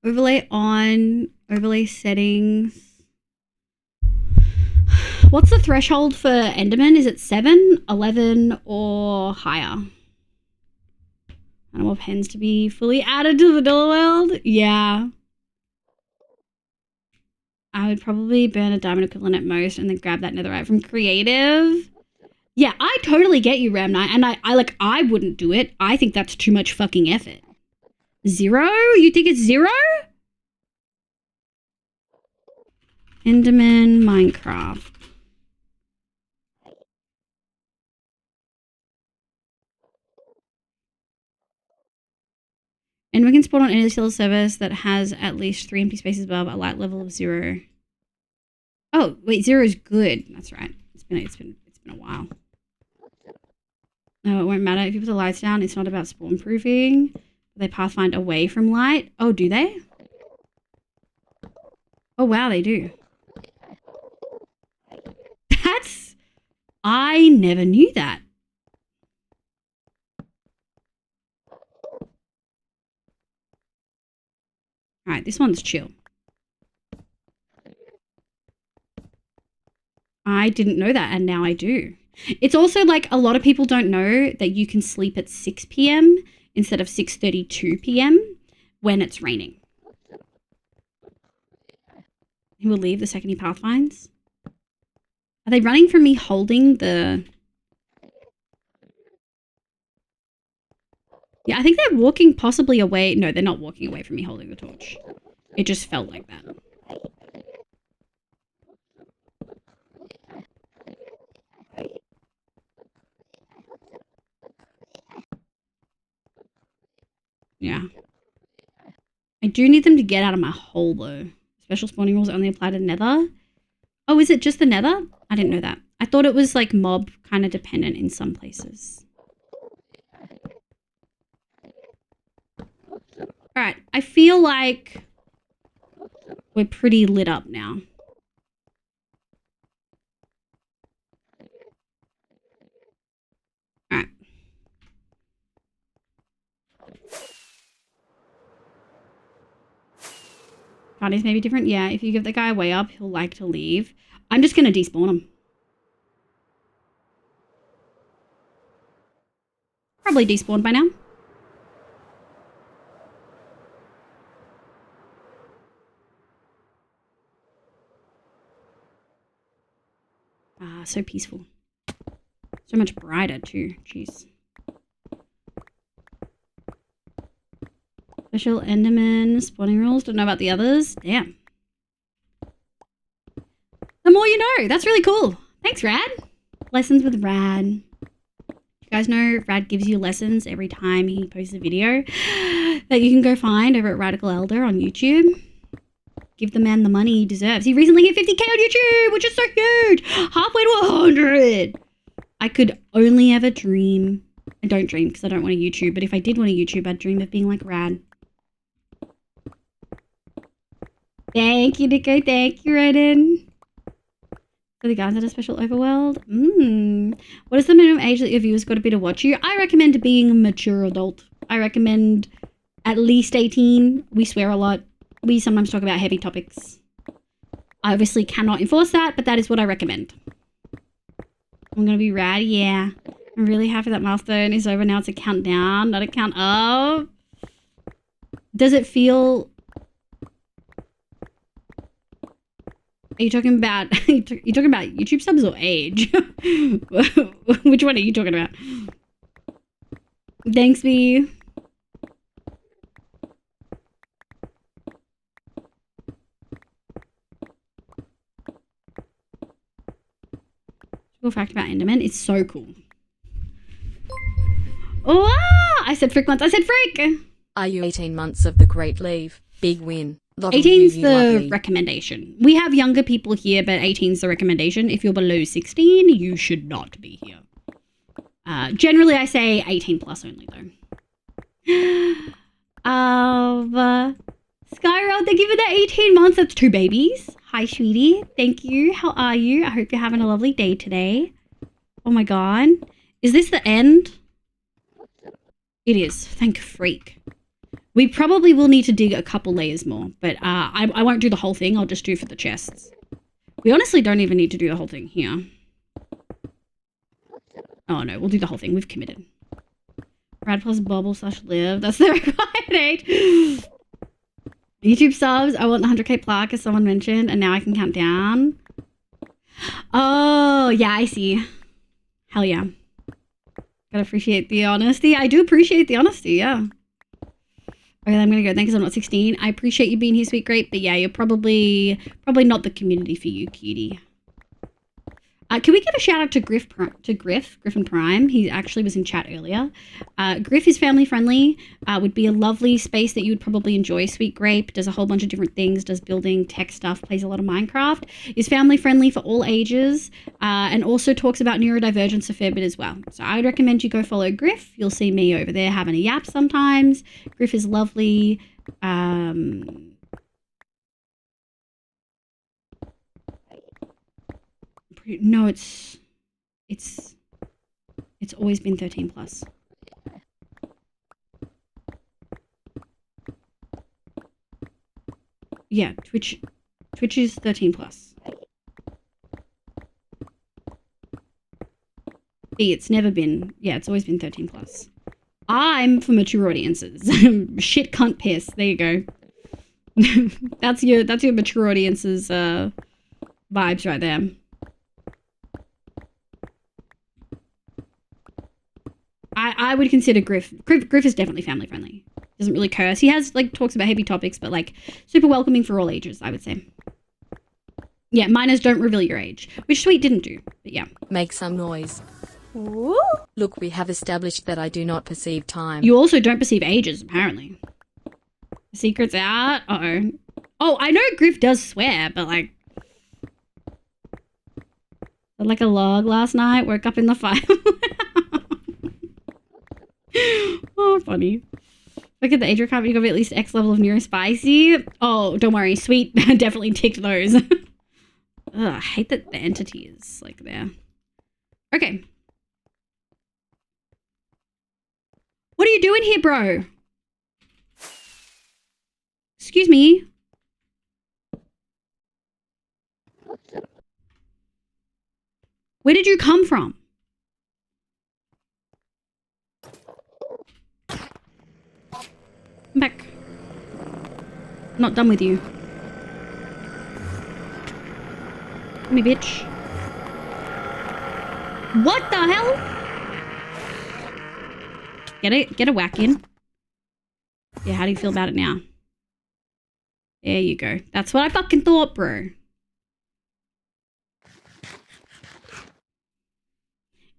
Overlay on, overlay settings. What's the threshold for Enderman? Is it 7, 11, or higher? I don't want pens to be fully added to the vanilla world. Yeah. I would probably burn a diamond equivalent at most and then grab that netherite from creative. Yeah, I totally get you, Ram Knight. And I wouldn't do it. I think that's too much fucking effort. 0? You think it's 0? Enderman Minecraft. And we can spawn on any cell service that has at least 3 empty spaces above a light level of 0. Oh, wait, 0 is good. That's right. It's been a while. No, it won't matter. If you put the lights down, it's not about spawn proofing. They pathfind away from light. Oh, do they? Oh, wow, they do. I never knew that. Alright, this one's chill. I didn't know that, and now I do. It's also like a lot of people don't know that you can sleep at 6 p.m. instead of 6:32 p.m. when it's raining. He will leave the second he pathfinds. Are they running from me holding the... Yeah, I think they're walking possibly away. No, they're not walking away from me holding the torch. It just felt like that. Yeah. I do need them to get out of my hole, though. Special spawning rules only apply to nether. Oh, is it just the nether? I didn't know that. I thought it was like mob kind of dependent in some places. Alright, I feel like we're pretty lit up now. Alright. Parties may be different. Yeah, if you give the guy a way up, he'll like to leave. I'm just going to despawn him. Probably despawned by now. Ah, so peaceful. So much brighter too. Jeez. Special Enderman spawning rules. Don't know about the others. Damn. The more you know. That's really cool. Thanks, Rad. Lessons with Rad. You guys know Rad gives you lessons every time he posts a video that you can go find over at Radical Elder on YouTube. Give the man the money he deserves. He recently hit 50k on YouTube, which is so huge. Halfway to 100. I could only ever dream. I don't dream because I don't want to YouTube, but if I did want to YouTube, I'd dream of being like Rad. Thank you, Nico. Thank you, Redden. For the guys that are special overworld. What is the minimum age that your viewers got to be to watch you? I recommend being a mature adult. I recommend at least 18. We swear a lot. We sometimes talk about heavy topics. I obviously cannot enforce that, but that is what I recommend. I'm going to be rad. Yeah. I'm really happy that milestone is over now. It's a countdown, not a count up. Does it feel... Are you talking about... you talking about YouTube subs or age? Which one are you talking about? Thanks, B. Cool fact about Enderman. It's so cool. Oh, I said frick once. I said frick. Are you 18 months of the Great Leave? Big win. 18's the recommendation. We have younger people here, but 18's the recommendation. If you're below 16, you should not be here. Generally, I say 18 plus only, though. Skyroll, thank you for the 18 months. That's 2 babies. Hi, sweetie. Thank you. How are you? I hope you're having a lovely day today. Oh my god. Is this the end? It is. Thank freak. We probably will need to dig a couple layers more, but I won't do the whole thing. I'll just do for the chests. We honestly don't even need to do the whole thing here. Oh no, we'll do the whole thing. We've committed. Brad plus bubble / live. That's the required age. YouTube subs. I want the 100k plaque, as someone mentioned, and now I can count down. Oh, yeah, I see. Hell yeah. Gotta appreciate the honesty. I do appreciate the honesty, yeah. Okay, I'm gonna go then because I'm not 16. I appreciate you being here, sweet grape, but yeah, you're probably not the community for you, cutie. Can we give a shout out to Griffin Prime? He actually was in chat earlier. Griff is family friendly. Would be a lovely space that you would probably enjoy. Sweet Grape does a whole bunch of different things. Does building, tech stuff. Plays a lot of Minecraft. Is family friendly for all ages. And also talks about neurodivergence a fair bit as well. So I would recommend you go follow Griff. You'll see me over there having a yap sometimes. Griff is lovely. No, it's always been 13 plus. Yeah, Twitch is 13 plus. It's never been, yeah, it's always been 13 plus. I'm for mature audiences. Shit, cunt, piss. There you go. that's your mature audiences vibes right there. I would consider Griff is definitely family friendly. Doesn't really curse. He has like talks about heavy topics, but like super welcoming for all ages, I would say. Yeah, minors don't reveal your age, which Sweet didn't do, but yeah. Make some noise. Ooh. Look, we have established that I do not perceive time. You also don't perceive ages, apparently. Secret's out. Uh-oh. Oh, I know Griff does swear, but like... like a log last night, woke up in the fire. Oh, funny. Look at the age requirement. You got to be at least X level of neurospicy. Oh, don't worry. Sweet definitely ticked those. Ugh, I hate that the entity is like there. Okay. What are you doing here, bro? Excuse me. Where did you come from? Come back. I'm not done with you. Come here, bitch. What the hell? Get a whack in. Yeah, how do you feel about it now? There you go. That's what I fucking thought, bro.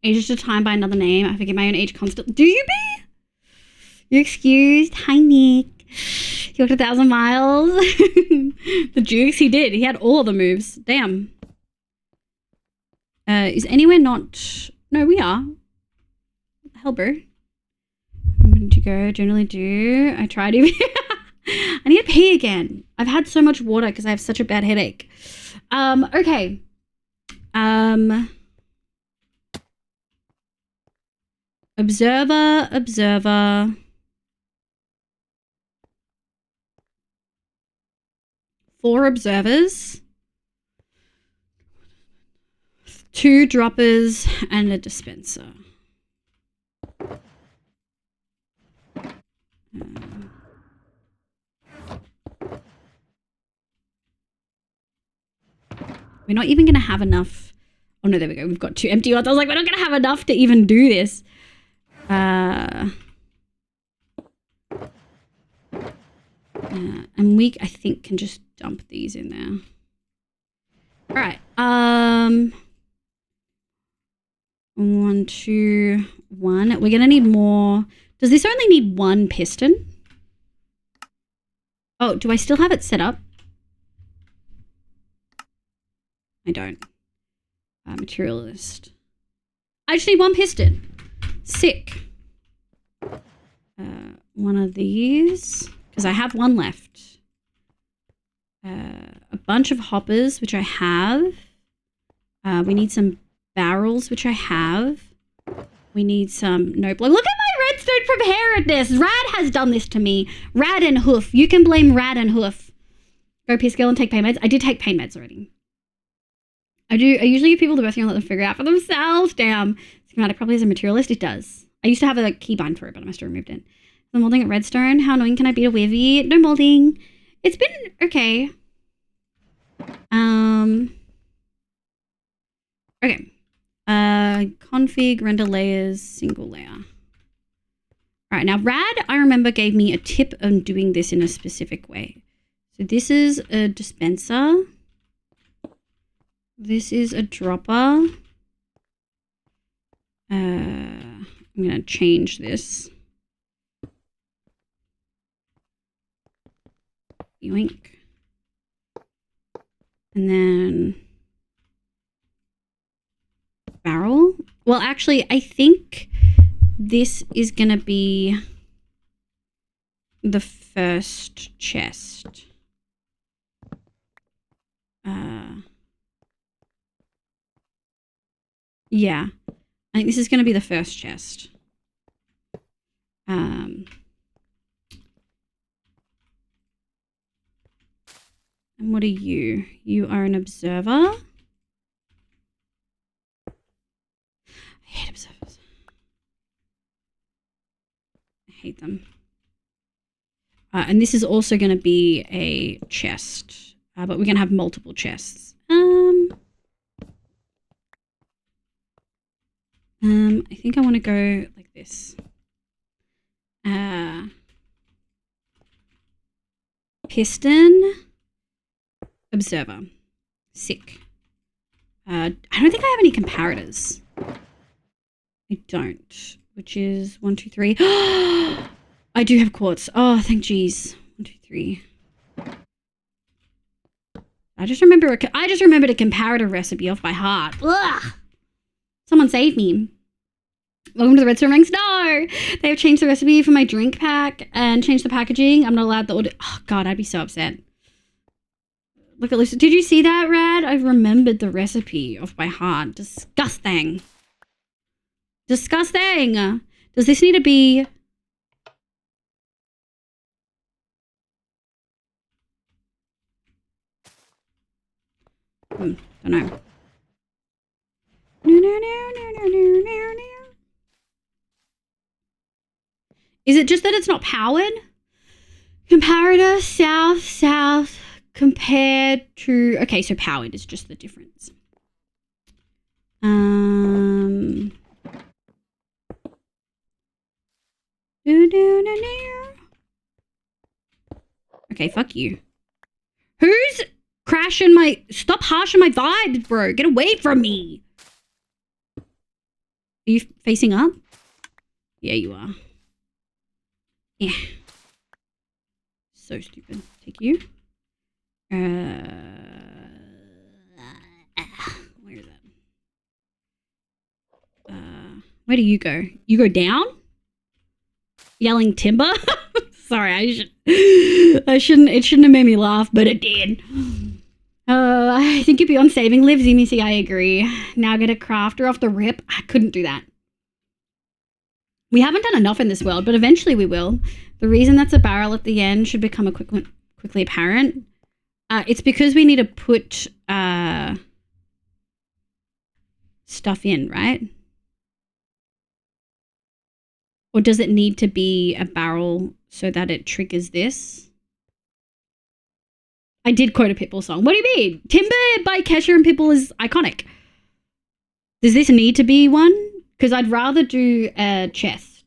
Age is defined by another name. I forget my own age constantly. Do you be? You're excused. Hi, Nick. He walked 1,000 miles. The jukes, he did. He had all of the moves. Damn. Is anywhere not... No, we are. What the hell, bro? Where did you go? Generally do. I try to... I need to pee again. I've had so much water because I have such a bad headache. Okay. Observer. 4 observers. 2 droppers and a dispenser. We're not even going to have enough. Oh no, there we go. We've got 2 empty ones. I was like, we're not going to have enough to even do this. And we, I think, can just dump these in there. All right. 1, 2, 1. We're going to need more. Does this only need 1 piston? Oh, do I still have it set up? I don't. Materialist. I just need 1 piston. Sick. One of these. Because I have 1 left. A bunch of hoppers, which I have. We need some barrels, which I have. We need some... Nope. Look at my redstone preparedness. Rad has done this to me. Rad and Hoof. You can blame Rad and Hoof. Go piss girl and take pain meds. I did take pain meds already. I usually give people the best thing and let them figure it out for themselves. Damn. Schematic probably has a materialist. It does. I used to have a keybind for it, but I must have removed it. The molding at redstone. How annoying can I be to Wivy? No molding. It's been okay. Okay. Config, render layers, single layer. All right, now Rad, I remember, gave me a tip on doing this in a specific way. So this is a dispenser. This is a dropper. I'm gonna change this. Yoink. And then barrel. Well, actually, I think this is going to be the first chest. Yeah. I think this is going to be the first chest. And what are you? You are an observer. I hate observers. I hate them. And this is also going to be a chest. But we're going to have multiple chests. I think I want to go like this. Piston. Observer. Sick. I don't think I have any comparators. I don't. Which is 1, 2, 3. I do have quartz. Oh, thank jeez. 1, 2, 3. I just remembered a comparator recipe off by heart. Ugh. Someone save me. Welcome to the Redstone Ranks. No! They have changed the recipe for my drink pack and changed the packaging. I'm not allowed the order. Oh, God, I'd be so upset. Look at Lucy. Did you see that, Rad? I've remembered the recipe off by heart. Disgusting. Disgusting. Does this need to be... don't know. Is it just that it's not powered? Comparator, south, compared to... Okay, so powered is just the difference. Okay, fuck you. Who's crashing my... Stop harshing my vibes, bro. Get away from me. Are you facing up? Yeah, you are. Yeah. So stupid. Take you. Where is that? Where do you go? You go down? Yelling timber? Sorry, it shouldn't have made me laugh, but it did. I think you're beyond saving lives, Emc. I agree. Now get a crafter off the rip. I couldn't do that. We haven't done enough in this world, but eventually we will. The reason that's a barrel at the end should become quickly apparent. It's because we need to put stuff in, right? Or does it need to be a barrel so that it triggers this? I did quote a Pitbull song. What do you mean? Timber by Kesha and Pitbull is iconic. Does this need to be one? Because I'd rather do a chest.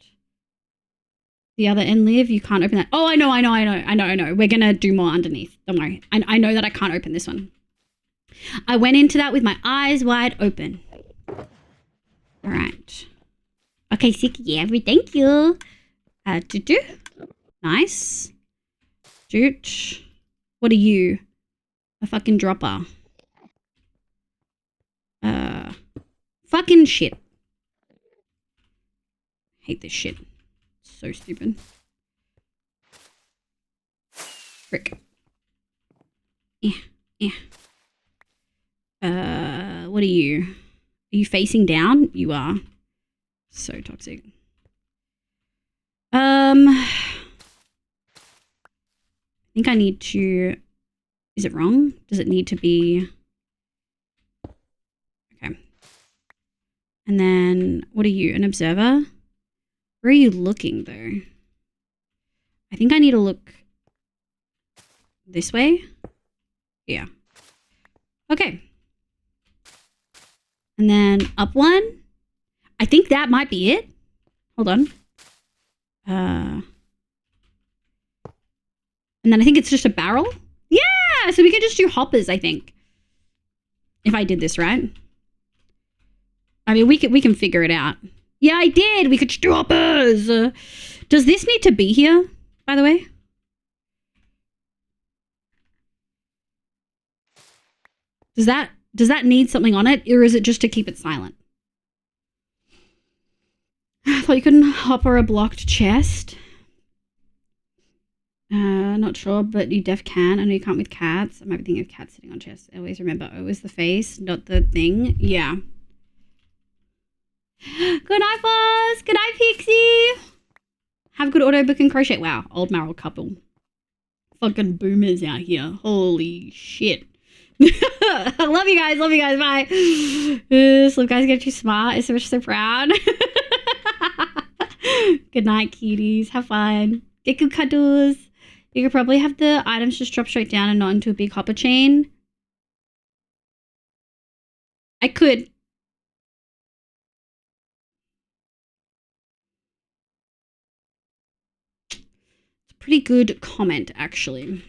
The other end live, you can't open that. Oh, I know. We're going to do more underneath. Don't worry. I know that I can't open this one. I went into that with my eyes wide open. All right. Okay, sick. Yeah, thank you. Nice. Doot. What are you? A fucking dropper. Fucking shit. Hate this shit. So stupid. Frick. Yeah. What are you? Are you facing down? You are. So toxic. think I need to... Is it wrong? Does it need to be... Okay. And then, what are you, an observer? Where are you looking, though? I think I need to look this way. Yeah. Okay. And then up one. I think that might be it. Hold on. And then I think it's just a barrel. Yeah, so we could just do hoppers, I think. If I did this right. I mean, we can figure it out. Yeah, I did. We could just do hoppers. Does this need to be here, by the way? Does that need something on it, or is it just to keep it silent? I thought you couldn't hopper a blocked chest. Not sure, but you def can. I know you can't with cats. I might be thinking of cats sitting on chests. Always remember, always the face, not the thing. Yeah. Good night, boss. Good night, Pixie. Have good auto book and crochet. Wow, old married couple. Fucking boomers out here. Holy shit. Love you guys. Love you guys. Bye. Sleep guys get you smart. I'm so proud. Good night, cuties. Have fun. Get good cuddles. You could probably have the items just drop straight down and not into a big hopper chain. I could. It's a pretty good comment, actually.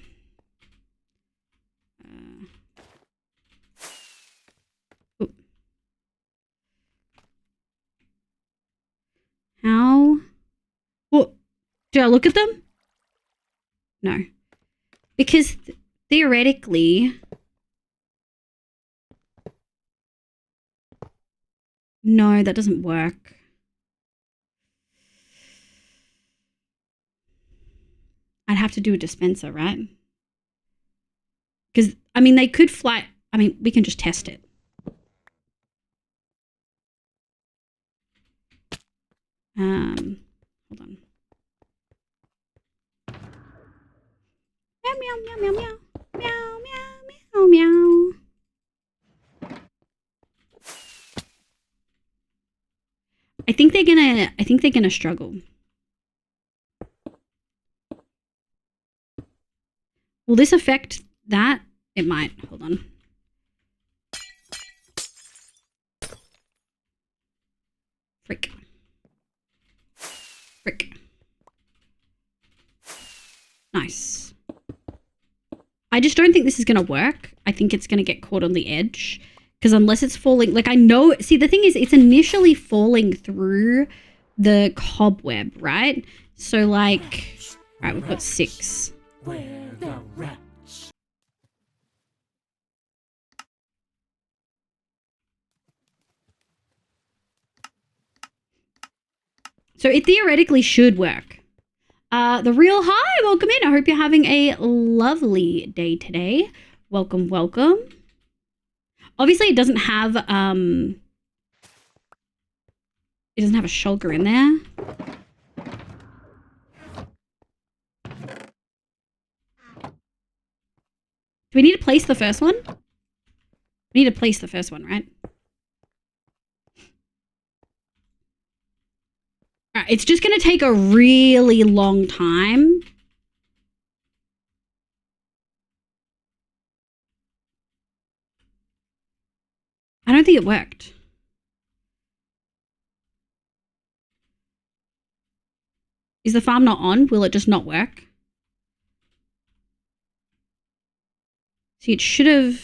How? What? Do I look at them? No. Because theoretically... No, that doesn't work. I'd have to do a dispenser, right? Because, I mean, they could fly... I mean, we can just test it. Hold on. Meow, meow, meow, meow, meow. Meow, meow, meow, meow. I think they're gonna struggle. Will this affect that? It might. Hold on. Frick. Frick. Nice. I just don't think this is going to work. I think it's going to get caught on the edge. Because unless it's falling... Like, I know... See, the thing is, it's initially falling through the cobweb, right? So, like... Alright, we've got 6. Where the rats? So it theoretically should work. The real hi, welcome in. I hope you're having a lovely day today. Welcome, welcome. Obviously, it doesn't have a shulker in there. Do we need to place the first one? We need to place the first one, right? All right, it's just going to take a really long time. I don't think it worked. Is the farm not on? Will it just not work? See, it should have...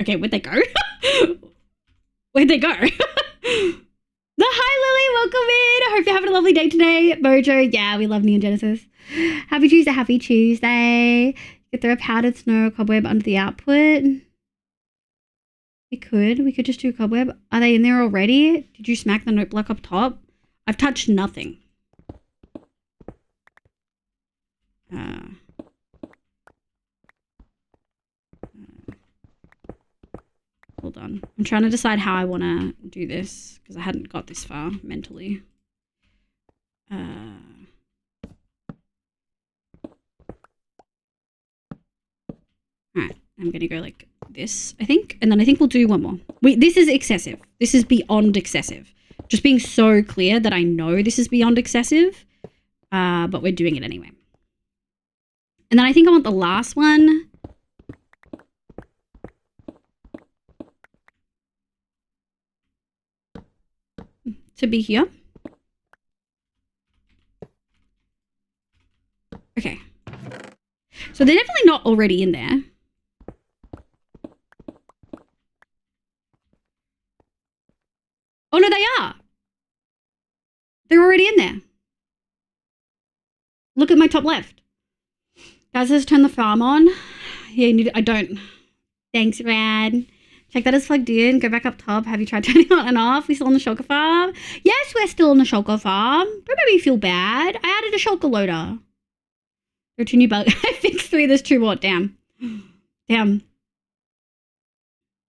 Okay, where'd they go? Where'd they go? Hi, Lily. Welcome in. I hope you're having a lovely day today. Mojo, yeah, we love Neon Genesis. Happy Tuesday, happy Tuesday. Get throw a powdered snow cobweb under the output. We could just do a cobweb. Are they in there already? Did you smack the note block up top? I've touched nothing. hold on. I'm trying to decide how I want to do this because I hadn't got this far mentally. Alright, I'm going to go like this, I think. And then I think we'll do one more. This is excessive. This is beyond excessive. Just being so clear that I know this is beyond excessive, but we're doing it anyway. And then I think I want the last one. To be here. Okay. So they're definitely not already in there. Oh, no, they are. They're already in there. Look at my top left. Guys, let's turn the farm on. Yeah, I don't. Thanks, Rad. Check that it's plugged in. Go back up top. Have you tried turning it on and off? We still on the shulker farm? Yes, we're still on the shulker farm. Don't make me feel bad. I added a shulker loader. There are 2 new bugs. I fixed 3. There's 2 more. Damn. Damn.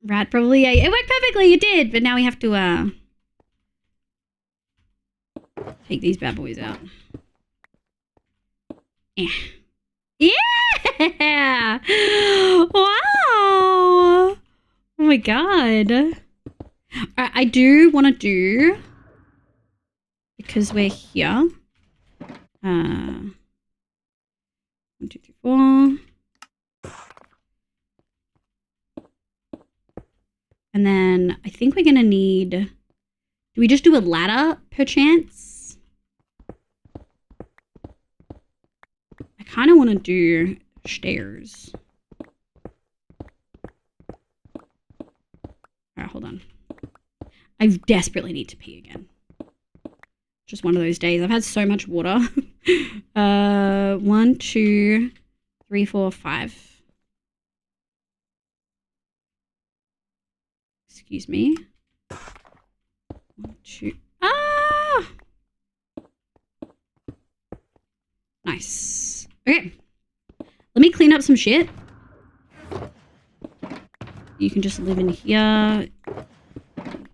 Rad probably. Yeah, it worked perfectly. It did. But now we have to take these bad boys out. Yeah. Yeah! Wow! Oh my god. I do want to do, because we're here. 1, 2, 3, 4. And then I think we're going to need, do we just do a ladder per chance? I kind of want to do stairs. Alright, hold on. I desperately need to pee again. Just one of those days. I've had so much water. 1, 2, 3, 4, 5. Excuse me. 1, 2. Ah! Nice. Okay. Let me clean up some shit. You can just live in here.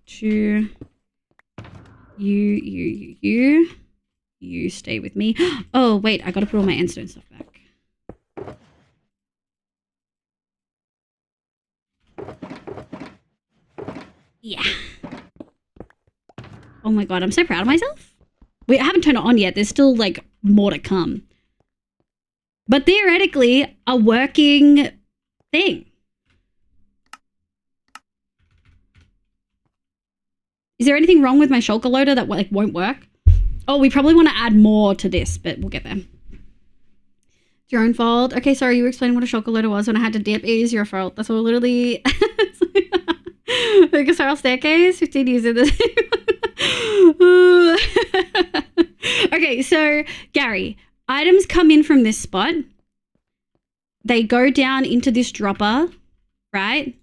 2. You stay with me. Oh, wait. I gotta put all my endstone stuff back. Yeah. Oh my god, I'm so proud of myself. Wait, I haven't turned it on yet. There's still, like, more to come. But theoretically, a working thing. Is there anything wrong with my shulker loader that like won't work? Oh, we probably want to add more to this, but we'll get there. It's your own fault. Okay, sorry, you were explaining what a shulker loader was when I had to dip. It is your fault. That's all literally. Like a spiral staircase, 15 years in this. Okay, so Gary, items come in from this spot. They go down into this dropper, right?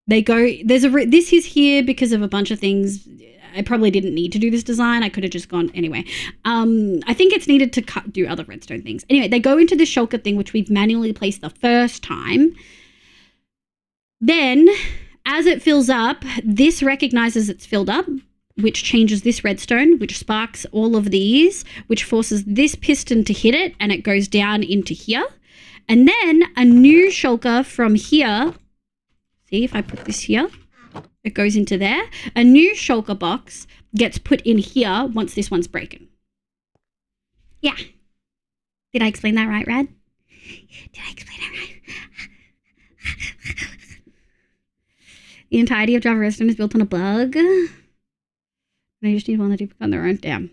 They go, this is here because of a bunch of things. I probably didn't need to do this design. I could have just gone anyway. I think it's needed to do other redstone things. Anyway, they go into the shulker thing, which we've manually placed the first time. Then, as it fills up, this recognizes it's filled up, which changes this redstone, which sparks all of these, which forces this piston to hit it, and it goes down into here. And then a new shulker from here. See, if I put this here, it goes into there. A new shulker box gets put in here once this one's broken. Yeah. Did I explain that right, Rad? Did I explain it right? The entirety of Java Redstone is built on a bug. And I just need one that duplicate on their own. Damn.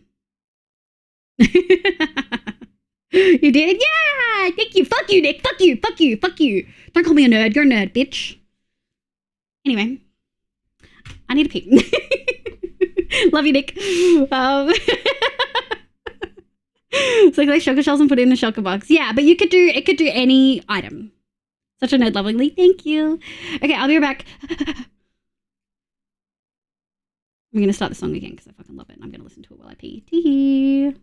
You did? Yeah! Thank you. Fuck you, Nick. Fuck you. Fuck you. Fuck you. Don't call me a nerd. You're a nerd, bitch. Anyway, I need a pee. Love you, Nick. So like shulker shells and put it in the shulker box. Yeah, but it could do any item. Such a nerd lovingly. Thank you. Okay, I'll be right back. I'm going to start the song again because I fucking love it and I'm going to listen to it while I pee. Tee-hee.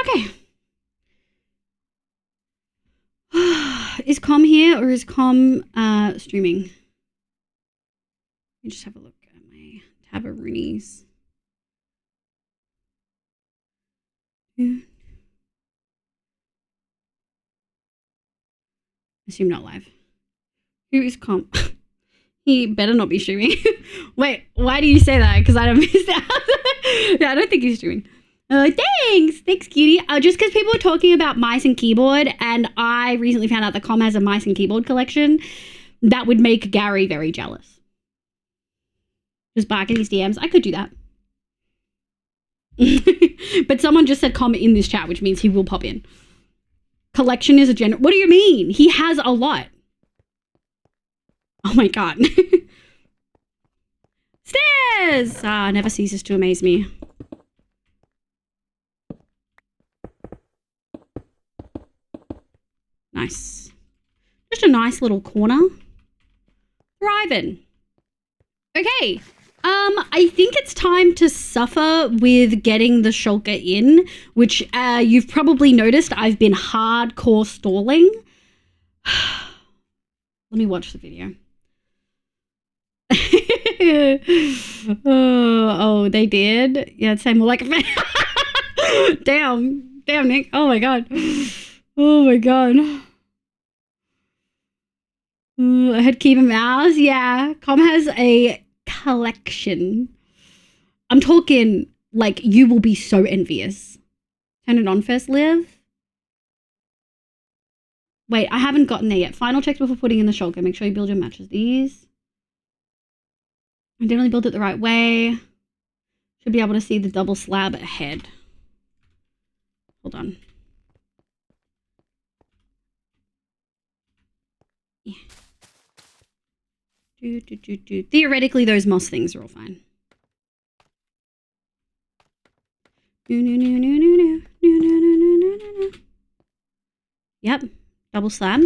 Okay. Is Com here or is Com streaming? Let me just have a look at my Tabaroonies. Assume not live. Who is Com? He better not be streaming. Wait, why do you say that? Because I don't miss out. Yeah, I don't think he's streaming. Thanks, cutie. Just because people are talking about mice and keyboard, and I recently found out that Com has a mice and keyboard collection, that would make Gary very jealous. Just barking his DMs. I could do that. But someone just said Com in this chat, which means he will pop in. Collection is a general. What do you mean? He has a lot. Oh my god. Stairs! Never ceases to amaze me. Nice. Just a nice little corner. Thriving. Okay. I think it's time to suffer with getting the shulker in, which you've probably noticed I've been hardcore stalling. Let me watch the video. oh, they did? Yeah, say more like a Damn, Nick. Oh my god. Oh my god. I had keep a mouse. Yeah, Com has a collection. I'm talking like you will be so envious. Turn it on first, Liv. Wait, I haven't gotten there yet. Final checks before putting in the shulker. Make sure you build your matches. These. I definitely built it the right way. Should be able to see the double slab ahead. Hold on. Yeah. Theoretically, those moss things are all fine. Yep. Double slab.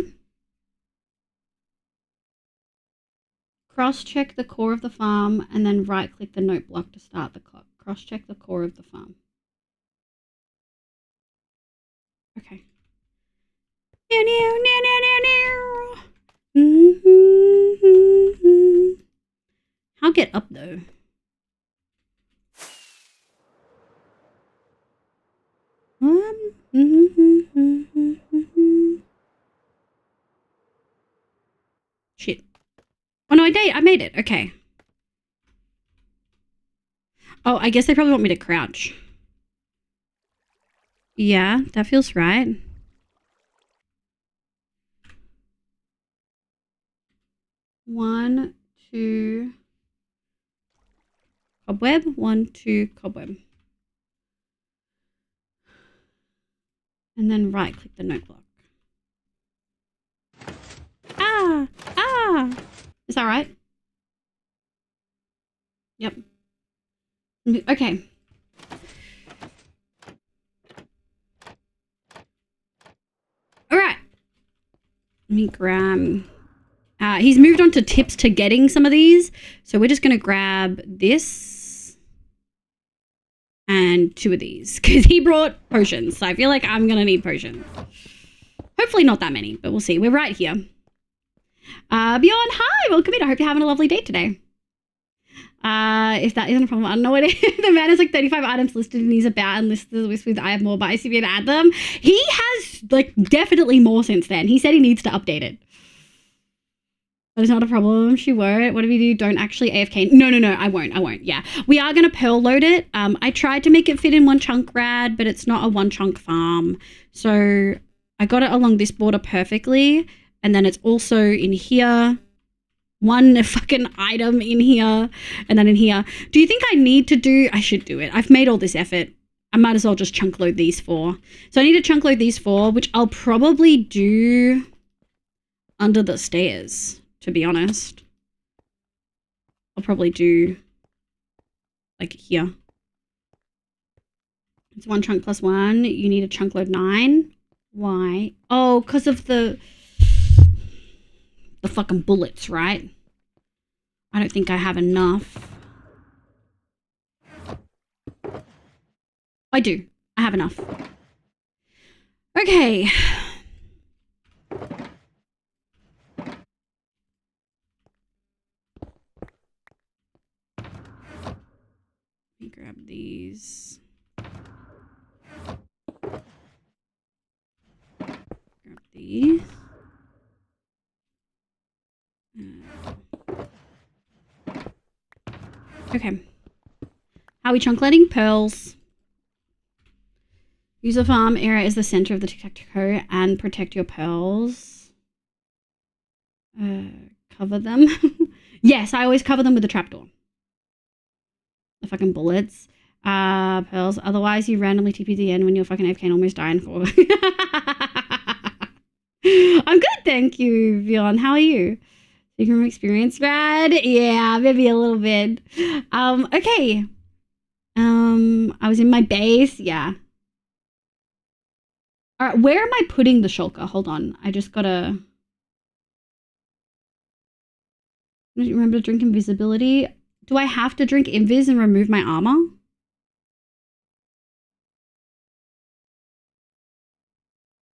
Cross-check the core of the farm and then right-click the note block to start the clock. Cross-check the core of the farm. Okay. I'll get up though. Shit. Oh no, I made it. Okay. Oh, I guess they probably want me to crouch. Yeah, that feels right. One, two, cobweb. 1, 2, cobweb. And then right click the note block. Ah! Is that right? Yep. Okay. All right. Let me grab... he's moved on to tips to getting some of these. So we're just going to grab this and 2 of these because he brought potions. So I feel like I'm going to need potions. Hopefully not that many, but we'll see. We're right here. Bjorn, hi, welcome in. I hope you're having a lovely day today. If that isn't a problem, I don't know what it is. The man has like 35 items listed and he's about and listed the list with I have more, but I see me to add them. He has like definitely more since then. He said he needs to update it. But it's not a problem. She won't. Whatever you do, don't actually AFK. No, I won't. Yeah. We are going to pearl load it. I tried to make it fit in one chunk rad, but it's not a one chunk farm. So I got it along this border perfectly. And then it's also in here. One fucking item in here. And then in here. Do you think I need to do... I should do it. I've made all this effort. I might as well just chunk load these 4. So I need to chunk load these 4, which I'll probably do under the stairs. To be honest, I'll probably do like here. It's 1 chunk plus 1. You need a chunk load 9. Why? Oh, because of the fucking bullets, right? I don't think I have enough. I do. I have enough. Okay. Let me grab these. Grab these. Okay. How are we chunkletting? Pearls. Use the farm area as the center of the tic-tac-toe and protect your pearls. Cover them. Yes, I always cover them with the trapdoor. The fucking bullets. Pearls. Otherwise, you randomly TP at the end when you're fucking AFK and almost dying for. I'm good, thank you, Vion. How are you? Speaking from experience, grad? Yeah, maybe a little bit. Okay. I was in my base. Yeah. All right, where am I putting the shulker? Hold on. I just gotta... Remember to drink invisibility? Do I have to drink invis and remove my armor?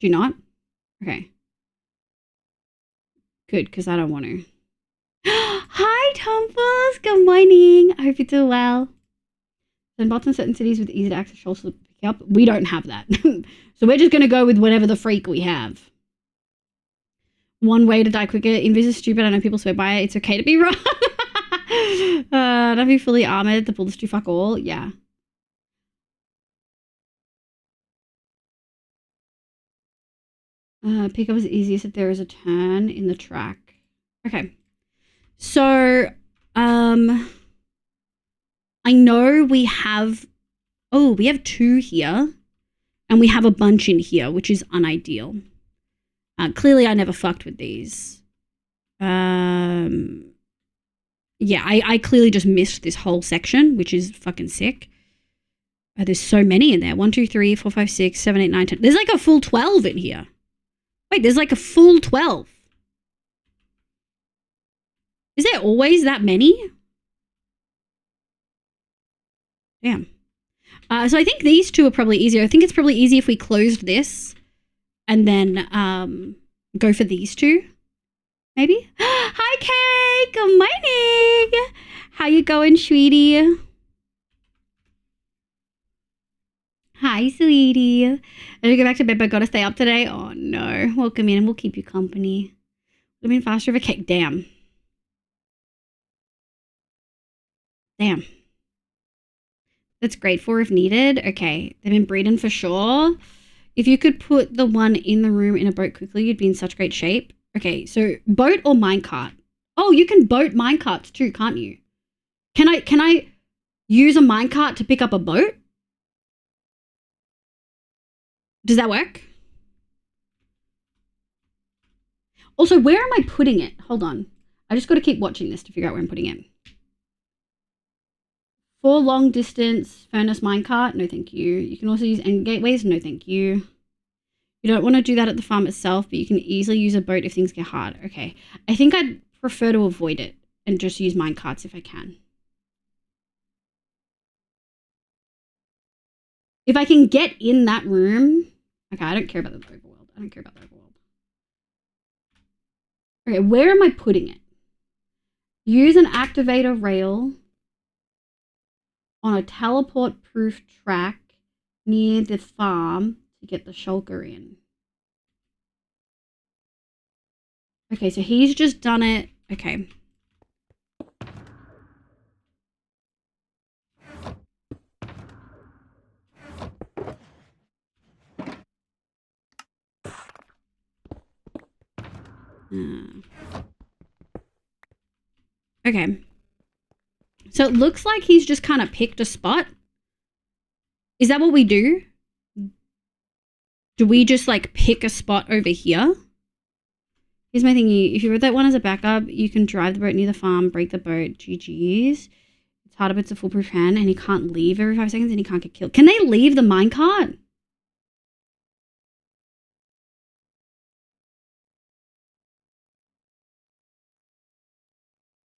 Do you not? Okay. Good, because I don't want to. Hi, Tomples. Good morning. I hope you're doing well. Send bots in certain cities with easy to access shulkers to pick up. We don't have that. So we're just going to go with whatever the freak we have. One way to die quicker. Invis is stupid. I know people swear by it. It's okay to be wrong. Don't be fully armored. The bullets do fuck all. Yeah. Pickup is easiest if there is a turn in the track. Okay. So, I know we have... Oh, we have 2 here. And we have a bunch in here, which is unideal. Clearly, I never fucked with these. Yeah, I clearly just missed this whole section, which is fucking sick. There's so many in there. 1, 2, 3, 4, 5, 6, 7, 8, 9, 10. There's like a full 12 in here. Wait, there's like a full 12. Is there always that many? Damn. So I think these 2 are probably easier. I think it's probably easy if we closed this and then go for these 2. Maybe? Hi, Kay! Good morning! How you going, sweetie? Hi, sweetie. I gotta go back to bed, but gotta stay up today. Oh, no. Welcome in and we'll keep you company. Would have been faster of a cake. Damn. Damn. That's great for if needed. Okay. They've been breeding for sure. If you could put the one in the room in a boat quickly, you'd be in such great shape. Okay, so boat or minecart? Oh, you can boat minecarts too, can't you? Can I use a minecart to pick up a boat? Does that work? Also, where am I putting it? Hold on. I just got to keep watching this to figure out where I'm putting it. For long distance, furnace minecart, no thank you. You can also use end gateways, no thank you. You don't want to do that at the farm itself, but you can easily use a boat if things get hard. Okay. I think I'd prefer to avoid it and just use minecarts if I can. If I can get in that room... Okay, I don't care about the overworld. I don't care about the overworld. Okay, where am I putting it? Use an activator rail on a teleport-proof track near the farm to get the shulker in. Okay, so he's just done it. Okay. Okay. So it looks like he's just kind of picked a spot. Is that what we do? Do we just like pick a spot over here? Here's my thingy. If you wrote that one as a backup, you can drive the boat near the farm, break the boat. GG's. It's harder, but it's a foolproof hand, and he can't leave every 5 seconds, and he can't get killed. Can they leave the minecart?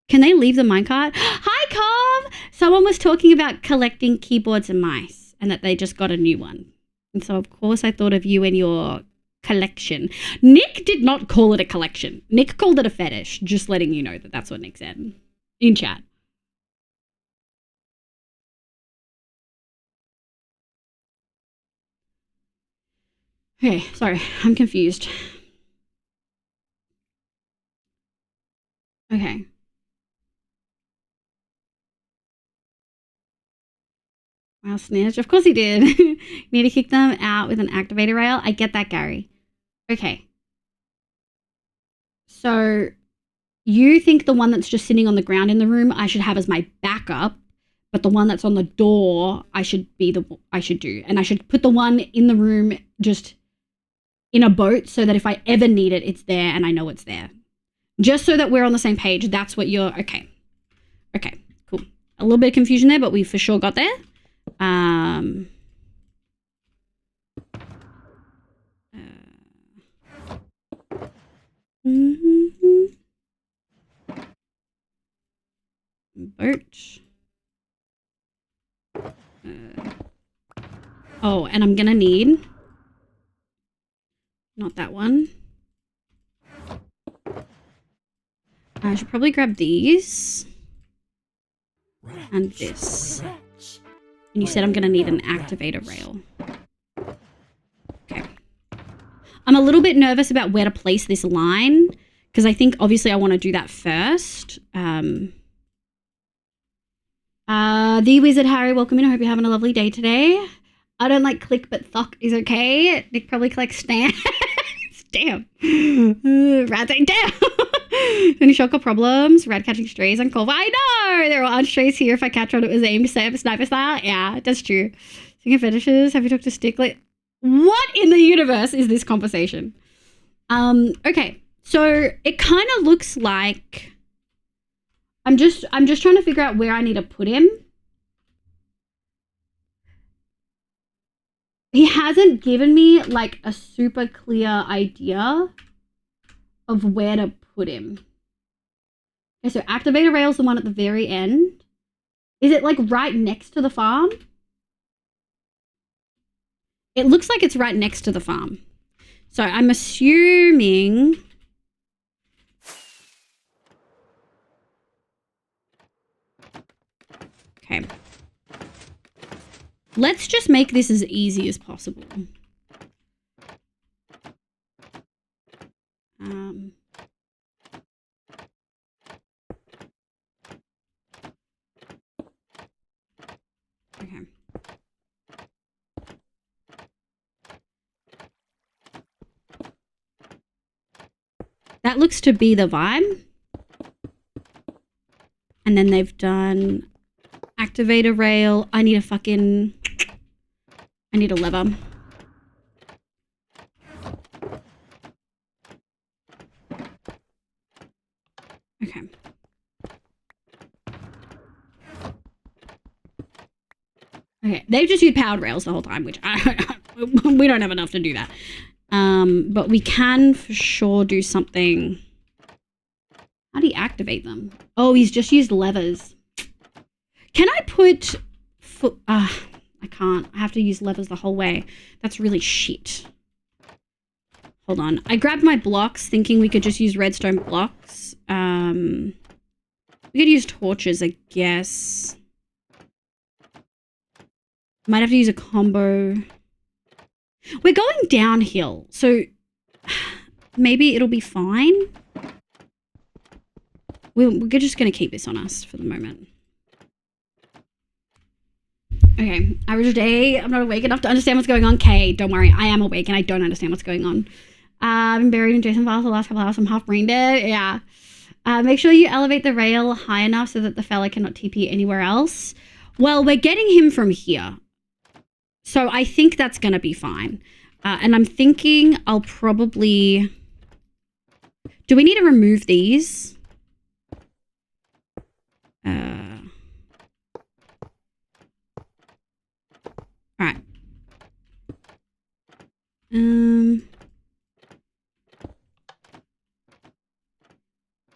Can they leave the minecart? Hi, Com! Someone was talking about collecting keyboards and mice, and that they just got a new one. And so, of course, I thought of you and your collection. Nick did not call it a collection. Nick called it a fetish. Just letting you know that that's what Nick said in chat. Okay, sorry. I'm confused. Okay. Wow, snitch. Of course he did. Need to kick them out with an activator rail. I get that, Gary. Okay. So you think the one that's just sitting on the ground in the room I should have as my backup, but the one that's on the door I should do. And I should put the one in the room just in a boat so that if I ever need it, it's there and I know it's there. Just so that we're on the same page. That's what you're... Okay. Okay, cool. A little bit of confusion there, but we for sure got there. Boat. Oh, and I'm gonna need... Not that one. I should probably grab these. And this. And you said I'm gonna need an activator rail. Okay. I'm a little bit nervous about where to place this line, because I think obviously I want to do that first. The Wizard Harry, welcome in. I hope you're having a lovely day today. I don't like click, but thuck is okay. Nick probably collects stamps. Damn. Rats ain't down. Any shulker problems? Rat catching strays on Culver. I know! There are strays here. If I catch one, it was aimed sniper style. Yeah, that's true. Speaking of fetishes, have you talked to Sticklet? What in the universe is this conversation? Okay. So it kind of looks like I'm just trying to figure out where I need to put him. He hasn't given me like a super clear idea of where to put him. Okay, so activator rail's the one at the very end. Is it like right next to the farm? It looks like it's right next to the farm. So I'm assuming... Okay. Let's just make this as easy as possible. Okay. That looks to be the vibe. And then they've done activator rail. I need a lever. Okay. Okay, they've just used powered rails the whole time, which we don't have enough to do that. But we can for sure do something. How do you activate them? Oh, he's just used levers. Can I put foot? I can't. I have to use levers the whole way. That's really shit. Hold on. I grabbed my blocks thinking we could just use redstone blocks. We could use torches, I guess. Might have to use a combo. We're going downhill, so maybe it'll be fine. We're just going to keep this on us for the moment. Okay, average day. I'm not awake enough to understand what's going on. Kay, don't worry. I am awake and I don't understand what's going on. I've been buried in Jason files the last couple hours. I'm half brain dead. Yeah. Make sure you elevate the rail high enough so that the fella cannot TP anywhere else. Well, we're getting him from here. So I think that's going to be fine. And I'm thinking I'll probably... Do we need to remove these? Alright.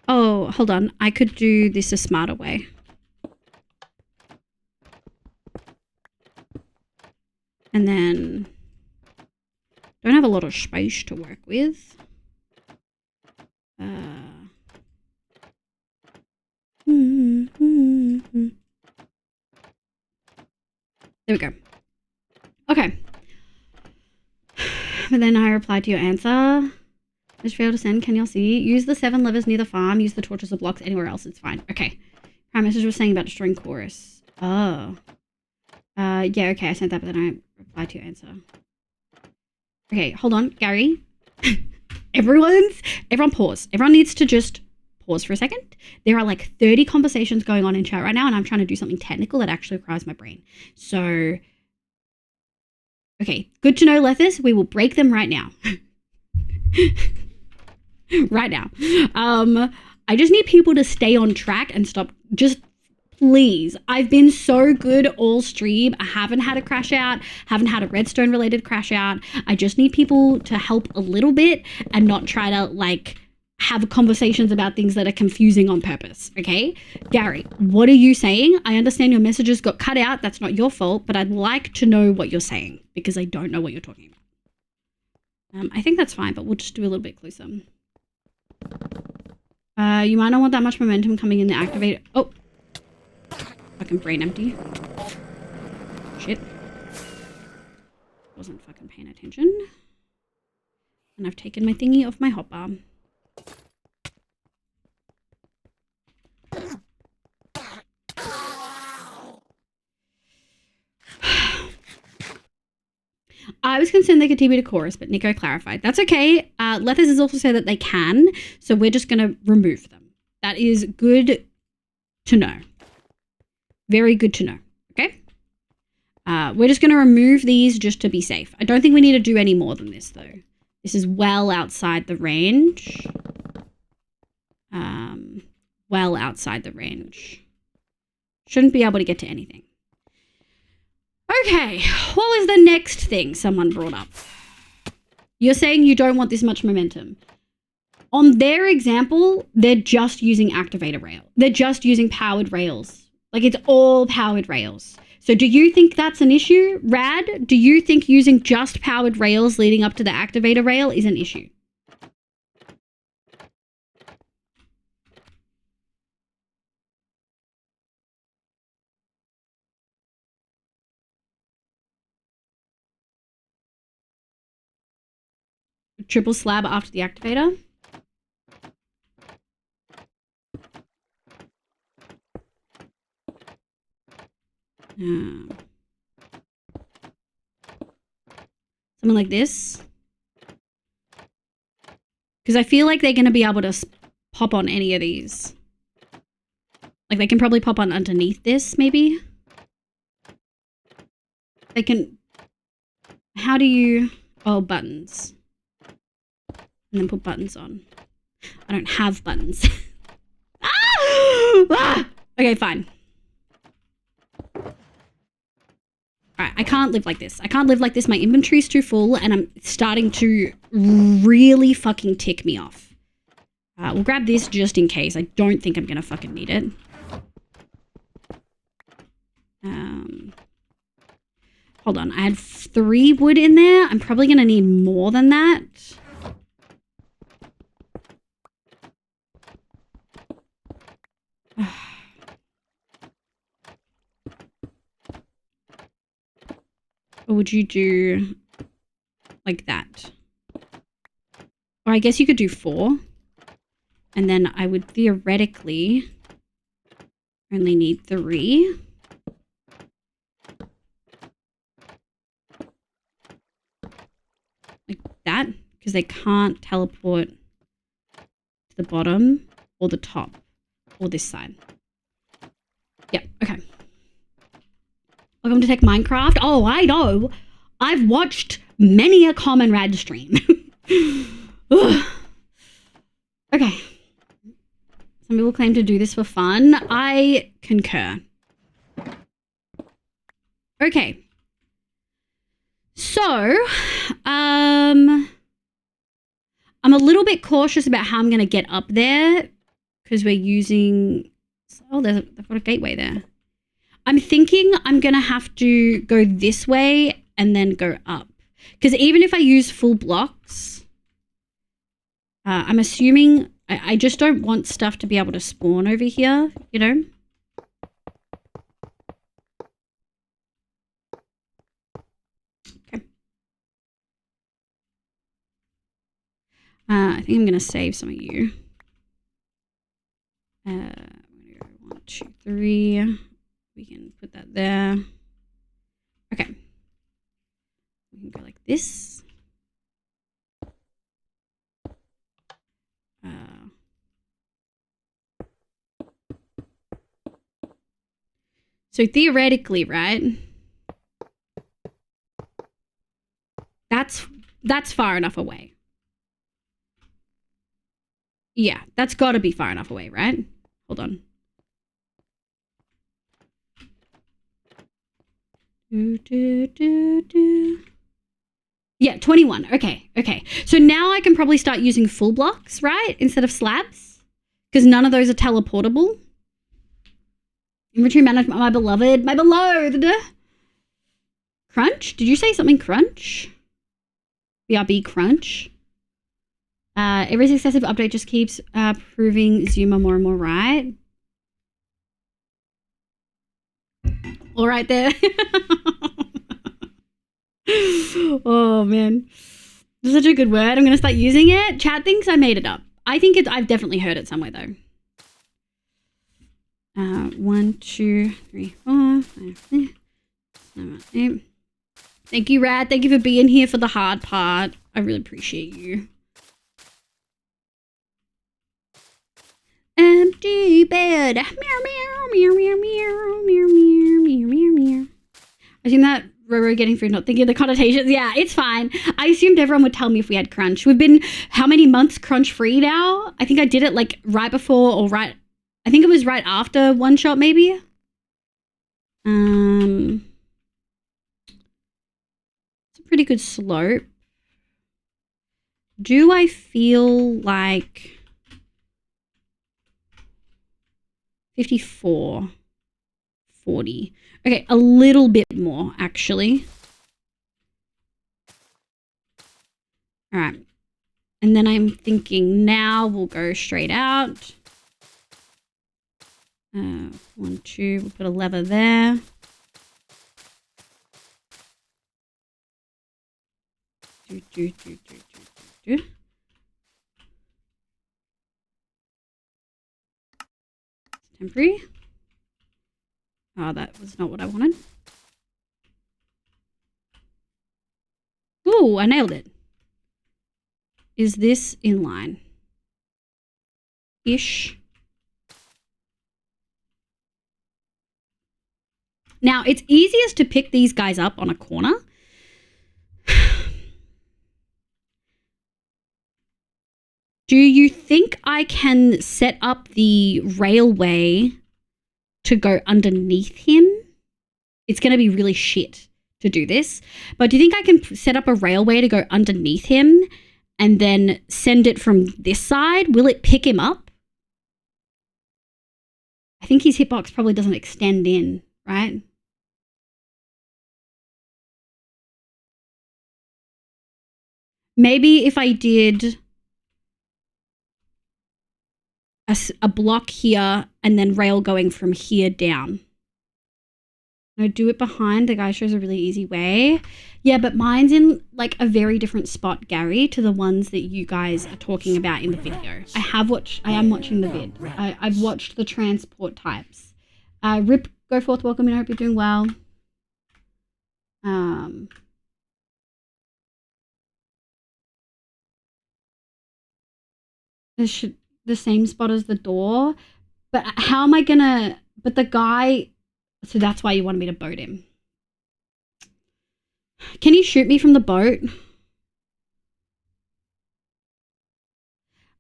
Oh, hold on. I could do this a smarter way. And then have a lot of space to work with. There we go. Okay. But then I replied to your answer. I just failed to send. Can y'all see? Use the 7 levers near the farm. Use the torches or blocks anywhere else. It's fine. Okay. Prime message was saying about destroying chorus. Oh. Yeah, okay. I sent that, but then I replied to your answer. Okay, hold on. Gary. Everyone pause. Everyone needs to just pause for a second. There are like 30 conversations going on in chat right now, and I'm trying to do something technical that actually requires my brain. So, okay, good to know, Lethis. We will break them right now. Right now. I just need people to stay on track and stop. Just please. I've been so good all stream. I haven't had a crash out, haven't had a redstone related crash out. I just need people to help a little bit and not try to like have conversations about things that are confusing on purpose. Okay, Gary, what are you saying? I understand your messages got cut out. That's not your fault, but I'd like to know what you're saying because I don't know what you're talking about. I think that's fine, but we'll just do a little bit closer. You might not want that much momentum coming in the activator. Oh, fucking brain empty. Shit. Wasn't fucking paying attention. And I've taken my thingy off my hotbar. I was concerned they could TP to chorus, but Nico clarified. That's okay. Lethis has also said that they can, so we're just going to remove them. That is good to know. Very good to know, okay? We're just going to remove these just to be safe. I don't think we need to do any more than this, though. This is well outside the range. Well outside the range. Shouldn't be able to get to anything. Okay, what was the next thing someone brought up? You're saying you don't want this much momentum. On their example, they're just using activator rail. They're just using powered rails. Like, it's all powered rails. So do you think that's an issue, Rad? Do you think using just powered rails leading up to the activator rail is an issue? Triple slab after the activator. Something like this. Because I feel like they're going to be able to pop on any of these. Like, they can probably pop on underneath this, maybe. They can... How do you... Oh, buttons. And then put buttons on. I don't have buttons. Ah! Okay, fine. Alright, I can't live like this. I can't live like this. My inventory's too full and I'm starting to really fucking tick me off. We'll grab this just in case. I don't think I'm gonna fucking need it. Hold on. I had 3 wood in there. I'm probably gonna need more than that. Or would you do like that? Or I guess you could do 4. And then I would theoretically only need 3. Like that. Because they can't teleport to the bottom or the top or this side. Yeah, okay. Welcome to Tech Minecraft. Oh, I know. I've watched many a common rad stream. Okay. Some people claim to do this for fun. I concur. Okay. So, I'm a little bit cautious about how I'm going to get up there because we're using... Oh, they've got a gateway there. I'm thinking I'm going to have to go this way and then go up Because even if I use full blocks, I'm assuming I just don't want stuff to be able to spawn over here, you know? Okay. I think I'm going to save some of you. 1, 2, 3. We can put that there. Okay. We can go like this. So theoretically, right? That's far enough away. Yeah, that's got to be far enough away, right? Hold on. Yeah, 21. Okay. So now I can probably start using full blocks, right? Instead of slabs. Because none of those are teleportable. Inventory management, my beloved. My beloved. Crunch? Did you say something crunch? BRB crunch. Every successive update just keeps proving Zuma more and more right. All right there. Oh man, this is such a good word. I'm gonna start using it. Chat thinks I made it up. I think I've definitely heard it somewhere though. 1, 2, 3, 4, 5, 6, 7, 8. Thank you, Rad. Thank you for being here for the hard part. I really appreciate you. Empty bed. Meow meow meow meow meow meow meow meow meow meow. I assume that Roro getting food, not thinking of the connotations. Yeah, it's fine. I assumed everyone would tell me if we had crunch. We've been how many months crunch free now? I think I did it like right before or right. I think it was right after one shot, maybe. It's a pretty good slope. Do I feel like 54, 40? Okay, a little bit more, actually. All right. And then I'm thinking now we'll go straight out. 1, 2, we'll put a lever there. Do. Temporary. Oh, that was not what I wanted. Ooh, I nailed it. Is this in line? Ish. Now, it's easiest to pick these guys up on a corner. Do you think I can set up the railway to go underneath him? It's going to be really shit to do this. But do you think I can set up a railway to go underneath him and then send it from this side? Will it pick him up? I think his hitbox probably doesn't extend in, right? Maybe if I did a block here and then rail going from here down. I do it behind. The guy shows a really easy way. Yeah, but mine's in like a very different spot, Gary, to the ones that you guys are talking about in the video. I am watching the vid. I've watched the transport types. Rip, go forth, welcome in. I hope you're doing well. The same spot as the door, but how am I gonna, but the guy, so that's why you wanted me to boat him. Can you shoot me from the boat?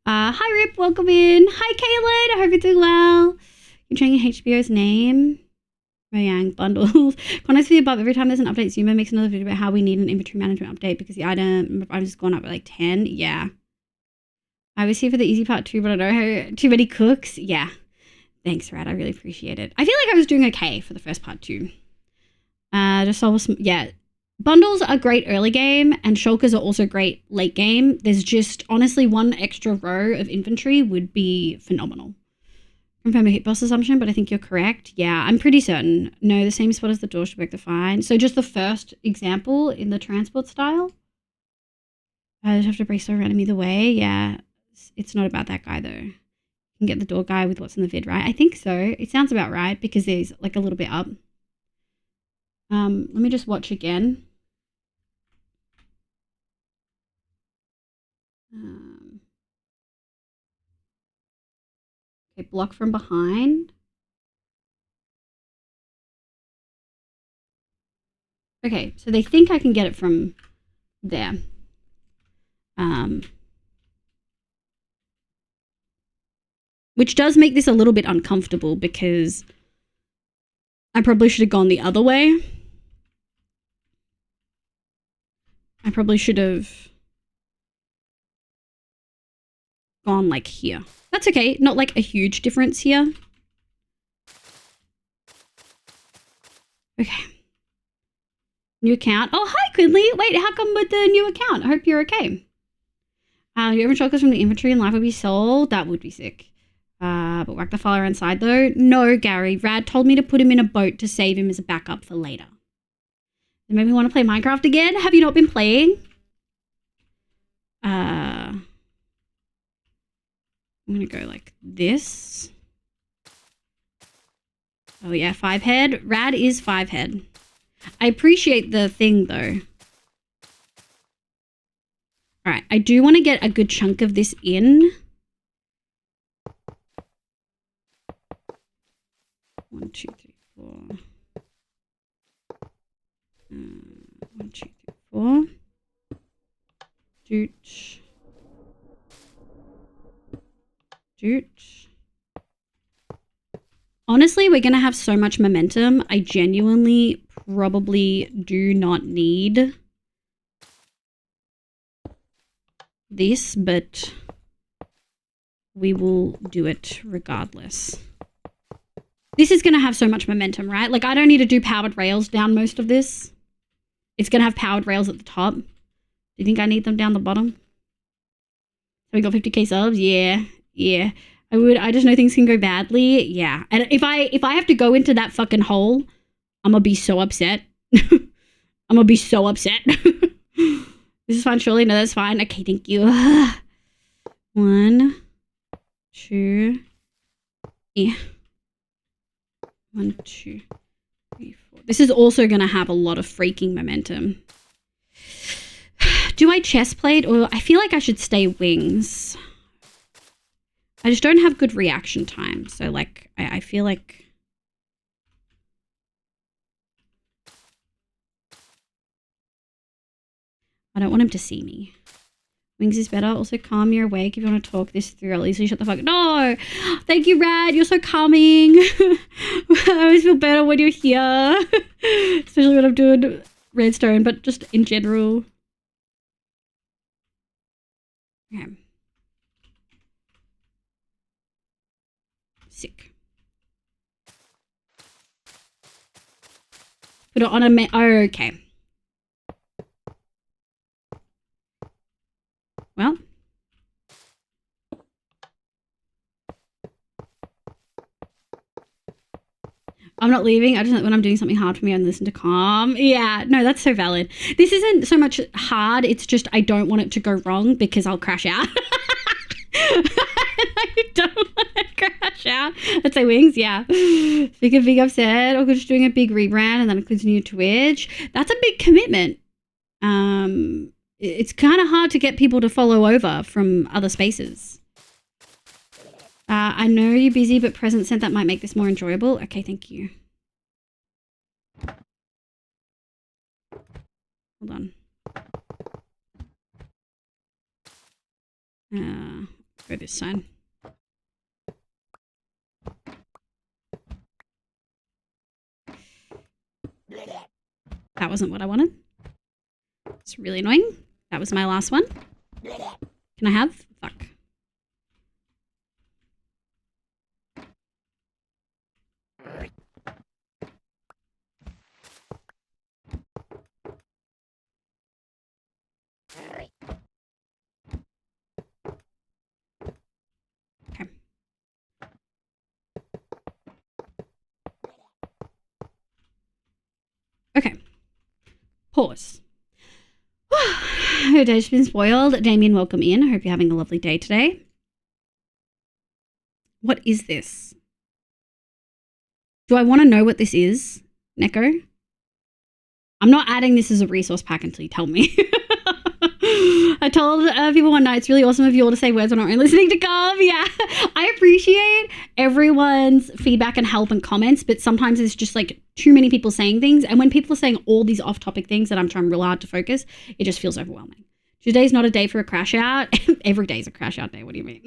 Hi Rip, welcome in. Hi Kaylin, I hope you're doing well. You're changing HBO's name. Mojang bundles. Context for the above, every time there's an update, Zuma makes another video about how we need an inventory management update because the item, I've just gone up by like 10, yeah. I was here for the easy part too, but I know how too many cooks. Yeah. Thanks, Rad. I really appreciate it. I feel like I was doing okay for the first part too. Just solve some, yeah. Bundles are great early game, and shulkers are also great late game. There's just, honestly, one extra row of infantry would be phenomenal. Confirm a hitbox assumption, but I think you're correct. Yeah, I'm pretty certain. No, the same spot as the door should work the fine. So just the first example in the transport style. I just have to brace around him either way. Yeah, it's not about that guy, though. You can get the door guy with what's in the vid, right? I think so. It sounds about right because there's like a little bit up. Let me just watch again. Okay, block from behind. Okay, so they think I can get it from there. Which does make this a little bit uncomfortable because I probably should have gone the other way. I probably should have gone like here. That's okay. Not like a huge difference here. Okay. New account. Oh, hi, Quinley. Wait, how come with the new account? I hope you're okay. You ever chokers from the inventory and life would be sold? That would be sick. But whack the file inside though. No, Gary. Rad told me to put him in a boat to save him as a backup for later. It made me want to play Minecraft again. Have you not been playing? I'm gonna go like this. Oh yeah, 5 head. Rad is 5 head. I appreciate the thing though. Alright, I do want to get a good chunk of this in. 1, 2, 3, 4. 1, 2, 3, 4. Doot. Doot. Honestly, we're going to have so much momentum. I genuinely probably do not need this, but we will do it regardless. This is going to have so much momentum, right? Like, I don't need to do powered rails down most of this. It's going to have powered rails at the top. Do you think I need them down the bottom? So we got 50k subs? Yeah. Yeah. I just know things can go badly. Yeah. And if I have to go into that fucking hole, I'm gonna be so upset. I'm gonna be so upset. This is fine, surely? No, that's fine. Okay, thank you. 1, 2, yeah. 1, 2, 3, 4. This is also gonna have a lot of freaking momentum. Do I chest plate or I feel like I should stay wings. I just don't have good reaction time. So like, I feel like I don't want him to see me. Wings is better. Also calm, you're awake. If you want to talk this through, at least you shut the fuck. No! Thank you, Rad. You're so calming. I always feel better when you're here. Especially when I'm doing redstone, but just in general. Okay. Sick. Put it on a oh, okay. Well. I'm not leaving. I just when I'm doing something hard for me, I listen to calm. Yeah, no, that's so valid. This isn't so much hard. It's just I don't want it to go wrong because I'll crash out. I don't want to crash out. I'd say wings, yeah. Speak of being upset or just doing a big rebrand and then includes new Twitch. That's a big commitment. It's kind of hard to get people to follow over from other spaces. I know you're busy, but present sent that might make this more enjoyable. Okay, thank you. Hold on. Go this side. That wasn't what I wanted. It's really annoying. That was my last one. Can I have? Fuck. course. Your day's been spoiled. Damien, welcome in. I hope you're having a lovely day today. What is this? Do I want to know what this is, Neko? I'm not adding this as a resource pack until you tell me. I told people one night it's really awesome of you all to say words when I'm not listening to Gov. Yeah, I appreciate everyone's feedback and help and comments, but sometimes it's just like too many people saying things. And when people are saying all these off-topic things that I'm trying real hard to focus, it just feels overwhelming. Today's not a day for a crash out. Every day's a crash out day. What do you mean?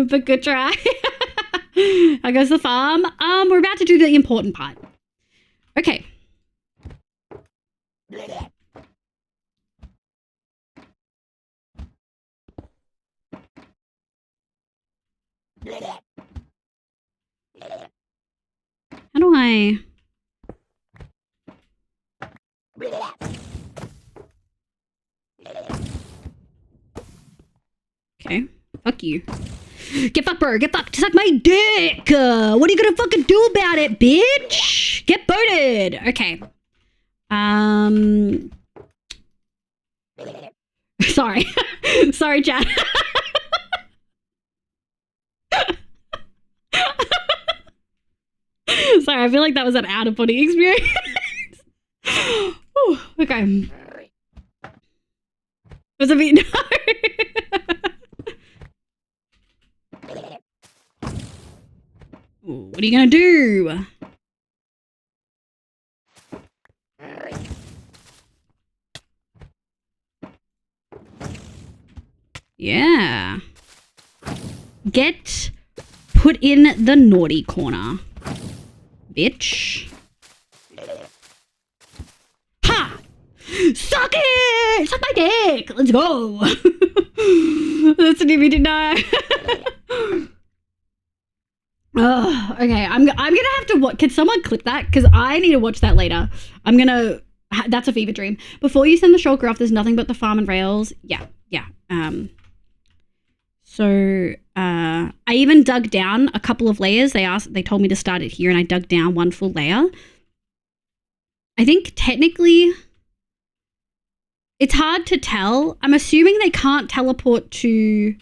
But good try. How goes the farm? We're about to do the important part. Okay. How do I... Okay. Fuck you. Get fucked, bro. Get fucked. Suck my dick. What are you gonna fucking do about it, bitch? Get booted. Okay. Sorry. Sorry, chat. Sorry, I feel like that was an out-of-body experience. Ooh, okay. It was a bit... Ooh, what are you gonna do? Yeah. Get put in the naughty corner. Bitch. Ha! Suck it! Suck my dick! Let's go! That's what we did not. Oh, okay, I'm gonna have to watch. Can someone clip that? Because I need to watch that later. That's a fever dream. Before you send the shulker off, there's nothing but the farm and rails. Yeah. So I even dug down a couple of layers. They told me to start it here, and I dug down one full layer. I think technically it's hard to tell. I'm assuming they can't teleport to...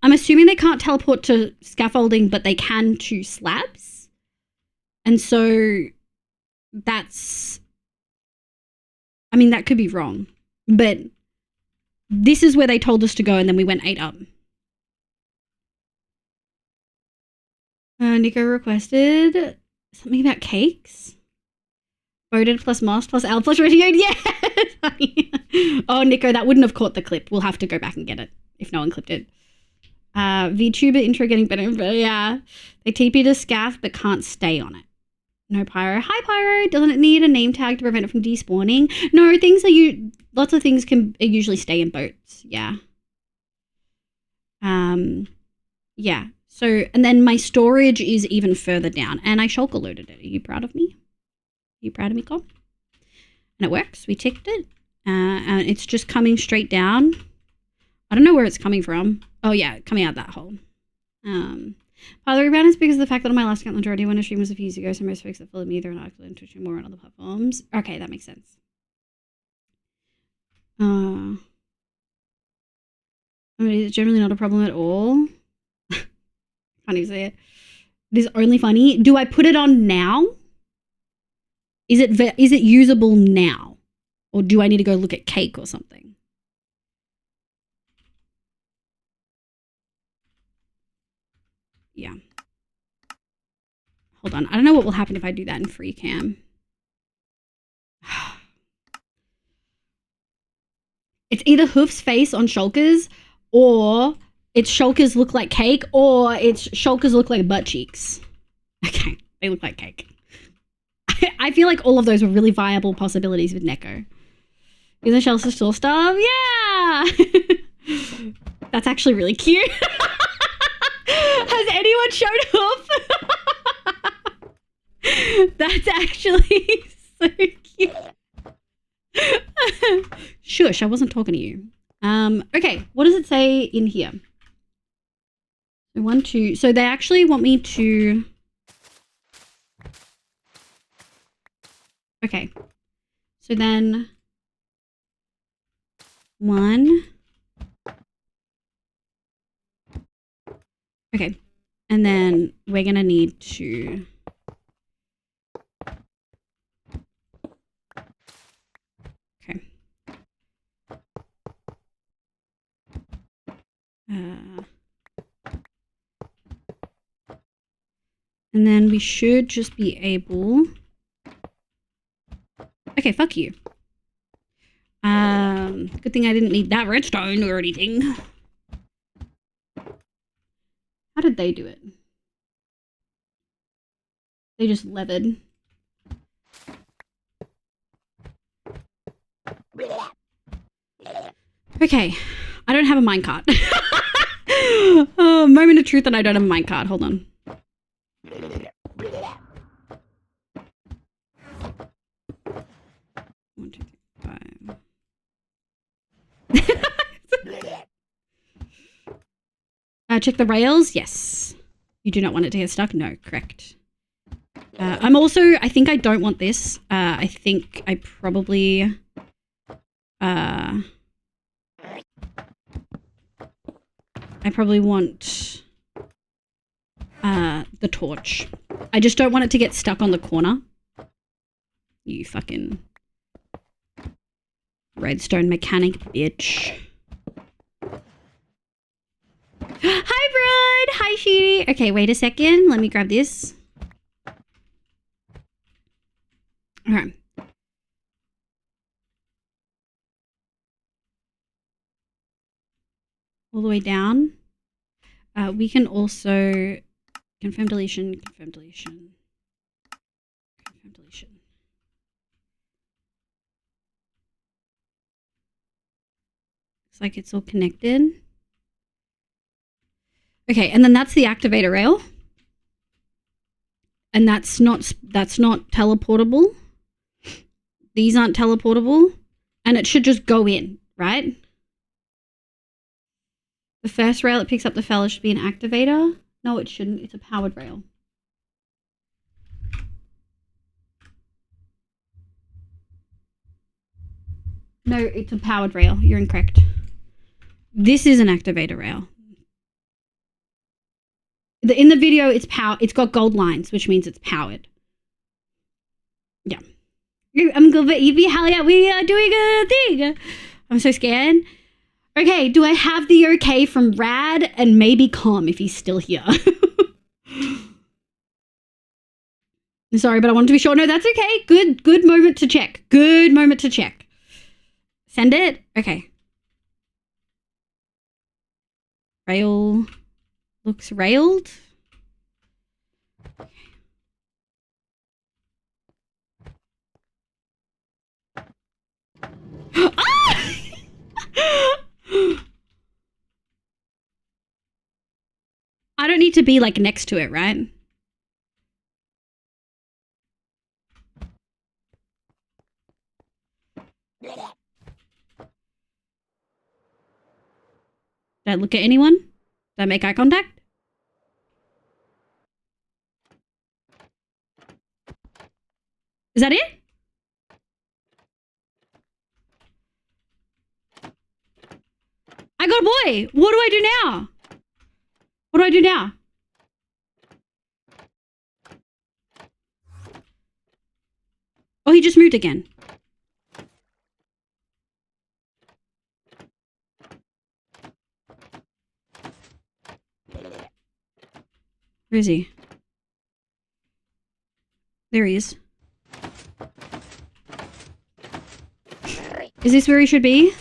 I'm assuming they can't teleport to scaffolding, but they can to slabs. And so that's... I mean, that could be wrong. But this is where they told us to go, and then we went 8 up. Nico requested something about cakes. Voted plus moss plus L plus radioed. Yes! Oh, Nico, that wouldn't have caught the clip. We'll have to go back and get it if no one clipped it. VTuber intro getting better and better. Yeah. They TP to scaff but can't stay on it. No pyro. Hi, pyro. Doesn't it need a name tag to prevent it from despawning? No, lots of things can usually stay in boats. Yeah. Yeah. So, and then my storage is even further down, and I shulker loaded it. Are you proud of me? Are you proud of me, Cole? And it works. We ticked it. And it's just coming straight down. I don't know where it's coming from. Oh, yeah, coming out that hole. Part of the rebound is because of the fact that on my last account, the majority when a stream was a few years ago, so most folks that followed me either on Twitch and Twitch and more on other platforms. Okay, that makes sense. I mean, it's generally not a problem at all. Can't even say it. It is only funny. Do I put it on now? Is it usable now? Or do I need to go look at cake or something? Yeah. Hold on. I don't know what will happen if I do that in free cam. It's either Hoof's face on shulkers, or it's shulkers look like cake, or it's shulkers look like butt cheeks. Okay, they look like cake. I feel like all of those were really viable possibilities with Neko. Is the shells still stuff? Yeah! That's actually really cute. Has anyone shown Hoof? That's actually so cute. Shush, I wasn't talking to you. Okay, what does it say in here? So they actually want me to... Okay. So then 1. Okay. And then we're going to need to... Okay. And then we should just be able... Okay, fuck you. Good thing I didn't need that redstone or anything. How did they do it? They just levered. Okay, I don't have a minecart. Oh, moment of truth that I don't have a minecart. Hold on. One, two, three, 5. Check the rails. Yes. You do not want it to get stuck? No, correct. I'm also, I think I don't want this. I think I probably, I probably want, the torch. I just don't want it to get stuck on the corner. You fucking redstone mechanic bitch. Hi, Brad. Hi, Sheedy. Okay, wait a second. Let me grab this. Okay. All the way down. We can also confirm deletion, confirm deletion, confirm deletion. Looks like it's all connected. Okay, and then that's the activator rail. And that's not teleportable. These aren't teleportable. And it should just go in, right? The first rail that picks up the fella should be an activator. No, it shouldn't. It's a powered rail. No, it's a powered rail. You're incorrect. This is an activator rail. In the video, it's got gold lines, which means it's powered. Yeah. I'm good, but Evie, hell yeah, we are doing a thing. I'm so scared. Okay, do I have the okay from Rad and maybe Calm if he's still here? Sorry, but I wanted to be sure. No, that's okay. Good moment to check. Good moment to check. Send it? Okay. Rail. Looks railed. Ah! I don't need to be like next to it, right? Did I look at anyone? Did I make eye contact? Is that it? I got a boy. What do I do now? What do I do now? Oh, he just moved again. Where is he? There he is. Is this where he should be?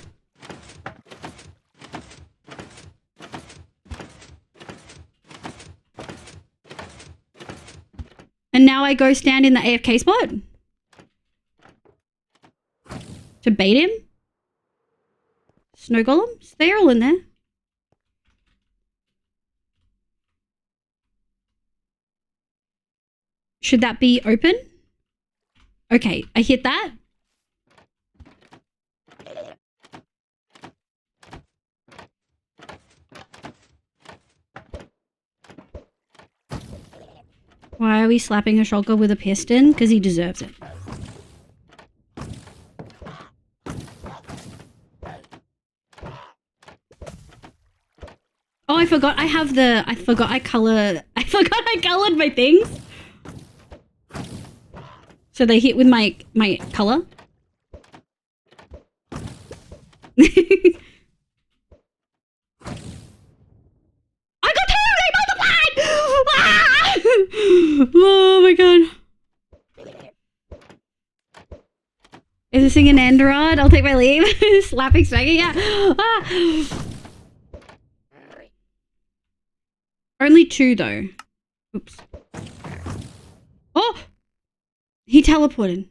And now I go stand in the AFK spot? To bait him? Snow golems? They're all in there. Should that be open? Okay, I hit that. Why are we slapping a shulker with a piston? Because he deserves it. forgot I forgot I colored my things. So they hit with my color. I got two! They multiplied! Ah! Oh my god. Is this thing an end rod? I'll take my leave. Slapping Swaggy, yeah. Ah. Only two though. Oops. Oh! He teleported.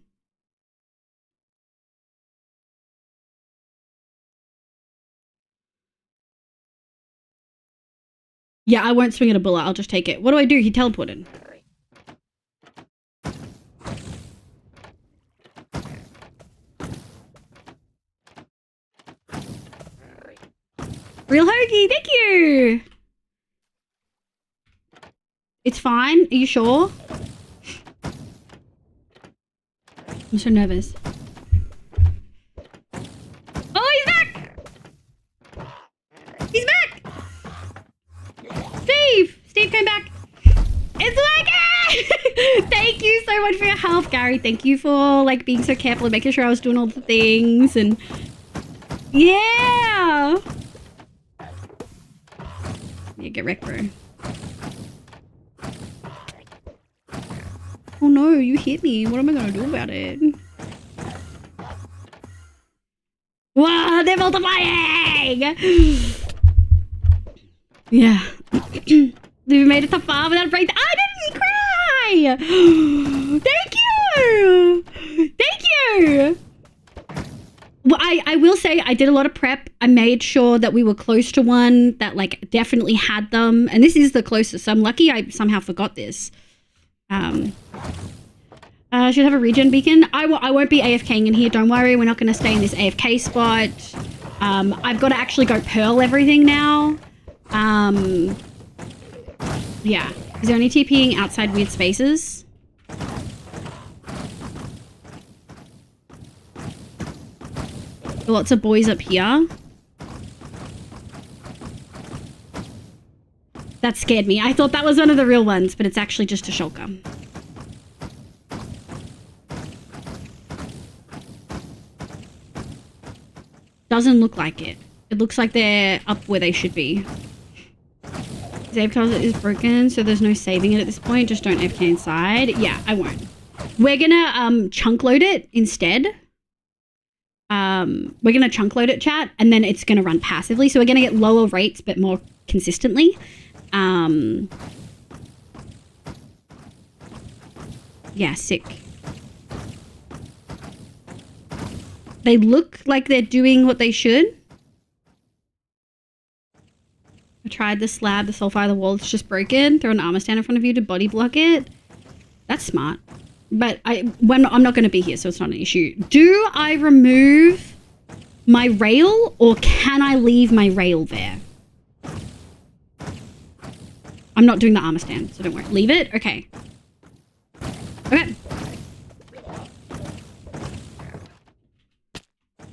Yeah, I won't swing at a bullet. I'll just take it. What do I do? He teleported. Real Hoagie, thank you! It's fine. Are you sure? I'm so nervous. Oh, he's back! He's back! Steve came back. It's working! Thank you so much for your help, Gary. Thank you for like being so careful and making sure I was doing all the things and yeah. Yeah, get wrecked, bro. Oh no, you hit me. What am I gonna do about it? Wow, they're multiplying! Yeah. We've made it so far without a break. I didn't cry! Thank you! Thank you! Well, I will say I did a lot of prep. I made sure that we were close to one that like definitely had them. And this is the closest. So I'm lucky I somehow forgot this. Should have a regen beacon. I won't be AFKing in here. Don't worry. We're not going to stay in this AFK spot. I've got to actually go pearl everything now. Yeah. Is there any TPing outside weird spaces? Lots of boys up here. That scared me. I thought that was one of the real ones, but it's actually just a shulker. Doesn't look like it. It looks like they're up where they should be. Save closet is broken, so there's no saving it at this point. Just don't AFK inside. Yeah, I won't. We're gonna chunk load it instead. We're gonna chunk load it, chat, and then it's gonna run passively. So we're gonna get lower rates, but more consistently. Yeah, sick. They look like they're doing what they should. I tried the slab, the sulfide, the wall, it's just broken. Throw an armor stand in front of you to body block it. That's smart. But I'm not going to be here, so it's not an issue. Do I remove my rail, or can I leave my rail there? I'm not doing the armor stand, so don't worry. Leave it? Okay. Okay.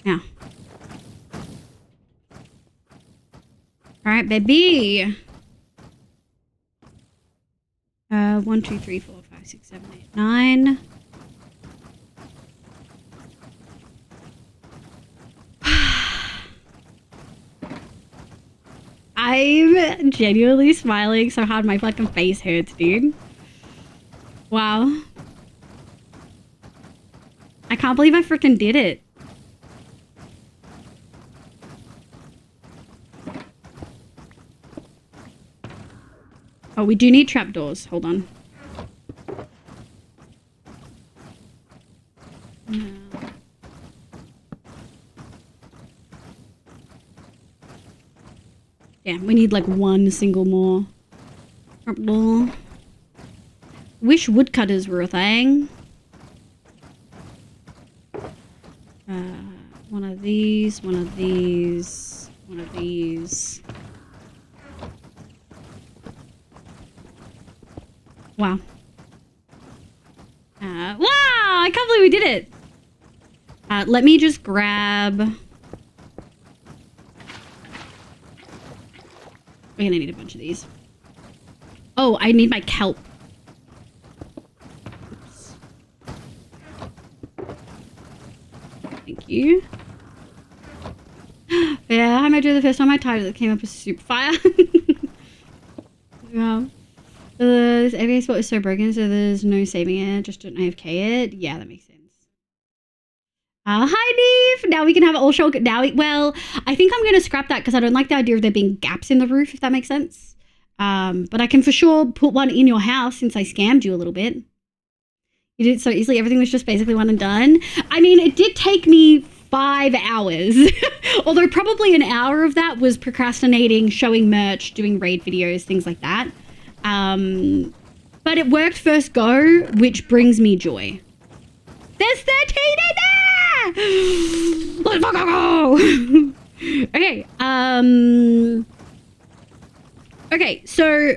Now. Alright, baby. 1, 2, 3, 4, 5, 6, 7, 8, 9. I'm genuinely smiling so hard my fucking face hurts, dude. Wow. I can't believe I freaking did it. Oh, we do need trapdoors. Hold on. No. Yeah, we need like one single more trapdoor. Wish woodcutters were a thing. One of these, one of these, one of these. Wow. Wow, I can't believe we did it. Let me just grab... We're gonna need a bunch of these. Oh, I need my kelp. Oops. Thank you. Yeah, I might do the first time I typed it came up as super fire. Yeah. This AUS spot is so broken, so there's no saving it. Just don't AFK it. Yeah, that makes sense. Hi, Neve! Now we can have it all shulker. Well, I think I'm going to scrap that because I don't like the idea of there being gaps in the roof, if that makes sense. But I can for sure put one in your house since I scammed you a little bit. You did it so easily. Everything was just basically one and done. I mean, it did take me 5 hours. Although probably an hour of that was procrastinating, showing merch, doing raid videos, things like that. But it worked first go, which brings me joy. There's 13 in there! Let's fucking go! Okay, okay, so,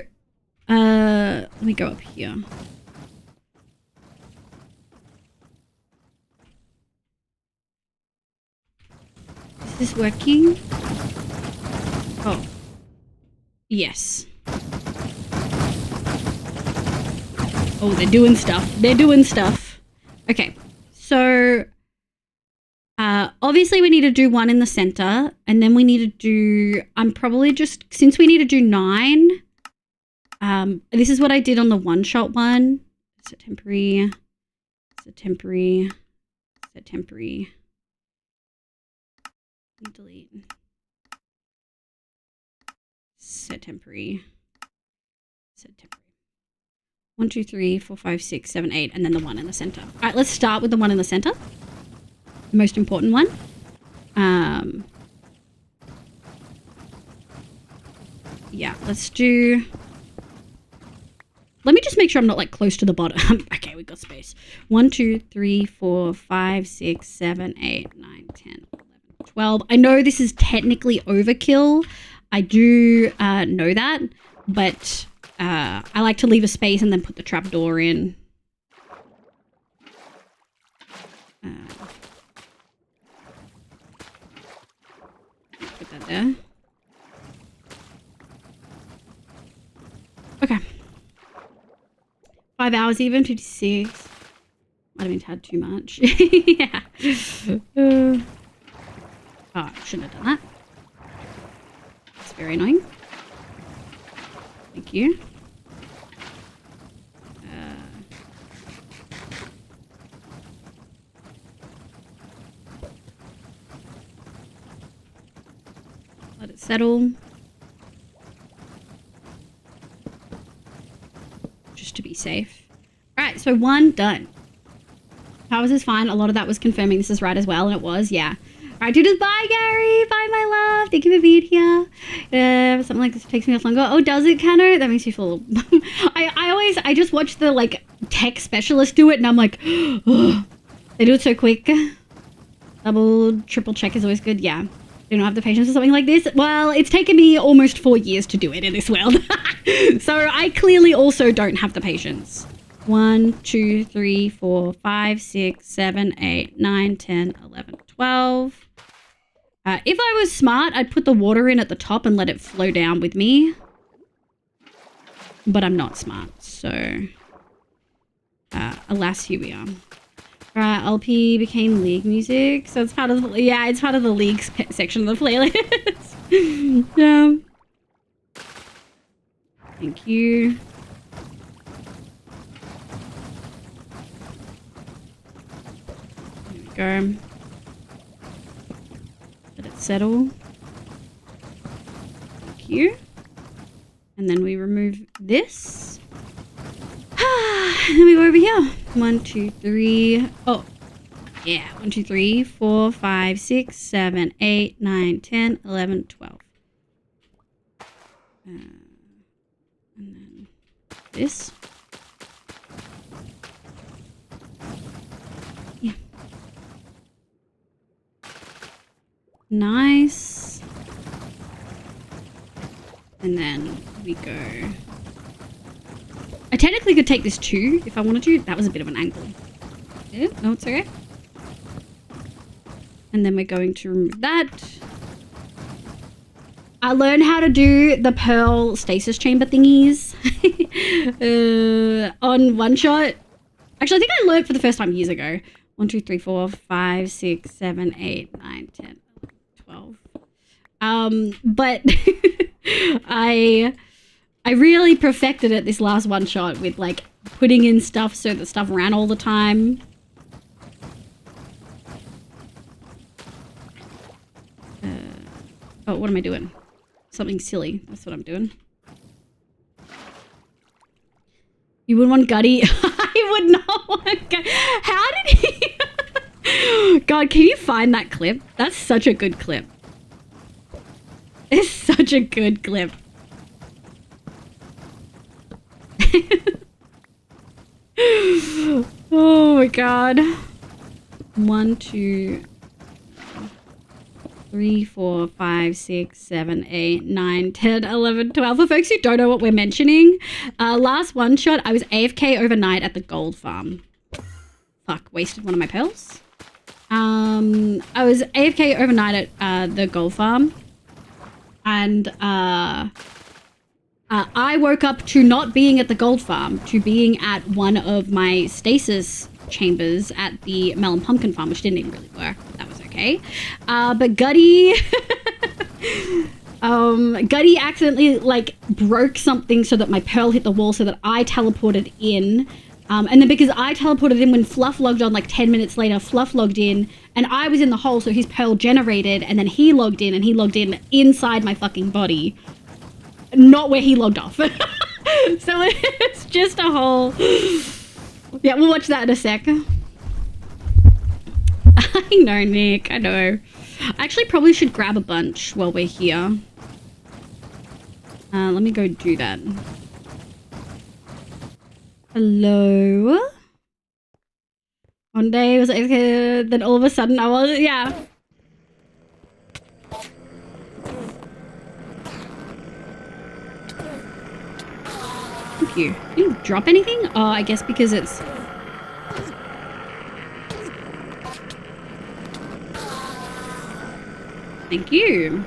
let me go up here. Is this working? Oh. Yes. Oh, they're doing stuff. They're doing stuff. Okay, so obviously we need to do one in the center, and then we need to do, I'm probably just, since we need to do 9, this is what I did on the one-shot one. Set temporary, set temporary, set temporary. Delete. Set temporary. Set temporary. 1, 2, 3, 4, 5, 6, 7, 8, and then the one in the center. All right, let's start with the one in the center. The most important one. Yeah, let's do... Let me just make sure I'm not like close to the bottom. Okay, we got space. 1, 2, 3, 4, 5, 6, 7, 8, 9, 10, 11, 12. I know this is technically overkill. I do know that, but I like to leave a space and then put the trapdoor in. Put that there. Okay. 5 hours even, 56. Might have been tad too much. Yeah. Oh, I shouldn't have done that. It's very annoying. Thank you. Let it settle. Just to be safe. Alright, so 1 done. Powers is fine. A lot of that was confirming this is right as well, and it was, yeah. Alright, dudes, bye, Gary! Bye, my love! Thank you for being here. Something like this takes me off longer. Oh, does it, Cano? That makes me feel... I just watch the, like, tech specialist do it, and I'm like, oh, they do it so quick. Double, triple check is always good, yeah. Do not have the patience for something like this. Well, it's taken me almost 4 years to do it in this world. So I clearly also don't have the patience. 1, 2, 3, 4, 5, 6, 7, 8, 9, 10, 11, 12. If I was smart, I'd put the water in at the top and let it flow down with me. But I'm not smart, so... alas, here we are. LP became League music, so it's part of the, yeah, it's part of the League section of the playlist. Yeah. Thank you. There we go. Let it settle. Thank you. And then we remove this. And then we go over here. 1, 2, 3. Oh, yeah. 1, 2, 3, 4, 5, 6, 7, 8, 9, 10, 11, 12. And then this. Yeah. Nice. And then we go. I technically could take this too if I wanted to. That was a bit of an angle. Yeah, no, it's okay. And then we're going to remove that. I learned how to do the pearl stasis chamber thingies on one shot. Actually, I think I learned for the first time years ago. 1, 2, 3, 4, 5, 6, 7, 8, 9, 10, 12. But I really perfected it this last one shot with like putting in stuff so that stuff ran all the time. Oh, what am I doing? Something silly. That's what I'm doing. You wouldn't want Gutty? I would not want Gutty. How did he... God, can you find that clip? That's such a good clip. It's such a good clip. Oh my god. 1, 2... 3, 4, 5, 6, 7, 8, 9, 10, 11, 12. For folks who don't know what we're mentioning, last one shot, I was AFK overnight at the gold farm. Fuck, wasted one of my pearls. I was AFK overnight at the gold farm. And I woke up to not being at the gold farm, to being at one of my stasis chambers at the melon pumpkin farm, which didn't even really work. That was okay. But Gutty Gutty accidentally like broke something so that my pearl hit the wall so that I teleported in. And then because I teleported in when Fluff logged on like 10 minutes later, Fluff logged in and I was in the hole, so his pearl generated and then he logged in and he logged in inside my fucking body. Not where he logged off. So it's just a whole... Yeah, we'll watch that in a sec. I know, Nick. I know. I actually probably should grab a bunch while we're here. Let me go do that. Hello? One day was okay, then all of a sudden I was... Yeah. Thank you. Did you drop anything? Oh, I guess because it's... Thank you.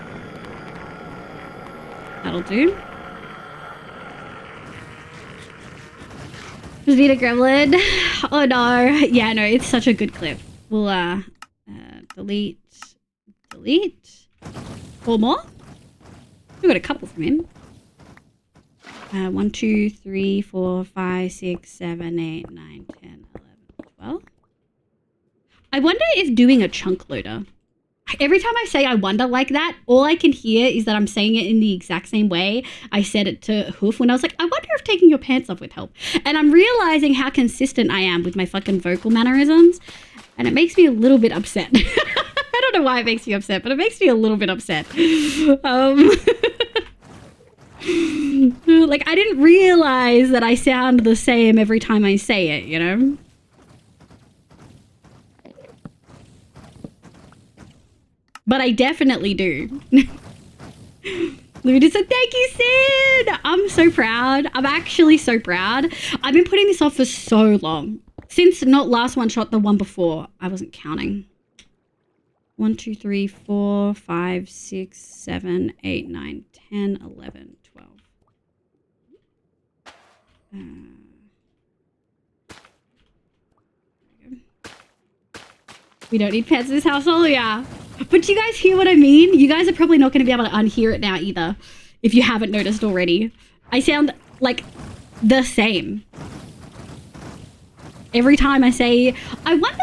That'll do. Vita Gremlin. Oh no. Yeah, no, it's such a good clip. We'll delete. 4 more? We got a couple from him. 1, 2, 3, 4, 5, 6, 7, 8, 9, 10, 11, 12. I wonder if doing a chunk loader. Every time I say I wonder like that, all I can hear is that I'm saying it in the exact same way I said it to Hoof when I was like, I wonder if taking your pants off would help. And I'm realizing how consistent I am with my fucking vocal mannerisms. And it makes me a little bit upset. I don't know why it makes me upset, but it makes me a little bit upset. Like, I didn't realize that I sound the same every time I say it, you know? But I definitely do. Luna said, thank you, Sid! I'm so proud. I'm actually so proud. I've been putting this off for so long. Since not last one shot, the one before. I wasn't counting. 1, 2, 3, 4, 5, 6, 7, 8, 9, 10, 11, 12. We don't need pets in this household, yeah. But you guys hear what I mean? You guys are probably not going to be able to unhear it now either, if you haven't noticed already. I sound like the same. Every time I say, I wonder,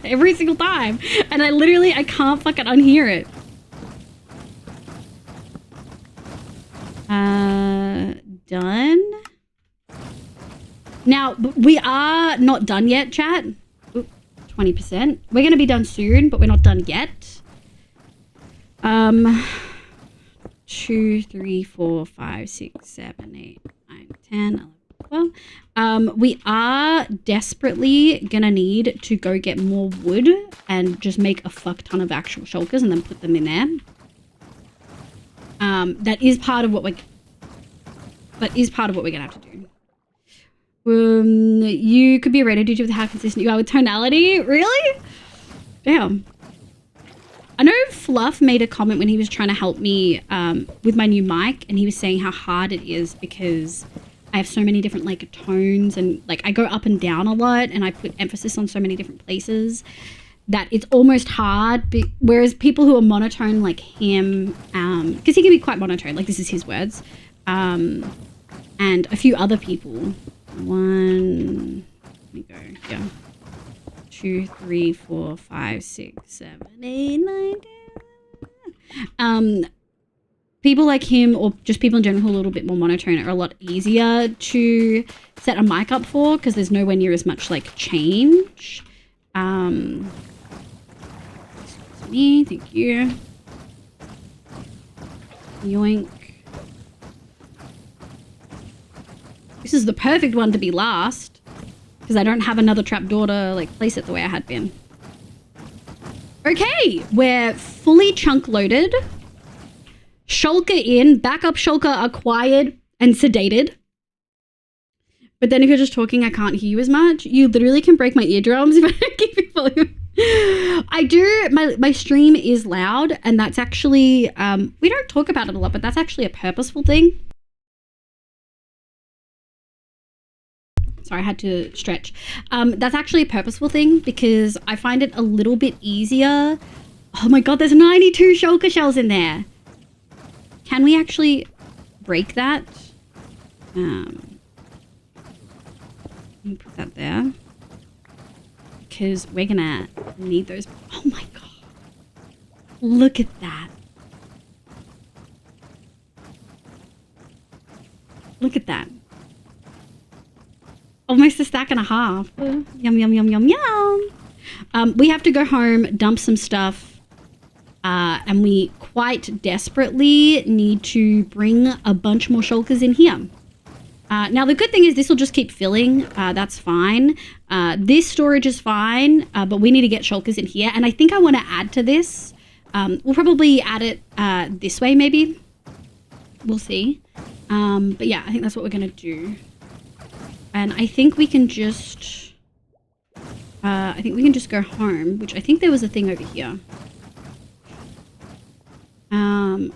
every single time. And I can't fucking unhear it. Done. Now, we are not done yet, chat. 20%. We're going to be done soon, but we're not done yet. 2, 3, 4, 5, 6, 7, 8, 9, 10, 11, 12. We are desperately going to need to go get more wood and just make a fuck ton of actual shulkers and then put them in there. That is part of what we're going to have to do. You could be ready to do with how consistent you are with tonality. Really? Damn. I know Fluff made a comment when he was trying to help me with my new mic, and he was saying how hard it is because I have so many different like tones, and like I go up and down a lot, and I put emphasis on so many different places that it's almost hard. Whereas people who are monotone like him, because he can be quite monotone, like this is his words, and a few other people. Let me go, yeah. 2, 3, 4, 5, 6, 7, 8, 9, 10. People like him, or just people in general who are a little bit more monotone, are a lot easier to set a mic up for because there's nowhere near as much like change. Excuse me, thank you. Yoink. This is the perfect one to be last because I don't have another trapdoor to like place it the way I had been. Okay, we're fully chunk loaded. Shulker in, backup shulker acquired and sedated. But then if you're just talking, I can't hear you as much. You literally can break my eardrums if I don't keep it volume. I do, my stream is loud, and that's actually, we don't talk about it a lot, but that's actually a purposeful thing. Sorry, I had to stretch. That's actually a purposeful thing because I find it a little bit easier. Oh my God, there's 92 shulker shells in there. Can we actually break that? Let me put that there. Because we're gonna need those. Oh my God. Look at that. Look at that. Almost a stack and a half. Yum, yum, yum, yum, yum. We have to go home, dump some stuff, and we quite desperately need to bring a bunch more shulkers in here. Now, the good thing is this will just keep filling. That's fine. This storage is fine, but we need to get shulkers in here. And I think I want to add to this. We'll probably add it this way, maybe. We'll see. But yeah, I think that's what we're going to do. And I think we can just... go home, which I think there was a thing over here.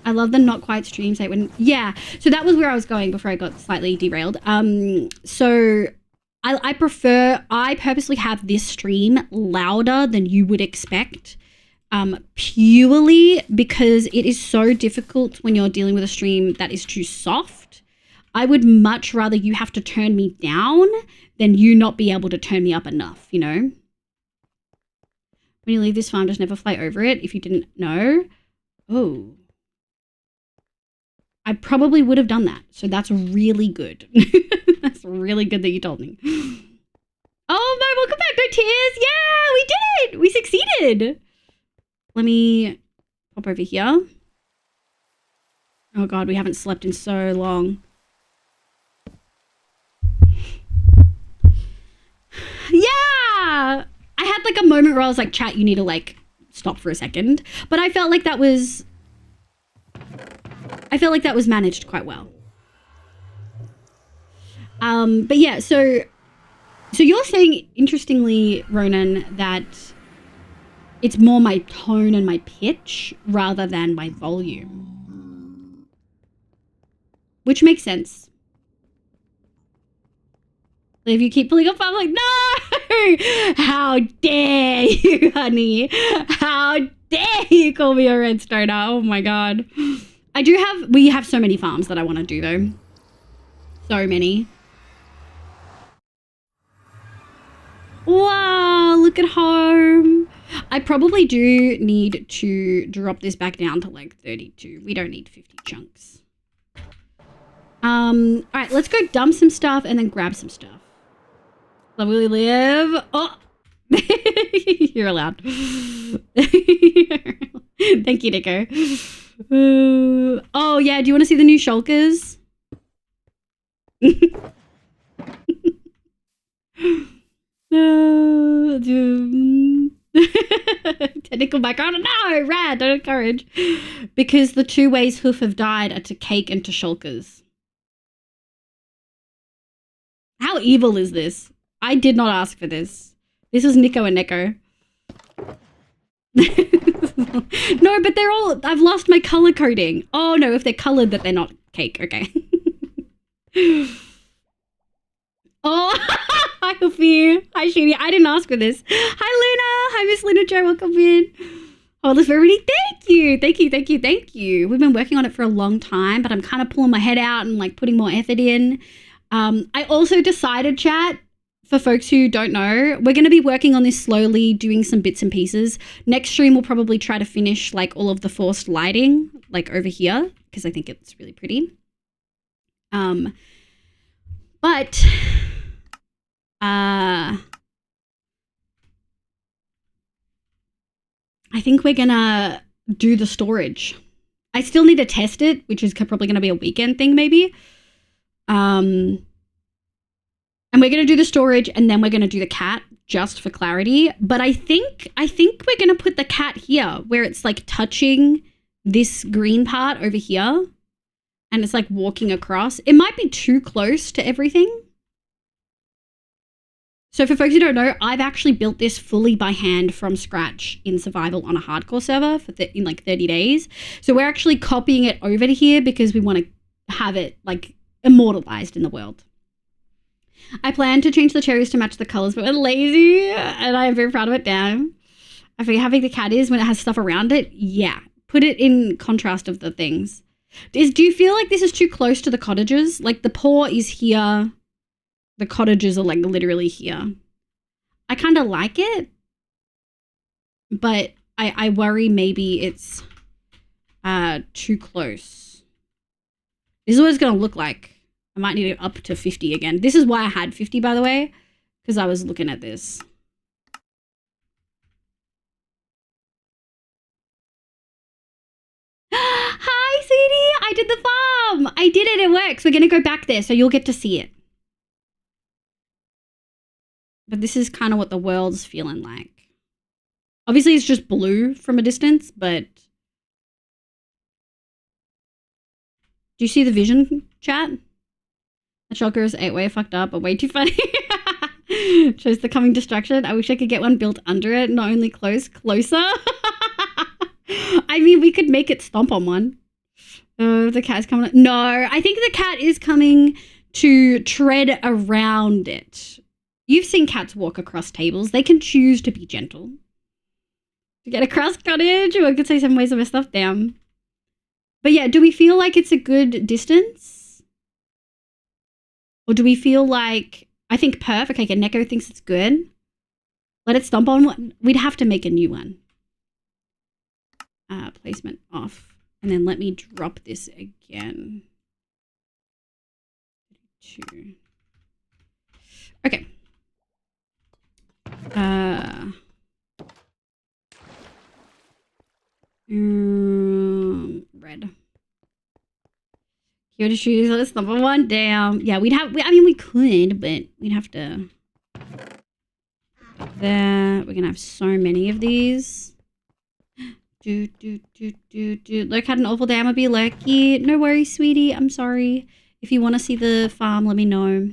I love the not quite stream site when, yeah, so that was where I was going before I got slightly derailed. So I purposely have this stream louder than you would expect, purely because it is so difficult when you're dealing with a stream that is too soft. I would much rather you have to turn me down than you not be able to turn me up enough, you know? When you leave this farm, just never fly over it if you didn't know. Oh. I probably would have done that. So that's really good. That's really good that you told me. Oh my, welcome back, no tears. Yeah, we did it. We succeeded. Let me pop over here. Oh God, we haven't slept in so long. Yeah. I had like a moment where I was like, chat, you need to like stop for a second. But I felt like that was managed quite well. But yeah, so you're saying, interestingly, Ronan, that it's more my tone and my pitch rather than my volume. Which makes sense. If you keep pulling up, I'm like, no! How dare you, honey? How dare you call me a redstoner? Oh my God. We have so many farms that I want to do though. So many. Wow, look at home. I probably do need to drop this back down to like 32. We don't need 50 chunks. All right, let's go dump some stuff and then grab some stuff. Lovely live. Oh, you're allowed. Thank you, Nico. Oh yeah, do you want to see the new shulkers? Technical background. No, rad, don't encourage. Because the two ways hoof have died are to cake and to shulkers. How evil is this? I did not ask for this. This was Nico and Neko. No, but they're all, I've lost my color coding. Oh no, if they're colored that they're not cake, okay. Oh, hi Hoofy. Hi Sheeny. I didn't ask for this. Hi Luna. Hi Miss Luna Joe. Welcome in. Oh, this very thank you. Thank you. Thank you. Thank you. We've been working on it for a long time, but I'm kind of pulling my head out and like putting more effort in. I also decided, chat, for folks who don't know, we're going to be working on this slowly, doing some bits and pieces. Next stream, we'll probably try to finish like all of the forced lighting, like over here, because I think it's really pretty. But I think we're gonna do the storage. I still need to test it, which is probably gonna be a weekend thing maybe. And we're gonna do the storage and then we're gonna do the cat just for clarity. But I think we're gonna put the cat here where it's like touching this green part over here and it's like walking across. It might be too close to everything. So for folks who don't know, I've actually built this fully by hand from scratch in survival on a hardcore server in like 30 days. So we're actually copying it over to here because we want to have it like immortalized in the world. I plan to change the cherries to match the colors, but we're lazy and I'm very proud of it down. I forget how big the cat is when it has stuff around it. Yeah, put it in contrast of the things. Do you feel like this is too close to the cottages? Like the paw is here. The cottages are like literally here. I kind of like it, but I worry maybe it's too close. This is what it's going to look like. I might need it up to 50 again. This is why I had 50, by the way, because I was looking at this. Hi, sweetie. I did the farm. I did it. It works. We're going to go back there, so you'll get to see it. But this is kind of what the world's feeling like. Obviously, it's just blue from a distance, but... Do you see the vision, chat? The shulker is way fucked up, but way too funny. Shows the coming distraction. I wish I could get one built under it, not only closer. I mean, we could make it stomp on one. The cat's coming. No, I think the cat is coming to tread around it. You've seen cats walk across tables. They can choose to be gentle. To get across cottage, or I could say 7 ways of my stuff down. But yeah, do we feel like it's a good distance? Or do we feel like, I think perf, okay, Neko thinks it's good. Let it stomp on one. We'd have to make a new one. Placement off. And then let me drop this again. 2. Okay. Red. Here to choose. Let's number one down. Yeah, I mean, we could, but we'd have to. There. We're gonna have so many of these. Lurk had an awful day. I'm gonna be lucky. No worries, sweetie. I'm sorry. If you want to see the farm, let me know.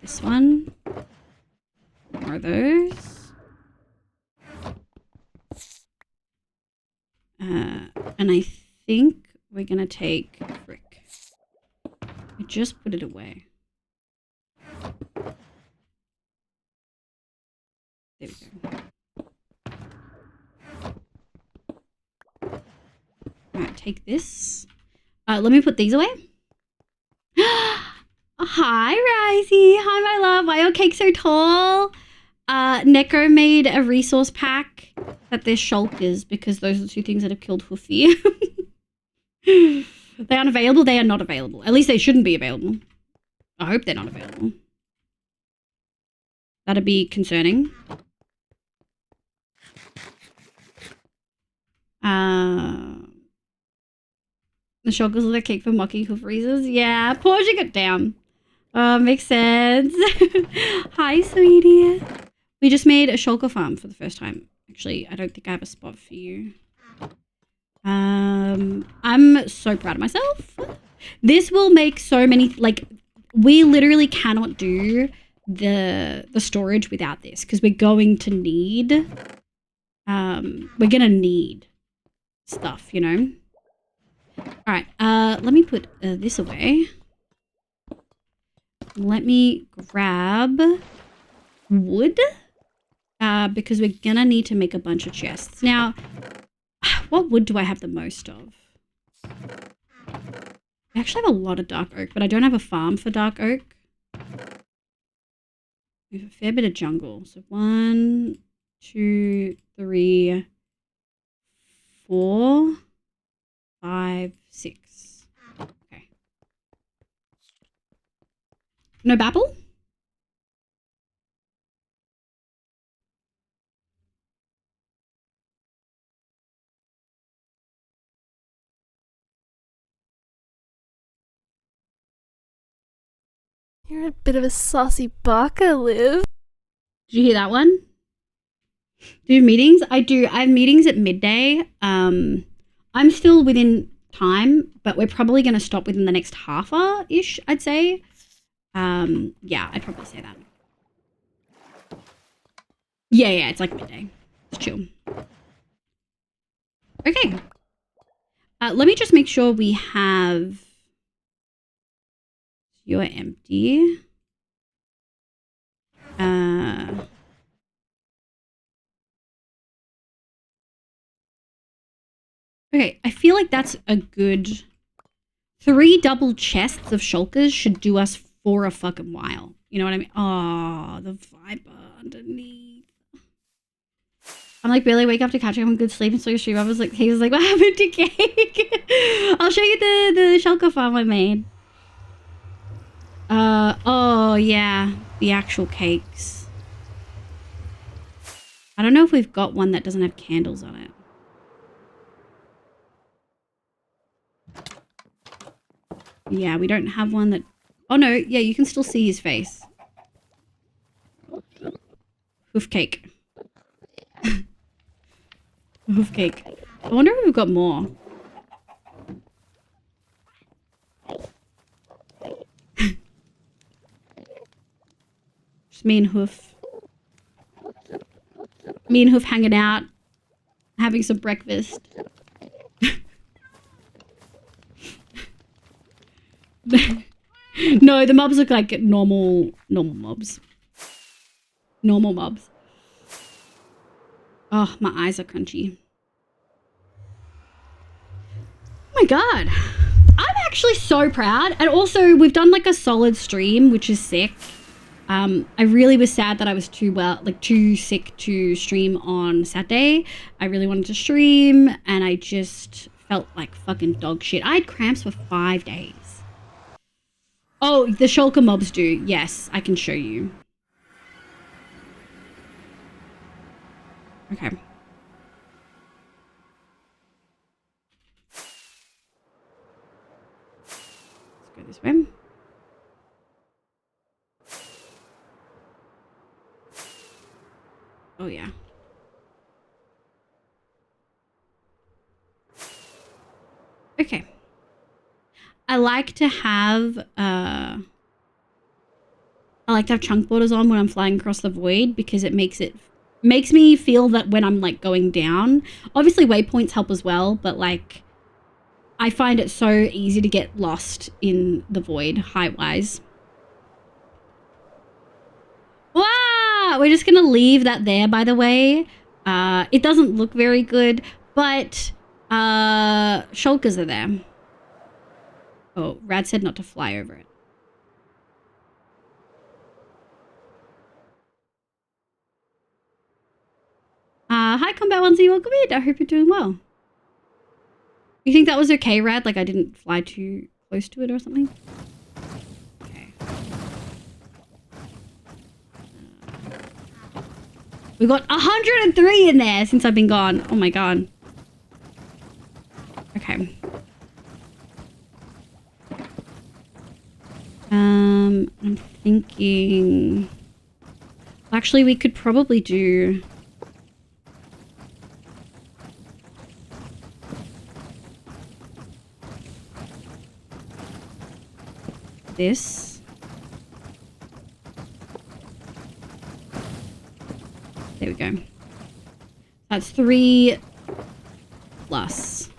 This one. More of those. And I think we're gonna take brick. I just put it away. There we go. Alright, take this. Let me put these away. Hi, Risey. Hi, my love. Why are your cakes so tall? Neko made a resource pack that they're shulkers because those are the 2 things that have killed Hoofy. They aren't available. They are not available. At least they shouldn't be available. I hope they're not available. That'd be concerning. The shulkers are the cake for mocking hoof reasons. Yeah, Portia got down. Makes sense. Hi, sweetie. We just made a shulker farm for the first time. Actually, I don't think I have a spot for you. I'm so proud of myself. This will make so many, like, we literally cannot do the storage without this because we're going to need stuff, you know. All right, let me put this away. Let me grab wood because we're gonna need to make a bunch of chests. Now, what wood do I have the most of? I actually have a lot of dark oak, but I don't have a farm for dark oak. We have a fair bit of jungle. So 1, 2, 3, 4, 5, 6. Okay. No babble? You're a bit of a saucy baka, Liv. Did you hear that one? Do you have meetings? I do. I have meetings at midday. I'm still within time, but we're probably going to stop within the next half hour-ish, I'd say. Yeah, I'd probably say that. Yeah, it's like midday. It's chill. Okay. Let me just make sure we have... You're empty. Okay, I feel like that's a good... 3 double chests of shulkers should do us for a fucking while. You know what I mean? Oh, the viper underneath. I'm like barely wake up to catch up on good sleep and saw your stream. I was like, he was like, what happened to cake? I'll show you the shulker farm I made. Oh yeah, the actual cakes. I don't know if we've got one that doesn't have candles on it. Yeah, we don't have one that... Oh no, yeah, you can still see his face. Hoof cake. Hoof cake. I wonder if we've got more. Just me and Hoof. Me and Hoof hanging out. Having some breakfast. No, the mobs look like normal mobs. Normal mobs. Oh, my eyes are crunchy. Oh my god. I'm actually so proud. And also, we've done like a solid stream, which is sick. I really was sad that I was too sick to stream on Saturday. I really wanted to stream, and I just felt like fucking dog shit. I had cramps for 5 days. Oh, the shulker mobs do. Yes, I can show you. Okay. Let's go this way. Oh, yeah. Okay. I like to have chunk borders on when I'm flying across the void because it makes me feel that when I'm like going down. Obviously waypoints help as well, but like I find it so easy to get lost in the void height-wise. Wow! We're just gonna leave that there, by the way. It doesn't look very good, but shulkers are there. Oh, Rad said not to fly over it. Hi, Combat Onesie, welcome in. I hope you're doing well. You think that was okay, Rad? Like I didn't fly too close to it or something? Okay. We got 103 in there since I've been gone. Oh my god. Okay. I'm thinking... Actually, we could probably do... this. we go. That's 3 plus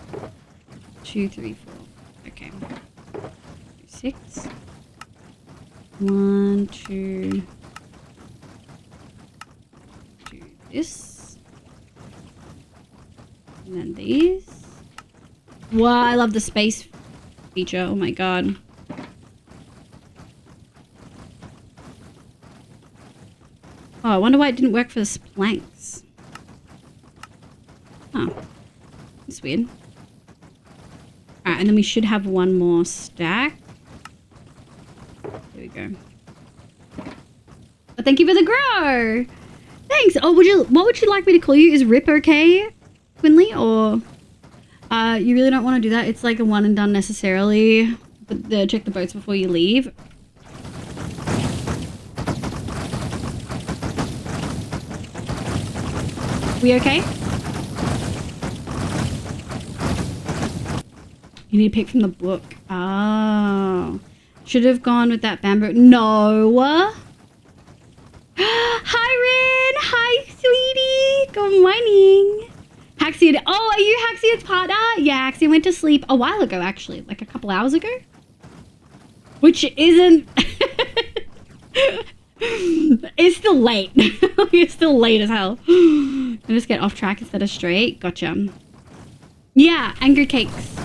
2, 3, 4. Okay. 6. 1, 2. Do this. And then these. Wow, I love the space feature. Oh my god. Oh, I wonder why it didn't work for the planks. Oh. That's weird. Alright, and then we should have one more stack. There we go. Oh, thank you for the grow! Thanks! Oh, what would you like me to call you? Is Rip okay, Quinley? Or you really don't want to do that? It's like a one and done necessarily. But check the boats before you leave. We okay? You need to pick from the book. Oh. Should have gone with that bamboo. No. Hi, Rin. Hi, sweetie. Good morning. Haxiad. Oh, are you Haxiad's partner? Yeah, Haxiad went to sleep a while ago, actually. Like a couple hours ago. Which isn't... It's still late. It's still late as hell. I just get off track instead of straight. Gotcha. Yeah, angry cakes.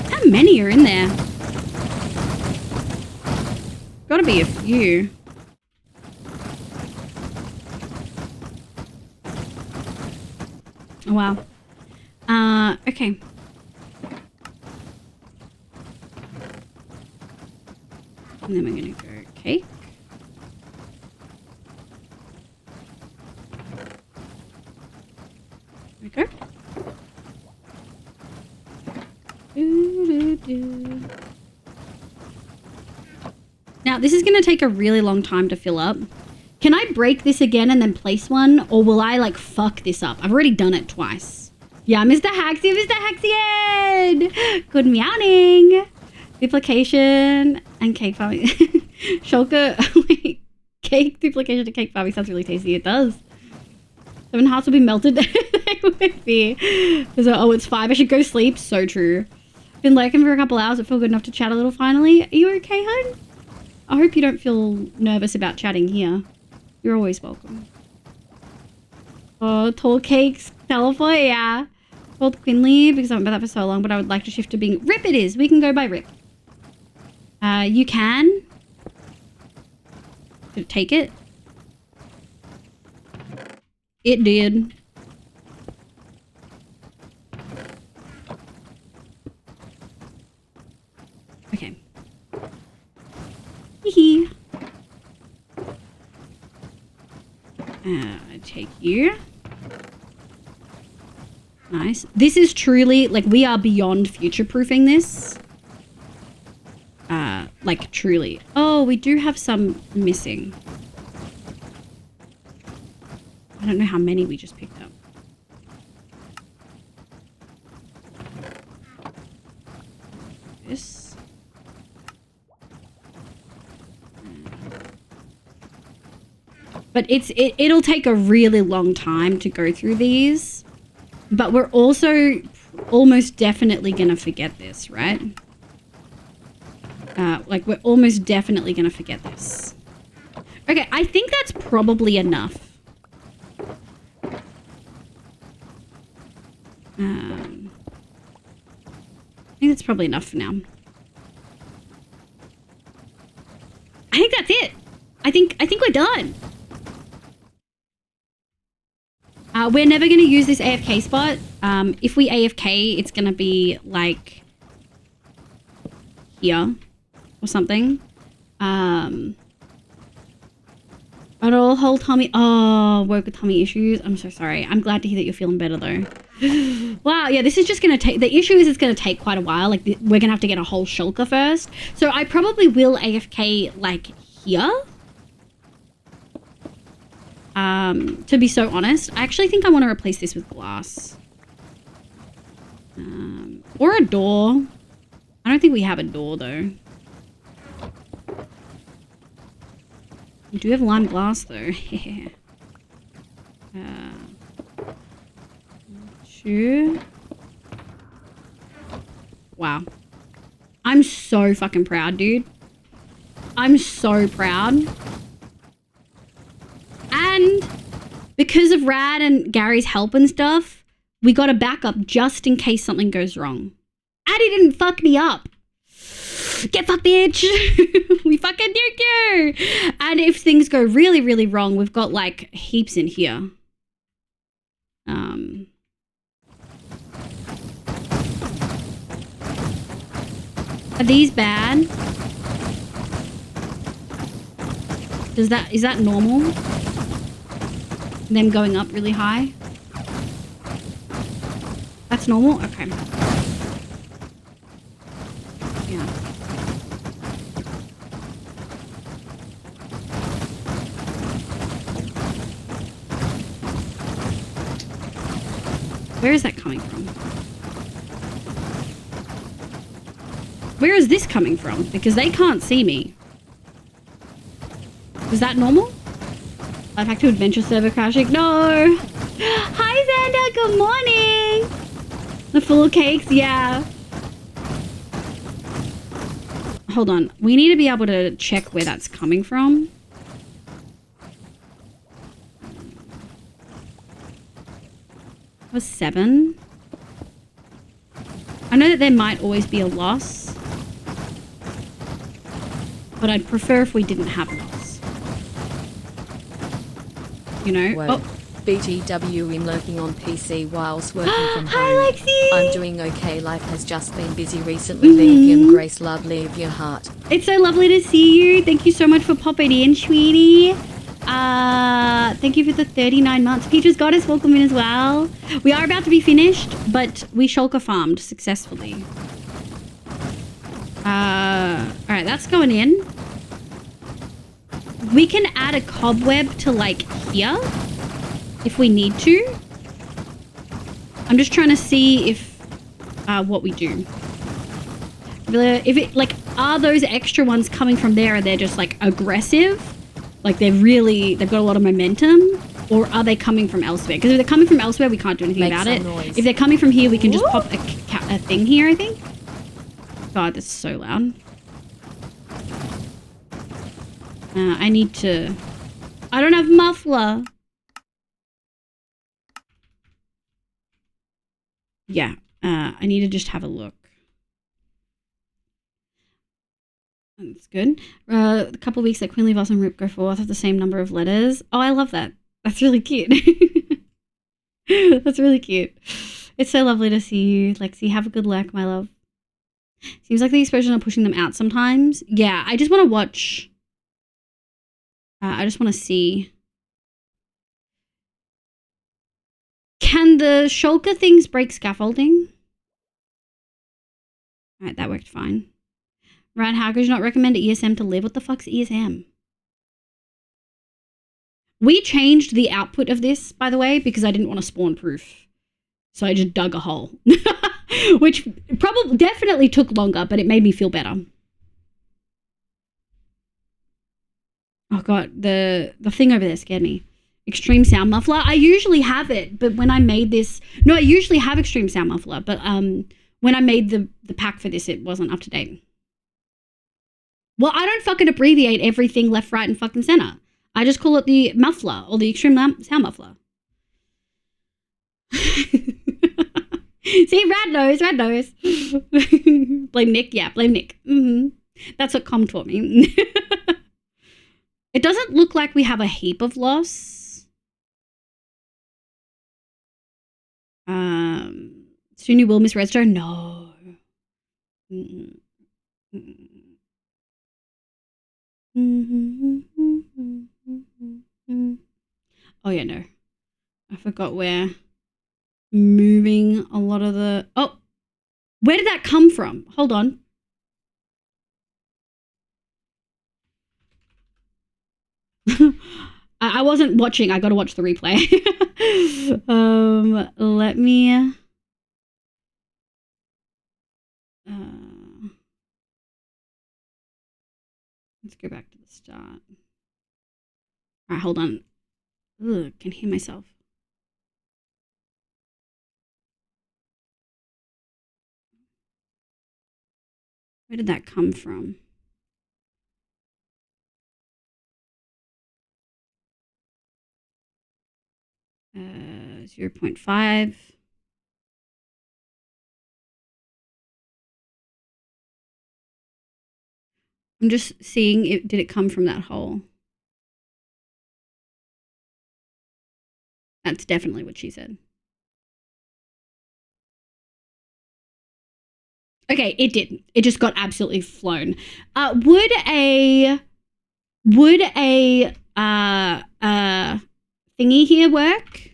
How many are in there? Gotta be a few. Oh, wow. Okay. And then we're gonna go cake. There we go. Now, this is gonna take a really long time to fill up. Can I break this again and then place one? Or will I, like, fuck this up? I've already done it twice. Yeah, Mr. Haxiad, Mr. Haxiad! Good meowing! Duplication and cake farming. Shulker, wait, cake duplication and cake farming sounds really tasty. It does. 7 hearts will be melted. They would be. So, oh, it's 5. I should go sleep. So true. Been lurking for a couple hours. It felt good enough to chat a little finally. Are you okay, hun? I hope you don't feel nervous about chatting here. You're always welcome. Oh, tall cakes. Teleport, yeah. Called Quinley because I haven't been that for so long, but I would like to shift to being Rip. It is. We can go by Rip. You can. Did it take it? It did. Okay. Hee. I take you. Nice. This is truly, like, we are beyond future-proofing this. Like, truly. Oh, we do have some missing. I don't know how many we just picked up. This. But it'll take a really long time to go through these. But we're also almost definitely gonna forget this, right? Like, we're almost definitely gonna forget this. Okay, I think that's probably enough. I think that's probably enough for now. I think that's it. I think we're done. We're never going to use this AFK spot. If we AFK, it's going to be like here or something. But all whole tummy. Oh, woke with tummy issues. I'm so sorry. I'm glad to hear that you're feeling better though. Wow, yeah, this is just going to take... The issue is it's going to take quite a while. Like, we're going to have to get a whole shulker first. So I probably will AFK, like, here. To be so honest, I actually think I want to replace this with glass. Or a door. I don't think we have a door, though. We do have lime glass though. 2. Wow. I'm so fucking proud, dude. I'm so proud. And because of Rad and Gary's help and stuff, we got a backup just in case something goes wrong. And he didn't fuck me up. Get fucked, bitch. We fucking nuke you. And if things go really, really wrong, we've got like heaps in here. Are these bad? Is that normal? Them going up really high? That's normal? Okay. Yeah. Where is that coming from? Where is this coming from? Because they can't see me. Is that normal? Life hack to adventure server crashing? No! Hi Xander, good morning! The full cakes, yeah. Hold on, we need to be able to check where that's coming from. That was 7. I know that there might always be a loss, but I'd prefer if we didn't have loss. You know? Whoa. Oh, BTW, I'm lurking on PC whilst working from home. hi Lexi! I'm doing okay. Life has just been busy recently. Leave you and grace, love, leave your heart. It's so lovely to see you. Thank you so much for popping in, sweetie. Thank you for the 39 months. Peaches Goddess, welcome in as well. We are about to be finished, but we shulker farmed successfully. Alright, that's going in. We can add a cobweb to like here if we need to. I'm just trying to see if what we do. If it like, are those extra ones coming from there and they're just like aggressive? Like they've got a lot of momentum, or are they coming from elsewhere? Because if they're coming from elsewhere, we can't do anything about it. If they're coming from here, we can just pop a thing here, I think. God, this is so loud. I need to... I don't have muffler. Yeah, I need to just have a look. That's good. A couple of weeks that Quinley, Voss, and Rip go forth with the same number of letters. Oh, I love that. That's really cute. That's really cute. It's so lovely to see you, Lexi. Have a good luck, my love. Seems like the explosions are pushing them out sometimes. Yeah, I just want to watch. I just want to see. Can the shulker things break scaffolding? Alright, that worked fine. Ryan, how could you not recommend ESM to live? What the fuck's ESM? We changed the output of this, by the way, because I didn't want to spawn proof. So I just dug a hole. Which probably definitely took longer, but it made me feel better. Oh god, the thing over there scared me. Extreme sound muffler. I usually have it, but when I made this... No, I usually have extreme sound muffler, but when I made the pack for this, it wasn't up to date. Well, I don't fucking abbreviate everything left, right, and fucking center. I just call it the muffler or the extreme sound muffler. See, Rad knows. Blame Nick. Yeah, blame Nick. That's what Com taught me. It doesn't look like we have a heap of loss. Soon you will, Miss Redstone. No. Oh yeah, no. I forgot we're moving a lot of the... Oh! Where did that come from? Hold on. I wasn't watching. I gotta watch the replay. Let me... let's go back to the start. All right, hold on. Ugh, can hear myself. Where did that come from? 0.5. I'm just seeing did it come from that hole? That's definitely what she said. Okay, it didn't. It just got absolutely flown. Would a thingy here work?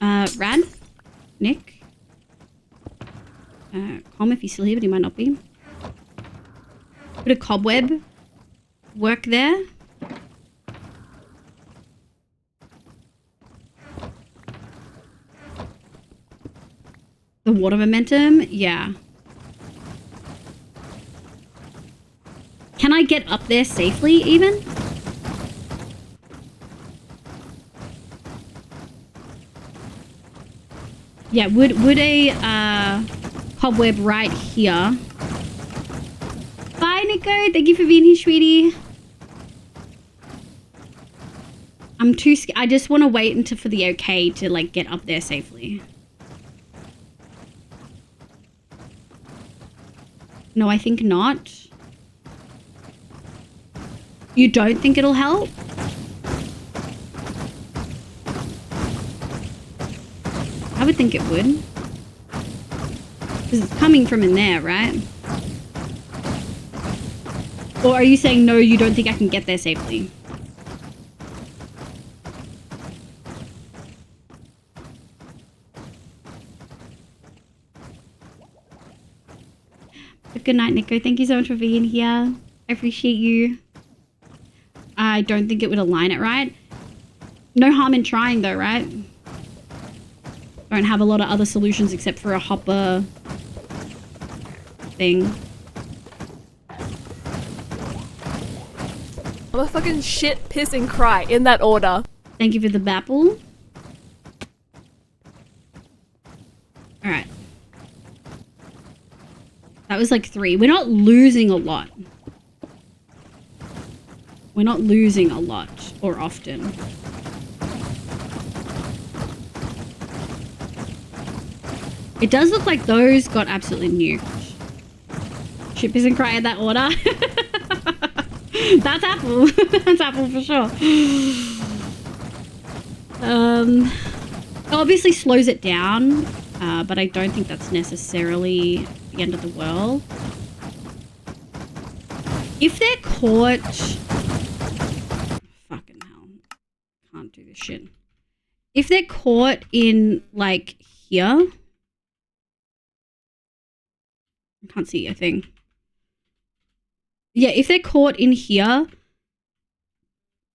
Rad? Nick? Com if he's still here, but he might not be. Would a cobweb work there? The water momentum? Yeah. Can I get up there safely even? Yeah, would a cobweb right here. Bye, Nico. Thank you for being here, sweetie. I'm too scared. I just want to wait until for the okay to like get up there safely. No, I think not. You don't think it'll help? I would think it would. Because it's coming from in there, right? Or are you saying, no, you don't think I can get there safely? But good night, Nico. Thank you so much for being here. I appreciate you. I don't think it would align it right. No harm in trying though, right? Don't have a lot of other solutions except for a hopper thing. I'm a fucking shit, piss, and cry in that order. Thank you for the bapple. Alright. That was like 3. We're not losing a lot. We're not losing a lot or often. It does look like those got absolutely nuked. Shit, piss, and cry in that order. That's Apple. That's Apple for sure. It obviously slows it down, but I don't think that's necessarily the end of the world. If they're caught... Fucking hell. Can't do this shit. If they're caught in, like, here... I can't see a thing. Yeah, if they're caught in here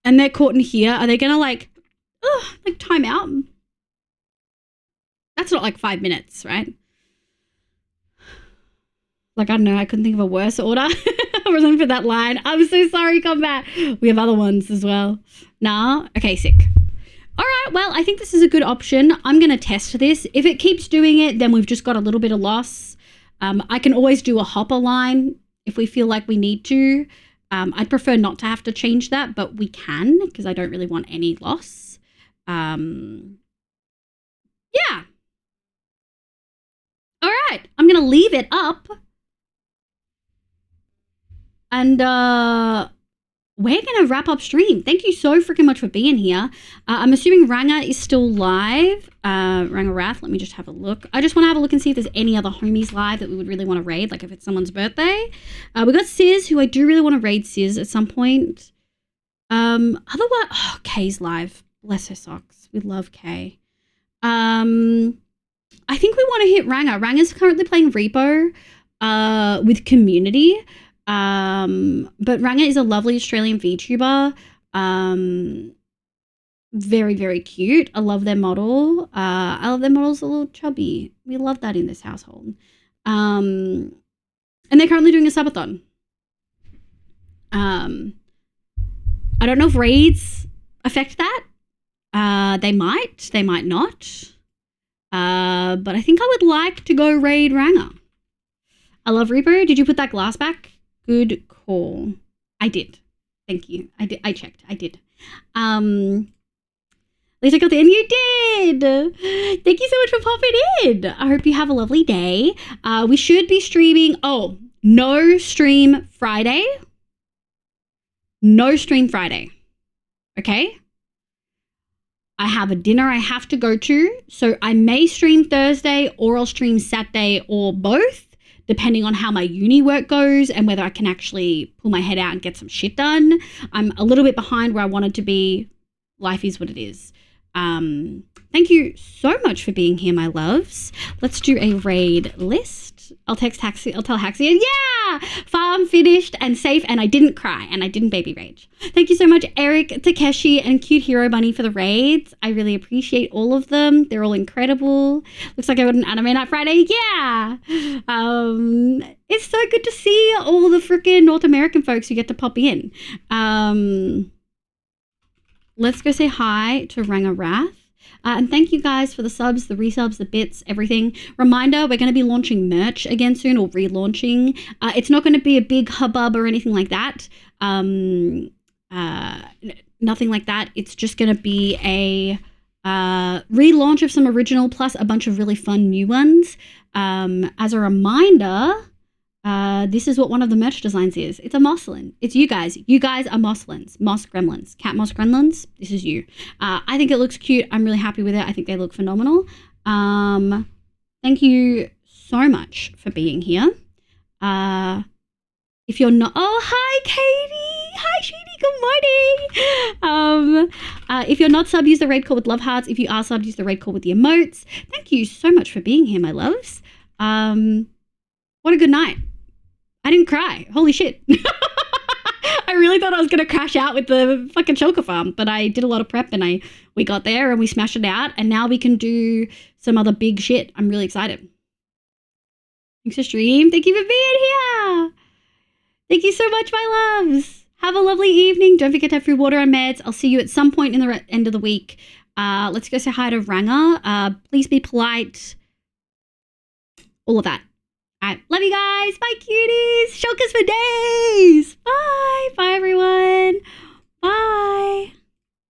and they're caught in here, are they gonna like time out? That's not like 5 minutes, right? Like, I don't know, I couldn't think of a worse order. I wasn't for that line. I'm so sorry, Combat. We have other ones as well. Nah? Okay, sick. All right, well, I think this is a good option. I'm gonna test this. If it keeps doing it, then we've just got a little bit of loss. I can always do a hopper line if we feel like we need to. I'd prefer not to have to change that, but we can because I don't really want any loss. Yeah. All right. I'm going to leave it up. And we're going to wrap up stream. Thank you so freaking much for being here. I'm assuming Ranga is still live. Ranga Wrath, let me just have a look. I just want to have a look and see if there's any other homies live that we would really want to raid, like if it's someone's birthday. We got Sis, who I do really want to raid Sis at some point. Otherwise, oh, Kay's live. Bless her socks. We love Kay. I think we want to hit Ranga. Ranga's currently playing Repo with Community. But Ranga is a lovely Australian VTuber. Very, very cute. I love their model. I love their model's a little chubby. We love that in this household. And they're currently doing a subathon. I don't know if raids affect that. They might not. But I think I would like to go raid Ranger. I love Reaper. Did you put that glass back? Good call. I did. Thank you. I checked. I did. At least I got the end. You did. Thank you so much for popping in. I hope you have a lovely day. We should be streaming. Oh, no stream Friday. No stream Friday. Okay? I have a dinner I have to go to, so I may stream Thursday or I'll stream Saturday or both, depending on how my uni work goes and whether I can actually pull my head out and get some shit done. I'm a little bit behind where I wanted to be. Life is what it is. Thank you so much for being here, my loves. Let's do a raid list. I'll tell Haxi, yeah, farm finished and safe, and I didn't cry and I didn't baby rage. Thank you so much, Eric, Takeshi, and Cute Hero Bunny for the raids. I really appreciate all of them. They're all incredible. Looks like I got an anime night Friday. Yeah. It's so good to see all the freaking North American folks who get to pop in. Let's go say hi to Ranga Wrath. And thank you guys for the subs, the resubs, the bits, everything. Reminder, we're going to be launching merch again soon, or relaunching. It's not going to be a big hubbub or anything like that. Nothing like that. It's just going to be a relaunch of some original plus a bunch of really fun new ones. As a reminder, this is what one of the merch designs is. It's a Mosslin. It's you guys. You guys are Mosslins. Moss Gremlins. Cat Moss Gremlins. This is you. I think it looks cute. I'm really happy with it. I think they look phenomenal. Thank you so much for being here. If you're not... Oh, hi, Katie. Hi, Sheedy. Good morning. If you're not sub, use the raid call with love hearts. If you are sub, use the raid call with the emotes. Thank you so much for being here, my loves. What a good night. I didn't cry. Holy shit. I really thought I was going to crash out with the fucking shulker farm, but I did a lot of prep and we got there and we smashed it out, and now we can do some other big shit. I'm really excited. Thanks for stream. Thank you for being here. Thank you so much, my loves. Have a lovely evening. Don't forget to have food, water, and meds. I'll see you at some point in the end of the week. Let's go say hi to Ranga. Please be polite. All of that. All right. Love you guys. Bye, cuties. Shulkers for days.